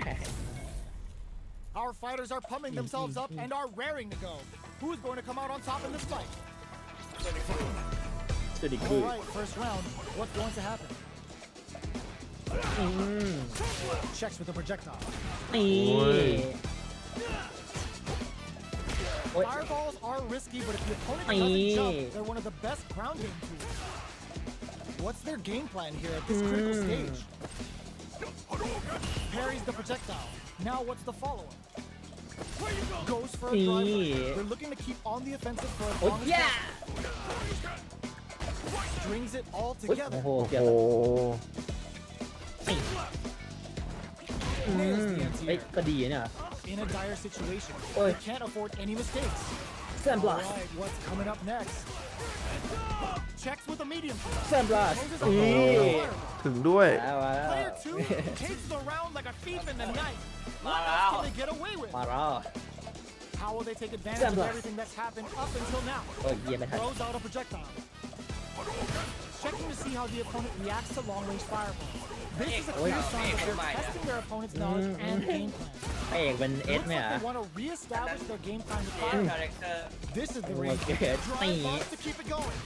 Our fighters are pumping themselves up and are raring to go. Who's going to come out on top in this fight? สุดอีก All คือ right, first round. What's going to happen? Checks with the projectile. นี่ Fireballs are risky, but if the opponent doesn't jump, they're one of the best ground game tools. What's their game plan here at this critical stage? Parries the projectile. Now what's the follow-up? Goes for a drive rush. They're looking to keep on the offensive for as โอ้ย long as ย่า possible. Strings it all โอ้ together. โห โอ้ เกือบ โห Nails the เฮ้ย anti-air. ก็ดีเนี่ย In a dire situation, Oi. they can't afford any mistakes. แซมบลัส Alright, what's coming up next? Checks with a medium. แซมบลัส Closes นี่ up the fire. ถึงด้วย แล้วมาแล้ว Player 2 takes the round like a thief in the night. What Wow. else can they get away with? มาแล้ว How will they take advantage of Sandblast. everything that's happened up until now? โอ้ยเยี่ยมไม่ทัน Throws out a projectile. Checking to see how the opponent reacts to long-range fireballs. This is a clear sign that they're testing their opponent's knowledge and game plan. พระเอกเป็นเอส Looks เนี่ย like they want to re-establish their game plan with คา fire. แรคเตอร์ This is the range. Okay, Drive bombs to keep it going.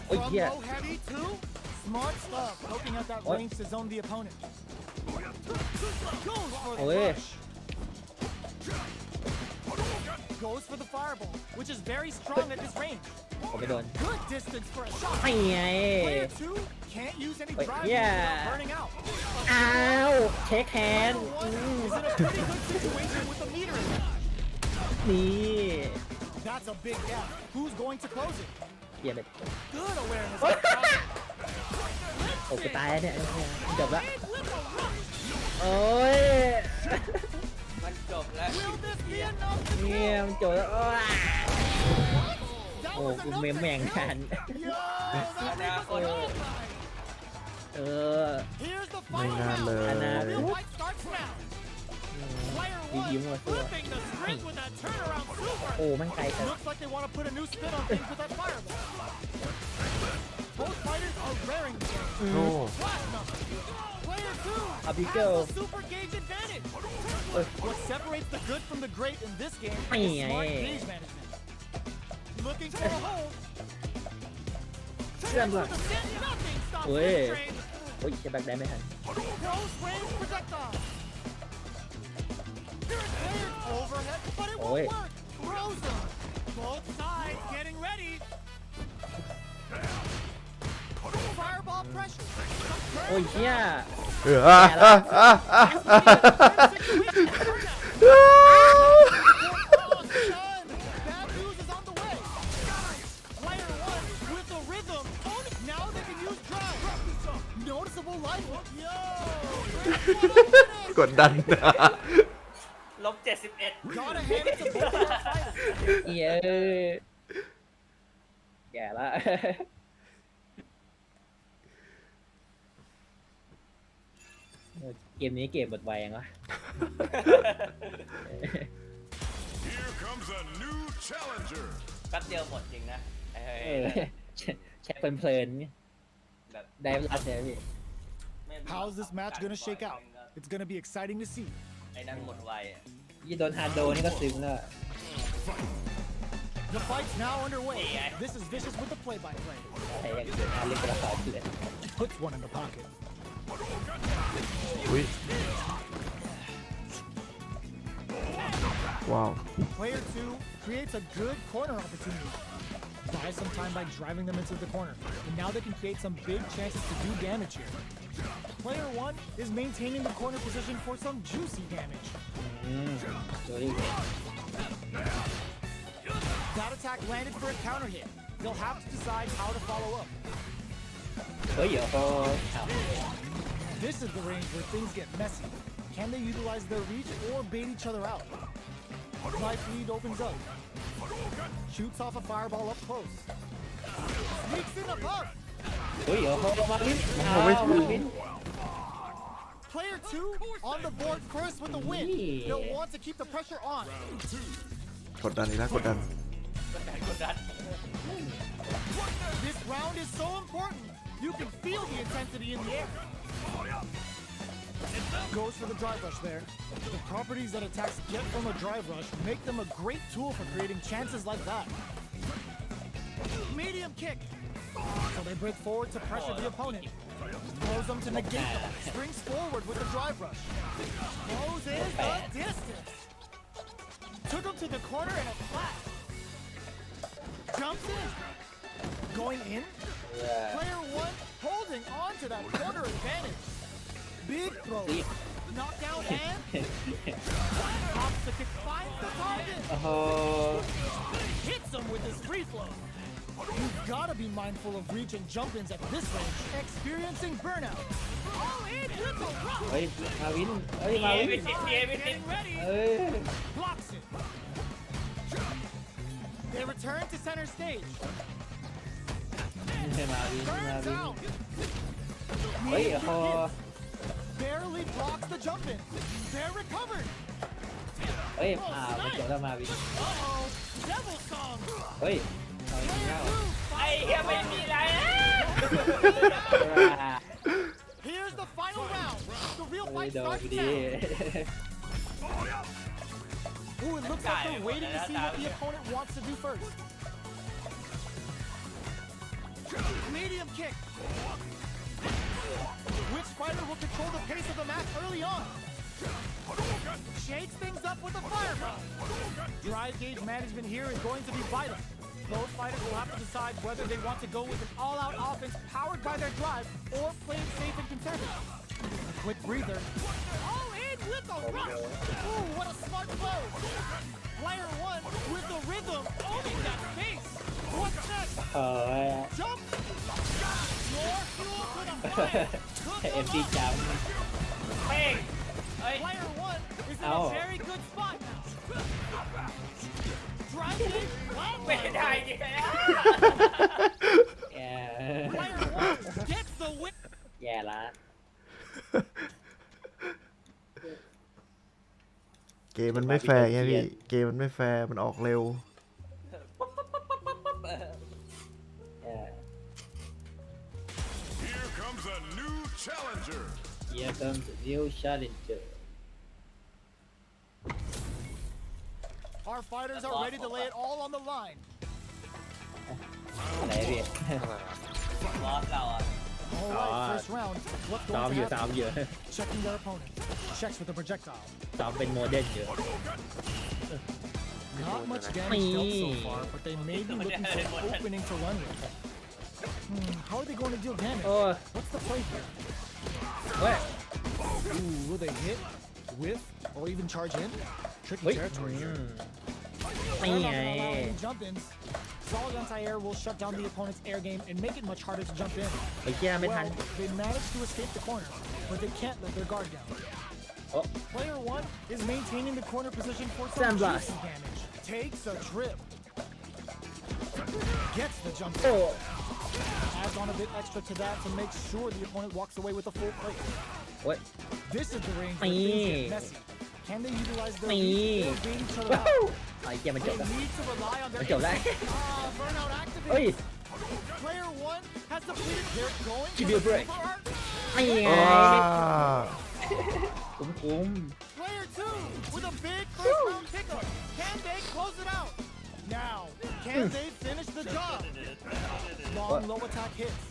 Oh, From yeah. low heavy to smart stuff. Poking out that What? range to zone the opponent. Goes for the Oh, yeah. rush. goes for the fireball, which is very strong at this range. ผมไม่โดน Good distance for a shot. ไม่ไง Player 2 can't use any Wait, drive yeah. without burning out. อ้าวเช็คแฮน Player 1 is in a pretty good situation with the meter in it. นี่ That's a big gap. Who's going to close it? เหี้ยเลย Good awareness. of the shot. โอ้กูตายแล้วเนี่ยจบละโอ้ย มันจบแล้ว Will this be enough to เนี่ยมันจบแล้วอ้าว That โอ้ was กู enough เมม to แม่ง kill. กัน Yo, that was enough. เออ Here's the ไม่ final น่า round. เลย อันนั้น The real fight starts now. Player ยิ้ม 1 ๆมาสู้ flipping the script with that turnaround super. โอ้มันไกลกัน Looks like they want to put a new spin on things with that fireball. Both fighters are raring to change. โอ้ Platinum. Player 2 Up you has go. the super gauge advantage. Ôi. What separates the good from the great in this game Mày is smart ơi. gauge management. Looking for a hole. เชื่อมด้วย Nothing stops Ui. this train. โอ้ยจะแบกได้ไม่ทัน Close range projectile. Cleared overhead, but it Ôi. won't work. Throws them. Both sides getting ready. Fireball pressure. โอ้ยเชี่ย Bad news is on the way. Player 1 with the rhythm. Now they can use drive. Noticeable life. Yo. กดดัน ลบ71 Gotta hand it to both of our fighters. เย้แย่ละเกมนี้เกมหมดไวยังวะ Here comes a new challenger. แป๊บเดียวหมดจริงนะไอ้ เออแช่เพลินๆ แบบ ได้เวลาใช่ไหมพี่ ไม่ How's this match gonna shake out? It's gonna be exciting to see. ไอ้นั่นหมดไวอ่ะ ยี่โดนฮาร์ดโดนี่ก็ซึ้งแล้ว The fight's now underway. This is Vicious with the play-by-play. แต่ยังเกิดฮาร์ดเล่นกระสอบเลย Puts one in the pocket. อุ้ย ว้าว Player 2 creates a good corner opportunity. Buys some time by driving them into the corner. And now they can create some big chances to do damage here. Player 1 is maintaining the corner position for some juicy damage. ดูดิ That attack landed for a counter hit. They'll have to decide how to follow up. เฮ้ยเดี๋ยวพอเอา This is the range where things get messy. Can they utilize their reach or bait each other out? Life lead opens up. Shoots off a fireball up close. Sneaks in above. เฮ้ยเดี๋ยวพอมาลิ้น โอ้ เอา โหไม่ มาลิ้น Player 2 on the board first with the win. Yeah. They'll want to keep the pressure on. กดดันอีกแล้วกดดัน กดดัน This round is so important. You can feel the intensity in the air. Goes for the drive rush there. The properties that attacks get from a drive rush make them a great tool for creating chances like that. Medium kick. So they break forward to pressure the opponent. Throws them to negate them. Springs forward with the drive rush. Closes the distance. Took him to the corner and a flat. Jumps in. Going in. Player 1 holding on to that corner advantage. Big throw. Knockdown and pops the kick, finds the target. โอ้โห Hits him with his free flow. You've got to be mindful of reach and jump-ins at this range. Experiencing burnout. Oh, and with the rock. เฮ้ยมาวินเฮ้ยมาวิน Getting ready. เอ้ย Blocks it. They return to center stage. มาวินมา Burns วิน out. เฮ้ยโอ้โห Barely blocks the jump-in. They're recovered. เฮ้ยมันจบแล้วมาวิน Uh-oh. Devil Song. เฮ้ยมาวินแล้ว ไอ้เหี้ยไม่มีอะไรนะ Here's the final round. The real เฮ้ย fight โดน starts พอดี now. Ooh, it looks like they're waiting to see what the opponent wants to do first. Medium kick. Which fighter will control the pace of the match early on? Shakes things up with a fireball. Drive gauge management here is going to be vital. Both fighters will have to decide whether they want to go with an all-out offense powered by their drive or play it safe and conservative. A quick breather. All in with the rush. Ooh, what a smart blow. Player 1 with the rhythm owning that space. What's next? โอ้ย Jump. More fuel to the fire. เอ็มดีจัม เป้งเอ้ย Player 1 is in Ow. a very good spot now. Drive gauge. ไม่ได้เนี่ย แย่ Player 1 gets the win. แย่ละ เกมมันไม่แฟร์ไงพี่ เกมมันไม่แฟร์มันออกเร็ว แย่ Here comes a new challenger. Here comes the new challenger Our fighters are ready to lay it all on the line. อะไรพี่ บอสเราอ่ะ All right, first round. What's ซ้อม going อยู่ to ซ้อม happen? อยู่ Checking their opponent. Checks with the projectile. ซ้อมเป็นโมเดิร์นอยู่ Not much damage dealt so far, but they may be looking for an opening to run with. How are they going to deal damage? โอ้ย What's the play here? เว้ย Ooh, will they hit, whiff, or even charge in? เฮ้ย Tricky territory อื here. ม They're นี่ not ไง gonna allow any jump-ins. Solid anti-air will shut down the opponent's air game and make it much harder to jump in. ไอ้เหี้ยไม่ทัน Well, they managed to escape the corner, but they can't let their guard down. Oh. Player 1 is maintaining the corner position for some Sandblast. juicy damage. Takes a trip. Gets the jump. โอ้ Adds on a bit extra to that to make sure the opponent walks away with a full plate. โอ้ย This is the range where things Me. get messy. Can they utilize their Me. lead or beat each other ว้า out? วไอ้เหี้ยมันจ They บแล้ว need to rely on มัน their จบแล้ว burnout เฮ้ย activate. Player 1 has depleted. They're going Give to me the a break. super art. นี่ไง ว้า คุ้ม Player 2 with a big first round pickup. Can they close it out? Now, can they finish the job? Long low attack hits.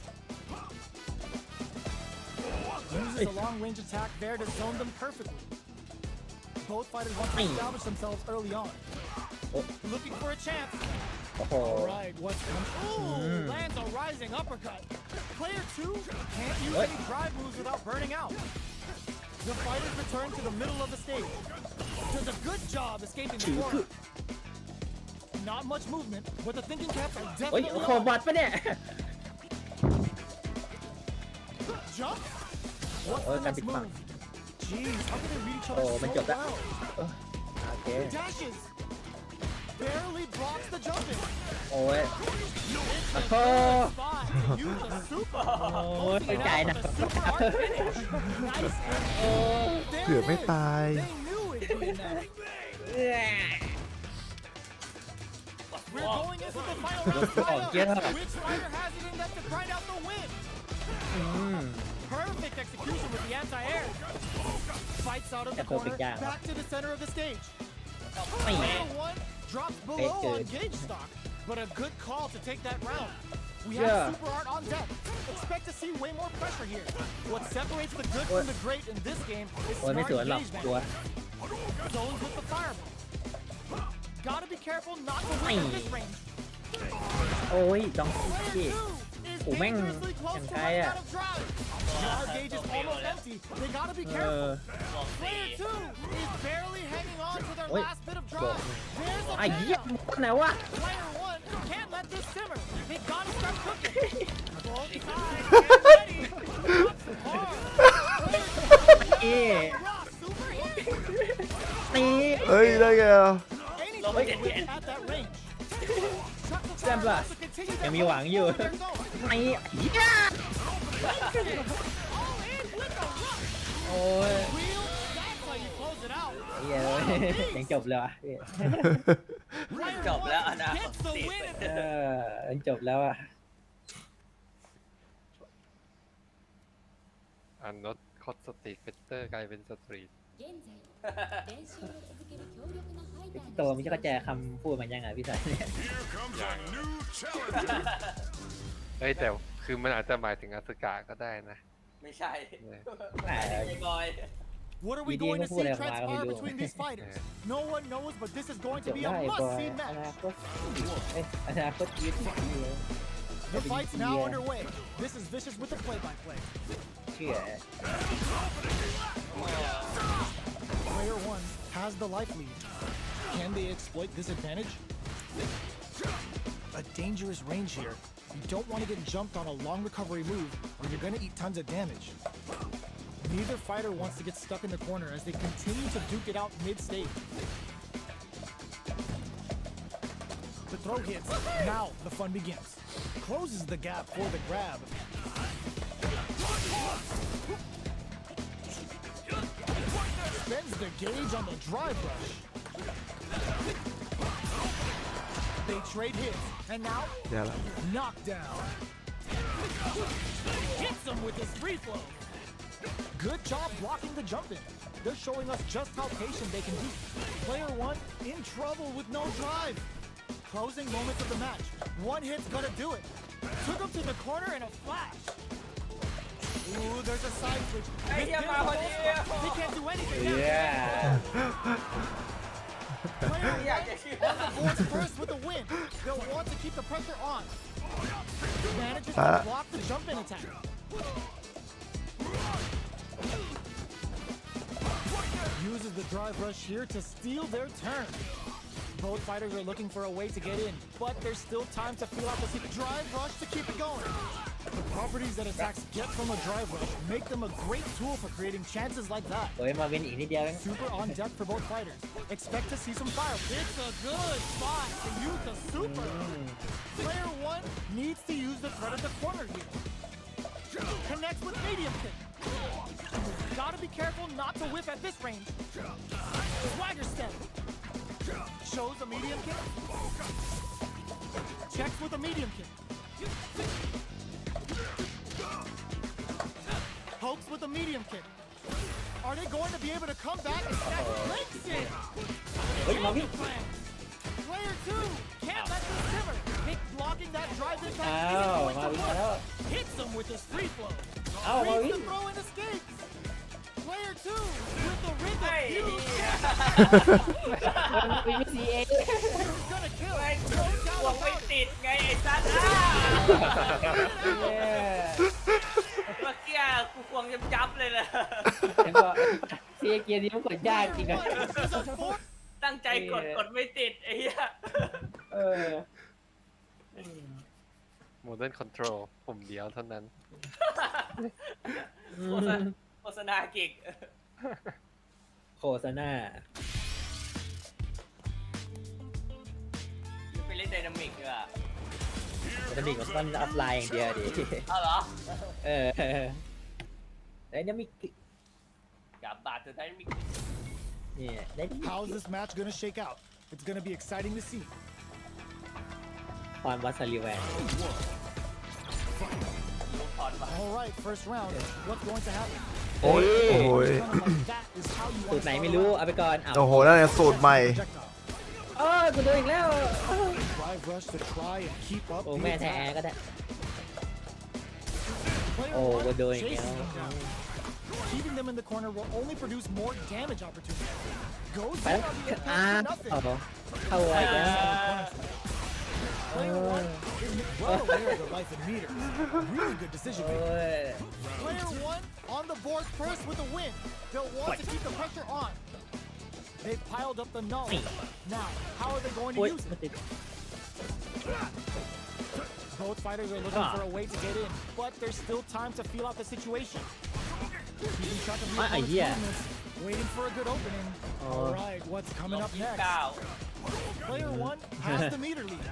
Uses a long range attack there to zone them perfectly. Both fighters want to establish themselves early on. Oh. Looking for a chance. โอ้โห Alright, what's coming? Ooh, lands a rising uppercut. Player 2 can't use What? any drive moves without burning out. The fighters return to the middle of the stage. Does a good job escaping the corner. Not much movement, but the thinking caps are เฮ้ย definitely ขอ on. บัตรปะเนี่ย Jump. What's Oh, the next that'd be fun. move? Jeez, how can they read each Oh, other man, so jump that. well? โอเค Dashes. Barely blocks the jumping. โอ้ย It's a Oh. good spot to use the super. Oh, Closing it cái out này with a super art finish. Nice and there เกือบ it ไม่ is. ตาย They knew it'd be enough. We're going into the final round Oh, get trial. up. Which fighter has it in them to grind out the win? อืม Perfect execution with the anti-air. Fights out of the That's perfect, corner, yeah. back to the center of the stage. ไม่ Player 1 drops below good. on gauge stock, but a good call to take that round. We Yeah. have Super Art on deck. Expect to see way more pressure here. What separates the good from the great in this game is โอ้ยไม่ smart สวนหรอก gauge กลัว management. Zones with the fireball. Gotta be careful not to win at this range. โอ้ยจ้องพี่ Player 2 is Ủa, mấy thằng- dangerously close thằng to cay running à. out of drive. Jar gauge is almost empty. They gotta be เอ careful. อ Player 2 is barely hanging on to their Ôi. last bit of drive. There's a ไอ้เหี้ย pickup. มันไหนวะ Player 1 can't let this simmer. They gotta start cooking. Both sides get ready. Drops hard. Player เอ๊ะ 2 rock super hit. ตี เฮ้ย ได้ไงอ่ะ Anybody win at that range. Chuck the Sand fireball blast. to continue ยัง their มีหวังอยู่ forward their zone. ตีเหี้ย All in with the rush. โอ้ย Wheel, that's how you close it out. เหี้ยยังจบเลยวะพี่ Player จบแล้ว 1 นะ gets the win. เออยังจบแล้วอ่ะ อันนดคอสสตรีทเฟเตอร์กลายเป็นสตรีท โตไม่ใช่เข้าใจคำพูดมันยังไงพี่สายเนี่ย Here comes a new challenger. เฮ้ยแต่คือมันอาจจะหมายถึงอสกาก็ได้นะ ไม่ใช่ เนี่ย ไอ้บอย What are we going to see transpire between these fighters? No one knows, but this is going to be a must-see match. The fight's now underway. This is Vicious with the play-by-play. Player 1 has the life lead. Can they exploit this advantage? A dangerous range here. You don't want to get jumped on a long recovery move or you're going to eat tons of damage. Neither fighter wants to get stuck in the corner as they continue to duke it out mid-stage. The throw hits. Now the fun begins. Closes the gap for the grab. Spends the gauge on the drive rush. They trade hits, and now knockdown. Hits him with his free flow. Good job blocking the jump in. They're showing us just how patient they can be. Player 1 in trouble with no drive. Closing moments of the match. One hit's gonna do it. Took him to the corner in a flash. Ooh, there's a side switch. They can't do anything. Player 1 on the board first with the win. They'll want to keep the pressure on. Manages to block the jump in attack. Uses the drive rush here to steal their turn. Both fighters are looking for a way to get in, but there's still time to feel out the drive rush to keep it going. The properties that attacks get from a drive rush make them a great tool for creating chances like that. Super on deck for both fighters. Expect to see some fire. It's a good spot to use the super. Player 1 needs to use the threat of the corner here. Connects with medium kick. Gotta be careful not to whiff at this range. Swagger step. Shows a medium kick. Checks with a medium kick. Pokes with a medium kick. Are they going to be able to come back and stack links in? Player 2 can't let this simmer. Nick blocking that drive impact isn't going to work. Hits him with his free flow. Reads the throw and escapes. Player 2 with the rhythm. He's gonna kill it. No doubt about it. ไงไอ้ซัดเมื่อกี้กูควงยับเลยล่ะตั้งใจกดไม่ติดไอ้เหี้ย Modern Control ปุ่มเดียวเท่านั้น โฆษณากิก โฆษณา ไปเล่นไดนามิกดีกว่า ไดนามิกมันต้องอัพไลน์อย่างเดียวดิ เอาเหรอ ไดนามิก กับบาดเธอไดนามิก เนี่ย How's this match gonna shake out? It's gonna be exciting to see. ความวัสลีแวน All right, first round. What's going to happen? โอ้ย That is how you สูตรไหนไม่รู้เอาไปก่อน โอ้โหนั่นเนี่ยสูตรใหม่ กูโดนอีกแล้ว Drive rush to try and keep up. โอ้แม่แท้ก็ได้ Player โอ้ 1 กูโดนอีก chases แล้ว them down. Keeping them in the corner will only produce more damage opportunities. Goes ไป in แล้ว on the impact for nothing. เข้าไว้แล้ว Player 1 is well aware of the life and meters. Really good decision making. Player 1 on the board first with a win. They'll want to keep the pressure on. They've piled up the knowledge. Now, how are they going to use it? Both fighters are looking for a way to get in, but there's still time to feel out the situation. Keeping track of the opponent's movements, waiting for a good opening. All right, what's coming up next? Player 1 has the meter lead.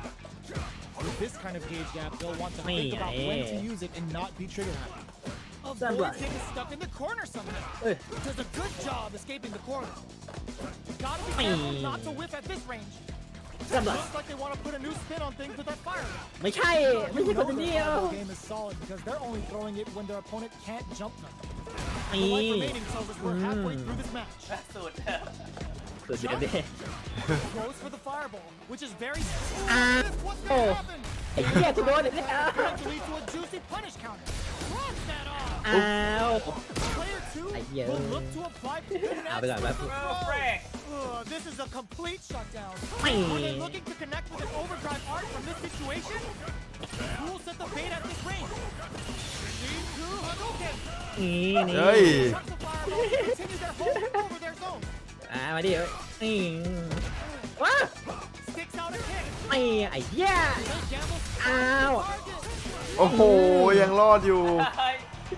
With this kind of gauge gap, they'll want to think about when to use it and not be trigger happy. Avoid getting stuck in the corner somehow. Does a good job escaping the corner. Gotta be careful not to whiff at this range. Looks like they want to put a new spin on things with that fire. ไม่ใช่ไม่ใช่คนเดียว The game is solid because they're only throwing it when their opponent can't jump them. The life remaining tells us we're halfway through this match. สุด สุดเด็ด Goes for the fireball, which is very. What's Oh. gonna happen? ไอ้เหี้ยกูโดนอีกแล้ว Going to lead to a juicy punish counter. Blocks that off. อ้าว Player 2 Ay, yeah. will look to apply Ah, wait, wait. This is a complete shutdown. Ay. Are they looking to connect with an overdrive art from this situation? Who will set the bait at this range? G2 Hadouken. นี่นี่ เฮ้ย Chucks the fireball to continue their hold over their zone. มาดินี่ว้า Sticks out a kick. ไอ้เหี้ย They gamble. Ow. Target. โอ้โหยังรอดอยู่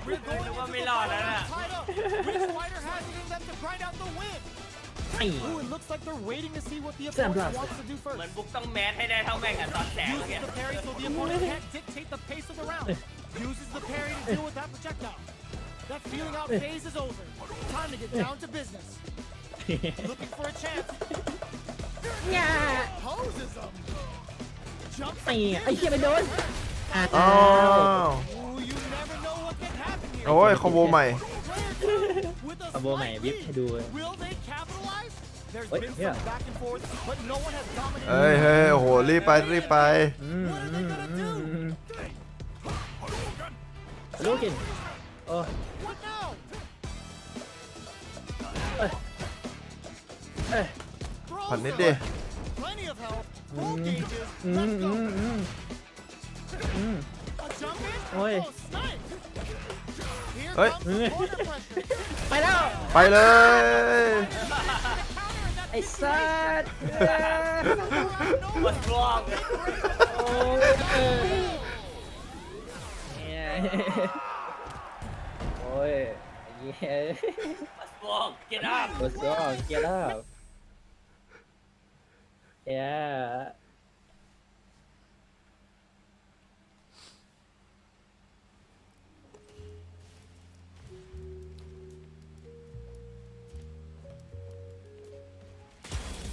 We're going into the Milon, final Anna. tied up. Which fighter has it in them to grind out the win? ไอ้ Ooh, it looks like they're waiting to see what the Sam opponent Blast. wants to do เหมือน first. บุ๊กต้องแมสให้ได้เท่าแม่งกันตอนแสงเมื่อ Uses กี้ the parry so the opponent can't dictate the pace of the round. Uses the parry to deal with that projectile. That feeling out phase is over. Time to get down to business. Looking for a chance. เนี่ย Poses them. Jumps ไอ้เหี้ยไปโดนอ้า อ้าว Ooh, you never know what can happen here. โอ้ยคอมโบใหม่ With a คอมโบใหม่ slight วิบ lead. ให้ดู Will they capitalize? There's Wait, been yeah. some back and forth, but no one has dominated. เฮ้ยโอ้โหรีบไปรีบไป What are they gonna do? ลูกกินโอ้ What now? ผัน Throws นิด them. ดิ Plenty of help. Full gauges. Let's go. A jump in. Oi. Oh, snipe. Here Oi. comes the corner pressure. ไปแล้ว ไปเลย Counter and that ไอ้สัตว์ วัดกล้อง โอ้โอ้ยเย้ วัดกล้อง get up Let's go get up yeah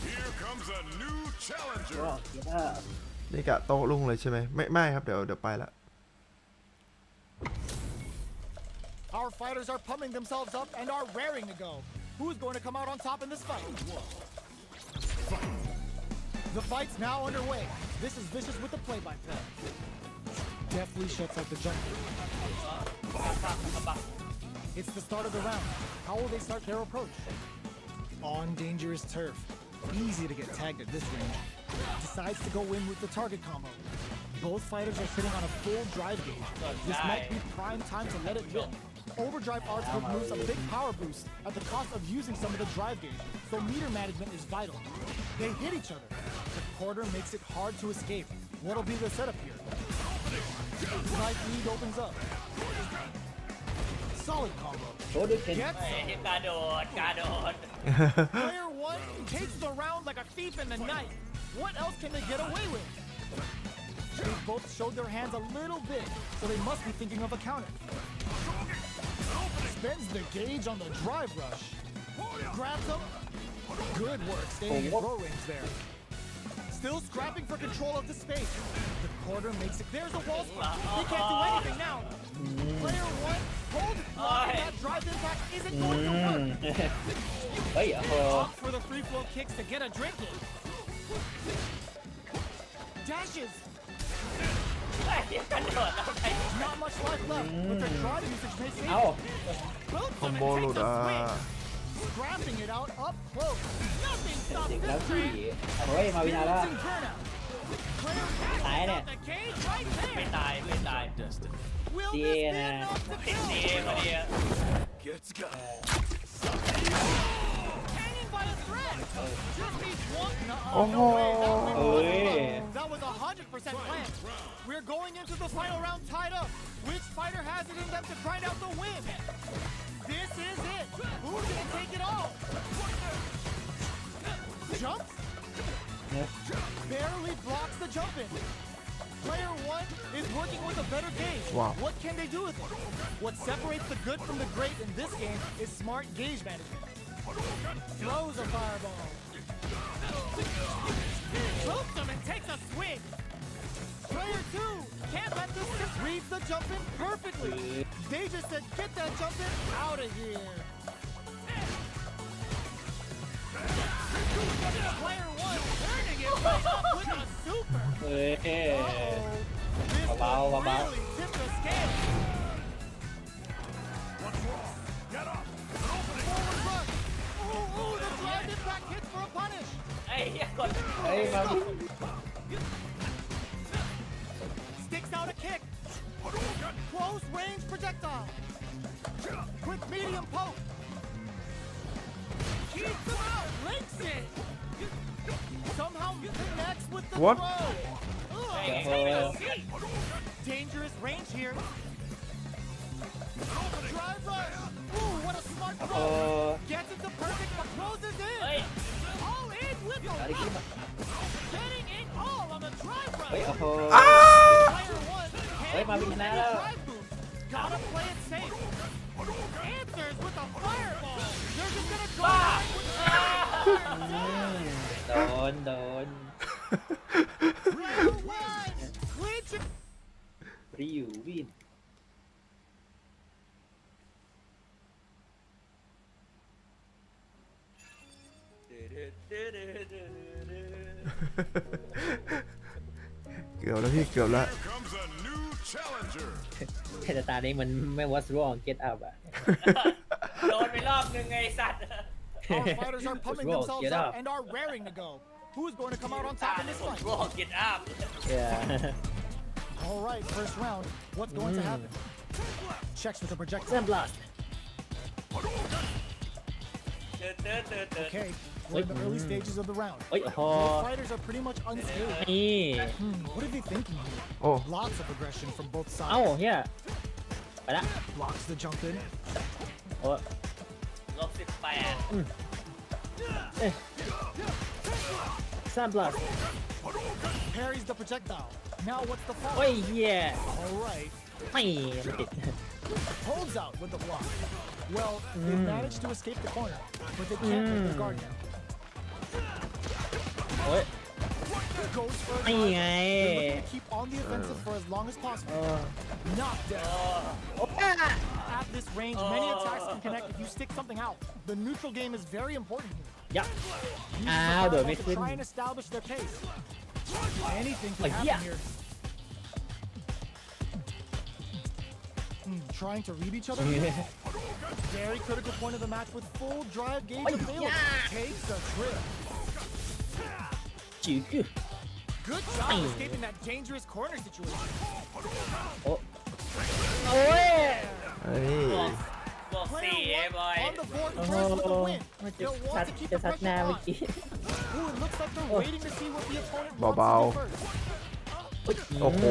Here comes a new challenger. get up นี่กะโต๊ะลุงเลยใช่ไหมไม่ครับเดี๋ยวไปละ Our fighters are pumping themselves up and are raring to go. Who's going to come out on top in this fight? The fight's now underway. This is Vicious with the play-by-play. Deftly shuts out the jump. It's the start of the round. How will they start their approach? On dangerous turf. Easy to get tagged at this range. Decides to go in with the target combo. Both fighters are sitting on a full drive gauge. This might be prime time to let it rip. Overdrive arts removes a big power boost at the cost of using some of the drive gauge, so meter management is vital. They hit each other. The quarter makes it hard to escape. What'll be the setup here? Right lead opens up. Solid combo. โอ้ดูเข็น Gets เฮ้ย him. กระโดดกระโดด Player 1 takes the round like a thief in the night. What else can they get away with? They both showed their hands a little bit, so they must be thinking of a counter. Spends the gauge on the drive rush. Grabs him. Good work staying in throw range there. Still scrapping for control of the space. The quarter makes it. There's a wall spot. They can't do anything now. Player 1, hold. Blocking that drive impact isn't going to work. เฮ้ยโอ้โห Off for the free flow kicks to get a drink in. Dashes. เฮ้ยกระโดดแล้วไอ้ Not much life left, but their drive usage may save เอ้า Both คอม them โบ and หลุด takes อ่ะ a swing. Scrapping it out up close. Nothing จ stops ริงแล้ว this พี่ train. เฮ้ยมาวินาแล้ว Losing burnout. Player ตายเนี่ย out the cage right ไม่ there. ตายไม่ตาย Will Đi this be nè. enough to ติด kill? ดีพอดีอะ Gets got. Hanging by a thread. Just needs one. Oh. No way. Oi. That was 100% planned. We're going into the final round tied up. Which fighter has it in them to grind out the win? This is it. Who's gonna take it all? Jumps? Barely blocks the jump in. Player 1 is working with a better gauge. Wow. What can they do with it? What separates the good from the great in this game is smart gauge management. Throws a fireball. Chokes him and takes a swing. Player 2 can't let this just reads the jump in perfectly. They just said, get that jump in out of here. Player 1 turning it right up with a super. เฮ้ย Oh, this Wow, one wow. really tipped the scale. Forward rush. Ooh, the drive impact hits for a punish. เฮ้ยมา Sticks out a kick. Close range projectile. Quick medium poke. Keeps him out. Links it. Somehow connects with the What? throw. โอ้ Dangerous range here. Drive rush. Ooh, what a smart โห throw. Gets it to perfect, but closes in. All in with the rush. Getting it all on the drive เฮ้ย rush. โอ้โห Player one can't Ôi, mà bị lose nã any đâu. drive boost. Gotta play it safe. Answers with a fireball. They're just gonna go right with the โดน Player one. Clinch it. ริววิน เกือบแล้วพี่เกือบแล้ว Here comes a new challenger. แต่ตานี้มันไม่ what's wrong get up อ่ะ โดนไปรอบนึงไงสัตว์ Our fighters are pumping Roll, themselves get up up. and are raring to go. Who's going to come out on top in this fight? โอ้กินอัพ yeah All right, first round. What's going to happen? Checks with the projectile. Sun blast Okay, we're in the early stages of the round. เฮ้ยโอ้โห Both fighters are pretty much unscathed. นี่ What are they thinking here? โอ้ Lots of aggression from both เอ้า sides. เฮียไปละ Blocks the jump in. โอ้ -18 Sun blast Parries the projectile. Now what's the โอ้ย follow? เฮีย All right. ไม่มันติด Holds out with the block. Well, they managed to escape the corner, but they can't let their guard down. โอ้ย Goes for a ไม่ drive. ไง They're looking to keep on the offensive for as long as possible. Knocked down. At this range, many attacks can connect if you stick something out. The neutral game is very important here. ยัก Use อ้า the วโดดไม่ fireball ขึ้ to น try and establish their pace. Anything Like, can yeah. happen here. Trying to read each other. Very critical point of the match with full drive gauge Oh, available. yeah. Takes a trip. จืด Good job escaping that dangerous corner situation. โอ้โอ้ย เฮ้ย บอก Player 4ไอ้บอย one on the board โอ้โห first with the win. มันจะ They'll ซัด want to keep จะ the ซัดหน้า pressure เมื่อ on. กี้ Ooh, it looks like they're Oh. waiting to see what the opponent Bao wants bao. to do first. โอ้โห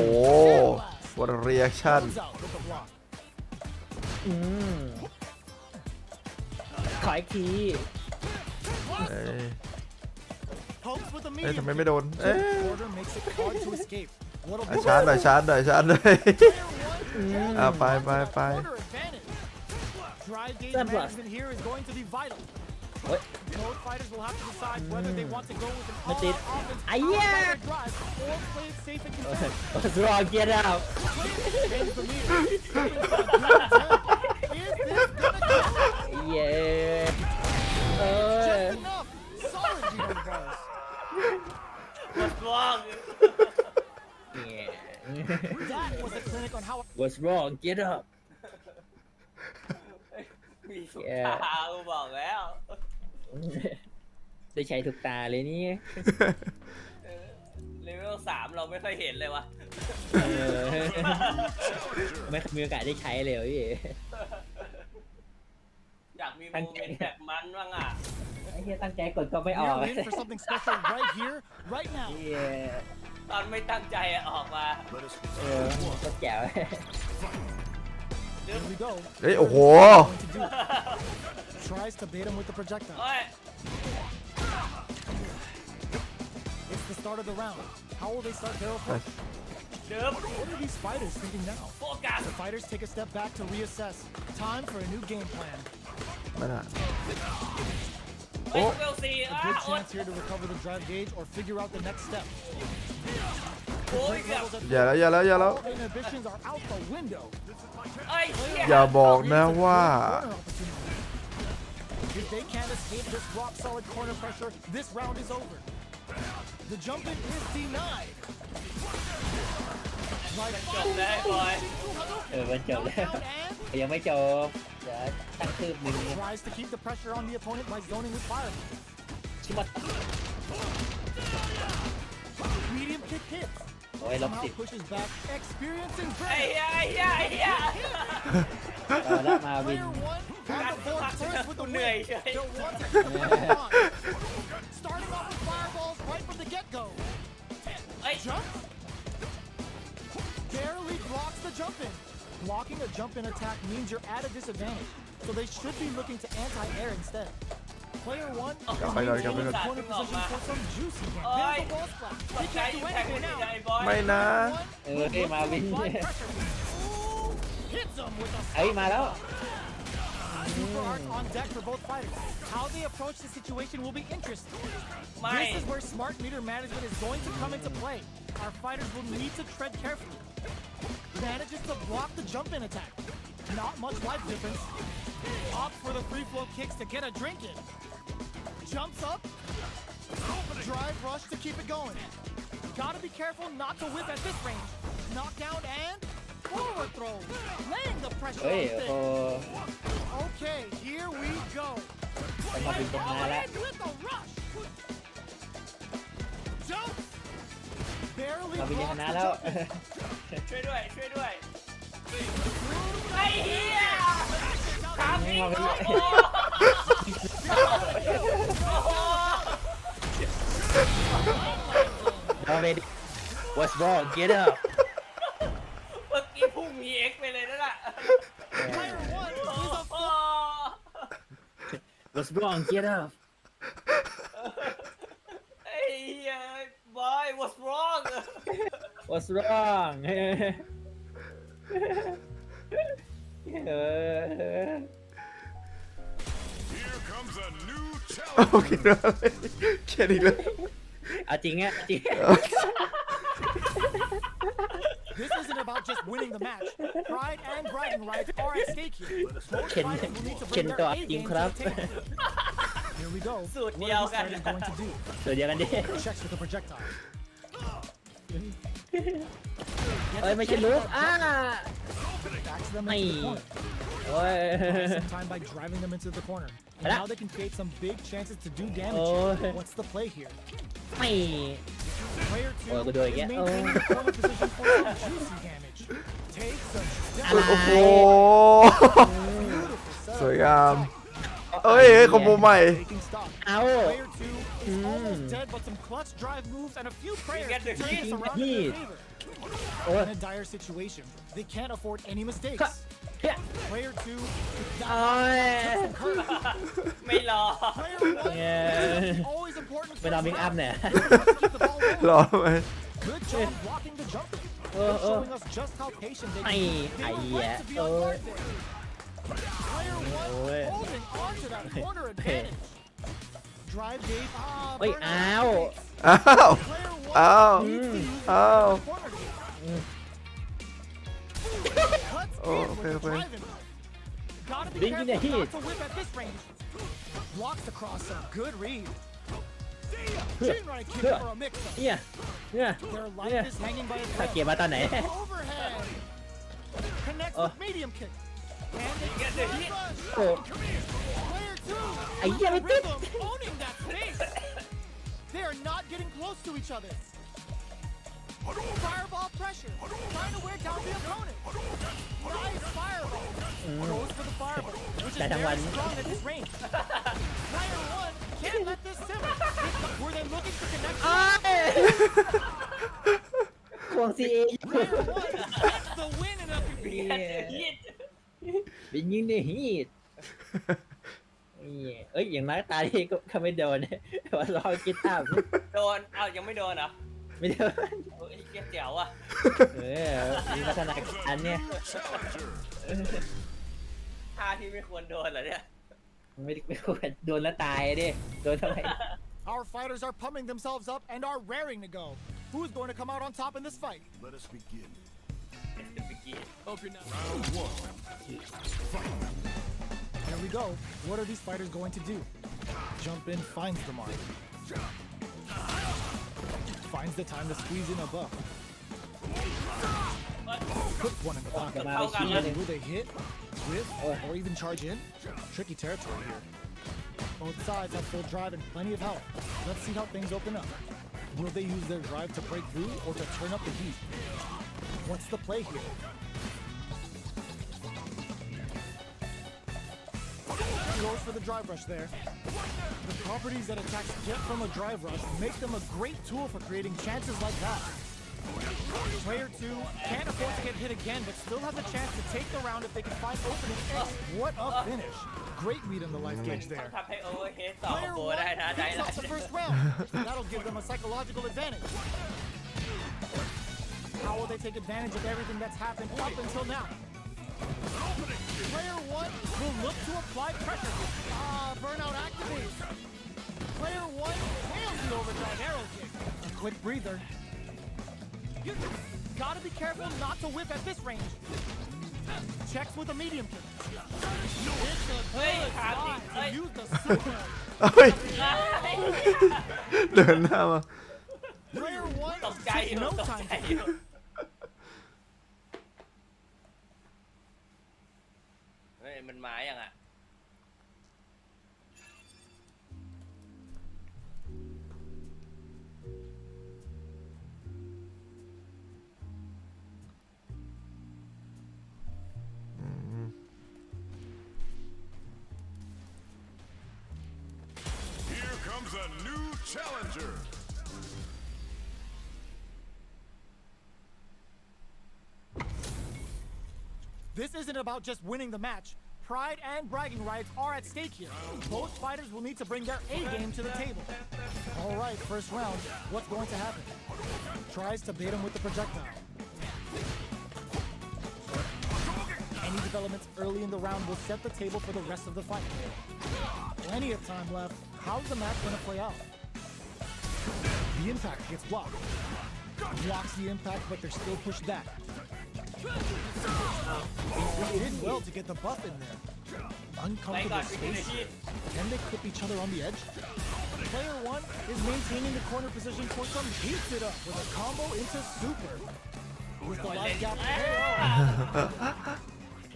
what a reaction Close out with the block. อืมขออีกที เอ้ย Pokes with the เอ้ย medium ทำไมไม่โดน เอ้ย Quarter makes it hard to escape. Little ชาร์จหน่อยชาร์จหน่อยชาร์จหน่อย อ่ะไปไปไป Quarter advantage. Drive gauge Sun blast. management here is going to be vital. What? Both fighters will have to decide whether they want to go with an But they- all-out offense Ah, yeah. outside their drive or play it safe and conservative. what's wrong get out Change the meter. Is this gonna go? เย้เออ Just enough. Solid Gino Bros. What's wrong That was a clinic on how what's wrong get up มีสุภากูบอกแล้ว ได้ใช้ทุกตาเลยนี่ เลเวล 3 เราไม่ค่อยเห็นเลยวะ เออไม่มีโอกาสได้ใช้เลยพี่ อยากมีโมเมนต์แบบมันบ้างอ่ะ ไอ้เหี้ยตั้งใจกดก็ไม่ออก we're in for something special right here, right now. เหี้ย ตอนไม่ตั้งใจอะออกมา Let us เออก็แจ๋ว Here we go. เฮ้ย โอ้โห Going to do it. Tries to bait him with the projectile. โอ้ย It's the start of the round. How will they start their approach? เดิม What are these fighters thinking now? โฟกัส The fighters take a step back to reassess. Time for a new game plan. มันอ่ะ เฮ้ยเลเวล 4 A อ่ะ good โอ๊ย chance here to recover the drive gauge or figure out the next step. โอ้ย Break แบบ levels at อย่าแล้วอย่าแล้วอย่าแล้ว all inhibitions are out the window. เอ้ยเหี้ย อย่าบอกนะว่า Corner opportunity. If they can't escape this rock solid corner pressure, this round is over. The jump in is denied. จบแล้วไอ้บอย เออมันจบแล้ว Down and ยังไม่จบอย่า ตั้งคืบหนึ่ง Tries to keep the pressure on the opponent by zoning with fireball. ชิบัต Medium kick hits. โอ้ยลบ Somehow 10 pushes back, experiencing ไอ้ pressure. เหี้ยไอ้เหี้ย เอาละมาวิน Player 1 on the board first with the เหนื่อย win. เฉย They'll want to keep the pressure on. Starting off with fireballs right from the get-go. เอ้ย Jump. Barely blocks the jump in. Blocking a jump in attack means you're at a disadvantage, so they should be looking to anti-air instead. Player 1 is maintaining the corner position for some juicy game. There's the wall splash. ต He กใจ can't อ do ยู่แทงไม่ anything ได้ now. ไอ้บอย ไม่นะ เออให้มาวิน Apply pressure. Ooh, hits him with a เอ้ยมาแล้ว super art on deck for both fighters. How they approach the situation will be interesting. ไม่ This is where smart meter management is going to come into play. Our fighters will need to tread carefully. Manages to block the jump-in attack. Not much life difference. Opts for the free flow kicks to get a drink in. Jumps up. Drive rush to keep it going. Gotta be careful not to whip at this range. Knockdown and forward throw. Laying the pressure เฮ้ย on โอ้ thick. Okay, here we go. ต้องมาวินชนะแล้ว And with the rush. Jump. Barely มาวินช blocks นะ the แล้ว jump. ช่วยด้วยช่วยด้วยไอ้เหี้ยทำนี่ มาวิน โอ้โห มาวิน What's wrong get up เมื่อกี้พุ่งมีเอ็กไปเลยนั่นแหละ Player 1 is a โอ้ What's wrong get up ไอ้เหี้ยบอย what's wrong What's wrong เออ Here comes a new โอเค challenger. เขียนอีกแล้ว เอาจริงอ่ะจริง This isn't about just winning the match. Pride and bragging rights are at stake here. Both เข็น fighters will need to เข็น bring ตัว their A จริง game ค to รับ the table. Here we go. สูตร What เดียว are กัน these fighters going to do? ตัวเดียวกันดิ Checks with the projectile. เอ้ยไม่ใช่ลูกอ่า Backs them ไม่ into the corner. โอ้ย Buys some time by driving them into the corner. And now they can create some big chances to do damage. Oh. What's the play here? ไม่ Player 2 Oh, is good doing it. maintaining the corner position for some juicy damage. Takes a step อะไร โอ้โห Beautiful สวย setup. งาม เอ้ยคอมโบใหม่ Taking stock. เอา Player 2 is almost dead, but some clutch drive moves and a few prayers get to the turn this heat. around in their favor. โอ้ย In a dire situation, they can't afford any mistakes. เฮ้ย Player 2 is โอ้ย ไม่รอ Player 1 Yeah. is always important ไปรอมิกอัพเนี่ย to keep the ball ร rolling. อไหม Good job blocking the jump. Oh, Showing us just how patient they can Ay, be. They were ay, right to be on oh. guard there. Player 1 Oh. holding on to that corner advantage. Drive gate. Wait, burnout ow. mistakes. อ้าว Player 1 Ow. needs to use the Ow. corner gate. Cuts Oh, in with okay, the okay. drive-in. Gotta be Bring in the careful not hit. to whip at this range. Blocks across a good read. Huh. Chin right kick Huh. for a mix-up. เนี่ยเนี่ย Their life Yeah. is hanging by a ถ้า thread. เกมมาตอนไหไหน Overhead. Connects Oh. with medium kick. And they Get the hit. rush. โอ้ Player 2. ไอ้เหี้ยไม่ติด Rhythm owning that space. They are not getting close to each other. Fireball pressure. Trying to wear down the opponent. Nice fireball. Goes for the fireball, which is That very one. strong at this range. Player 1 can't let this simmer. Were they looking to connect? ควงซีเอ Player 1 gets the win in a ฮิต เป็นยิงในฮีทเอ้ยอย่างน้อยตาที่ก็ไม่โดนว่าลองคิดตาม โดน เอ้ายังไม่โดนเหรอ ไม่โดน เฮ้ยเกียเจ๋วอ่ะ มีพัฒนาการเนี่ย Challenger. ท่าที่ไม่ควรโดนเหรอเนี่ย ไม่ควรโดนแล้วตายดิโดนทำไม Our fighters are pumping themselves up and are raring to go. Who's going to come out on top in this fight? Let us begin. เดี๋ยวไปกิน Round one. There we go. What are these fighters going to do? Jump in, finds the mark. Finds the time to squeeze in a buff. Puts one in the pocket. Come out, Will they hit? whiff or even charge in? Tricky territory here. Both sides have full drive and plenty of health. Let's see how things open up. Will they use their drive to break through or to turn up the heat? What's the play here? He goes for the drive rush there. The properties that attacks get from a drive rush make them a great tool for creating chances like that. Player 2 can't afford to get hit again, but still has a chance to take the round if they can find opening A. What a finish. Great read on the life gauge there. ทำให้โอเวอร์เฮดต่อ Player โบ 1 ได้นะได้ picks ละ up the first round. That'll give them a psychological advantage. How will they take advantage of everything that's happened up until now? Player 1 will look to apply pressure. Burnout activates. Player 1 nails the overdrive arrow kick. A quick breather. You gotta be careful not to whip at this range. Checks with a medium kick. It's a good spot to use the super. เฮ้ย เดินหน้ามา Player ต 1 กใจอ takes ยู่ no ตก time ใจ to อยู่ เฮ้ยมันมาอย่างอ่ะ Here comes a new challenger. This isn't about just winning the match. Pride and bragging rights are at stake here. Both fighters will need to bring their A game to the table. All right, first round. What's going to happen? Tries to bait him with the projectile. Any developments early in the round will set the table for the rest of the fight. Plenty of time left. How's the match going to play out? The impact gets blocked. Blocks the impact, but they're still pushed back. They did well to get the buff in there. ไป Uncomfortable ก่อนวิธี space. ชีพ Can they clip each other on the edge? Player 1 is maintaining the corner position for some heats it up with a combo into super. With the life gap KO.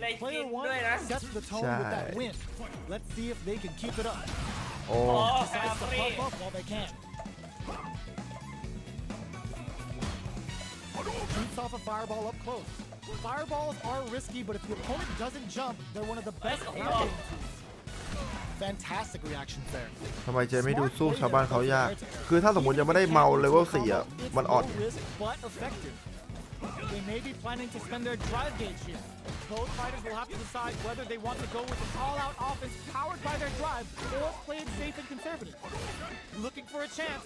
เลยกิ Player นด้วยนะ 1 sets the tone with that win. Let's see if they can keep it up. โอ้ โอ้ Decides to ฟรี puff up while they can. Shoots off a fireball up close. Fireballs are risky, but if the opponent doesn't jump, they're one of the best grounding tools. Fantastic reactions there. ทำไมเจไม่ดูสู้ชาวบ้านเขายาก คือถ้าสมมติยังไม่ได้เมาเลเวล4อ่ะ มันอ่อน Low risk, but effective. They may be planning to spend their drive gauge here. Both fighters will have to decide whether they want to go with an all-out offense powered by their drive or play it safe and conservative. Looking for a chance.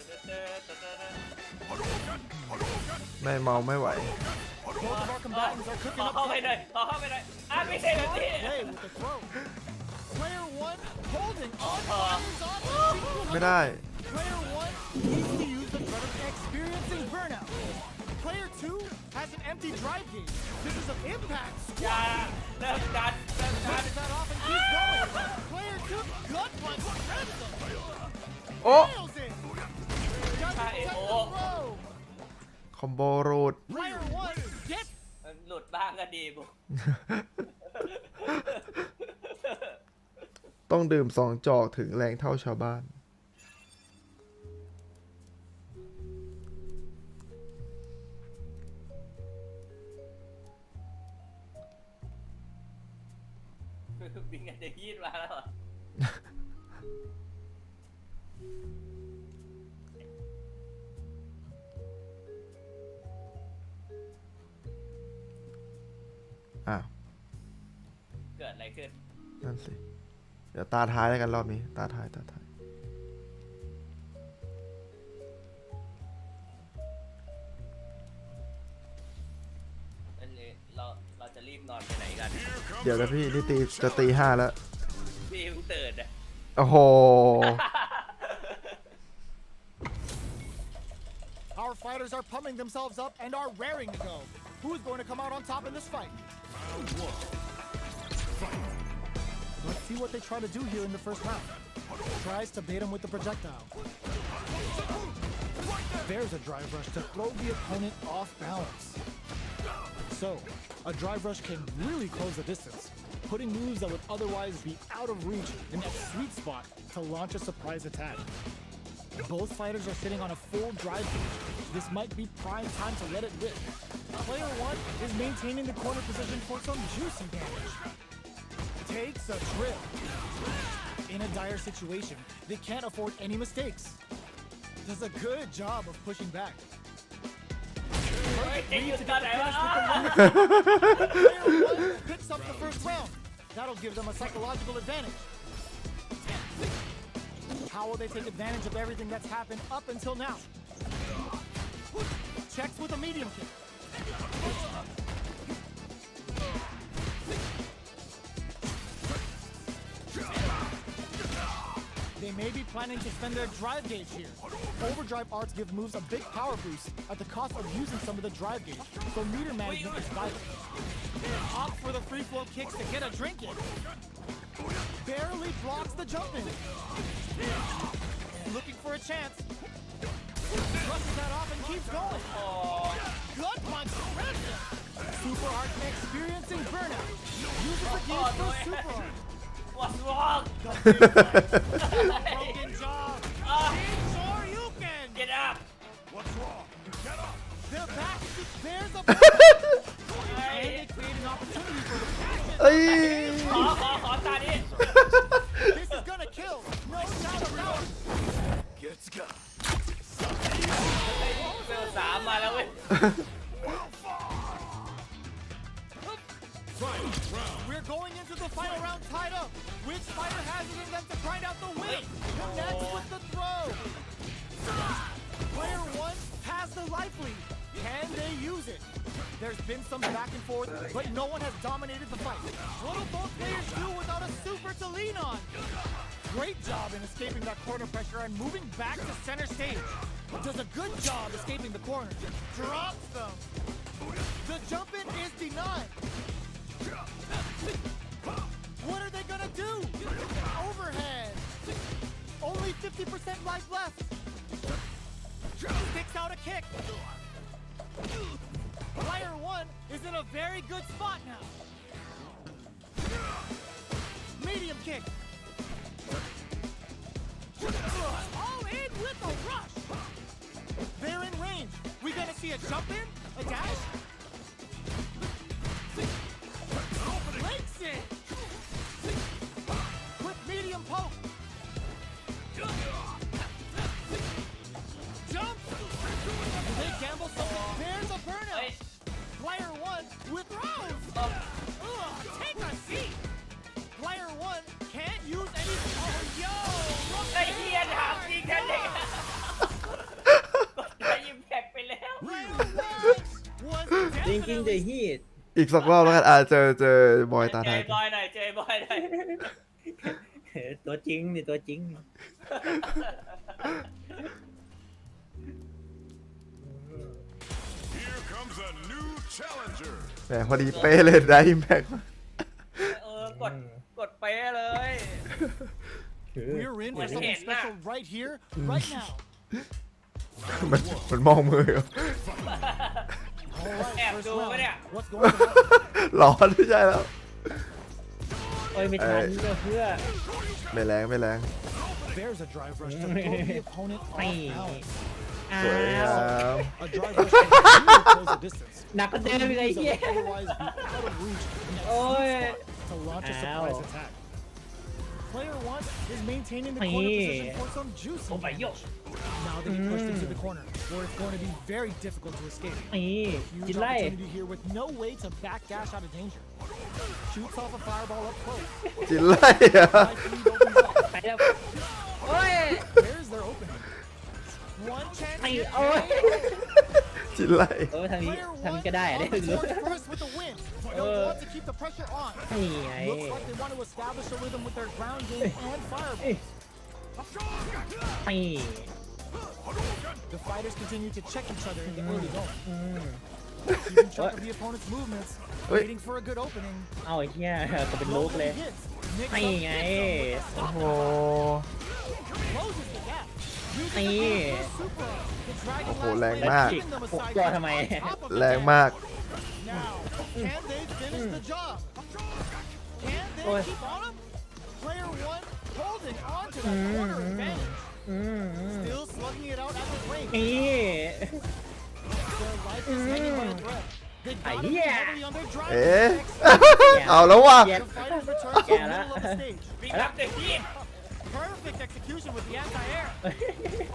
ไม่เมาไม่ไหว Both of our combatants are ข cooking อ up เข้าไปหน่อยขอเข้าไปหน่อยไม่ใช่แบบนี้ play with the throw. Player 1 holding on. ไม่ได้ Player 1 needs to use the credit experiencing burnout. Player 2 has an empty drive gauge. This is an impact. อย่าเริ่มการเริ่มการ Turns that off and keeps going. Player 2 gut punch grabs him. โอ้ Nails it. Doesn't Hey, take the oh. throw. คอมโบรูด Player 1 gets หลุดบ้างก็ดีบุ ต้องดื่ม2 จอกถึงแรงเท่าชาวบ้าน บิงกันจะยีดมาแล้วเหรอ อ้าว เกิดอะไรขึ้น นั่นสิ เดี๋ยวตาท้ายแล้วกันรอบนี้ ตาท้าย อันนี้เราจะรีบนอนไปไหนกัน เดี๋ยวนะพี่ นี่จะตี 5 แล้ว พี่เพิ่งตื่นนะ โอ้โห Our fighters are pumping themselves up and are raring to go. Who's going to come out on top in this fight? Let's see what they try to do here in the first round. Tries to bait him with the projectile. There's a drive rush to throw the opponent off balance. So, a drive rush can really close the distance. putting moves that would otherwise be out of reach in that sweet spot to launch a surprise attack. Both fighters are sitting on a full drive gauge. This might be prime time to let it rip. Player 1 is maintaining the corner position for some juicy damage. Takes a trip. In a dire situation, they can't afford any mistakes. Does a good job of pushing back. Player 1 picks up the first round. That'll give them a psychological advantage. How will they take advantage of everything that's happened up until now? Checks with a medium kick. They may be planning to spend their drive gauge here. Overdrive arts give moves a big power boost at the cost of using some of the drive gauge, so meter management is vital. They opt for the free flow kicks to get a drink in. Barely blocks the jump in. Looking for a chance. Brushes that off and keeps going. Gut punch. Super Art experiencing burnout. Uses the gauge for Super Art. What's wrong? Broken jaw. Sure you can. Get up. What's wrong? Get up! They're back. There's a and they create an opportunity for the passion. เอ้ย ขอตาดิ This is gonna kill. No doubt about it. Gets got. เวล3มาแล้วเว้ย We're going into the final round tied up. Which fighter has it in them to grind out the win? Connects with the throw. Player 1 has the life lead. Can they use it? There's been some back and forth, but no one has dominated the fight. What do both players do without a super to lean on? Great job in escaping that corner pressure and moving back to center stage. Does a good job escaping the corner. Drops them. The jump in is denied. What are they gonna do? Overhead. Only 50% life left. Sticks out a kick. Player 1 is in a very good spot now. Medium kick. All in with a rush. They're in range. We gonna see a jump in? A dash? Breaks it. With medium poke. Jump. They gamble something. There's a burnout. Player 1 with Rose. Take a seat. Player 1 can't use any. Oh, yo. ไอ้เหี้ยถามจริงกันเลยกดได้ยิมแพ็กไปแล้ว Player 1 was Drinking the definitely. heat อีกสักรอบแล้วกันเจอบอยตา เจ ไทย บอยหน่อยเจบอยหน่อย ตัวจริงนี่ตัวจริง Here comes a new challenger. แหมพอดีเป๊ะเลยได้อิมแพค กดเป๊ะเลย We're in for something special right here, right now. มันมองมืออยู่ All right, แอบ first ดูปะเนี่ย round. What's going on? ร้อนไม่ใช่แล้ว โอ้ยไม่ทันเพื่อ ไม่แรงไม่แรง There's a drive rush to throw the opponent ไม่ off balance. อ้า สวยงาว ม A drive rush can really close the distance. หนักก็เดิมเลยไอ้ Moves เหี้ย that would otherwise be out of reach in that Ôi. sweet spot to launch a surprise Ow. attack. Player 1 is maintaining the Ôi. corner position for some juicy โอ้ไปโย damage. Now they get pushed into the corner, where it's going to be very difficult to escape. นี่กิน Huge ไล่ opportunity here with no way to backdash out of danger. Shoots off a fireball up close. จินไล่อะ Life lead opens up. ไปแล้วโอ้ย There's their opening. One chance. ไอ้ here. โอ้ย จินไล่ ทางนี้ Player ทาง 1 นี้ก็ได้อะได้ on ถึ the งรู้ board first with the win. They'll want to keep the pressure on. นี่ไง Looks like they want to establish a rhythm with their ground game and fireball. นี่ The fighters continue to check each other in the early going. Keeping track of the opponent's movements, waiting for a good opening. เอาไอ้เหี้ยก็เป็นลูกเลย Hits. Nicks นี่ up ไง โอ้โห closes the gap. Using the Ây. boost for super. The Dragon Ồ, Last làng Blade mạc. giving them a Ủa, side cho kick thằng mày. on top of the แรง damage. มาก Now, can they finish the job? Can they Ôi. keep on him? Player one holding on to that corner advantage. Still slugging it out at the ring. นี่ Their life is hanging by a thread. They gotta be yeah. heavily on their drive. เอ๊ะ เอาแล้วว่ะ เย็ด The fighters return to the Yeah. middle of the stage. วิ่งรับเด็กพี่ Perfect execution with the anti-air.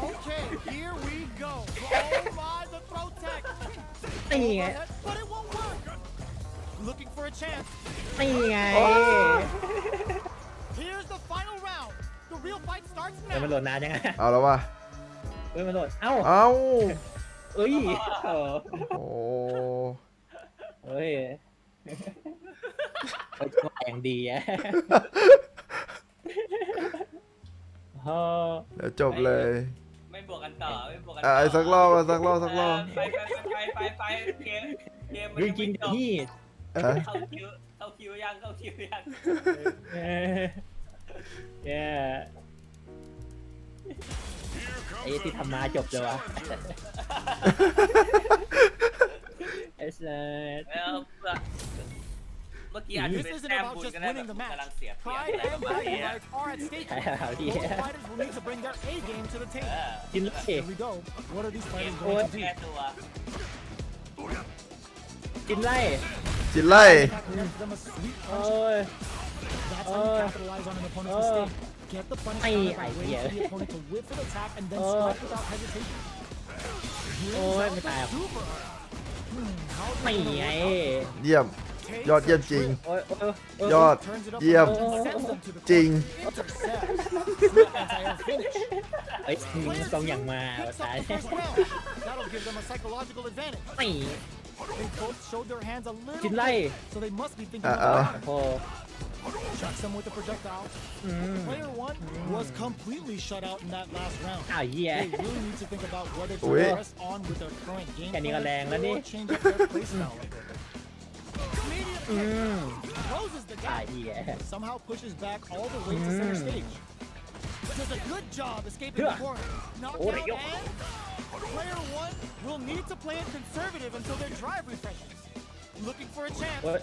Okay, here we go. Oh my, the throw tech. นี่ไง But it won't work. Looking for a chance. นี่ไง Here's the final round. The real fight starts เฮ้ยมัน now. โหลดนานยังไง เอาแล้วว่ะ เฮ้ยมันโหลดเอ้า เอา เอ้ยโอ้ โอ้ เฮ้ยเฮ้ยแรงดีอะโอ้ เดี๋ยวจบเลย ไม่บวกกันต่อไม่บวกกัน อ่ะ ต่อ ไอ้สักรอบอ่ะสักรอบสักรอบ ไปเกมมัน วิ่ง ยัง จริ ไม่ ง จบ ที่ เอ๊ะ เข้าคิวยัง แย่ไอ้ที่ทำมาจบเลยวะไอ้สัส แล้วเมื่อกี้อาจจะเป็นแต้มบุญก็ได้แบบกำลังเสียเปรียบ Pride อะไรป and ระมาณนี้ bragging rights are at stake. ใช่ครับพี่ Both fighters will need to bring their A game to the เอ table. อ กินเลย Here we go. What are these เกม fighters โค going ต to รแก้ do? ตัว กินไล่ จินไล่ Attack gives them a sweet โอ้ punch. ย That's how you capitalize on an opponent's mistake. Get the punish Ay, counter by ay, waiting yeah. for the opponent to whiff an attack and then Oh. strike without hesitation. Oh, Brings out may the tayo. super art. How's it ไม่ gonna ไง work out? เยี่ยม Takes ยอดเยี่ยม a จริง trip, โอ้ยโอ้ยโอ้ย ยอด turns it up เยี่ยม and sends them to the จริง corner. Intercept. Swift anti-air finish. เอ้ยมีกองอย่างมา Picks ตาย up the first round. That'll give them a psychological advantage. ไม่ They both showed their hands a little กินไล่ bit, so they must be thinking Uh-oh. about โอ้ it. Chucks them with the projectile. อืม Player one was completely shut out in that last round. อ้าวเหี้ย They really need to think about whether to Wait. press on with their current game แค่นี้ก็แรงแล้วนี่ or change up their play style a bit. Immediate อื kick ม closes the อ้าว gap. เหี้ย Somehow pushes back all the way to center stage. Does a good job escaping the corner. Knockdown yo. and player one will need to play it conservative until their drive refreshes. Looking for a chance. โอ้ย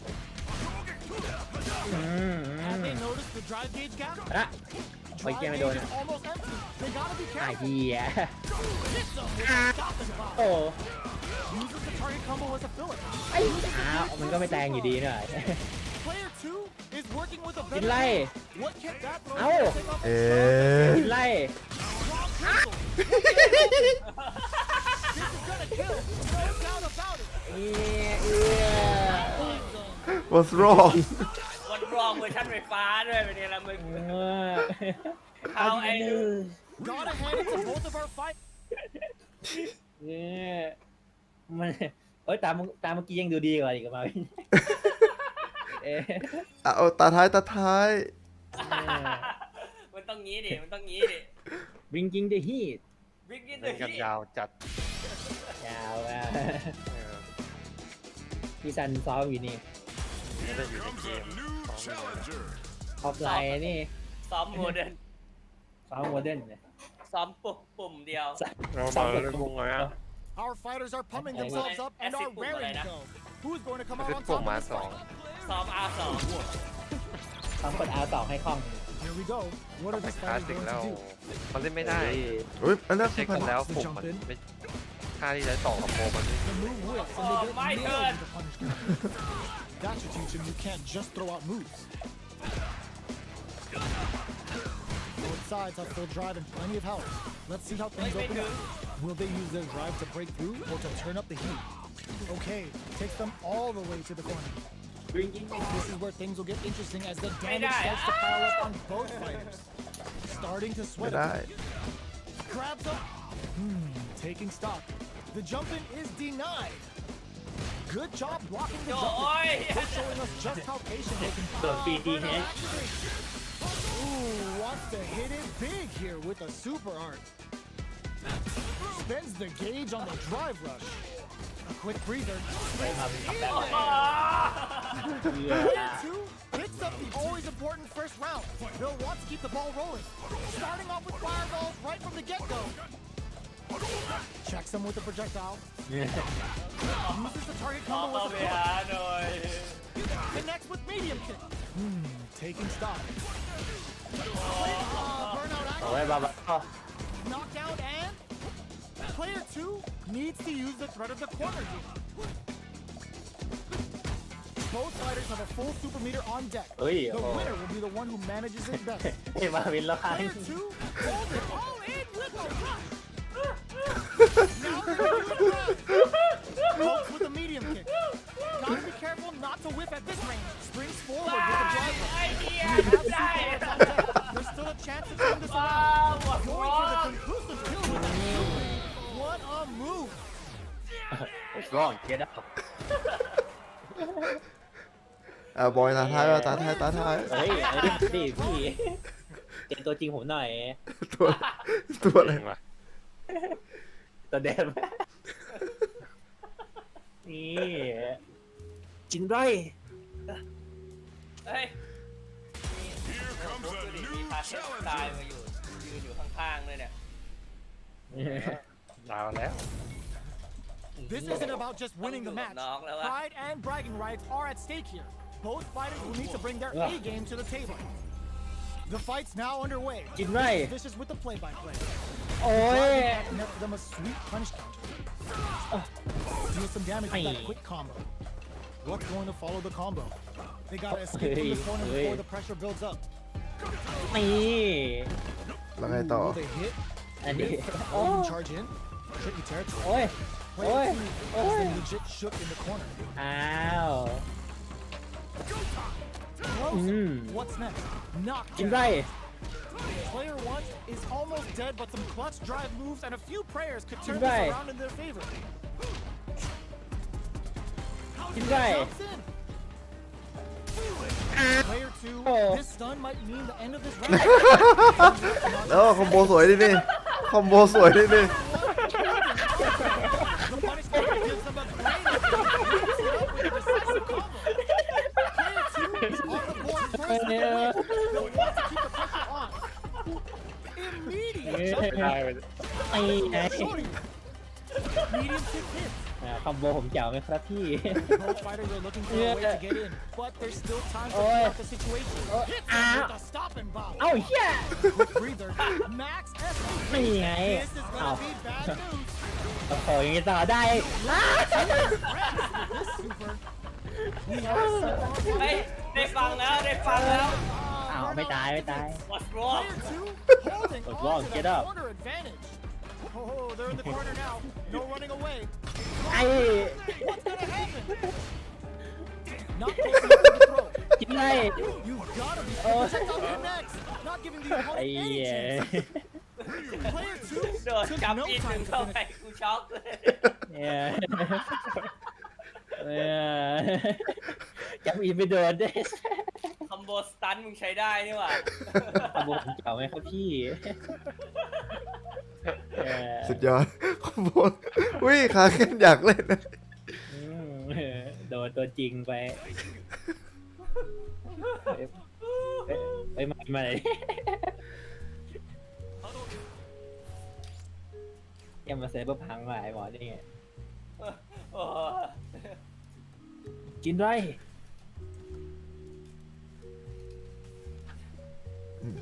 อืม As they notice the drive gauge gap, อะโอ้ย drive แกไม่ gauge โดน is almost empty. They gotta be อ้าว careful. เหี้ย Hits them with a stopping block. โอ้ Uses the target combo as a filler. อ้าวมันก็ไม่แตงอยู่ดีหน่อย Player two is working with a กิน better ไล่ team. What can that throw Ow. take off เอ๊ a ะ กินไล่ strong cancel? This is gonna kill. No doubt about it. เอี้ยเอี้ย what's wrong วันรองเวอร์ชันไฟฟ้าด้วยเป็นไงล่ะมึง เออ เอาไอ้ Gotta hand it to both of our fight. เนี่ยมันเอ้ยตามเมื่อกี้ยังดูดีกว่าอีกมาพี่เอ๊ะ เอาตาท้ายตาท้าย มันต้องงี้ดิมันต้องงี้ดิ Bringing the heat บิ๊กกิน เล่นกันยาวจัด ยาวอ่ะ เออ พี่ซันซ้อมอยู่นี่ เล่นอยู่ใน Comes เก a ม new challenger. ออฟไลน์นี่ ซ้อมโมเดิร์น ซ้อมโมเดิร์นเนี่ย ซ้อมปุ่มเดียว เรามาเล่นวงไงอ่ะ Our fighters are pumping Okay. themselves up and are SF6 raring to Open go. Who's going to come ขึ้ out น on ปุ่ม top มา of this สอง fight? ซ้อม R2 ซ้อมกด R2 ให้คล่อง Here we go. What are ไป these คลาส fighters สิก going แล้ว to do? มันเล่นไม่ได้ อุ้ยอันนั้นคื เช็ อ ค พัน กันแล้วปุ่มมันไม่ค่าที่จะต่อกับโปรมันไม่ The move whips and they get nailed with the punish counter. That should teach them you can't just throw out moves. Both sides have full drive and plenty of health. Let's see how things open up. Will they use their drive to break through or to turn up the heat? Okay, takes them all the way to the corner. This is where things will get interesting as the damage starts to pile up on both fighters. Starting to ไม่ sweat a ได้ bit. Grabs up. Taking stock. The jump in is denied. Good job blocking the โอ้ jump ย in. They're showing us just how patient they can be. ส่วน PT เนี่ย Ooh, wants to hit it big here with a super art. Spends the gauge on the drive rush. A quick breather. Player two picks up the always important first round. They'll want to keep the ball rolling. Starting off with fireballs right from the get-go. Checks them with the projectile. Uses the target ขอ combo เข้า as ไป a หาหน่อย hook. Connects with medium kick. Taking stock. Burnout เอาไว้ active. บ้า Knockdown and player 2 needs to use the threat of the corner here. Both fighters have a full super meter on deck. เฮ้ย The winner will be the one who manages it best. เฮ้ยมาวินแล้วครับ Player 2 holds it all in with a rush. Now they're gonna do a run. Pokes with the medium kick. Gotta be careful not to whiff at this range. Springs forward with the drive. ไอ้เหี้ย Have ได้ super on deck. There's still a chance to turn this ว้า around. วหัว Going ร้อ for the น conclusive kill with the super. What a move. ร้อนเกียร์ดับบ อยตาท้ายตาท้ายตาท้าย เฮ้ยดิพี่เจนตัวจริงผมหน่อย ตัวตัวอะไร ตัวเดมนี่จินไร เฮ้ย Here comes a มี new พาเทนตาย challenger. มาอยู่ยืนอยู่ข้างๆเลยเนี่ย ดาวแล้ว This isn't about just winning the match. Pride and bragging rights are at stake here. Both fighters will need to bring their A game to the table. The fight's now underway. จินไร Vicious with the play-by-play. โอ้ย Nets them a sweet punish counter. Deal some damage with that quick combo. What's going to follow the combo? They gotta escape from the corner before the pressure builds up. นี่ แล้วไงต่อ Will they hit? อันนี้ Or even charge in? Tricky territory. โอ้ย Player 2 has been legit shook in the corner. อ้าว Close. What's next? จินไร Knockdown. Player 1 is almost dead, but some clutch drive moves and a few prayers could turn this Right. around in their favor. จินไร Jumps in. Player 2, Oh. this stun might mean the end of this round. แล้วคอมโบสวยดินี่คอมโบสวยดินี่ The punishment gives them a great opportunity to mix it up with a decisive combo. Player 2 is on the board first with the win. They'll want to keep the pressure on. Immediate jump ได้ไป ไอ้ไง medium kick hits. คอมโบผมเจ๋วไหมครับพี่ Both fighters are looking for a way to get in, but there's still time to Oh. clean up the situation. Hits him with a stop and bow. เอ้าเฮีย Quick breather. Max SF6. นี่ไง This is เอ้า gonna be bad news. โอ้โหยังไงต่อได้อ้า This super. We have a super on เฮ้ย ได้ฟังแล้ว ได้ฟังแล้ว อ้าวไม่ตายไม่ตาย What's wrong Player 2 holding What's on wrong? to Get that up. corner advantage. Oh, they're in the corner now. No running away. ไอ้ What's gonna happen? Not taking it for the throw. จินไร You've gotta be Oh. checked out connects. Not giving the ไอ้ opponent เหี้ any ย chance. Player 2 โดน took จับ no อีกหนึ่ time ง to เข้าไป finish. กูช็อกเลย เนี่ยจับอีไม่โดนด้วย คอมโบสตันมึงใช้ได้นี่หว่า คอมโบผมเจ๋วไหมครับพี่สุดยอดคอมโบอุ้ยขาขึ้นอยากเล่นนะ โดนตัวจริงไปไปใหม่ยังมาเซฟเพื่อพังหลายหมอนี่ไง โอ้ กินไร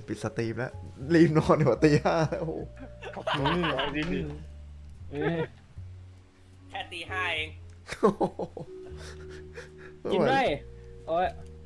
ปิดสตรีมแล้วรีบนอนดีกว่าตี 5แล้วโอ้โห แค่ตี 5 เอง กินไรโอ้ย